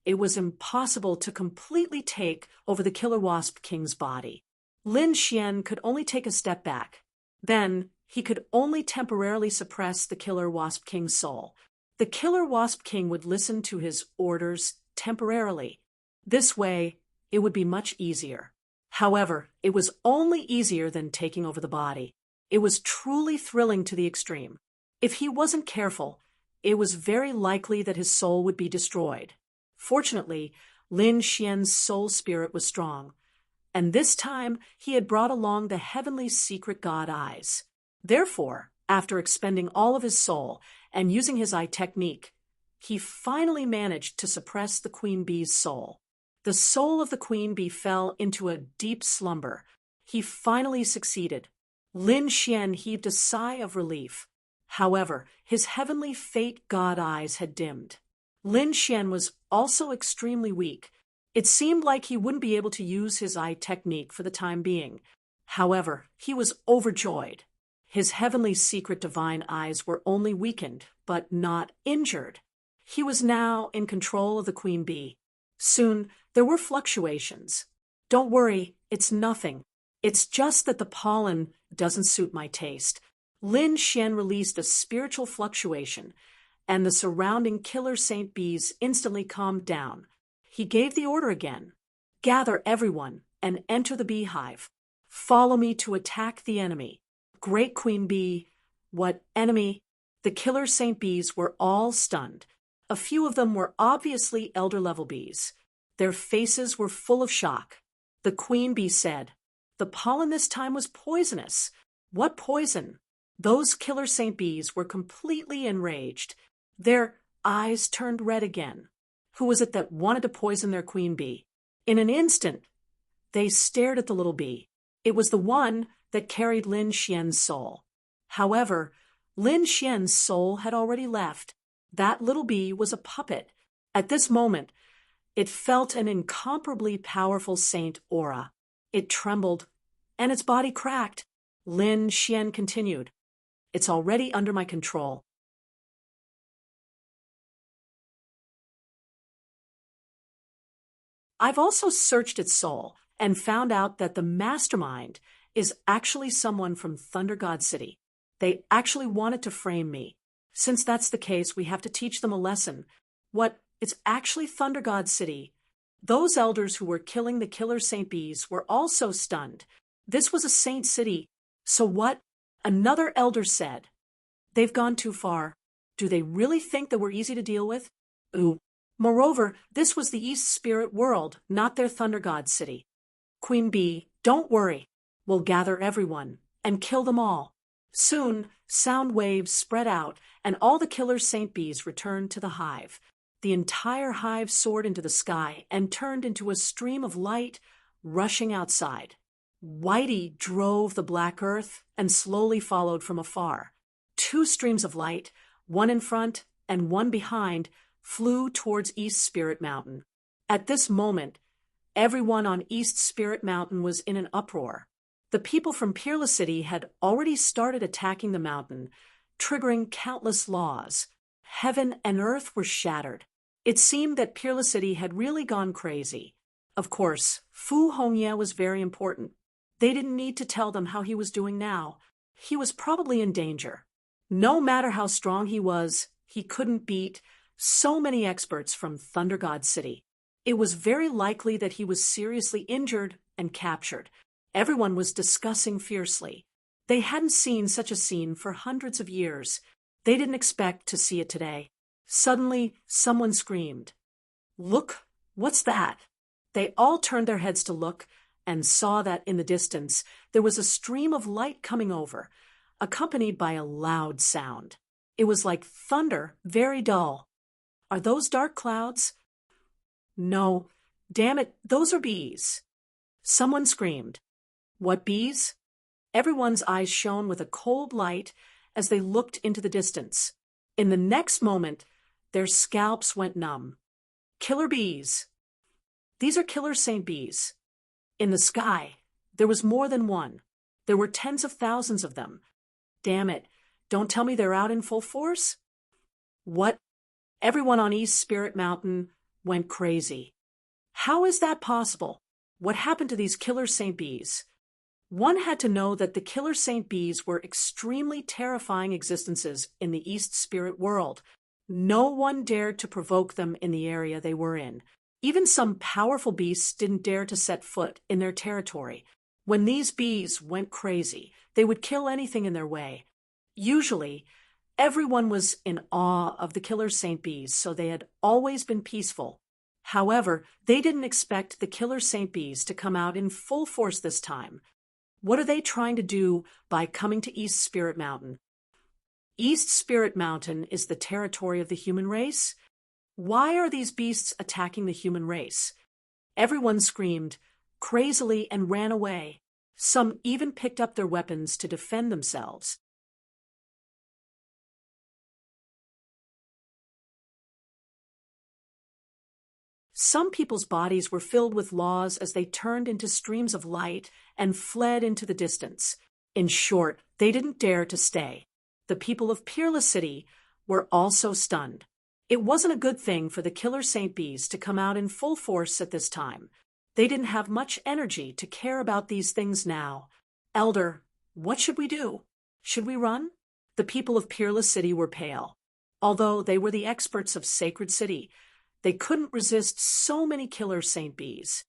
it was impossible to completely take over the killer wasp king's body. Lin Xian could only take a step back. Then, he could only temporarily suppress the killer wasp king's soul. The killer wasp king would listen to his orders temporarily. This way, it would be much easier. However, it was only easier than taking over the body. It was truly thrilling to the extreme. If he wasn't careful, it was very likely that his soul would be destroyed. Fortunately, Lin Xian's soul spirit was strong, and this time he had brought along the heavenly secret god eyes. Therefore, after expending all of his soul and using his eye technique, he finally managed to suppress the queen bee's soul. The soul of the queen bee fell into a deep slumber. He finally succeeded. Lin Xian heaved a sigh of relief. However, his heavenly fate god eyes had dimmed. Lin Xian was also extremely weak. It seemed like he wouldn't be able to use his eye technique for the time being. However, he was overjoyed. His heavenly secret divine eyes were only weakened, but not injured. He was now in control of the queen bee. Soon, there were fluctuations. Don't worry, it's nothing. It's just that the pollen doesn't suit my taste. Lin Xian released a spiritual fluctuation, and the surrounding killer saint bees instantly calmed down. He gave the order again. Gather everyone and enter the beehive. Follow me to attack the enemy. Great queen bee. What enemy? The killer saint bees were all stunned. A few of them were obviously elder-level bees. Their faces were full of shock. The queen bee said, "The pollen this time was poisonous." "What poison?" Those killer Saint bees were completely enraged. Their eyes turned red again. Who was it that wanted to poison their queen bee? In an instant, they stared at the little bee. It was the one that carried Lin Xian's soul. However, Lin Xian's soul had already left. That little bee was a puppet. At this moment, it felt an incomparably powerful saint aura. It trembled, and its body cracked. Lin Xian continued, "It's already under my control." I've also searched its soul and found out that the mastermind is actually someone from Thunder God City. They actually wanted to frame me. Since that's the case, we have to teach them a lesson. What? It's actually Thunder God City. Those elders who were killing the killer Saint Bees were also stunned. This was a saint city. So what? Another elder said, "They've gone too far. Do they really think that we're easy to deal with?" Ooh. Moreover, this was the East Spirit world, not their Thunder God City. Queen Bee, don't worry. We'll gather everyone and kill them all. Soon, sound waves spread out, and all the killer Saint Bees returned to the hive. The entire hive soared into the sky and turned into a stream of light rushing outside. Whitey drove the black earth and slowly followed from afar. Two streams of light, one in front and one behind, flew towards East Spirit Mountain. At this moment, everyone on East Spirit Mountain was in an uproar. The people from Peerless City had already started attacking the mountain, triggering countless laws. Heaven and earth were shattered. It seemed that Peerless City had really gone crazy. Of course, Fu Hongye was very important. They didn't need to tell them how he was doing now. He was probably in danger. No matter how strong he was, he couldn't beat so many experts from Thunder God City. It was very likely that he was seriously injured and captured. Everyone was discussing fiercely. They hadn't seen such a scene for hundreds of years. They didn't expect to see it today. Suddenly, someone screamed, "Look, what's that?" They all turned their heads to look and saw that in the distance there was a stream of light coming over, accompanied by a loud sound. It was like thunder, very dull. Are those dark clouds? No, damn it, those are bees. Someone screamed. What bees? Everyone's eyes shone with a cold light as they looked into the distance. In the next moment, their scalps went numb. Killer bees. These are killer Saint Bees. In the sky, there was more than one. There were tens of thousands of them. Damn it, don't tell me they're out in full force? What? Everyone on East Spirit Mountain went crazy. How is that possible? What happened to these killer Saint Bees? One had to know that the killer Saint Bees were extremely terrifying existences in the East Spirit world. No one dared to provoke them in the area they were in. Even some powerful beasts didn't dare to set foot in their territory. When these bees went crazy, they would kill anything in their way. Usually, everyone was in awe of the killer Saint Bees, so they had always been peaceful. However, they didn't expect the killer Saint Bees to come out in full force this time. What are they trying to do by coming to East Spirit Mountain? East Spirit Mountain is the territory of the human race? Why are these beasts attacking the human race? Everyone screamed crazily and ran away. Some even picked up their weapons to defend themselves. Some people's bodies were filled with laws as they turned into streams of light and fled into the distance. In short, they didn't dare to stay. The people of Peerless City were also stunned. It wasn't a good thing for the killer Saint Bees to come out in full force at this time. They didn't have much energy to care about these things now. Elder, what should we do? Should we run? The people of Peerless City were pale. Although they were the experts of Sacred City, they couldn't resist so many killer Saint Bees.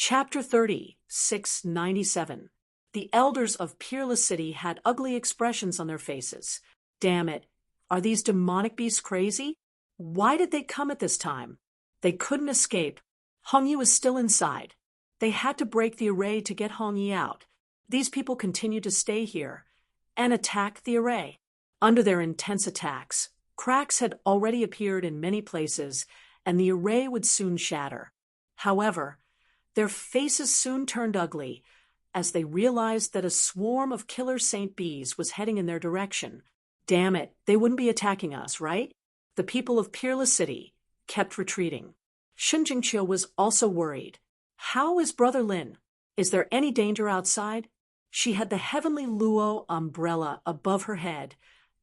Chapter 30, 697. The elders of Peerless City had ugly expressions on their faces. Damn it. Are these demonic beasts crazy? Why did they come at this time? They couldn't escape. Hongyi was still inside. They had to break the array to get Hongyi out. These people continued to stay here and attack the array. Under their intense attacks, cracks had already appeared in many places, and the array would soon shatter. However, their faces soon turned ugly as they realized that a swarm of killer saint bees was heading in their direction. Damn it, they wouldn't be attacking us, right? The people of Peerless City kept retreating. Sun Jingqiu was also worried. How is Brother Lin? Is there any danger outside? She had the heavenly Luo umbrella above her head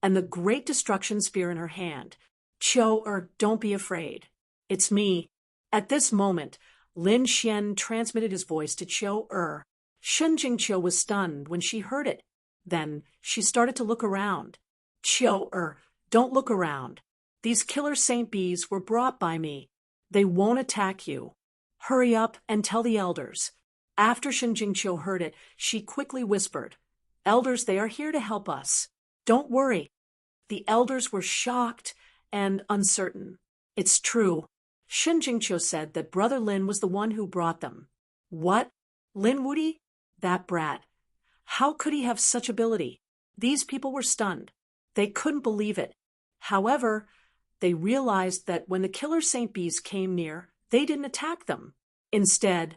and the great destruction spear in her hand. Qiu, don't be afraid. It's me. At this moment, Lin Xian transmitted his voice to Qiu. Sun Jingqiu was stunned when she heard it. Then she started to look around. Qiu, don't look around. These killer saint bees were brought by me. They won't attack you. Hurry up and tell the elders. After Sun Jingqiu heard it, she quickly whispered, Elders, they are here to help us. Don't worry. The elders were shocked and uncertain. It's true. Sun Jingqiu said that Brother Lin was the one who brought them. What? Lin Wudi? That brat. How could he have such ability? These people were stunned. They couldn't believe it. However, they realized that when the killer saint bees came near, they didn't attack them. Instead,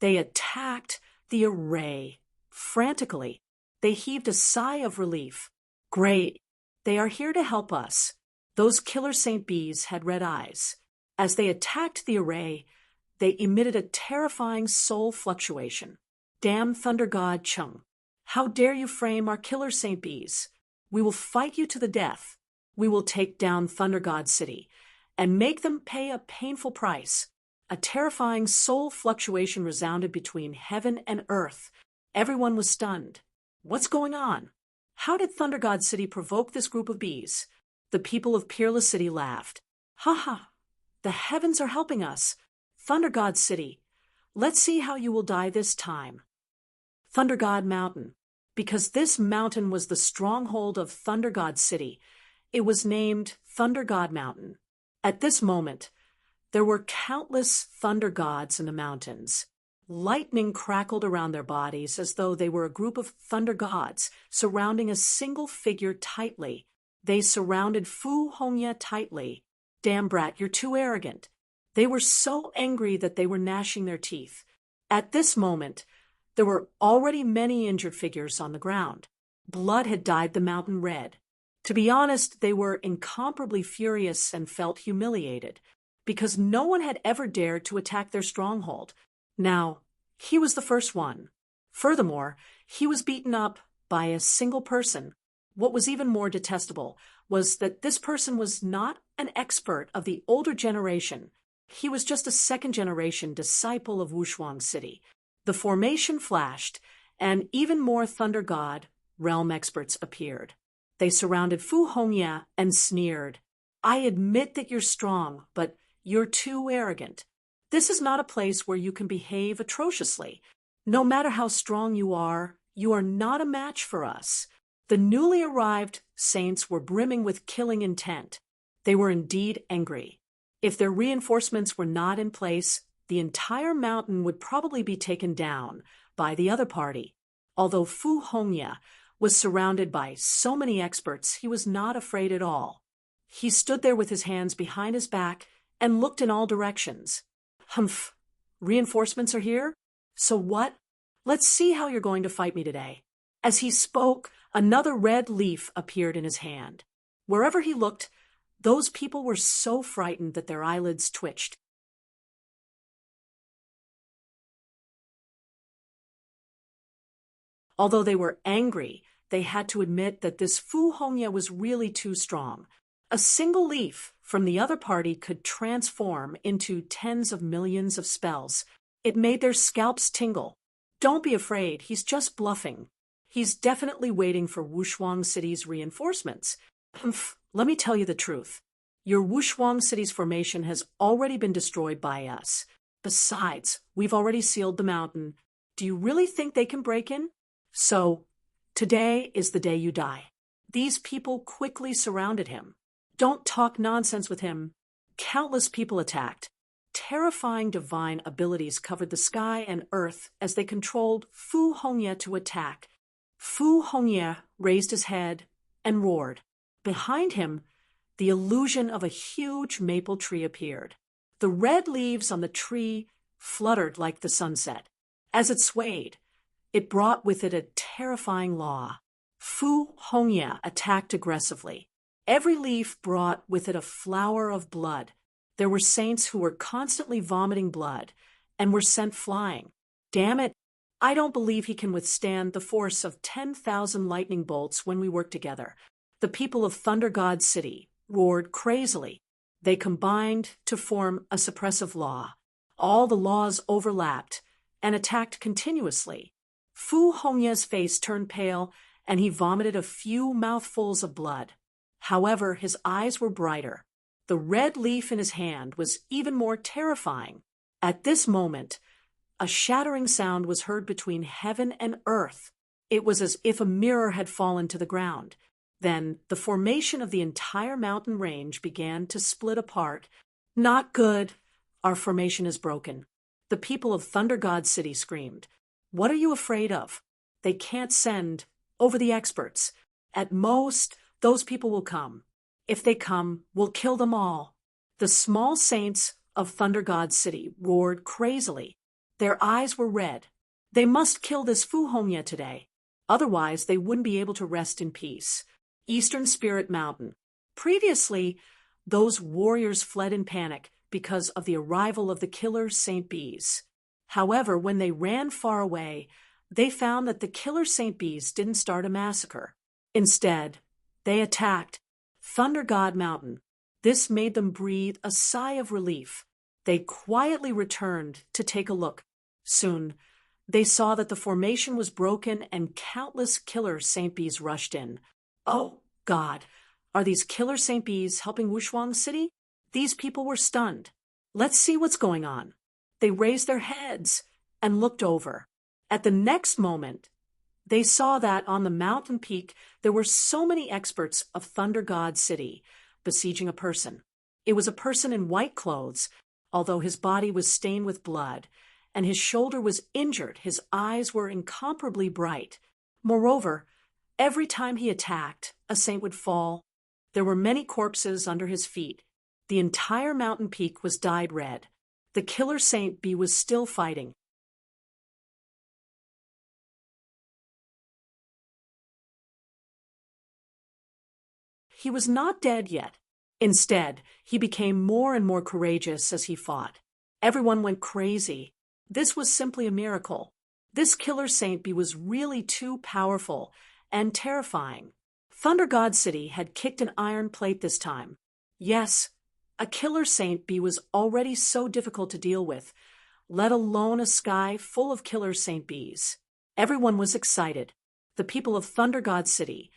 they attacked the array. Frantically, they heaved a sigh of relief. Great. They are here to help us. Those killer saint bees had red eyes. As they attacked the array, they emitted a terrifying soul fluctuation. Damn Thunder God Chung. How dare you frame our killer saint bees? We will fight you to the death. We will take down Thunder God City and make them pay a painful price. A terrifying soul fluctuation resounded between heaven and earth. Everyone was stunned. What's going on? How did Thunder God City provoke this group of bees? The people of Peerless City laughed. Ha ha! The heavens are helping us. Thunder God City, let's see how you will die this time. Thunder God Mountain. Because this mountain was the stronghold of Thunder God City, it was named Thunder God Mountain. At this moment, there were countless thunder gods in the mountains. Lightning crackled around their bodies as though they were a group of thunder gods surrounding a single figure tightly. They surrounded Fu Hongye tightly. Damn brat, you're too arrogant. They were so angry that they were gnashing their teeth. At this moment, there were already many injured figures on the ground. Blood had dyed the mountain red. To be honest, they were incomparably furious and felt humiliated, because no one had ever dared to attack their stronghold. Now, he was the first one. Furthermore, he was beaten up by a single person. What was even more detestable was that this person was not an expert of the older generation. He was just a second-generation disciple of Wushuang City. The formation flashed, and even more Thunder God realm experts appeared. They surrounded Fu Hongye and sneered. I admit that you're strong, but you're too arrogant. This is not a place where you can behave atrociously. No matter how strong you are not a match for us. The newly arrived saints were brimming with killing intent. They were indeed angry. If their reinforcements were not in place, the entire mountain would probably be taken down by the other party. Although Fu Hongye was surrounded by so many experts, he was not afraid at all. He stood there with his hands behind his back and looked in all directions. Humph, reinforcements are here? So what? Let's see how you're going to fight me today. As he spoke, another red leaf appeared in his hand. Wherever he looked, those people were so frightened that their eyelids twitched. Although they were angry, they had to admit that this Fu Hongye was really too strong. A single leaf from the other party could transform into tens of millions of spells. It made their scalps tingle. Don't be afraid, he's just bluffing. He's definitely waiting for Wushuang City's reinforcements. Humph, let me tell you the truth. Your Wushuang City's formation has already been destroyed by us. Besides, we've already sealed the mountain. Do you really think they can break in? So, today is the day you die. These people quickly surrounded him. Don't talk nonsense with him. Countless people attacked. Terrifying divine abilities covered the sky and earth as they controlled Fu Hongye to attack. Fu Hongye raised his head and roared. Behind him, the illusion of a huge maple tree appeared. The red leaves on the tree fluttered like the sunset. As it swayed, it brought with it a terrifying law. Fu Hongye attacked aggressively. Every leaf brought with it a flower of blood. There were saints who were constantly vomiting blood and were sent flying. Damn it, I don't believe he can withstand the force of 10,000 lightning bolts when we work together. The people of Thunder God City roared crazily. They combined to form a suppressive law. All the laws overlapped and attacked continuously. Fu Hongye's face turned pale and he vomited a few mouthfuls of blood. However, his eyes were brighter. The red leaf in his hand was even more terrifying. At this moment, a shattering sound was heard between heaven and earth. It was as if a mirror had fallen to the ground. Then the formation of the entire mountain range began to split apart. Not good. Our formation is broken. The people of Thunder God City screamed. What are you afraid of? They can't send over the experts. At most, those people will come. If they come, we'll kill them all. The small saints of Thunder God City roared crazily. Their eyes were red. They must kill this Fu Hongye today. Otherwise, they wouldn't be able to rest in peace. Eastern Spirit Mountain. Previously, those warriors fled in panic because of the arrival of the killer Saint Bees. However, when they ran far away, they found that the killer Saint Bees didn't start a massacre. Instead, they attacked Thunder God Mountain. This made them breathe a sigh of relief. They quietly returned to take a look. Soon, they saw that the formation was broken and countless killer Saint Bees rushed in. Oh, God, are these killer Saint Bees helping Wushuang City? These people were stunned. Let's see what's going on. They raised their heads and looked over. At the next moment, they saw that on the mountain peak there were so many experts of Thunder God City besieging a person. It was a person in white clothes, although his body was stained with blood, and his shoulder was injured. His eyes were incomparably bright. Moreover, every time he attacked, a saint would fall. There were many corpses under his feet. The entire mountain peak was dyed red. The killer Saint Bee was still fighting. He was not dead yet. Instead, he became more and more courageous as he fought. Everyone went crazy. This was simply a miracle. This killer Saint Bee was really too powerful and terrifying. Thunder God City had kicked an iron plate this time. Yes, a killer Saint Bee was already so difficult to deal with, let alone a sky full of killer Saint Bees. Everyone was excited. The people of Thunder God City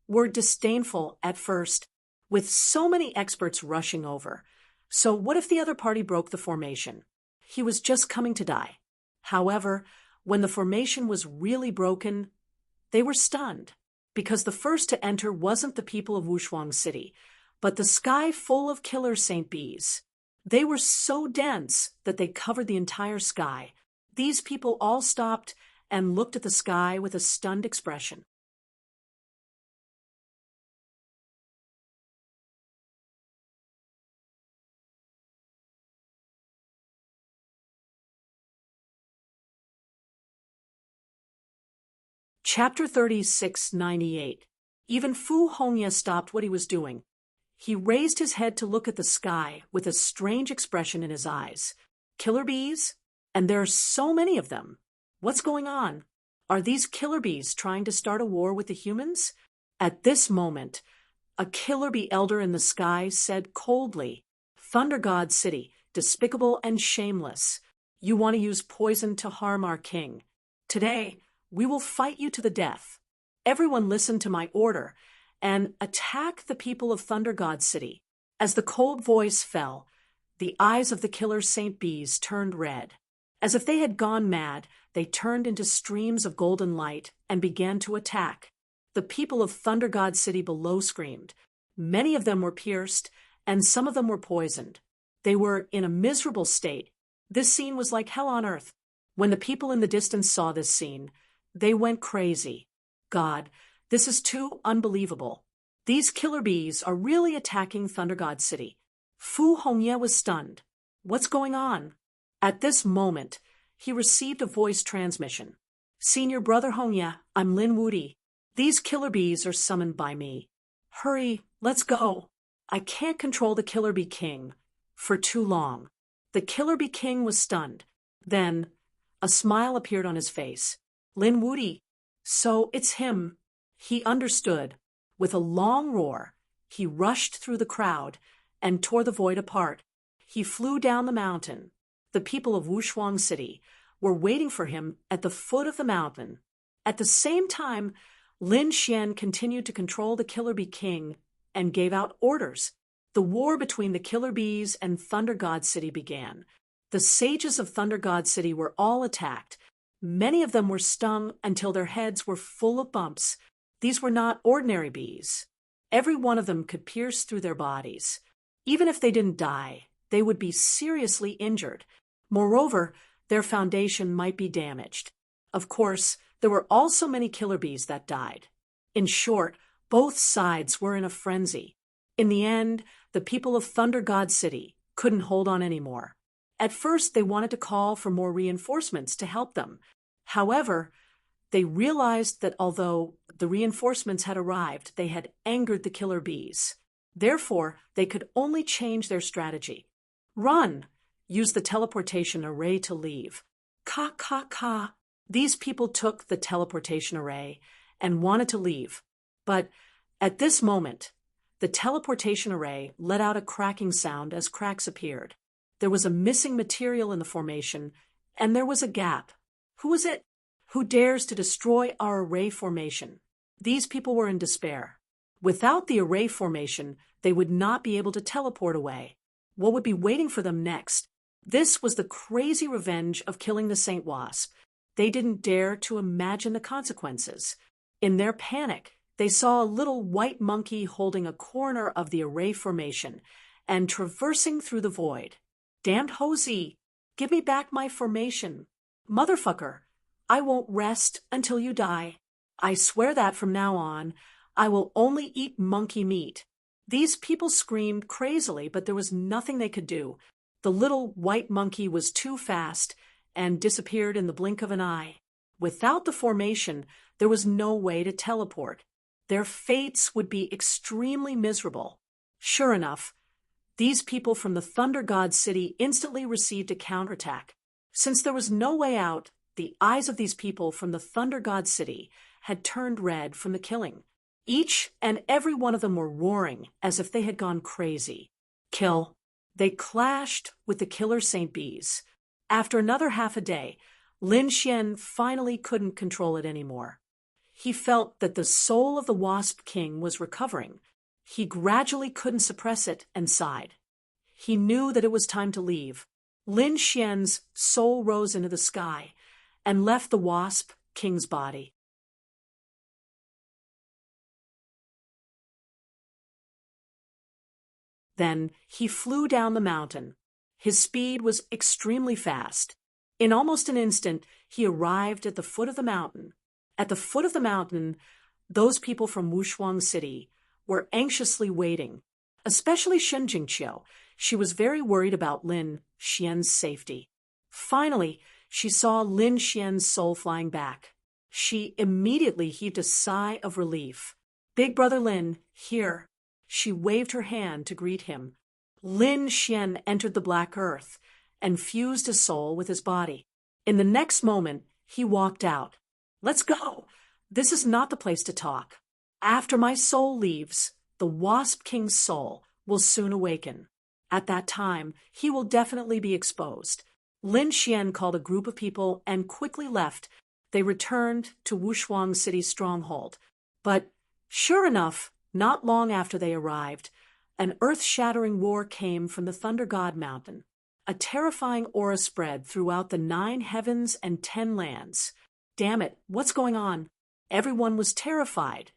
were disdainful at first, with so many experts rushing over. So what if the other party broke the formation? He was just coming to die. However, when the formation was really broken, they were stunned, because the first to enter wasn't the people of Wushuang City, but the sky full of killer Saint Bees. They were so dense that they covered the entire sky. These people all stopped and looked at the sky with a stunned expression. Chapter 3698. Even Fu Hongye stopped what he was doing. He raised his head to look at the sky with a strange expression in his eyes. Killer bees? And there are so many of them. What's going on? Are these killer bees trying to start a war with the humans? At this moment, a killer bee elder in the sky said coldly, "Thunder God City, despicable and shameless. You want to use poison to harm our king. Today, we will fight you to the death. Everyone listen to my order and attack the people of Thunder God City." As the cold voice fell, The eyes of the killer Saint Bees turned red. As if they had gone mad, they turned into streams of golden light and began to attack. The people of Thunder God City below screamed. Many of them were pierced, and some of them were poisoned. They were in a miserable state. This scene was like hell on earth. When the people in the distance saw this scene, they went crazy. God, this is too unbelievable. These killer bees are really attacking Thunder God City. Fu Hongye was stunned. What's going on? At this moment, he received a voice transmission. Senior Brother Hongye, I'm Lin Wudi. These killer bees are summoned by me. Hurry, let's go. I can't control the Killer Bee King for too long. The Killer Bee King was stunned. Then, a smile appeared on his face. Lin Wudi. So it's him. He understood. With a long roar, he rushed through the crowd and tore the void apart. He flew down the mountain. The people of Wushuang City were waiting for him at the foot of the mountain. At the same time, Lin Xian continued to control the Killer Bee King and gave out orders. The war between the Killer Bees and Thunder God City began. The sages of Thunder God City were all attacked. Many of them were stung until their heads were full of bumps. These were not ordinary bees. Every one of them could pierce through their bodies. Even if they didn't die, they would be seriously injured. Moreover, their foundation might be damaged. Of course, there were also many killer bees that died. In short, both sides were in a frenzy. In the end, the people of Thunder God City couldn't hold on anymore. At first, they wanted to call for more reinforcements to help them. However, they realized that although the reinforcements had arrived, they had angered the killer bees. Therefore, they could only change their strategy. Run! Use the teleportation array to leave. Ka, ka, ka. These people took the teleportation array and wanted to leave. But at this moment, the teleportation array let out a cracking sound as cracks appeared. There was a missing material in the formation, and there was a gap. Who is it? Who dares to destroy our array formation? These people were in despair. Without the array formation, they would not be able to teleport away. What would be waiting for them next? This was the crazy revenge of killing the Saint Wasp. They didn't dare to imagine the consequences. In their panic, they saw a little white monkey holding a corner of the array formation and traversing through the void. Damned Hosey, give me back my formation. Motherfucker, I won't rest until you die. I swear that from now on, I will only eat monkey meat. These people screamed crazily, but there was nothing they could do. The little white monkey was too fast and disappeared in the blink of an eye. Without the formation, there was no way to teleport. Their fates would be extremely miserable. Sure enough, these people from the Thunder God City instantly received a counterattack. Since there was no way out, the eyes of these people from the Thunder God City had turned red from the killing. Each and every one of them were roaring as if they had gone crazy. Kill. They clashed with the killer Saint Bees. After another half a day, Lin Xian finally couldn't control it anymore. He felt that the soul of the Wasp King was recovering. He gradually couldn't suppress it and sighed. He knew that it was time to leave. Lin Xian's soul rose into the sky and left the Wasp King's body. Then he flew down the mountain. His speed was extremely fast. In almost an instant, he arrived at the foot of the mountain. At the foot of the mountain, those people from Wushuang City were anxiously waiting, especially Shen Jingqiu. She was very worried about Lin Xian's safety. Finally, she saw Lin Xian's soul flying back. She immediately heaved a sigh of relief. Big Brother Lin, here. She waved her hand to greet him. Lin Xian entered the black earth and fused his soul with his body. In the next moment, he walked out. Let's go. This is not the place to talk. After my soul leaves, the Wasp King's soul will soon awaken. At that time, he will definitely be exposed. Lin Xian called a group of people and quickly left. They returned to Wushuang City's stronghold. But, sure enough, not long after they arrived, An earth-shattering roar came from the Thunder God Mountain. A terrifying aura spread throughout the 9 heavens and 10 lands. Damn it, what's going on? Everyone was terrified.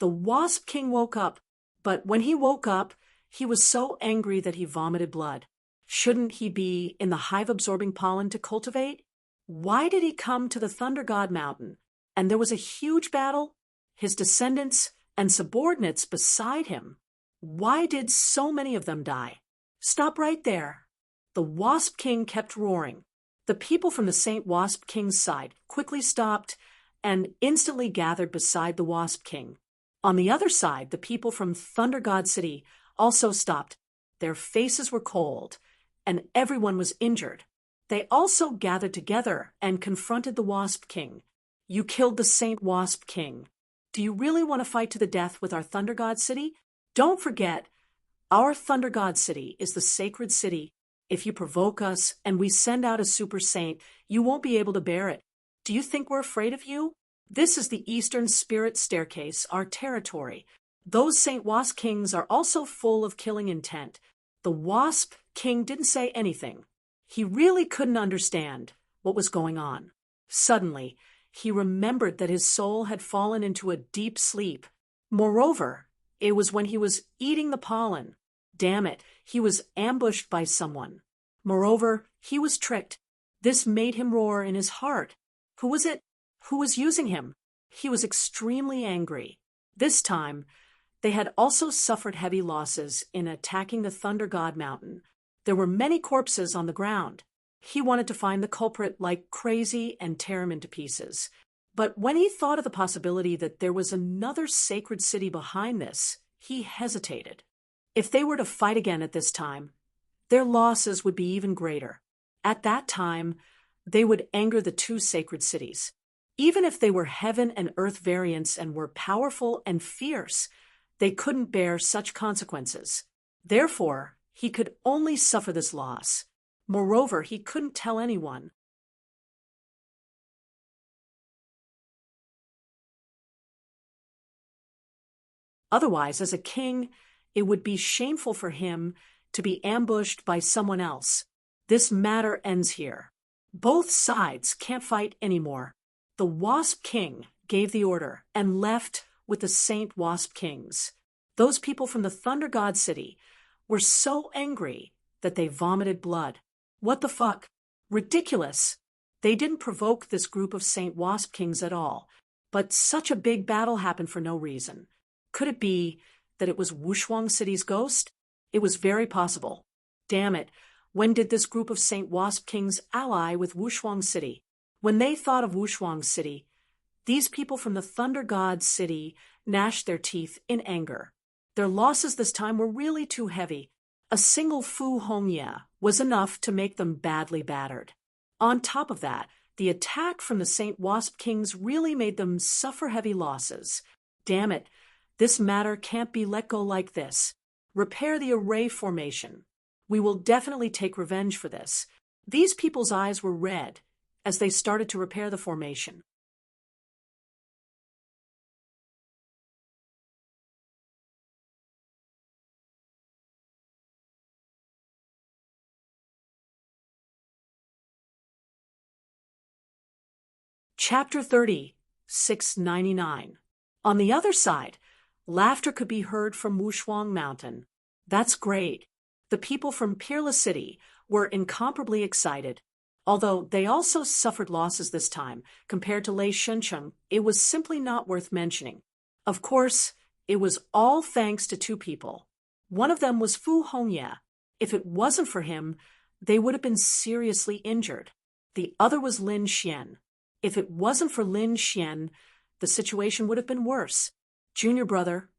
The Wasp King woke up, but when he woke up, he was so angry that he vomited blood. Shouldn't he be in the hive-absorbing pollen to cultivate? Why did he come to the Thunder God Mountain? And there was a huge battle? His descendants and subordinates beside him. Why did so many of them die? Stop right there. The Wasp King kept roaring. The people from the Saint Wasp King's side quickly stopped and instantly gathered beside the Wasp King. On the other side, the people from Thunder God City also stopped. Their faces were cold, and everyone was injured. They also gathered together and confronted the Wasp King. You killed the Saint Wasp King. Do you really want to fight to the death with our Thunder God City? Don't forget, our Thunder God City is the sacred city. If you provoke us and we send out a super saint, you won't be able to bear it. Do you think we're afraid of you? This is the Eastern Spirit Staircase, our territory. Those Saint Wasp Kings are also full of killing intent. The Wasp King didn't say anything. He really couldn't understand what was going on. Suddenly, he remembered that his soul had fallen into a deep sleep. Moreover, it was when he was eating the pollen. Damn it, he was ambushed by someone. Moreover, he was tricked. This made him roar in his heart. Who was it? Who was using him? He was extremely angry. This time, they had also suffered heavy losses in attacking the Thunder God Mountain. There were many corpses on the ground. He wanted to find the culprit like crazy and tear him into pieces. But when he thought of the possibility that there was another sacred city behind this, he hesitated. If they were to fight again at this time, their losses would be even greater. At that time, they would anger the 2 sacred cities. Even if they were heaven and earth variants and were powerful and fierce, they couldn't bear such consequences. Therefore, he could only suffer this loss. Moreover, he couldn't tell anyone. Otherwise, as a king, it would be shameful for him to be ambushed by someone else. This matter ends here. Both sides can't fight anymore. The Wasp King gave the order and left with the Saint Wasp Kings. Those people from the Thunder God City were so angry that they vomited blood. What the fuck? Ridiculous. They didn't provoke this group of Saint Wasp Kings at all, but such a big battle happened for no reason. Could it be that it was Wushuang City's ghost? It was very possible. Damn it, when did this group of Saint Wasp Kings ally with Wushuang City? When they thought of Wushuang City, these people from the Thunder God City gnashed their teeth in anger. Their losses this time were really too heavy. A single Fu Hongye was enough to make them badly battered. On top of that, the attack from the Saint Wasp Kings really made them suffer heavy losses. Damn it, this matter can't be let go like this. Repair the array formation. We will definitely take revenge for this. These people's eyes were red as they started to repair the formation. Chapter 30, 699. On the other side, laughter could be heard from Wushuang Mountain. That's great. The people from Peerless City were incomparably excited. Although they also suffered losses this time, compared to Lei Shuncheng, it was simply not worth mentioning. Of course, it was all thanks to 2 people. One of them was Fu Hongye. If it wasn't for him, they would have been seriously injured. The other was Lin Xian. If it wasn't for Lin Xian, the situation would have been worse. Junior brother,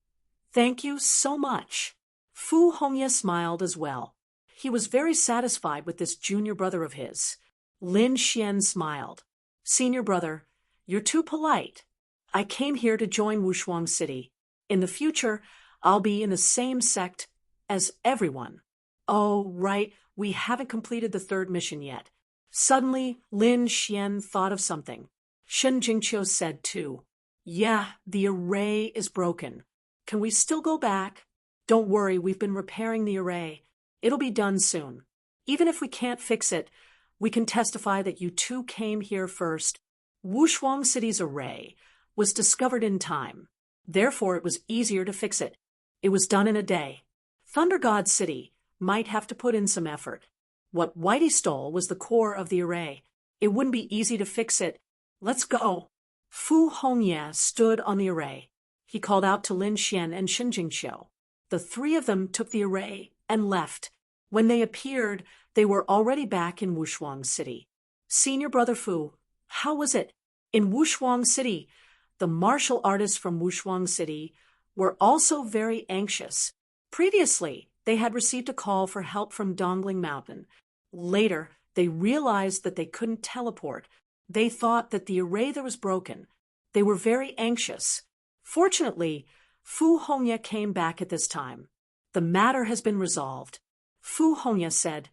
thank you so much. Fu Hongye smiled as well. He was very satisfied with this junior brother of his. Lin Xian smiled. Senior brother, you're too polite. I came here to join Wushuang City. In the future, I'll be in the same sect as everyone. Oh, right, we haven't completed the 3rd mission yet. Suddenly, Lin Xian thought of something. Shen Jingqiu said too. Yeah, the array is broken. Can we still go back? Don't worry, we've been repairing the array. It'll be done soon. Even if we can't fix it, we can testify that you two came here first. Wushuang City's array was discovered in time. Therefore, it was easier to fix it. It was done in a day. Thunder God City might have to put in some effort. What Whitey stole was the core of the array. It wouldn't be easy to fix it. Let's go. Fu Hongye stood on the array. He called out to Lin Xian and Shen Jingqiu. The three of them took the array and left. When they appeared, they were already back in Wushuang City. Senior Brother Fu, how was it? In Wushuang City, the martial artists from Wushuang City were also very anxious. Previously, they had received a call for help from Dongling Mountain. Later, they realized that they couldn't teleport. They thought that the array there was broken. They were very anxious. Fortunately, Fu Hongye came back at this time. The matter has been resolved. Fu Hongye said,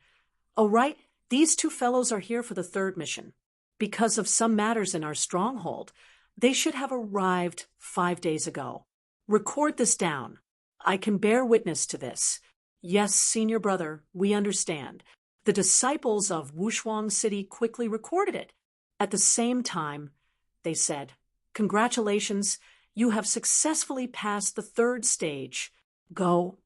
"All right, these two fellows are here for the third mission. Because of some matters in our stronghold, they should have arrived 5 days ago. Record this down. I can bear witness to this. Yes, senior brother, we understand." The disciples of Wushuang City quickly recorded it. At the same time, they said, "Congratulations, you have successfully passed the third stage. Go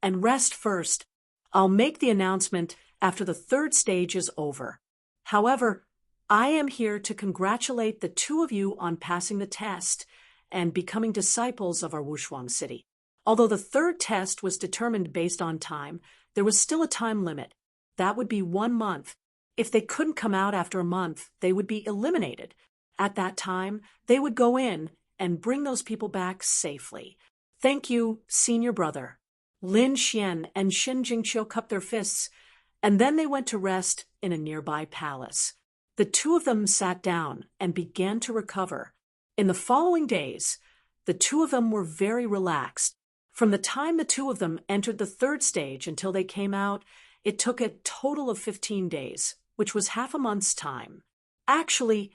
and rest first. I'll make the announcement after the third stage is over. However, I am here to congratulate the two of you on passing the test and becoming disciples of our Wushuang City. Although the third test was determined based on time, there was still a time limit. That would be 1 month. If they couldn't come out after a month, they would be eliminated. At that time, they would go in and bring those people back safely. Thank you, senior brother." Lin Xian and Shen Jingqiu cupped their fists, and then they went to rest in a nearby palace. The two of them sat down and began to recover. In the following days, the two of them were very relaxed. From the time the two of them entered the third stage until they came out, it took a total of 15 days, which was half a month's time. Actually,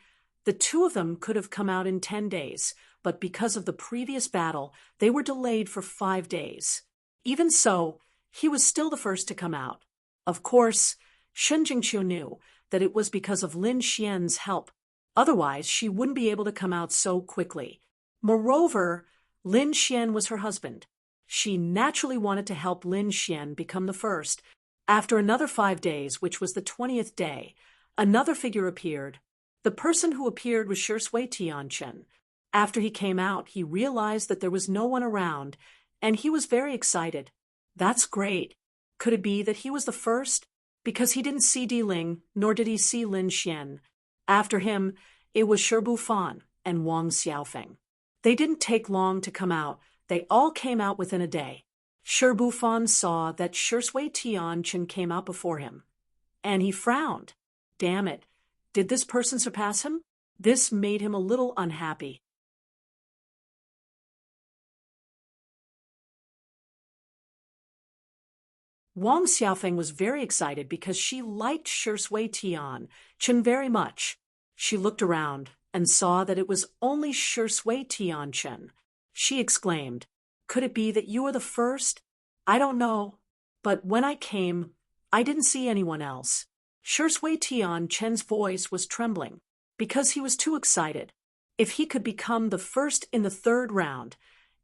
the two of them could have come out in 10 days, but because of the previous battle, they were delayed for 5 days. Even so, he was still the first to come out. Of course, Shen Jingqiu knew that it was because of Lin Xian's help. Otherwise, she wouldn't be able to come out so quickly. Moreover, Lin Xian was her husband. She naturally wanted to help Lin Xian become the first. After another 5 days, which was the 20th day, another figure appeared. The person who appeared was Shui Tianchen. After he came out, he realized that there was no one around, and he was very excited. That's great. Could it be that he was the first? Because he didn't see Di Ling, nor did he see Lin Xian. After him, it was Shi Bufan and Wang Xiaofeng. They didn't take long to come out. They all came out within a day. Shi Bufan saw that Shui Tianchen came out before him, and he frowned. Damn it, did this person surpass him? This made him a little unhappy. Wang Xiaofeng was very excited because she liked Shi Tianchen very much. She looked around and saw that it was only Shi Tianchen. She exclaimed, "Could it be that you are the first? I don't know. But when I came, I didn't see anyone else." Shi Tianchen's voice was trembling because he was too excited. If he could become the first in the third round,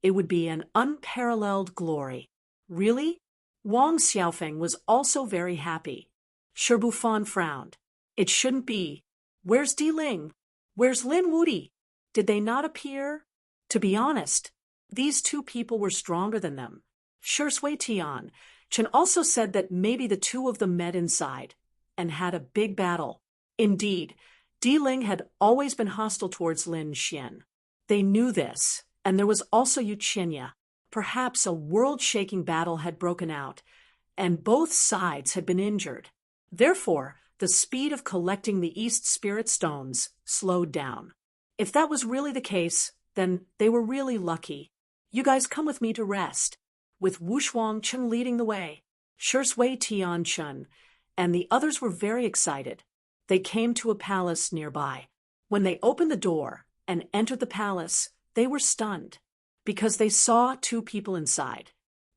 it would be an unparalleled glory. Really? Wang Xiaofeng was also very happy. Shi Bufan frowned. It shouldn't be. Where's Di Ling? Where's Lin Wudi? Did they not appear? To be honest, these two people were stronger than them. Shi Tianchen also said that maybe the two of them met inside and had a big battle. Indeed, Di Ling had always been hostile towards Lin Xian. They knew this, and there was also Yu Qinya. Perhaps a world-shaking battle had broken out, and both sides had been injured. Therefore, the speed of collecting the East Spirit Stones slowed down. If that was really the case, then they were really lucky. You guys come with me to rest. With Wushuang Chen leading the way, Shi Tianchen and the others were very excited. They came to a palace nearby. When they opened the door and entered the palace, they were stunned, because they saw two people inside.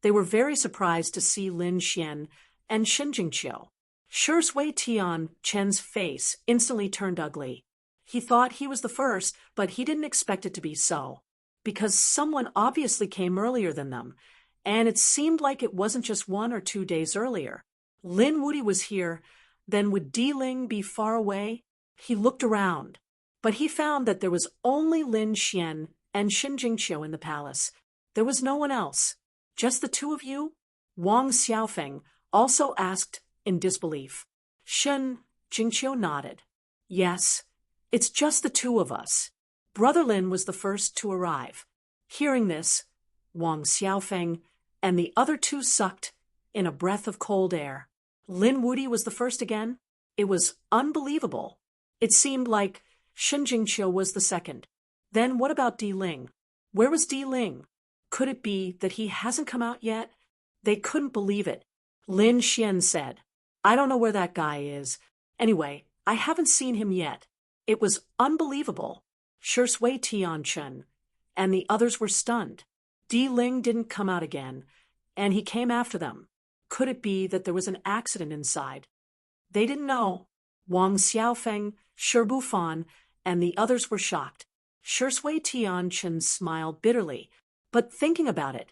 They were very surprised to see Lin Xian and Shen Jingqiu. Shi Sui Tian Chen's face instantly turned ugly. He thought he was the first, but he didn't expect it to be so, because someone obviously came earlier than them, and it seemed like it wasn't just 1 or 2 days earlier. Lin Wuti was here, then would Di Ling be far away? He looked around, but he found that there was only Lin Xian and Shen Jingqiu in the palace. There was no one else. Just the two of you? Wang Xiaofeng also asked in disbelief. Shen Jingqiu nodded. Yes, it's just the two of us. Brother Lin was the first to arrive. Hearing this, Wang Xiaofeng and the other two sucked in a breath of cold air. Lin Wuti was the first again? It was unbelievable. It seemed like Shen Jingqiu was the second. Then what about Di Ling? Where was Di Ling? Could it be that he hasn't come out yet? They couldn't believe it. Lin Xian said, I don't know where that guy is. Anyway, I haven't seen him yet. It was unbelievable. Shi Sui Tianchen and the others were stunned. Di Ling didn't come out again, and he came after them. Could it be that there was an accident inside? They didn't know. Wang Xiaofeng, Shi Bufan, and the others were shocked. Shi Sui Tianchen smiled bitterly, but thinking about it,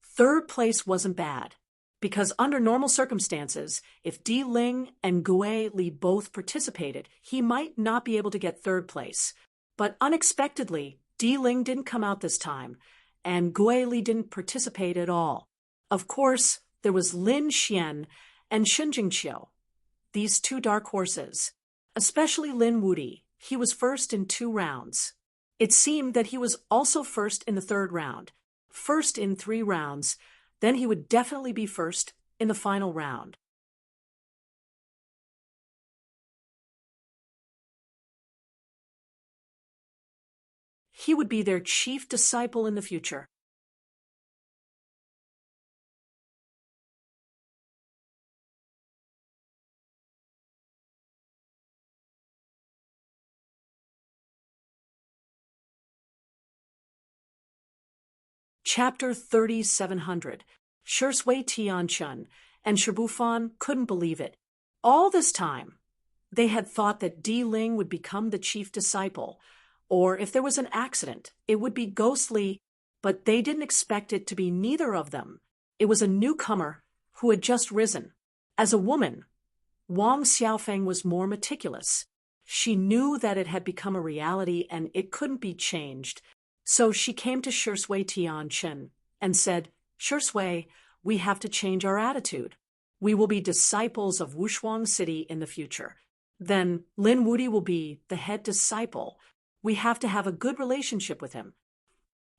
third place wasn't bad. Because under normal circumstances, if Di Ling and Gue Li both participated, he might not be able to get third place. But unexpectedly, Di Ling didn't come out this time, and Gue Li didn't participate at all. Of course, there was Lin Xian and Shen Jingqiu, these two dark horses. Especially Lin Wuti, he was first in 2 rounds. It seemed that he was also first in the 3rd round, first in 3 rounds. Then he would definitely be first in the final round. He would be their chief disciple in the future. Chapter 3700. Shi Sui Tianchen and Shi Bufan couldn't believe it. All this time, they had thought that Di Ling would become the chief disciple, or if there was an accident, it would be ghostly, but they didn't expect it to be neither of them. It was a newcomer who had just risen. As a woman, Wang Xiaofeng was more meticulous. She knew that it had become a reality and it couldn't be changed. So she came to Shi Sui Tianchen and said, Shi Sui, we have to change our attitude. We will be disciples of Wushuang City in the future. Then Lin Wuti will be the head disciple. We have to have a good relationship with him.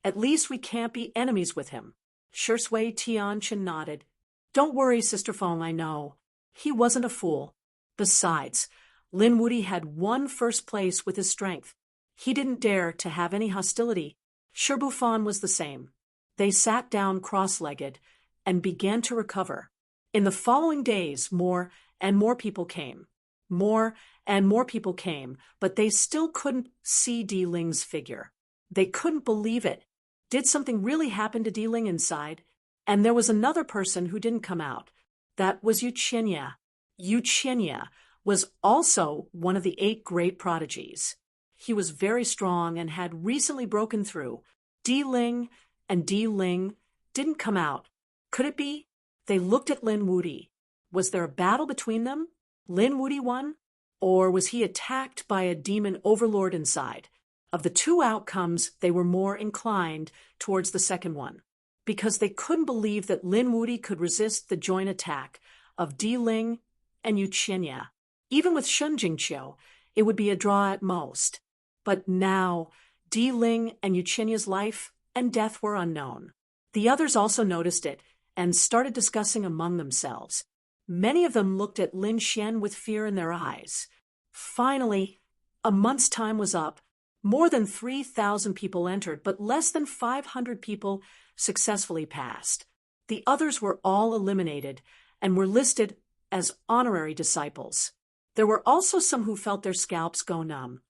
At least we can't be enemies with him. Shi Sui Tianchen nodded. Don't worry, Sister Feng, I know. He wasn't a fool. Besides, Lin Wuti had won first place with his strength. He didn't dare to have any hostility. Shi Bufan was the same. They sat down cross-legged and began to recover. In the following days, more and more people came. More and more people came, but they still couldn't see Di Ling's figure. They couldn't believe it. Did something really happen to Di Ling inside? And there was another person who didn't come out. That was Yu Qianya. Yu Qianya was also one of the 8 great prodigies. He was very strong and had recently broken through. Di Ling and Di Ling didn't come out. Could it be? They looked at Lin Wuti. Was there a battle between them? Lin Wuti won? Or was he attacked by a demon overlord inside? Of the 2 outcomes, they were more inclined towards the second one, because they couldn't believe that Lin Wuti could resist the joint attack of Di Ling and Yu Qianya. Even with Shen Jingqiu, it would be a draw at most. But now, Di Ling and Yu Qianya's life and death were unknown. The others also noticed it and started discussing among themselves. Many of them looked at Lin Xian with fear in their eyes. Finally, a month's time was up. More than 3,000 people entered, but less than 500 people successfully passed. The others were all eliminated and were listed as honorary disciples. There were also some who felt their scalps go numb.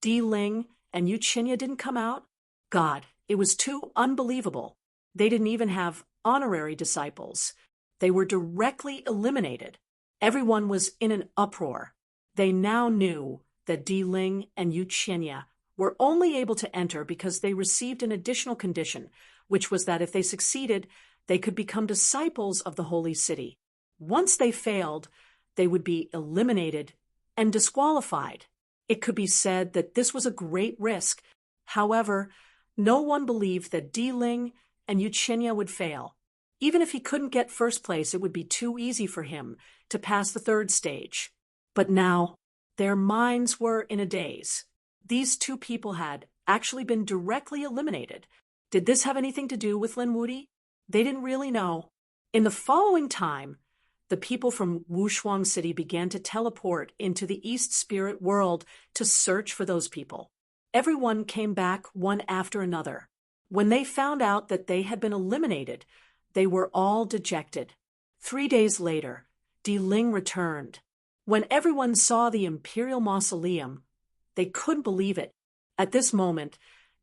Di Ling and Yu Qianya didn't come out? God, it was too unbelievable. They didn't even have honorary disciples. They were directly eliminated. Everyone was in an uproar. They now knew that Di Ling and Yu Qianya were only able to enter because they received an additional condition, which was that if they succeeded, they could become disciples of the holy city. Once they failed, they would be eliminated and disqualified. It could be said that this was a great risk. However, no one believed that Di Ling and Yu Qianya would fail. Even if he couldn't get first place, it would be too easy for him to pass the third stage. But now, their minds were in a daze. These two people had actually been directly eliminated. Did this have anything to do with Lin Wuti? They didn't really know. In the following time, the people from Wushuang City began to teleport into the East Spirit world to search for those people. Everyone came back one after another. When they found out that they had been eliminated, they were all dejected. 3 days later, Di Ling returned. When everyone saw the imperial mausoleum, they couldn't believe it. At this moment,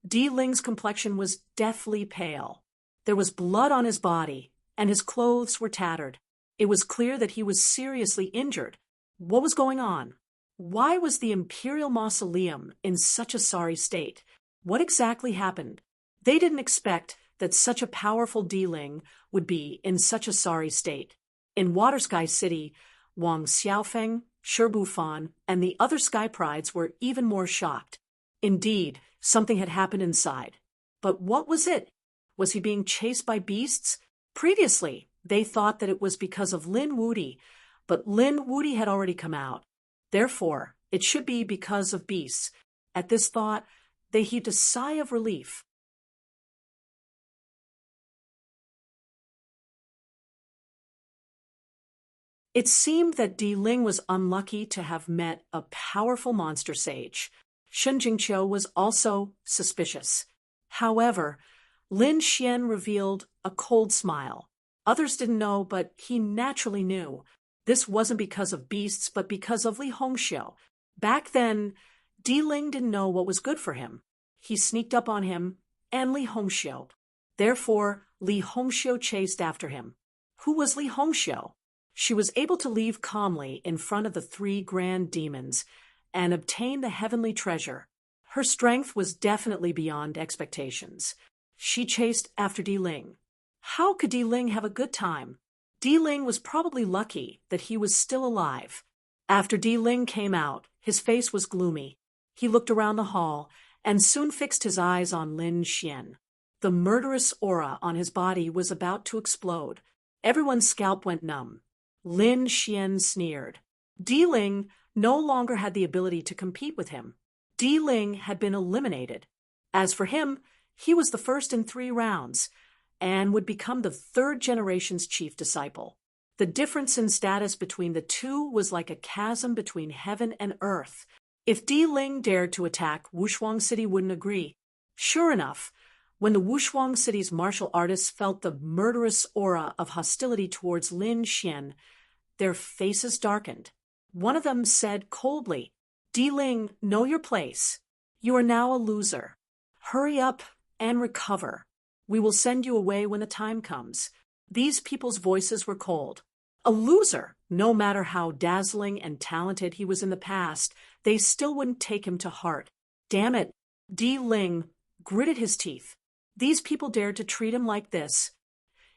Di Ling's complexion was deathly pale. There was blood on his body, and his clothes were tattered. It was clear that he was seriously injured. What was going on? Why was the imperial mausoleum in such a sorry state? What exactly happened? They didn't expect that such a powerful Di Ling would be in such a sorry state. In Water Sky City, Wang Xiaofeng, Shi Bufan, and the other Sky Prides were even more shocked. Indeed, something had happened inside. But what was it? Was he being chased by beasts? Previously, they thought that it was because of Lin Wuti, but Lin Wuti had already come out. Therefore, it should be because of beasts. At this thought, they heaved a sigh of relief. It seemed that Di Ling was unlucky to have met a powerful monster sage. Shun Jingqiu was also suspicious. However, Lin Xian revealed a cold smile. Others didn't know, but he naturally knew. This wasn't because of beasts, but because of Li Hongxiu. Back then, Di Ling didn't know what was good for him. He sneaked up on him and Li Hongxiu. Therefore, Li Hongxiu chased after him. Who was Li Hongxiu? She was able to leave calmly in front of the 3 grand demons and obtain the heavenly treasure. Her strength was definitely beyond expectations. She chased after Di Ling. How could Di Ling have a good time? Di Ling was probably lucky that he was still alive. After Di Ling came out, his face was gloomy. He looked around the hall and soon fixed his eyes on Lin Xian. The murderous aura on his body was about to explode. Everyone's scalp went numb. Lin Xian sneered. Di Ling no longer had the ability to compete with him. Di Ling had been eliminated. As for him, he was the first in 3 rounds and would become the 3rd generation's chief disciple. The difference in status between the two was like a chasm between heaven and earth. If Di Ling dared to attack, Wushuang City wouldn't agree. Sure enough, when the Wushuang City's martial artists felt the murderous aura of hostility towards Lin Xian, their faces darkened. One of them said coldly, "Di Ling, know your place. You are now a loser. Hurry up and recover. We will send you away when the time comes." These people's voices were cold. A loser, no matter how dazzling and talented he was in the past, they still wouldn't take him to heart. Damn it, Di Ling gritted his teeth. These people dared to treat him like this.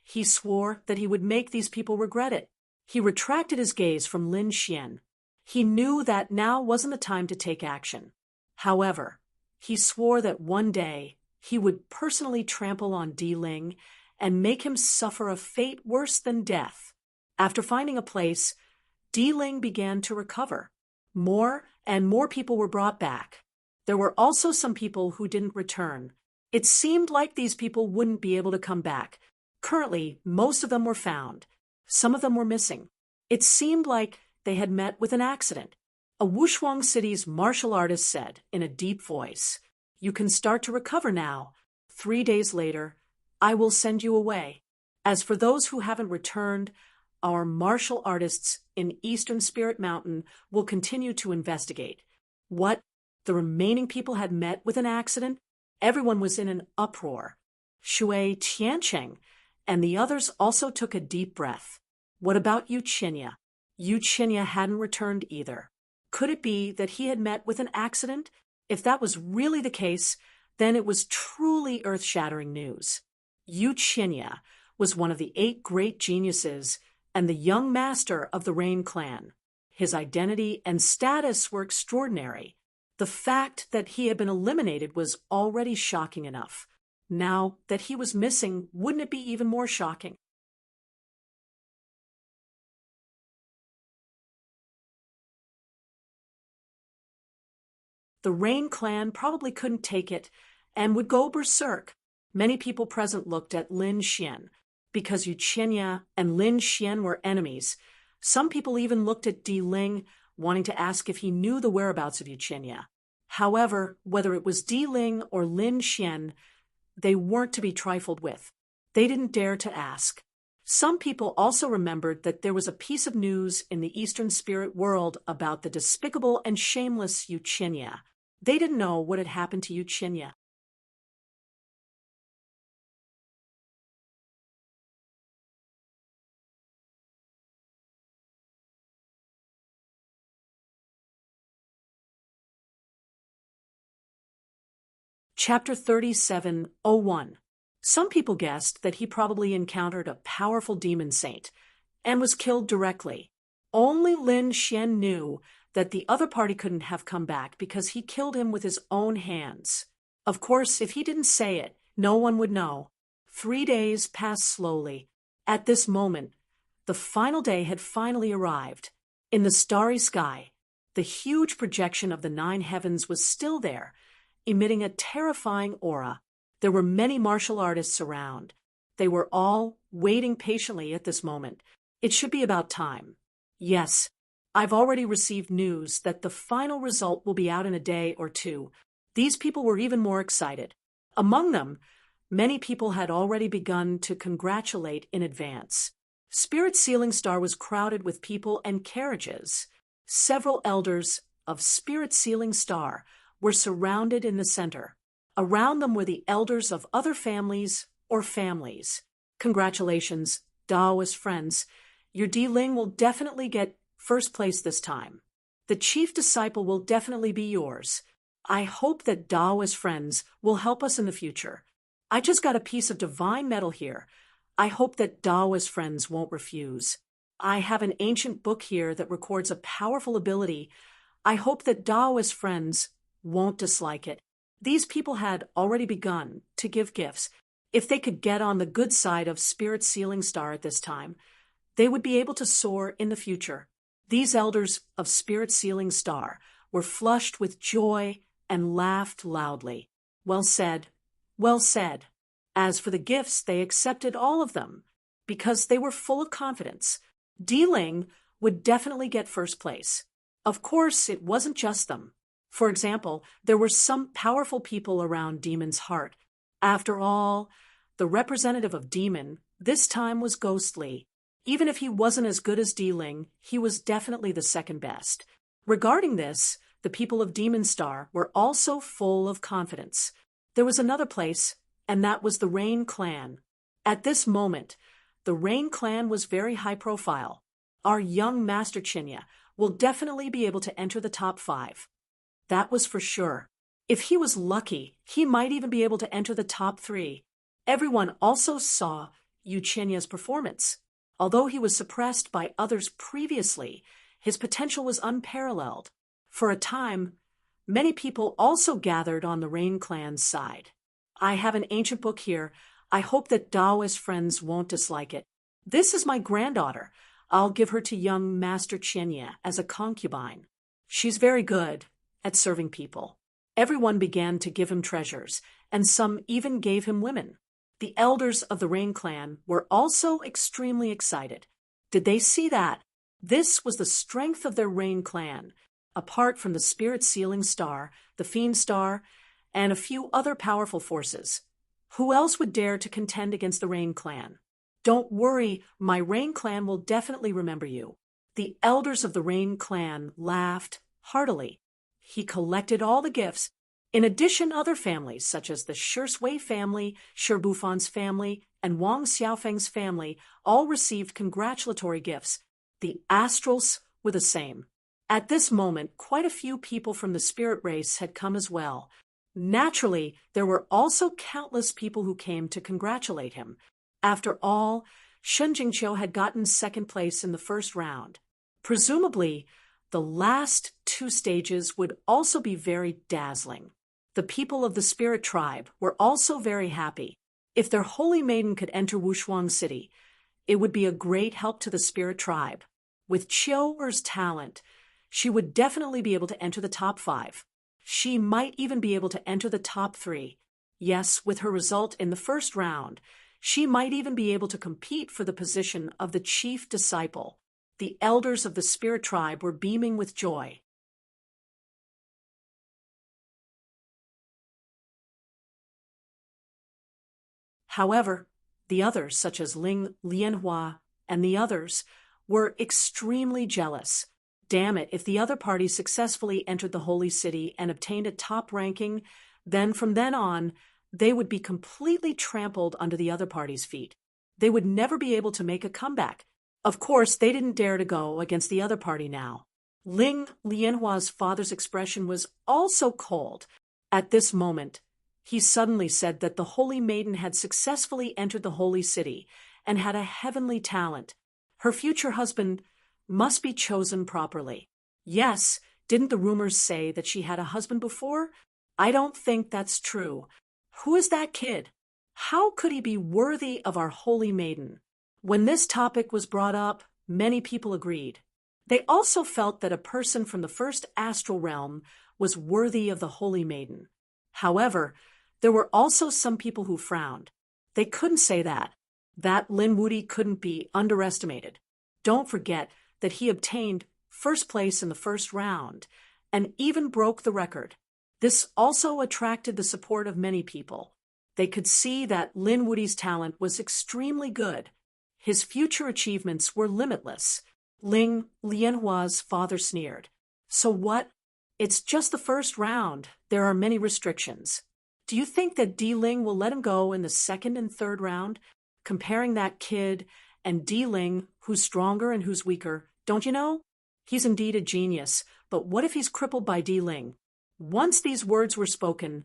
He swore that he would make these people regret it. He retracted his gaze from Lin Xian. He knew that now wasn't the time to take action. However, he swore that one day he would personally trample on Di Ling and make him suffer a fate worse than death. After finding a place, Di Ling began to recover. More and more people were brought back. There were also some people who didn't return. It seemed like these people wouldn't be able to come back. Currently, most of them were found. Some of them were missing. It seemed like they had met with an accident. A Wushuang City's martial artist said in a deep voice, "You can start to recover now. 3 days later, I will send you away. As for those who haven't returned, our martial artists in Eastern Spirit Mountain will continue to investigate." What? The remaining people had met with an accident? Everyone was in an uproar. Shui Tiancheng and the others also took a deep breath. What about Yuchinya? Yuchinya hadn't returned either. Could it be that he had met with an accident? If that was really the case, then it was truly earth-shattering news. Yuchinya was one of the 8 great geniuses and the young master of the Rain clan. His identity and status were extraordinary. The fact that he had been eliminated was already shocking enough. Now that he was missing, wouldn't it be even more shocking? The Rain clan probably couldn't take it and would go berserk. Many people present looked at Lin Xian. Because Yuchinya and Lin Xian were enemies, some people even looked at Di Ling, wanting to ask if he knew the whereabouts of Yuchinya. However, whether it was Di Ling or Lin Xian, they weren't to be trifled with. They didn't dare to ask. Some people also remembered that there was a piece of news in the Eastern spirit world about the despicable and shameless Yuchinya. They didn't know what had happened to Yuchinya. Chapter 37:01. Some people guessed that he probably encountered a powerful demon saint and was killed directly. Only Lin Xian knew that the other party couldn't have come back because he killed him with his own hands. Of course, if he didn't say it, no one would know. 3 days passed slowly. At this moment, the final day had finally arrived. In the starry sky, the huge projection of the 9 heavens was still there, emitting a terrifying aura. There were many martial artists around. They were all waiting patiently at this moment. It should be about time. Yes, I've already received news that the final result will be out in a day or 2. These people were even more excited. Among them, many people had already begun to congratulate in advance. Spirit Sealing Star was crowded with people and carriages. Several elders of Spirit Sealing Star were surrounded in the center. Around them were the elders of other families or families. Congratulations, Daoist friends. Your Di Ling will definitely get first place this time. The chief disciple will definitely be yours. I hope that Daoist friends will help us in the future. I just got a piece of divine metal here. I hope that Daoist friends won't refuse. I have an ancient book here that records a powerful ability. I hope that Daoist friends won't dislike it. These people had already begun to give gifts. If they could get on the good side of Spirit Sealing Star at this time, they would be able to soar in the future. These elders of Spirit Sealing Star were flushed with joy and laughed loudly. Well said, well said. As for the gifts, they accepted all of them because they were full of confidence. Di Ling would definitely get first place. Of course, it wasn't just them. For example, there were some powerful people around Demon's heart. After all, the representative of Demon this time was ghostly. Even if he wasn't as good as Di Ling, he was definitely the second best. Regarding this, the people of Demon Star were also full of confidence. There was another place, and that was the Rain clan. At this moment, the Rain clan was very high profile. Our young Master Chinya will definitely be able to enter the top 5. That was for sure. If he was lucky, he might even be able to enter the top 3. Everyone also saw Yuchinya's performance. Although he was suppressed by others previously, his potential was unparalleled. For a time, many people also gathered on the Rain clan's side. I have an ancient book here. I hope that Daoist friends won't dislike it. This is my granddaughter. I'll give her to young Master Chinya as a concubine. She's very good at serving people. Everyone began to give him treasures, and some even gave him women. The elders of the Rain clan were also extremely excited. Did they see that? This was the strength of their Rain clan, apart from the Spirit Sealing Star, the Fiend Star, and a few other powerful forces. Who else would dare to contend against the Rain clan? Don't worry, my Rain clan will definitely remember you. The elders of the Rain clan laughed heartily. He collected all the gifts. In addition, other families, such as the Shursui family, Shirbuffon's family, and Wang Xiaofeng's family all received congratulatory gifts. The astrals were the same. At this moment, quite a few people from the spirit race had come as well. Naturally, there were also countless people who came to congratulate him. After all, Shen Jingqiu had gotten second place in the first round. Presumably, the last two stages would also be very dazzling. The people of the spirit tribe were also very happy. If their holy maiden could enter Wushuang City, it would be a great help to the spirit tribe. With Qiu Er's talent, she would definitely be able to enter the top 5. She might even be able to enter the top 3. Yes, with her result in the first round, she might even be able to compete for the position of the chief disciple. The elders of the spirit tribe were beaming with joy. However, the others, such as Ling Lianhua and the others, were extremely jealous. Damn it, if the other party successfully entered the holy city and obtained a top ranking, then from then on, they would be completely trampled under the other party's feet. They would never be able to make a comeback. Of course, they didn't dare to go against the other party now. Ling Lianhua's father's expression was also cold. At this moment, he suddenly said that the holy maiden had successfully entered the holy city and had a heavenly talent. Her future husband must be chosen properly. Yes, didn't the rumors say that she had a husband before? I don't think that's true. Who is that kid? How could he be worthy of our holy maiden? When this topic was brought up, many people agreed. They also felt that a person from the first astral realm was worthy of the holy maiden. However, there were also some people who frowned. They couldn't say that. That Lin Wudi couldn't be underestimated. Don't forget that he obtained first place in the first round and even broke the record. This also attracted the support of many people. They could see that Lin Wudi's talent was extremely good. His future achievements were limitless. Ling Lianhua's father sneered. So what? It's just the first round. There are many restrictions. Do you think that Di Ling will let him go in the second and third round? Comparing that kid and Di Ling, who's stronger and who's weaker, don't you know? He's indeed a genius, but what if he's crippled by Di Ling? Once these words were spoken,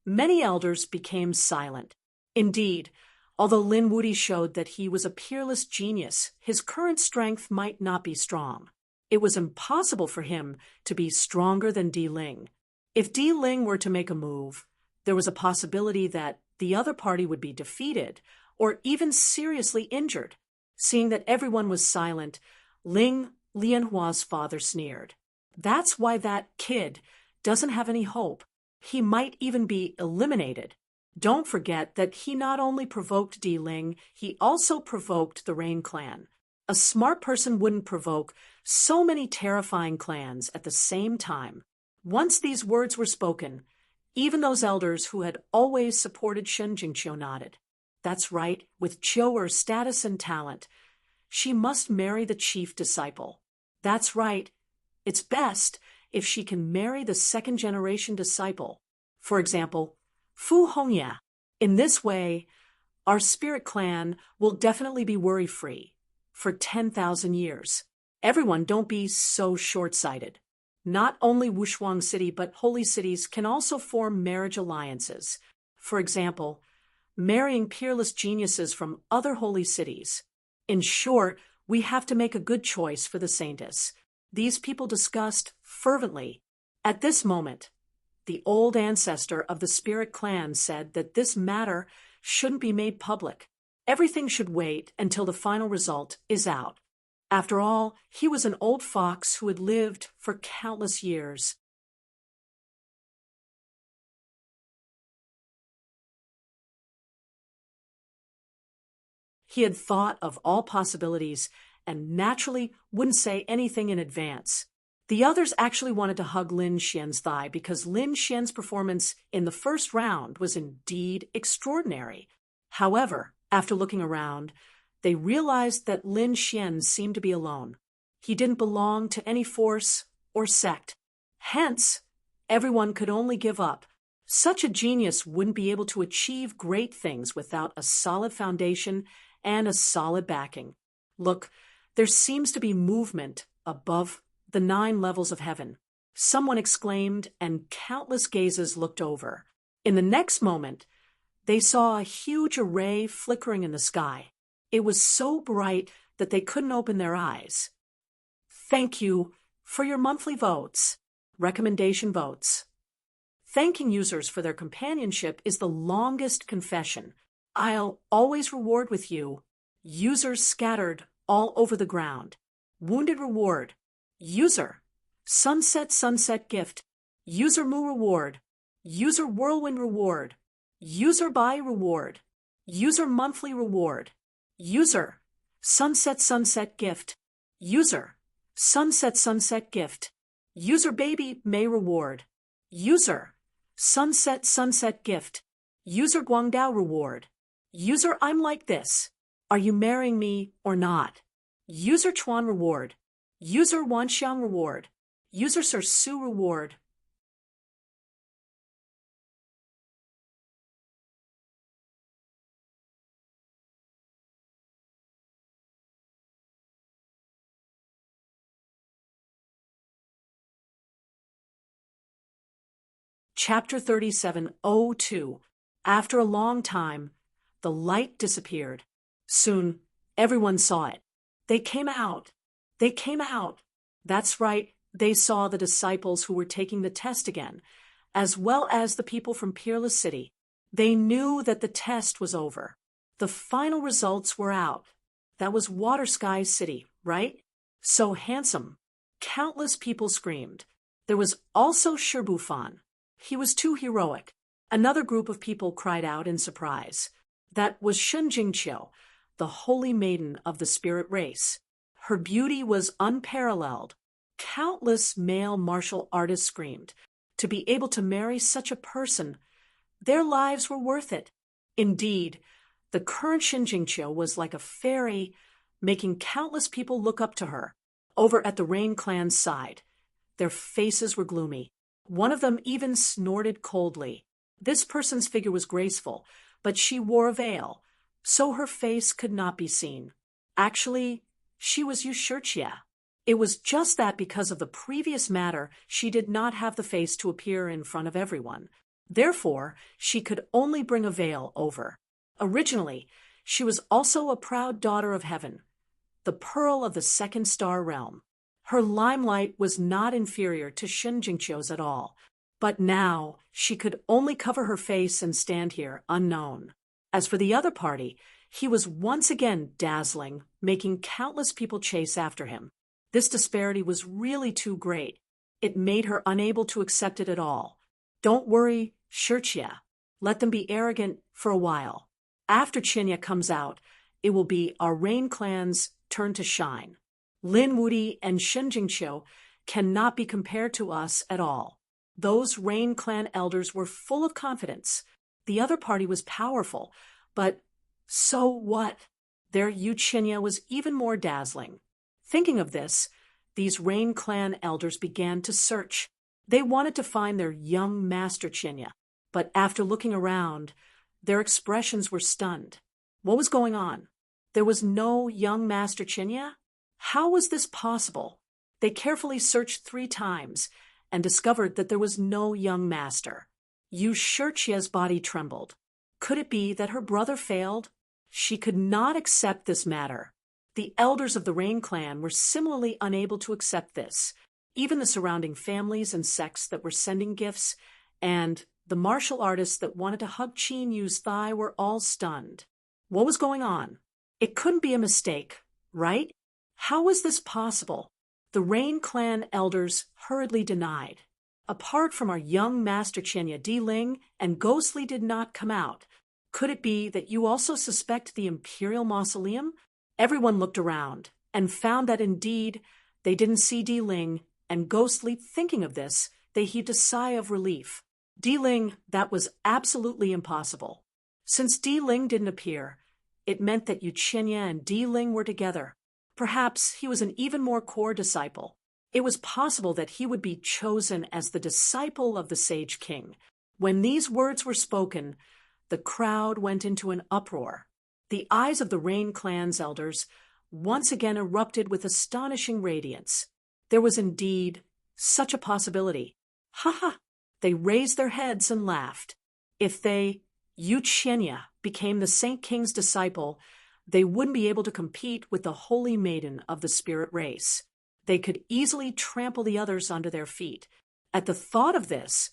many elders became silent. Indeed, although Lin Wudi showed that he was a peerless genius, his current strength might not be strong. It was impossible for him to be stronger than Di Ling. If Di Ling were to make a move, there was a possibility that the other party would be defeated or even seriously injured. Seeing that everyone was silent, Ling Lianhua's father sneered. That's why that kid doesn't have any hope. He might even be eliminated. Don't forget that he not only provoked Di Ling, he also provoked the Rain clan. A smart person wouldn't provoke so many terrifying clans at the same time. Once these words were spoken, even those elders who had always supported Shen Jingqiu nodded. That's right, with Qiu Er's status and talent, she must marry the chief disciple. That's right, it's best if she can marry the second-generation disciple. For example, Fu Hongya. In this way, our spirit clan will definitely be worry-free for 10,000 years. Everyone, don't be so short-sighted. Not only Wushuang City, but holy cities can also form marriage alliances. For example, marrying peerless geniuses from other holy cities. In short, we have to make a good choice for the saintess. These people discussed fervently. At this moment, the old ancestor of the spirit clan said that this matter shouldn't be made public. Everything should wait until the final result is out. After all, he was an old fox who had lived for countless years. He had thought of all possibilities and naturally wouldn't say anything in advance. The others actually wanted to hug Lin Xian's thigh because Lin Xian's performance in the first round was indeed extraordinary. However, after looking around, they realized that Lin Xian seemed to be alone. He didn't belong to any force or sect. Hence, everyone could only give up. Such a genius wouldn't be able to achieve great things without a solid foundation and a solid backing. Look, there seems to be movement above the 9 levels of heaven. Someone exclaimed, and countless gazes looked over. In the next moment, they saw a huge array flickering in the sky. It was so bright that they couldn't open their eyes. Thank you for your monthly votes. Recommendation votes. Thanking users for their companionship is the longest confession. I'll always reward with you. Users scattered all over the ground. Wounded reward. User. Sunset gift. User Moo reward. User Whirlwind reward. User Buy reward. User Monthly reward. User. Sunset gift. User. Sunset gift. User Baby May reward. User. Sunset gift. User Guangdao reward. User I'm like this. Are you marrying me or not? User Chuan reward. User Wanxiang reward. User Sir Su reward. Chapter 37:02. After a long time, the light disappeared. Soon, everyone saw it. They came out. They came out. That's right, they saw the disciples who were taking the test again, as well as the people from Peerless City. They knew that the test was over. The final results were out. That was Water Sky City, right? So handsome. Countless people screamed. There was also Shirbufan. He was too heroic. Another group of people cried out in surprise. That was Shun Jingqiu, the holy maiden of the spirit race. Her beauty was unparalleled. Countless male martial artists screamed. To be able to marry such a person, their lives were worth it. Indeed, the current Shin Jingqiu was like a fairy, making countless people look up to her. Over at the Rain Clan's side, their faces were gloomy. One of them even snorted coldly. This person's figure was graceful, but she wore a veil, so her face could not be seen. Actually, she was Yushurchia. It was just that because of the previous matter, she did not have the face to appear in front of everyone. Therefore, she could only bring a veil over. Originally, she was also a proud daughter of heaven, the pearl of the second star realm. Her limelight was not inferior to Shin Jingqiu's at all, but now she could only cover her face and stand here unknown. As for the other party, he was once again dazzling, making countless people chase after him. This disparity was really too great. It made her unable to accept it at all. Don't worry, Shurchia. Let them be arrogant for a while. After Chinya comes out, it will be our Rain Clan's turn to shine. Lin Wudi and Shin Jingqiu cannot be compared to us at all. Those Rain Clan elders were full of confidence. The other party was powerful, but so what? Their Yu Chinya was even more dazzling. Thinking of this, these Rain Clan elders began to search. They wanted to find their young master Chinya, but after looking around, their expressions were stunned. What was going on? There was no young master Chinya? How was this possible? They carefully searched 3 times and discovered that there was no young master. Yu Shurchia's body trembled. Could it be that her brother failed? She could not accept this matter. The elders of the Rain Clan were similarly unable to accept this. Even the surrounding families and sects that were sending gifts and the martial artists that wanted to hug Qin Yu's thigh were all stunned. What was going on? It couldn't be a mistake, right? How was this possible? The Rain Clan elders hurriedly denied. Apart from our young master Chinya Di Ling and Ghostly did not come out. Could it be that you also suspect the Imperial Mausoleum? Everyone looked around and found that indeed they didn't see Di Ling, and Ghostly, thinking of this, they heaved a sigh of relief. Di Ling, that was absolutely impossible. Since Di Ling didn't appear, it meant that Yu Chinya and Di Ling were together. Perhaps he was an even more core disciple. It was possible that he would be chosen as the disciple of the Sage King. When these words were spoken, the crowd went into an uproar. The eyes of the Rain Clan's elders once again erupted with astonishing radiance. There was indeed such a possibility. Ha ha! They raised their heads and laughed. If Yuchenya, became the Saint King's disciple, they wouldn't be able to compete with the Holy Maiden of the spirit race. They could easily trample the others under their feet. At the thought of this,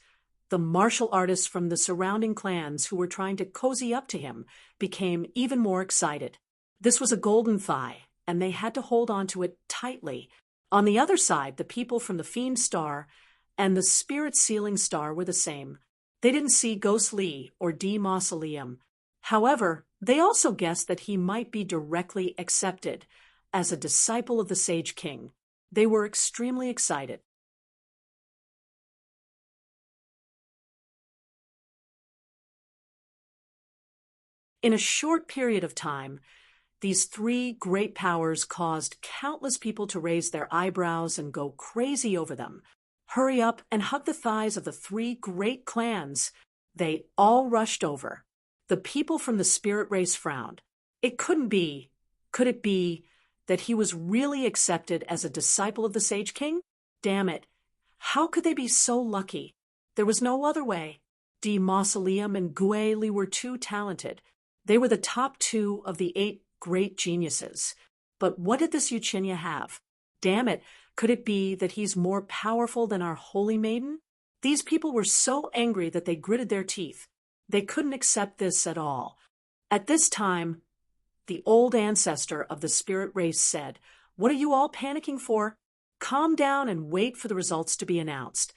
the martial artists from the surrounding clans who were trying to cozy up to him became even more excited. This was a golden thigh, and they had to hold on to it tightly. On the other side, the people from the Fiend Star and the Spirit Sealing Star were the same. They didn't see Ghost Lee or D. Mausoleum. However, they also guessed that he might be directly accepted as a disciple of the Sage King. They were extremely excited. In a short period of time, these three great powers caused countless people to raise their eyebrows and go crazy over them. Hurry up and hug the thighs of the three great clans. They all rushed over. The people from the spirit race frowned. It couldn't be. Could it be that he was really accepted as a disciple of the Sage King? Damn it. How could they be so lucky? There was no other way. D. Mausoleum and Gue Li were too talented. They were the top two of the 8 great geniuses. But what did this Yuchenya have? Damn it, could it be that he's more powerful than our Holy Maiden? These people were so angry that they gritted their teeth. They couldn't accept this at all. At this time, the old ancestor of the spirit race said, "What are you all panicking for? Calm down and wait for the results to be announced."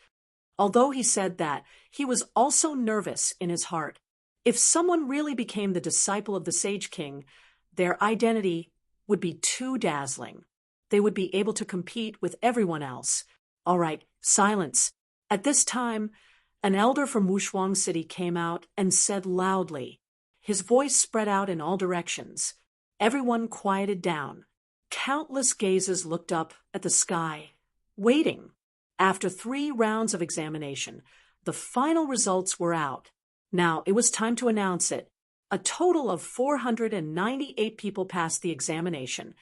Although he said that, he was also nervous in his heart. If someone really became the disciple of the Sage King, their identity would be too dazzling. They would be able to compete with everyone else. All right, silence. At this time, an elder from Wushuang City came out and said loudly. His voice spread out in all directions. Everyone quieted down. Countless gazes looked up at the sky, waiting. After 3 rounds of examination, the final results were out. Now it was time to announce it. A total of 498 people passed the examination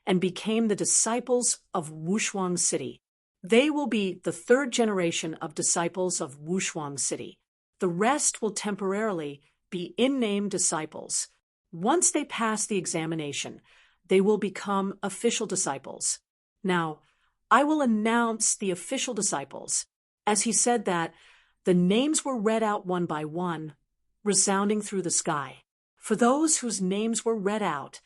and became the disciples of Wushuang City. They will be the 3rd generation of disciples of Wushuang City. The rest will temporarily be in-name disciples. Once they pass the examination, they will become official disciples. Now, I will announce the official disciples. As he said that, the names were read out one by one, resounding through the sky. For those whose names were read out,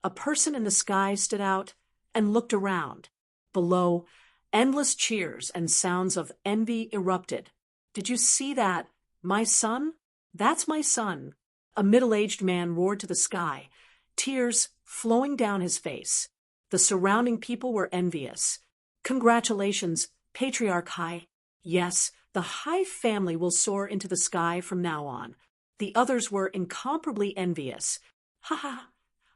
a person in the sky stood out and looked around. Below, endless cheers and sounds of envy erupted. "Did you see that? My son? That's my son." A middle-aged man roared to the sky, tears flowing down his face. The surrounding people were envious. "Congratulations, Patriarch Hai. Yes, the Hai family will soar into the sky from now on." The others were incomparably envious. "Ha ha,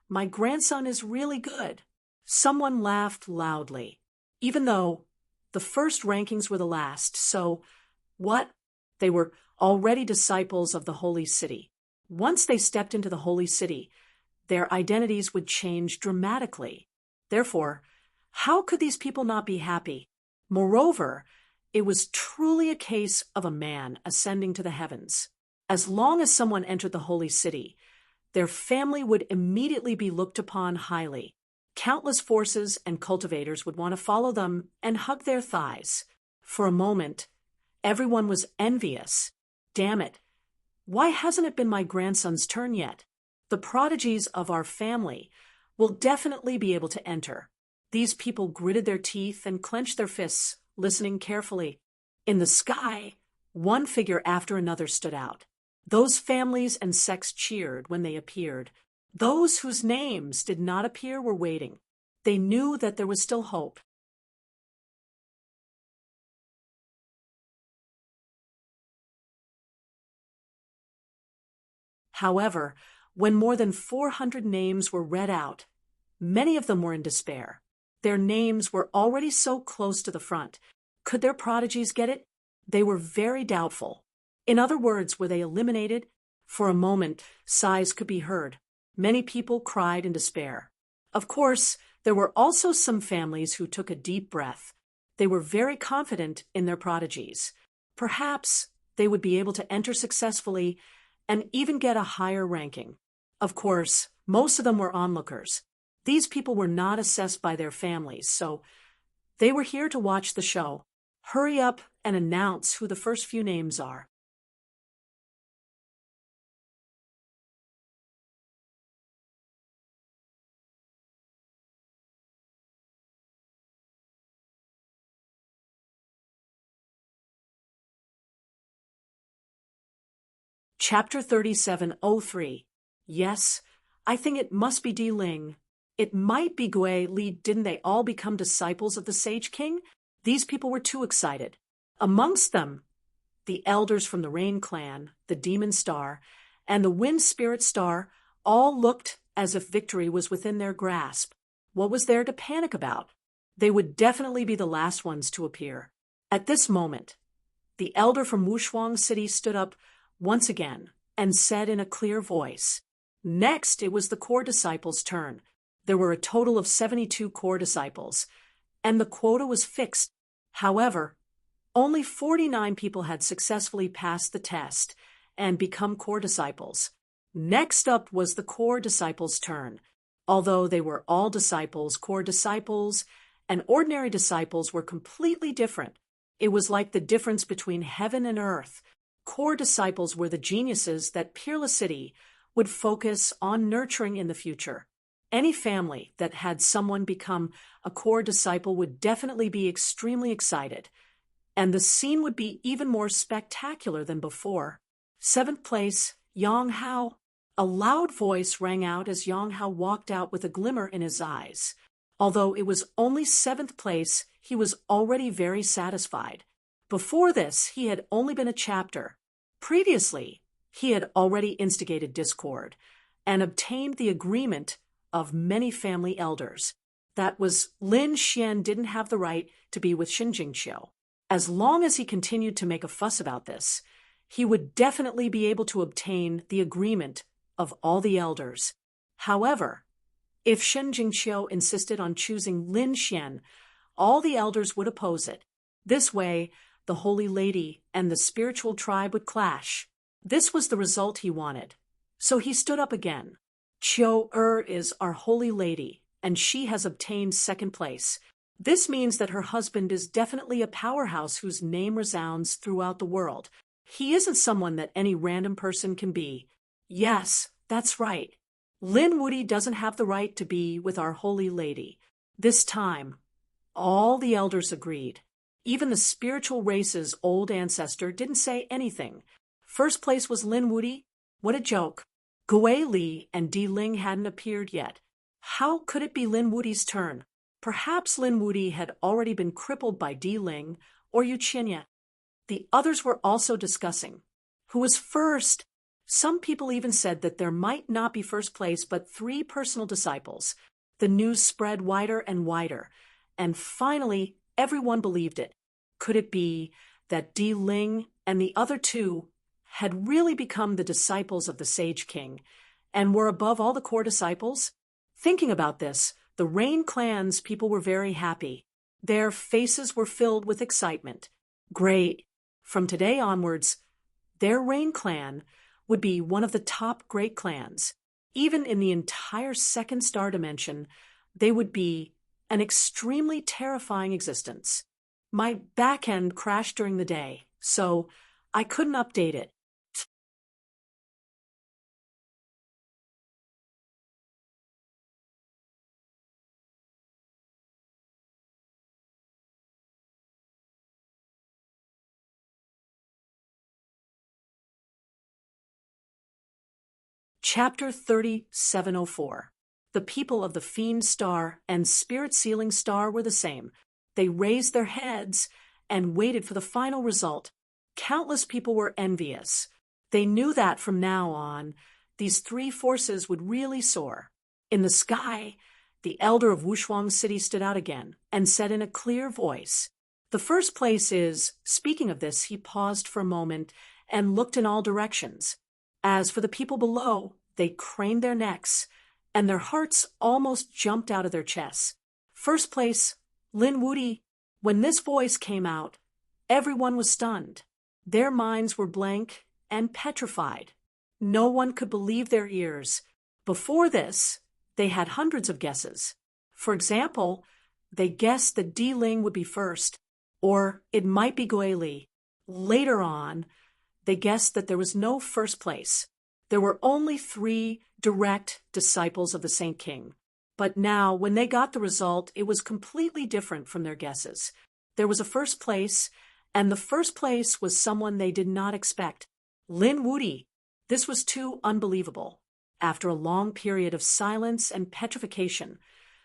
my grandson is really good." Someone laughed loudly. Even though the first rankings were the last, so what? They were already disciples of the Holy City. Once they stepped into the Holy City, their identities would change dramatically. Therefore, how could these people not be happy? Moreover, it was truly a case of a man ascending to the heavens. As long as someone entered the Holy City, their family would immediately be looked upon highly. Countless forces and cultivators would want to follow them and hug their thighs. For a moment, everyone was envious. Damn it, why hasn't it been my grandson's turn yet? The prodigies of our family will definitely be able to enter. These people gritted their teeth and clenched their fists, listening carefully. In the sky, one figure after another stood out. Those families and sects cheered when they appeared. Those whose names did not appear were waiting. They knew that there was still hope. However, when more than 400 names were read out, many of them were in despair. Their names were already so close to the front. Could their prodigies get it? They were very doubtful. In other words, were they eliminated? For a moment, sighs could be heard. Many people cried in despair. Of course, there were also some families who took a deep breath. They were very confident in their prodigies. Perhaps they would be able to enter successfully and even get a higher ranking. Of course, most of them were onlookers. These people were not assessed by their families, so they were here to watch the show. Hurry up and announce who the first few names are. Chapter 3703. Yes, I think it must be Di Ling. It might be Gui Li. Didn't they all become disciples of the Sage King? These people were too excited. Amongst them, the elders from the Rain Clan, the Demon Star, and the Wind Spirit Star all looked as if victory was within their grasp. What was there to panic about? They would definitely be the last ones to appear. At this moment, the elder from Wushuang City stood up once again and said in a clear voice, "Next, it was the core disciples' turn. There were a total of 72 core disciples, and the quota was fixed. However, only 49 people had successfully passed the test and become core disciples. Next up was the core disciples' turn. Although they were all disciples, core disciples and ordinary disciples were completely different. It was like the difference between heaven and earth. Core disciples were the geniuses that Peerless City would focus on nurturing in the future. Any family that had someone become a core disciple would definitely be extremely excited, and the scene would be even more spectacular than before. 7th place, Yang Hao. A loud voice rang out as Yang Hao walked out with a glimmer in his eyes. Although it was only 7th place, he was already very satisfied. Before this, he had only been a chapter. Previously, he had already instigated discord and obtained the agreement of many family elders. That was Lin Xian didn't have the right to be with Xin Jingqiu. As long as he continued to make a fuss about this, he would definitely be able to obtain the agreement of all the elders. However, if Xin Jingqiu insisted on choosing Lin Xian, all the elders would oppose it. This way, the Holy Lady and the spiritual tribe would clash. This was the result he wanted. So he stood up again. Qiu is our Holy Lady, and she has obtained 2nd place. This means that her husband is definitely a powerhouse whose name resounds throughout the world. He isn't someone that any random person can be. Yes, that's right. Lin Wudi doesn't have the right to be with our Holy Lady. This time, all the elders agreed. Even the spiritual race's old ancestor didn't say anything. 1st place was Lin Wudi. What a joke. Gui Li and Di Ling hadn't appeared yet. How could it be Lin Wudi's turn? Perhaps Lin Wudi had already been crippled by Di Ling or Yu Qinya. The others were also discussing who was first. Some people even said that there might not be 1st place but 3 personal disciples. The news spread wider and wider, and finally everyone believed it. Could it be that Di Ling and the other 2 had really become the disciples of the Sage King and were above all the core disciples? Thinking about this, the Rain Clan's people were very happy. Their faces were filled with excitement. Great. From today onwards, their Rain Clan would be one of the top great clans. Even in the entire 2nd star dimension, they would be an extremely terrifying existence. My back end crashed during the day, so I couldn't update it. Chapter 3704. The people of the Fiend Star and Spirit Sealing Star were the same. They raised their heads and waited for the final result. Countless people were envious. They knew that from now on, these 3 forces would really soar. In the sky, the elder of Wushuang City stood out again and said in a clear voice, "The 1st place is..." Speaking of this, he paused for a moment and looked in all directions. As for the people below, they craned their necks, and their hearts almost jumped out of their chests. First place, Lin Wuti. When this voice came out, everyone was stunned. Their minds were blank and petrified. No one could believe their ears. Before this, they had hundreds of guesses. For example, they guessed that Di Ling would be first, or it might be Gui Li. Later on, they guessed that there was no first place. There were only 3 direct disciples of the Saint King. But now, when they got the result, it was completely different from their guesses. There was a first place, and the first place was someone they did not expect. Lin Wuti. This was too unbelievable. After a long period of silence and petrification,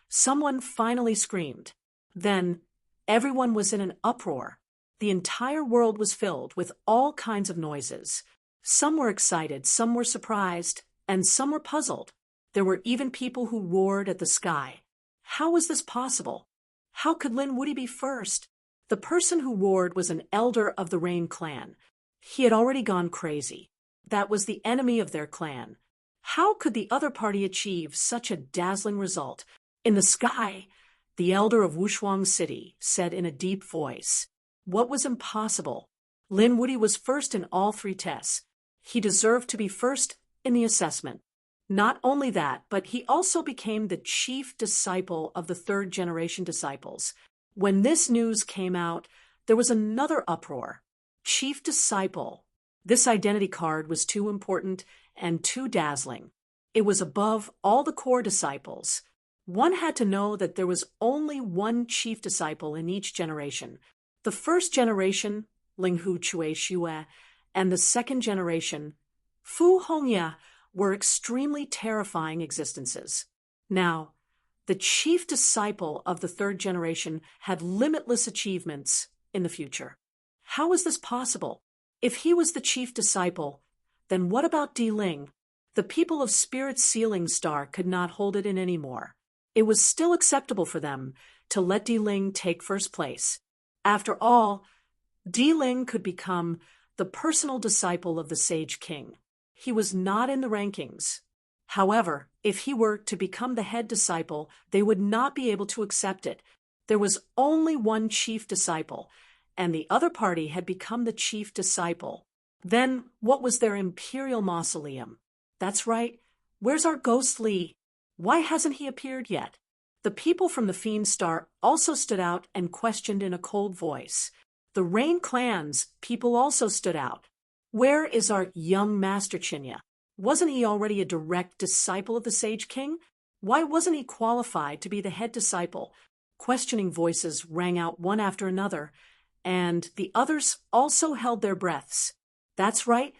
someone finally screamed. Then, everyone was in an uproar. The entire world was filled with all kinds of noises. Some were excited, some were surprised, and some were puzzled. There were even people who roared at the sky. How was this possible? How could Lin Wuti be first? The person who roared was an elder of the Rain clan. He had already gone crazy. That was the enemy of their clan. How could the other party achieve such a dazzling result? In the sky, the elder of Wushuang City said in a deep voice, "What was impossible? Lin Wuti was first in all 3 tests. He deserved to be first in the assessment. Not only that, but he also became the chief disciple of the 3rd generation disciples." When this news came out, there was another uproar. Chief disciple. This identity card was too important and too dazzling. It was above all the core disciples. One had to know that there was only one chief disciple in each generation. The first generation, Linghu Chui Xue, and the second generation, Fu Hongya, were extremely terrifying existences. Now, the chief disciple of the 3rd generation had limitless achievements in the future. How is this possible? If he was the chief disciple, then what about Di Ling? The people of Spirit Sealing Star could not hold it in anymore. It was still acceptable for them to let Di Ling take first place. After all, Di Ling could become the personal disciple of the Sage King. He was not in the rankings. However, if he were to become the head disciple, they would not be able to accept it. There was only one chief disciple, and the other party had become the chief disciple. Then what was their imperial mausoleum? That's right. Where's our ghost Li? Why hasn't he appeared yet? The people from the Fiend Star also stood out and questioned in a cold voice. The Rain clan's people also stood out. Where is our young Master Chinya? Wasn't he already a direct disciple of the Sage King? Why wasn't he qualified to be the head disciple? Questioning voices rang out one after another, and the others also held their breaths. That's right.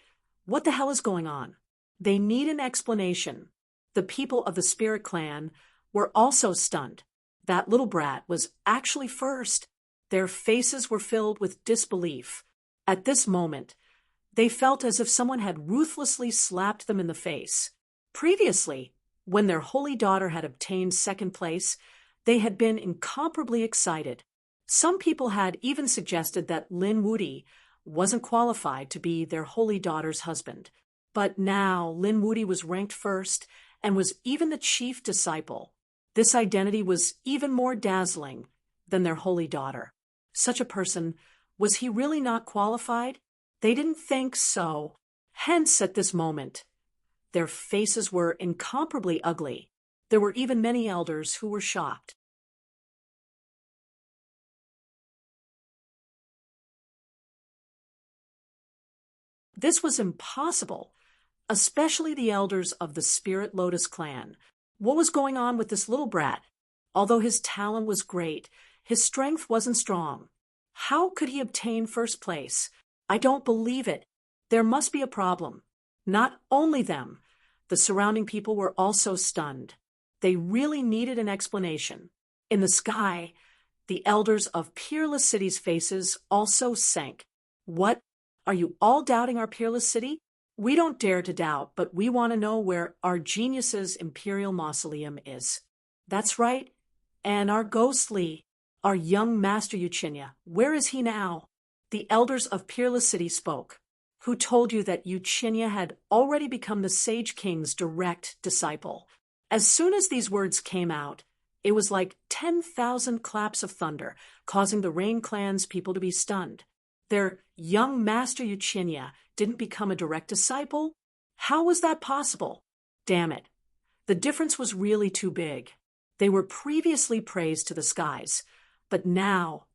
What the hell is going on? They need an explanation. The people of the Spirit Clan were also stunned. That little brat was actually first. Their faces were filled with disbelief. At this moment, they felt as if someone had ruthlessly slapped them in the face. Previously, when their holy daughter had obtained second place, they had been incomparably excited. Some people had even suggested that Lin Wuti wasn't qualified to be their holy daughter's husband. But now Lin Wuti was ranked first and was even the chief disciple. This identity was even more dazzling than their holy daughter. Such a person, was he really not qualified? They didn't think so. Hence, at this moment, their faces were incomparably ugly. There were even many elders who were shocked. This was impossible, especially the elders of the Spirit Lotus clan. What was going on with this little brat? Although his talent was great, his strength wasn't strong. How could he obtain first place? I don't believe it. There must be a problem. Not only them, the surrounding people were also stunned. They really needed an explanation. In the sky, the elders of Peerless City's faces also sank. What? Are you all doubting our Peerless City? We don't dare to doubt, but we want to know where our genius's imperial mausoleum is. That's right. And our ghostly, our young Master Yuchinya, where is he now? The elders of Peerless City spoke. Who told you that Eugenia had already become the Sage King's direct disciple? As soon as these words came out, it was like 10,000 claps of thunder, causing the Rain Clan's people to be stunned. Their young master Eugenia didn't become a direct disciple? How was that possible? Damn it. The difference was really too big. They were previously praised to the skies, but now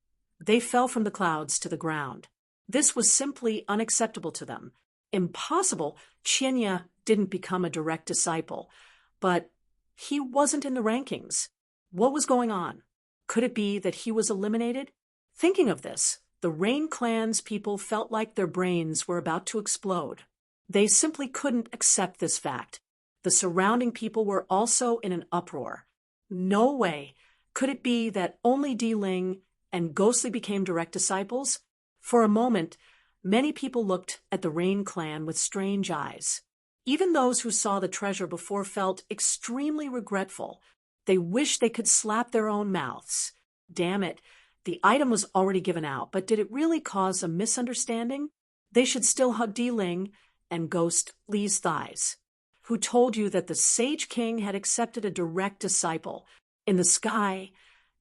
they fell from the clouds to the ground. This was simply unacceptable to them. Impossible. Eugenia didn't become a direct disciple, but he wasn't in the rankings. What was going on? Could it be that he was eliminated? Thinking of this, the Rain Clan's people felt like their brains were about to explode. They simply couldn't accept this fact. The surrounding people were also in an uproar. No way. Could it be that only Di Ling and Ghostly became direct disciples? For a moment, many people looked at the Rain Clan with strange eyes. Even those who saw the treasure before felt extremely regretful. They wished they could slap their own mouths. Damn it, the item was already given out, but did it really cause a misunderstanding? They should still hug Di Ling and Ghost Li's thighs. Who told you that the Sage King had accepted a direct disciple? In the sky,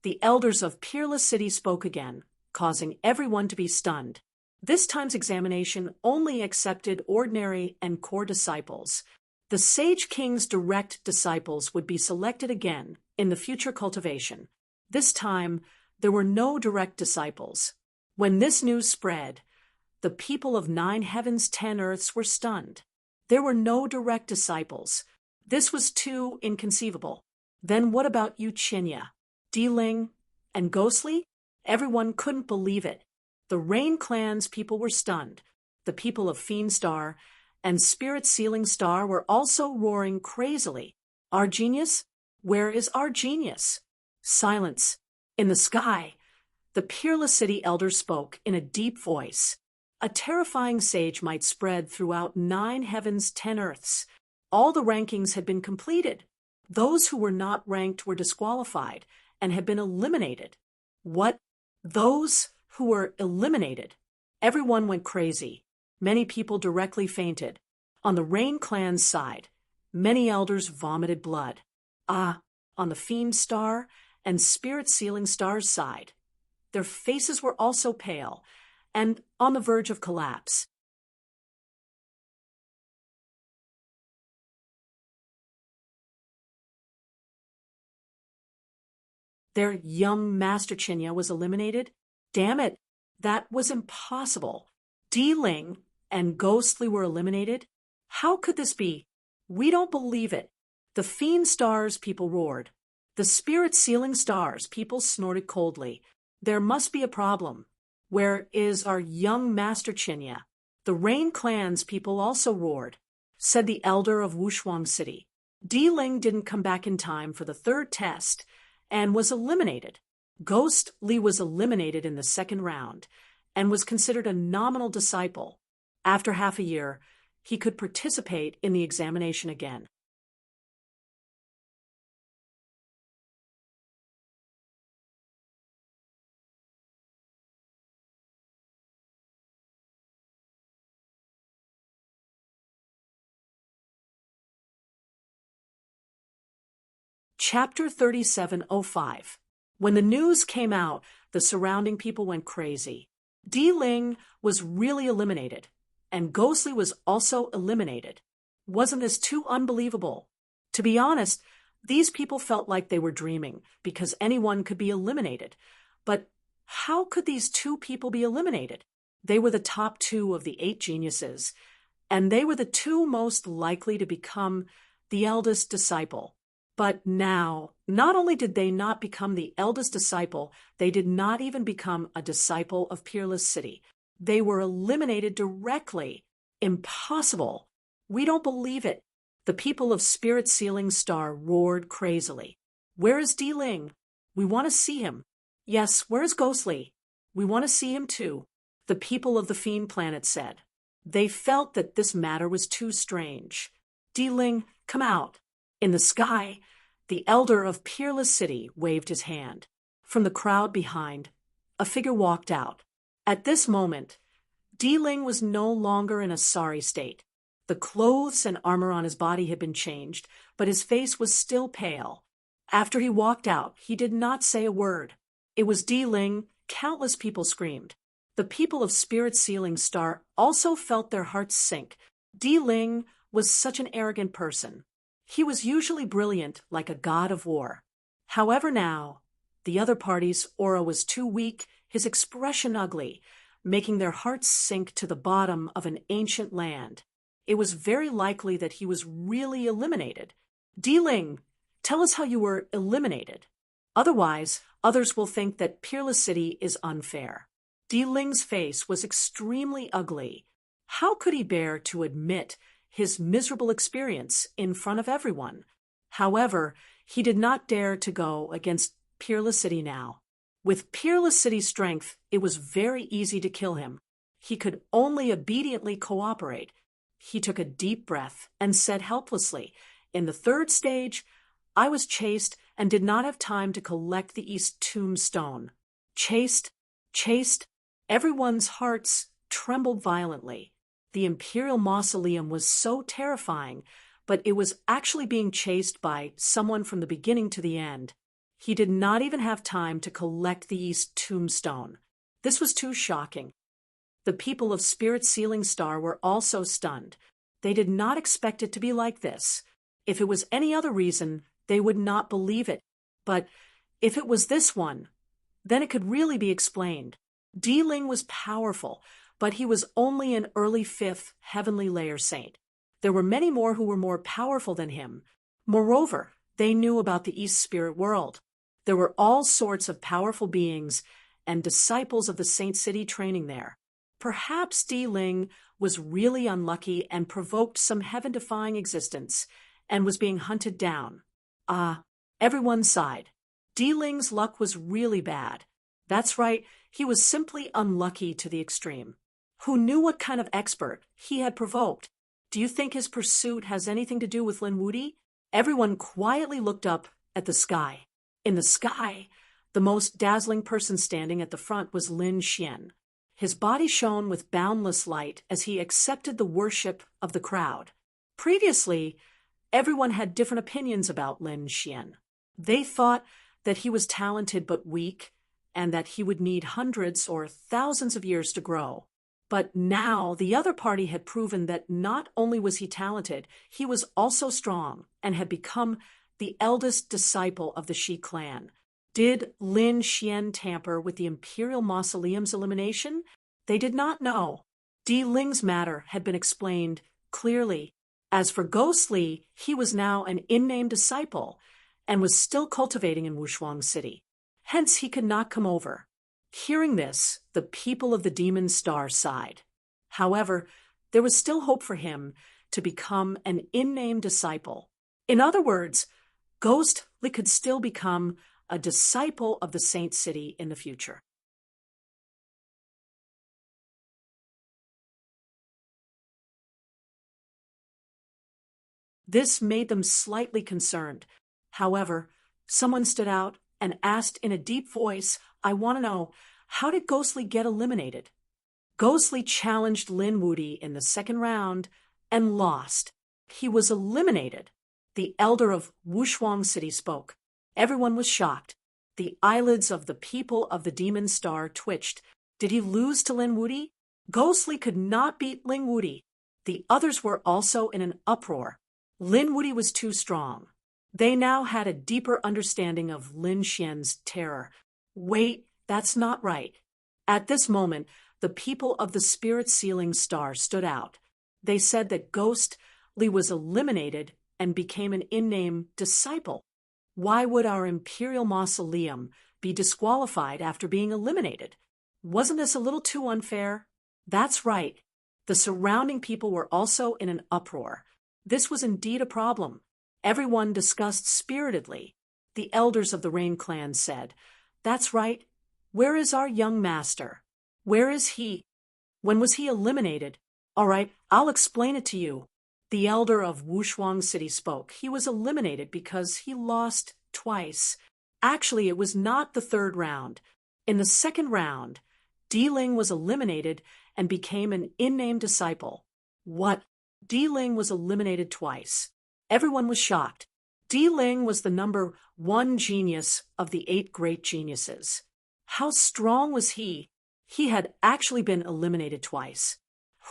the elders of Peerless City spoke again, causing everyone to be stunned. This time's examination only accepted ordinary and core disciples. The Sage King's direct disciples would be selected again in the future cultivation. This time, there were no direct disciples. When this news spread, the people of 9 heavens, 10 earths were stunned. There were no direct disciples. This was too inconceivable. Then what about Eugenia, Di Ling, and Ghostly? Everyone couldn't believe it. The Rain Clan's people were stunned. The people of Fiend Star and Spirit Sealing Star were also roaring crazily. Our genius? Where is our genius? Silence. In the sky, the Peerless City elders spoke in a deep voice. A terrifying sage might spread throughout 9 heavens, 10 earths. All the rankings had been completed. Those who were not ranked were disqualified and had been eliminated. What? Those who were eliminated? Everyone went crazy. Many people directly fainted. On the Rain Clan's side, many elders vomited blood. On the Fiend Star and Spirit Sealing Star's side, their faces were also pale and on the verge of collapse. Their young Master Chinya was eliminated? Damn it, that was impossible. Di Ling and Ghostly were eliminated? How could this be? We don't believe it. The Fiend Star's people roared. The Spirit Sealing Star's people snorted coldly. There must be a problem. Where is our young Master Chinya? The Rain Clan's people also roared, said the elder of Wushuang City. Di Ling didn't come back in time for the 3rd test and was eliminated. Ghost Li was eliminated in the 2nd round and was considered a nominal disciple. After half a year, he could participate in the examination again. Chapter 3705. When the news came out, the surrounding people went crazy. Di Ling was really eliminated, and Ghostly was also eliminated. Wasn't this too unbelievable? To be honest, these people felt like they were dreaming, because anyone could be eliminated. But how could these 2 people be eliminated? They were the top 2 of the 8 geniuses, and they were the 2 most likely to become the eldest disciple. But now, not only did they not become the eldest disciple, they did not even become a disciple of Peerless City. They were eliminated directly. Impossible. We don't believe it. The people of Spirit Sealing Star roared crazily. Where is Di Ling? We want to see him. Yes, where is Ghostly? We want to see him too, the people of the Fiend Planet said. They felt that this matter was too strange. Di Ling, come out. In the sky, the elder of Peerless City waved his hand. From the crowd behind, a figure walked out. At this moment, Di Ling was no longer in a sorry state. The clothes and armor on his body had been changed, but his face was still pale. After he walked out, he did not say a word. It was Di Ling. Countless people screamed. The people of Spirit Sealing Star also felt their hearts sink. Di Ling was such an arrogant person. He was usually brilliant, like a god of war. However now, the other party's aura was too weak, his expression ugly, making their hearts sink to the bottom of an ancient land. It was very likely that he was really eliminated. Di Ling, tell us how you were eliminated. Otherwise, others will think that Peerless City is unfair. Di Ling's face was extremely ugly. How could he bear to admit his miserable experience in front of everyone? However, he did not dare to go against Peerless City now. With Peerless City's strength, it was very easy to kill him. He could only obediently cooperate. He took a deep breath and said helplessly, "In the third stage, I was chased and did not have time to collect the East Tombstone." Chased? Everyone's hearts trembled violently. The Imperial Mausoleum was so terrifying, but it was actually being chased by someone from the beginning to the end. He did not even have time to collect the East Tombstone. This was too shocking. The people of Spirit Sealing Star were also stunned. They did not expect it to be like this. If it was any other reason, they would not believe it. But if it was this one, then it could really be explained. Di Ling was powerful, but he was only an early 5th heavenly layer saint. There were many more who were more powerful than him. Moreover, they knew about the East Spirit world. There were all sorts of powerful beings and disciples of the Saint City training there. Perhaps Di Ling was really unlucky and provoked some heaven-defying existence and was being hunted down. Everyone sighed. Di Ling's luck was really bad. That's right, he was simply unlucky to the extreme. Who knew what kind of expert he had provoked? Do you think his pursuit has anything to do with Lin Wudi? Everyone quietly looked up at the sky. In the sky, the most dazzling person standing at the front was Lin Xian. His body shone with boundless light as he accepted the worship of the crowd. Previously, everyone had different opinions about Lin Xian. They thought that he was talented but weak, and that he would need hundreds or thousands of years to grow. But now the other party had proven that not only was he talented, he was also strong and had become the eldest disciple of the Shi clan. Did Lin Xian tamper with the Imperial Mausoleum's elimination? They did not know. Di Ling's matter had been explained clearly. As for Ghostly, he was now an in-name disciple and was still cultivating in Wushuang City. Hence he could not come over. Hearing this, the people of the Demon Star sighed. However, there was still hope for him to become an in-name disciple. In other words, Ghostly could still become a disciple of the Saint City in the future. This made them slightly concerned. However, someone stood out and asked in a deep voice, "I want to know, how did Ghostly get eliminated?" Ghostly challenged Lin Wudi in the second round and lost. He was eliminated. The elder of Wushuang City spoke. Everyone was shocked. The eyelids of the people of the Demon Star twitched. Did he lose to Lin Wudi? Ghostly could not beat Lin Wudi. The others were also in an uproar. Lin Wudi was too strong. They now had a deeper understanding of Lin Xian's terror. Wait, that's not right. At this moment, the people of the Spirit Sealing Star stood out. They said that Ghostly was eliminated and became an in-name disciple. Why would our Imperial Mausoleum be disqualified after being eliminated? Wasn't this a little too unfair? That's right. The surrounding people were also in an uproar. This was indeed a problem. Everyone discussed spiritedly. The elders of the Rain clan said, "That's right. Where is our young master? Where is he? When was he eliminated? All right, I'll explain it to you." The elder of Wushuang City spoke. He was eliminated because he lost twice. Actually, it was not the third round. In the second round, Di Ling was eliminated and became an in-name disciple. What? Di Ling was eliminated twice. Everyone was shocked. Di Ling was the number one genius of the 8 great geniuses. How strong was he? He had actually been eliminated twice.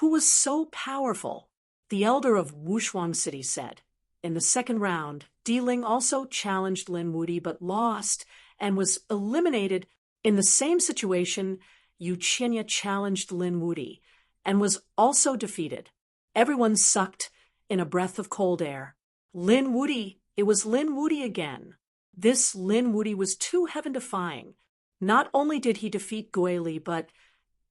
Who was so powerful? The elder of Wushuang City said. In the second round, Di Ling also challenged Lin Wudi but lost and was eliminated. In the same situation, Yu Qinya challenged Lin Wudi and was also defeated. Everyone sucked in a breath of cold air. Lin Wudi, it was Lin Wudi again. This Lin Wudi was too heaven-defying. Not only did he defeat Gui Li, but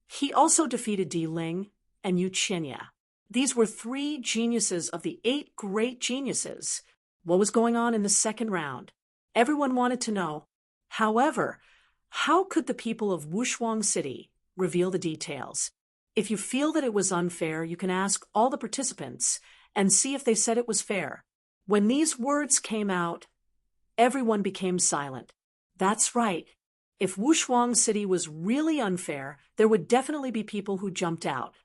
he also defeated Di Ling and Yu Qinya. These were 3 geniuses of the 8 great geniuses. What was going on in the second round? Everyone wanted to know. However, how could the people of Wushuang City reveal the details? If you feel that it was unfair, you can ask all the participants and see if they said it was fair. When these words came out, everyone became silent. That's right. If Wushuang City was really unfair, there would definitely be people who jumped out.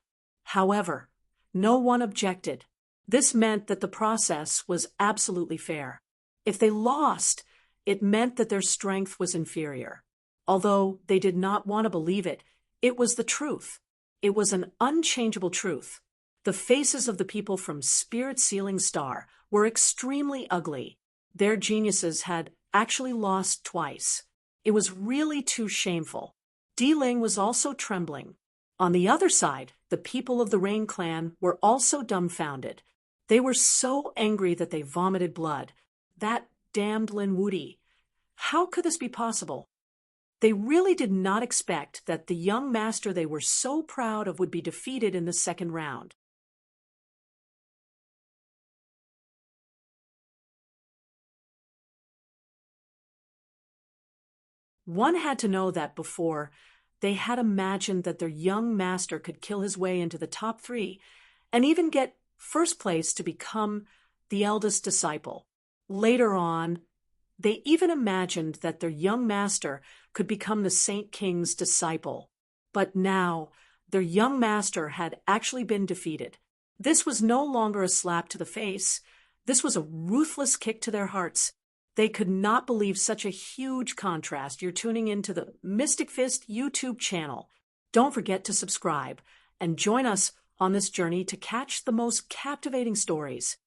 However, no one objected. This meant that the process was absolutely fair. If they lost, it meant that their strength was inferior. Although they did not want to believe it, it was the truth. It was an unchangeable truth. The faces of the people from Spirit Sealing Star were extremely ugly. Their geniuses had actually lost twice. It was really too shameful. Di Ling was also trembling. On the other side, the people of the Rain Clan were also dumbfounded. They were so angry that they vomited blood. That damned Lin Wudi. How could this be possible? They really did not expect that the young master they were so proud of would be defeated in the second round. One had to know that before, they had imagined that their young master could kill his way into the top 3 and even get first place to become the eldest disciple. Later on, they even imagined that their young master could become the Saint King's disciple. But now, their young master had actually been defeated. This was no longer a slap to the face. This was a ruthless kick to their hearts. They could not believe such a huge contrast. You're tuning into the Mystic Fist YouTube channel. Don't forget to subscribe and join us on this journey to catch the most captivating stories.